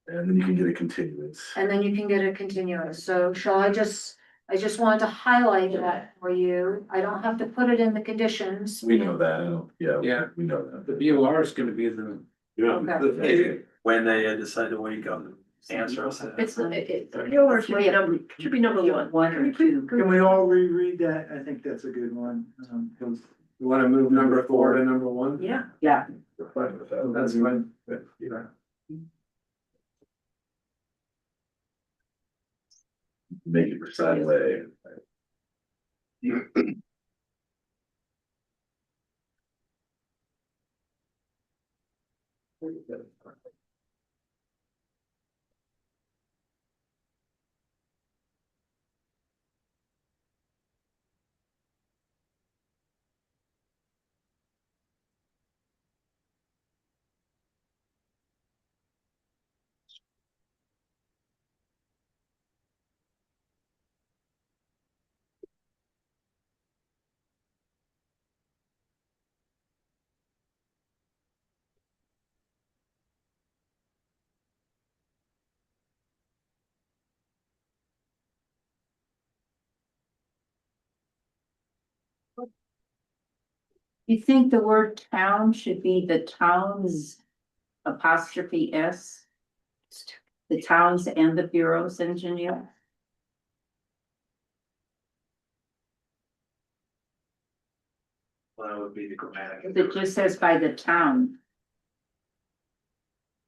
And then you can get a continuance. and then you can get a continuous. So shall I just wanted to highlight that for you. I don't have to put it in the conditions. We know that, Yeah. we know that. The BOR is gonna be the. Yeah. Okay. When they decide to wake up, answer us. It's, should be number one. One or two. Can we all reread that? I think that's a good one. 'Cause You wanna move number 4 to number 1? Yeah. Yeah, That's fine. Yeah. Make it recite way. You think the word town should be the towns apostrophe S? The towns and the bureau's engineer? Well, that would be the grammatic. It just says by the town.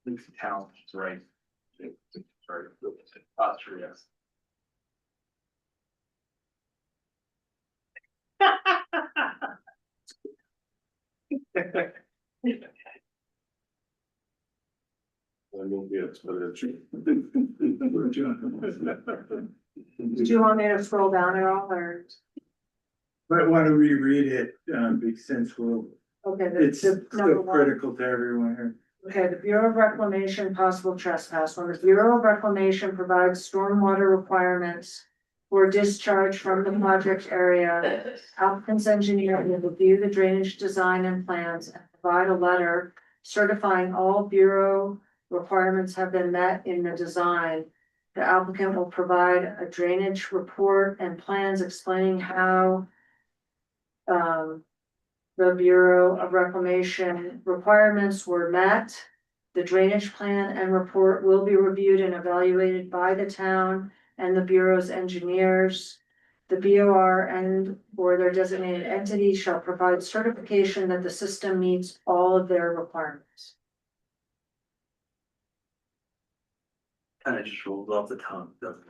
Links to town, right? Sorry, posture, yes. I won't be exponential. Did you want me to scroll down at all, or? Might want to reread it, since Okay, it's the so number one. critical to everyone here. Okay, the Bureau of Reclamation, possible trespass. When the Bureau of Reclamation provides stormwater requirements for discharge from the project area, applicant's engineer will review the drainage design and plans and provide a letter certifying all Bureau requirements have been met in the design, the applicant will provide a drainage report and plans explaining how the Bureau of Reclamation requirements were met. The drainage plan and report will be reviewed and evaluated by the town and the Bureau's engineers. The BOR and or their designated entity shall provide certification that the system meets all of their requirements. Kind of just rolls off the tongue, doesn't it?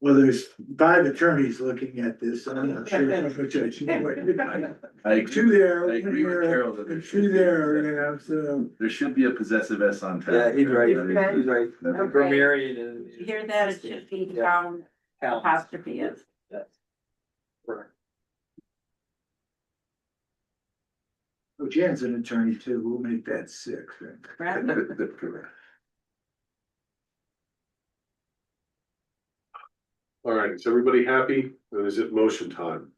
Well, there's 5 attorneys looking at this, so I'm not sure if I'm a judge. Two there, I agree with Carol that there should two be- there, you know, so. There should be a possessive S on top. Yeah, he's right, That is- he's right. that- Grammarian and. You hear that? It should be town apostrophe is. Oh, Jan's an attorney too, we'll make that 6. Right. All right, is everybody happy? Or is it motion time?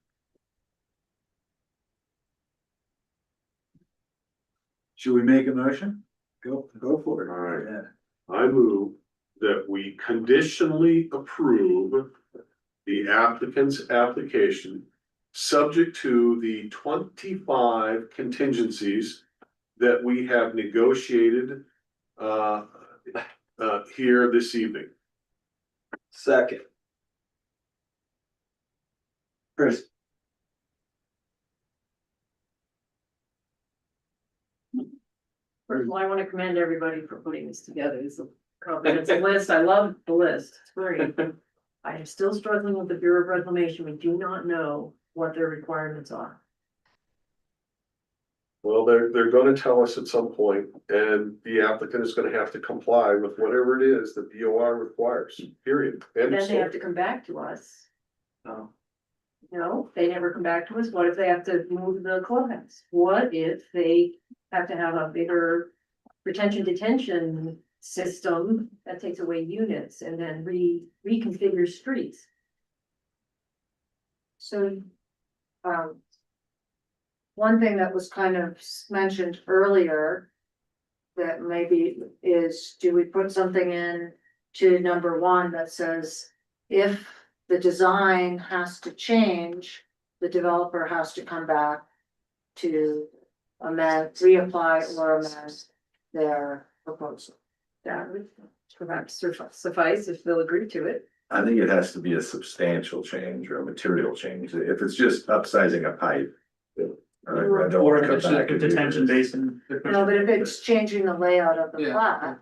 Should we make a motion? Go for it. All right. I move that we conditionally approve the applicant's application, subject to the 25 contingencies that we have negotiated here this evening. Second. Chris. First of all, I want to commend everybody for putting this together. It's a comprehensive list. I love the list. It's great. I am still struggling with the Bureau of Reclamation. We do not know what their requirements are. Well, they're gonna tell us at some point, and the applicant is gonna have to comply with whatever it is that BOR requires, period. End of Then they have story. to come back to us. Oh. No, they never come back to us. What if they have to move the clubhouse? What if they have to have a bigger retention detention system that takes away units and then reconfigure streets? So, one thing that was kind of mentioned earlier that maybe is, do we put something in to number 1 that says, if the design has to change, the developer has to come back to amend, reapply or amend their proposal. That would perhaps suffice if they'll agree to it. I think it has to be a substantial change or a material change. If it's just upsizing a pipe. I don't Or wanna if come it's just back a and do detention this. basin. No, but if it's changing the layout of the Yeah. plat,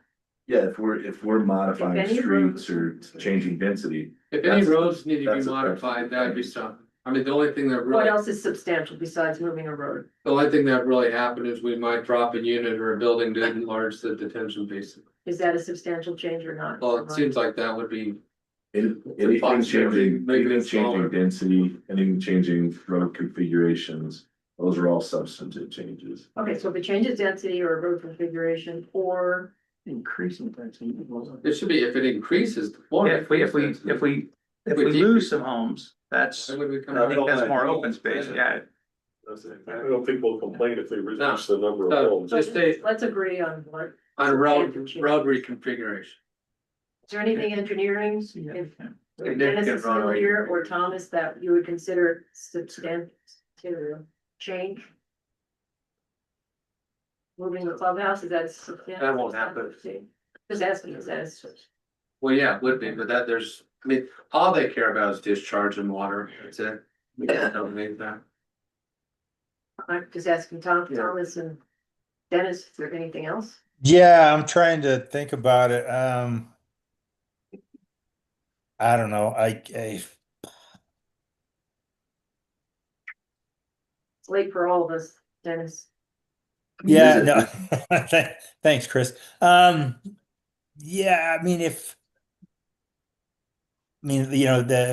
Yeah, if we're modifying If any streets or changing density. If any That's- roads need to be that's a modified, that'd be something. I mean, the only thing that What really, else is substantial besides moving a road? the only thing that really happened is we might drop a unit or a building to enlarge the detention basin. Is that a substantial change or not? Well, it seems like that would be, Anything changing, Making it anything smaller. changing density, anything changing road configurations, those are all substantive changes. Okay, so if it changes density or road configuration or Increasing density. it should be, if it increases. Yeah, if we lose some homes, that's, Why would we come I think back? that's more open space, yeah. I don't think we'll complain if they reduce the number of No. homes. Just say- let's agree on what. On road reconfiguration. Is there anything engineering, if Significant Dennis is still road here or Thomas, that you would consider substantial change? Moving the clubhouse, is that substantial? That won't happen. Just asking, is that? Well, yeah, it would be, but that there's, I mean, all they care about is discharge and water. That's it. We can't eliminate that. I'm just asking Thomas and Dennis, is there anything else? Yeah, I'm trying to think about it. I don't know. It's late for all of us, Dennis. Yeah, no. Thanks, Chris. Yeah, I mean, it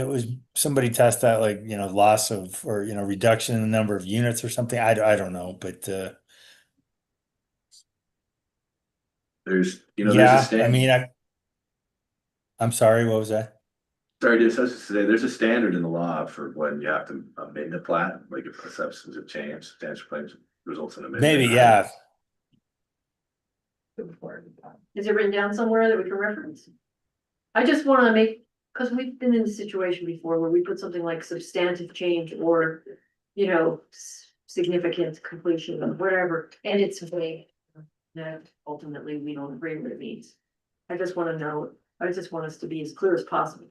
was somebody test that like, loss of, or, reduction in the number of units or something. I don't know, but, There's, yeah, there's a standard. I mean, I'm sorry, what was that? Sorry, just to say, there's a standard in the law for when you have to amend the plat, like if a substantive change, substantial claims results in amendment. Maybe, yeah. Is it written down somewhere that we can reference? I just wanna make, cause we've been in a situation before where we put something like substantive change or, you know, significant completion of whatever, and it's vague. That ultimately we don't agree what it means. I just wanna know, I just want us to be as clear as possible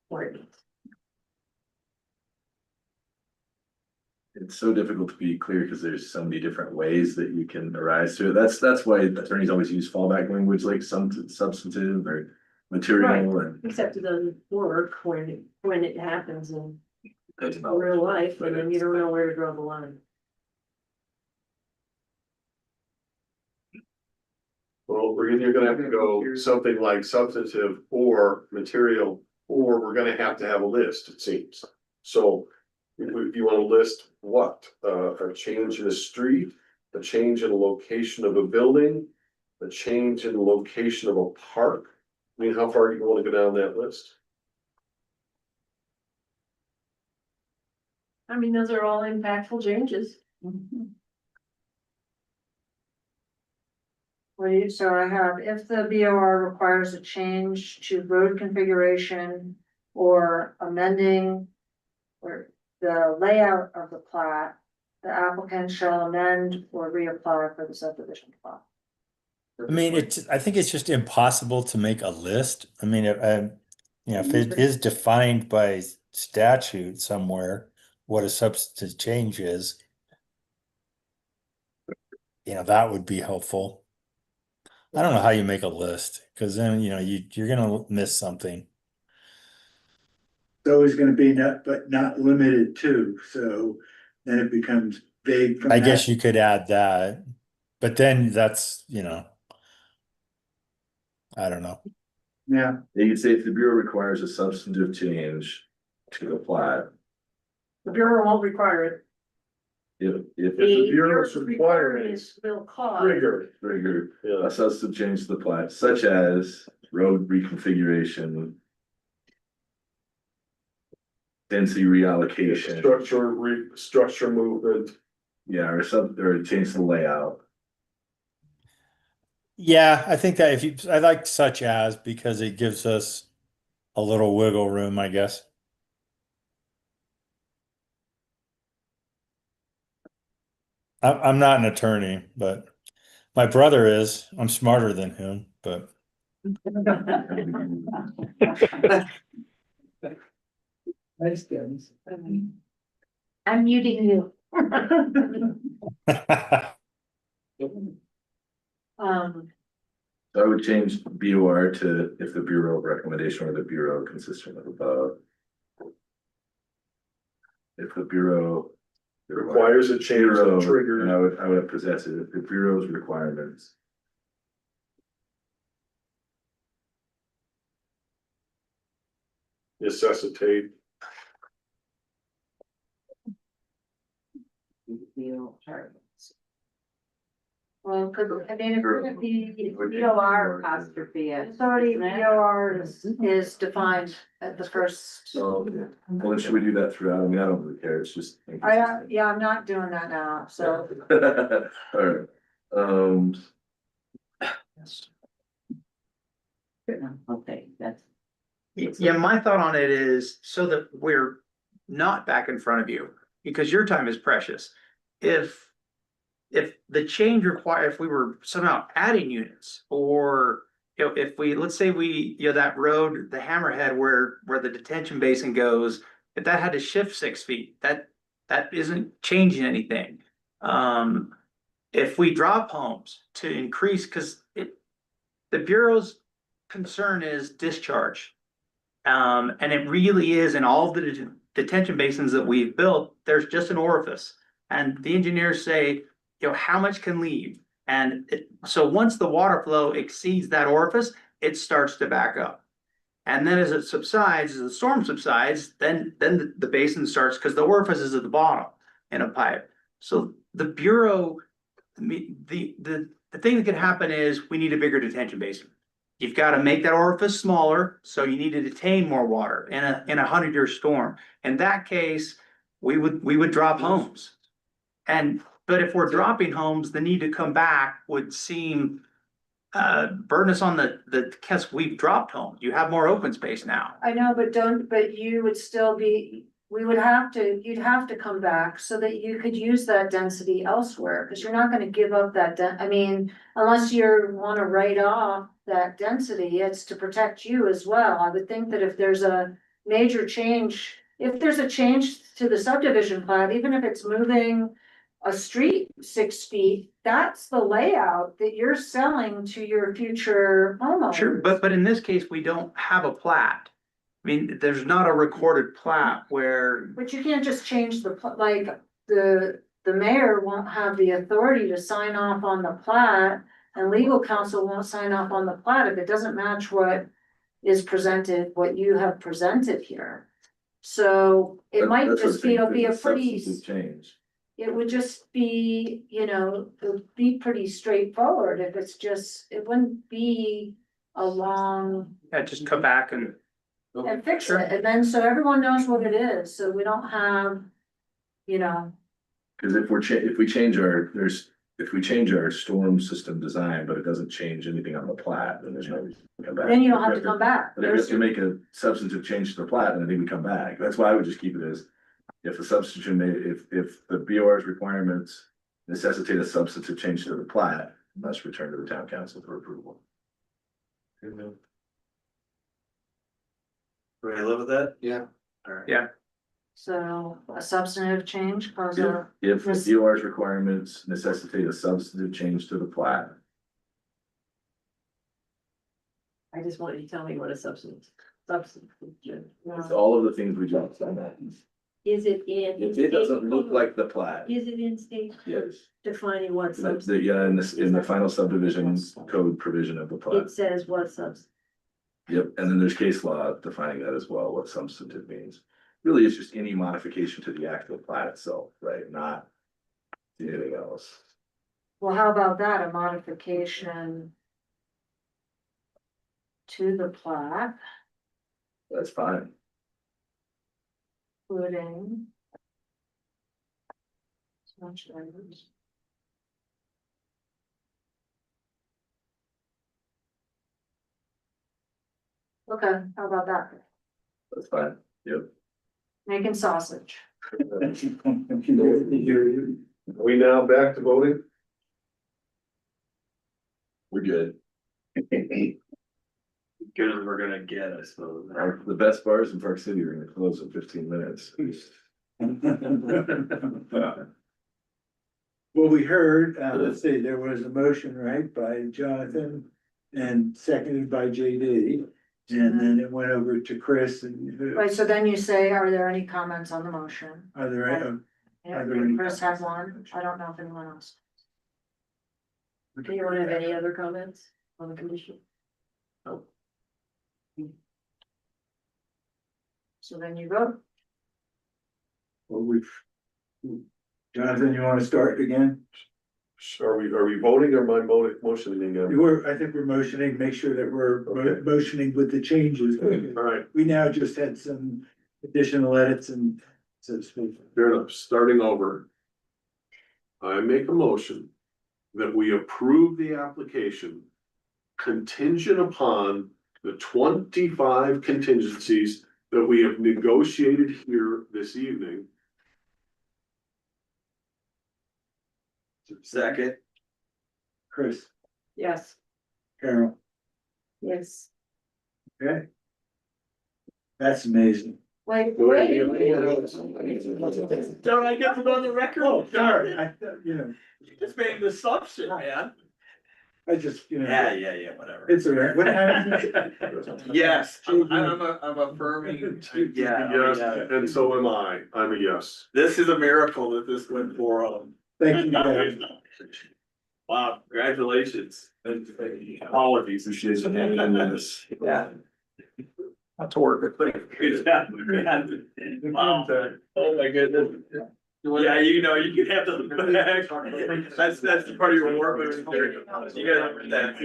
what it means. It's so difficult to be clear because there's so many different ways that you can arise to it. That's why attorneys always use fallback language like some substantive or material and. Except it doesn't work when it happens in real life, and then you don't know where to draw the line. Well, we're either gonna have to go something like substantive or material, or we're gonna have to have a list, it seems. So if you wanna list what, a change in a street, a change in the location of a building, a change in the location of a park. I mean, how far do you wanna go down that list? I mean, those are all impactful changes. So I have, if the BOR requires a change to road configuration or amending or the layout of the plat, the applicant shall amend or reapply for the subdivision plat. I mean, I think it's just impossible to make a list. I mean, you know, if it is defined by statute somewhere, what a substantive change is, you know, that would be helpful. I don't know how you make a list, because then, you know, you're gonna miss something. It's always gonna be not, but not limited to, so then it becomes vague from I guess that. you could add that, but then that's, you know, I don't know. Yeah, You could say if the bureau requires a substantive change to the plat. The Bureau won't require it. If the bureau's requiring Will cause. trigger a substantive change to the plat, such as road reconfiguration. Density reallocation. Structure movement. Yeah, or or change the layout. Yeah, I think that I like such as, because it gives us a little wiggle room, I guess. I'm not an attorney, but my brother is. I'm smarter than him, but. thanks, Dennis. I'm muting you. So I would change BOR to if the bureau recommendation or the bureau consistent with above. If the bureau Requires a change bureau, that triggers. and I would possess it, if the bureau's requirements. Necessitate. Well, cause I mean, if we're gonna be, BOR apostrophe it. it's already, BOR is defined at the first. So, well, then should we do that throughout? I mean, I don't really care, it's just. Yeah, I'm not doing that now, so. Alright, Okay, that's. Yeah, my thought on it is so that we're not back in front of you, because your time is precious. If the change if we were somehow adding units, or, you know, if we, let's say we, you know, that road, the hammerhead where the detention basin goes, if that had to shift 6 feet, that isn't changing anything. If we drop homes to increase, because the Bureau's concern is discharge. And it really is, in all of the detention basins that we've built, there's just an orifice. And the engineers say, you know, how much can leave? And so once the water flow exceeds that orifice, it starts to back up. And then as it subsides, as the storm subsides, then the basin starts, because the orifice is at the bottom in a pipe. So the Bureau, the thing that could happen is we need a bigger detention basin. You've got to make that orifice smaller, so you need to detain more water in a 100-year storm. In that case, we would drop homes. But if we're dropping homes, the need to come back would seem burden us on the kids we've dropped home. You have more open space now. I know, but you would still be, you'd have to come back so that you could use that density elsewhere, because you're not gonna give up that I mean, unless you wanna write off that density, it's to protect you as well. I would think that if there's a major change, if there's a change to the subdivision plan, even if it's moving a street 6 feet, that's the layout that you're selling to your future homeowners. Sure, but in this case, we don't have a plat. I mean, there's not a recorded plat where, But you can't just change like, the mayor won't have the authority to sign off on the plat. And legal counsel won't sign off on the plat if it doesn't match what is presented, what you have presented here. So it might just be, it'll be a pretty. Change. It would just be, it would be pretty straightforward if it's just, it wouldn't be a long. yeah, just come back and. And fix it, and then so everyone knows what it is, so we don't have, Cause if we change our storm system design, but it doesn't change anything on the plat, then there's no reason to come back. then you don't have to come back. But if we have to make a substantive change to the plat, then I think we come back. That's why I would just keep it as, if the substitution if the BOR's requirements necessitate a substantive change to the plat, must return to the town council for approval. Everybody live with that? Yeah. Alright. Yeah. So a substantive change, cause If the BOR's requirements necessitate a substantive change to the plat. I just want you to tell me what a substance. It's all of the things we just said. Is it in? If it doesn't look like the plat, Is it in state? yes. Defining what substance? Yeah, in the final subdivision code provision of the plat. It says what substance. Yep, and then there's case law defining that as well, what substantive means. Really, it's just any modification to the actual plat itself, right? Not anything else. well, how about that, a modification to the plat, That's fine. including. Such items. Okay, how about that? That's fine. Yep. Making sausage. Are we now back to voting? We're good. Good as we're gonna get, I suppose. The best bars in Park City are gonna close in 15 minutes. Well, we heard, let's see, there was a motion, right, by Jonathan and seconded by JD. And then it went over to Chris and Right, so then you say, are there any comments on the motion? are there, Yeah, Are there any Chris has one, I don't know if anyone else. Do you wanna have any other comments on the commission? So then you vote. well, Jonathan, you wanna start again? Are we voting or am I motioning again? I think we're motioning, make sure that we're motioning with the changes. All right, We now just had some additional edits and so to speak. fair enough, starting over. I make a motion that we approve the application contingent upon the 25 contingencies that we have negotiated here this evening. Second. Chris, Yes. Carol, Yes. okay? That's amazing. Wait, Don't I get to go on the record? Oh, sorry, You just made an assumption, man. I just, Yeah, whatever. It's all right, what happened? Yes, I'm affirming, yeah, Yes, and so am I. I'm a yes. this is a miracle that this went for, Thank you, guys. wow, congratulations. Apologies, this is, yeah. Not to work with. Good job, man. Wow. Oh my goodness. Yeah, you can have the back. That's the part of your work. You gotta have that.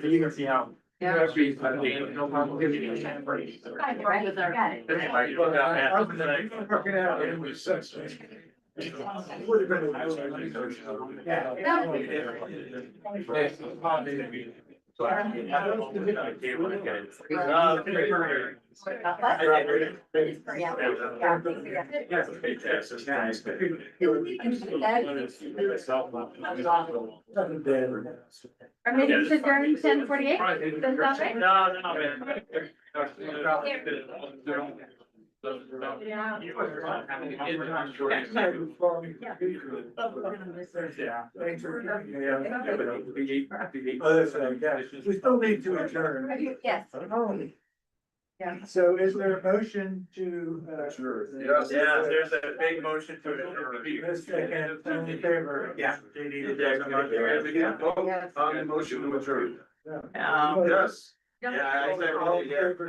You can see how. Yeah. Or maybe you should turn 10:48? Does that sound right? Yeah. We still need to adjourn. Yes. Yeah. So is there a motion to? Yeah, there's a big motion to adjourn. Second, all in favor? Yeah. On the motion to adjourn. Yes. Yeah, I said, All in yeah. favor?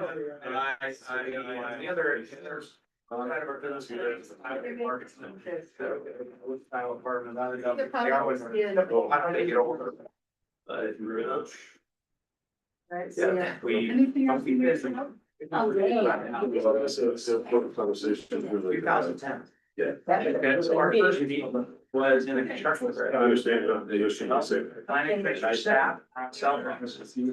The other, there's. Kind of our business unit is the highway markets. Style apartment, I don't know. I don't think it over. But really. Right, Yeah, we. Anything else you need to know? Conversation. 2010. Yeah. Okay, so our first meeting was in a construction. I understand, the issue, I say. Planning commission staff, cell offices. Yeah,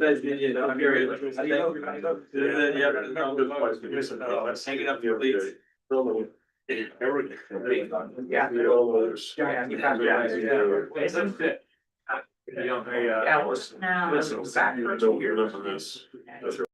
hanging up your leads. Everything. Yeah. Yeah, it was. No. Listen, back. Don't hear enough of this. That's right.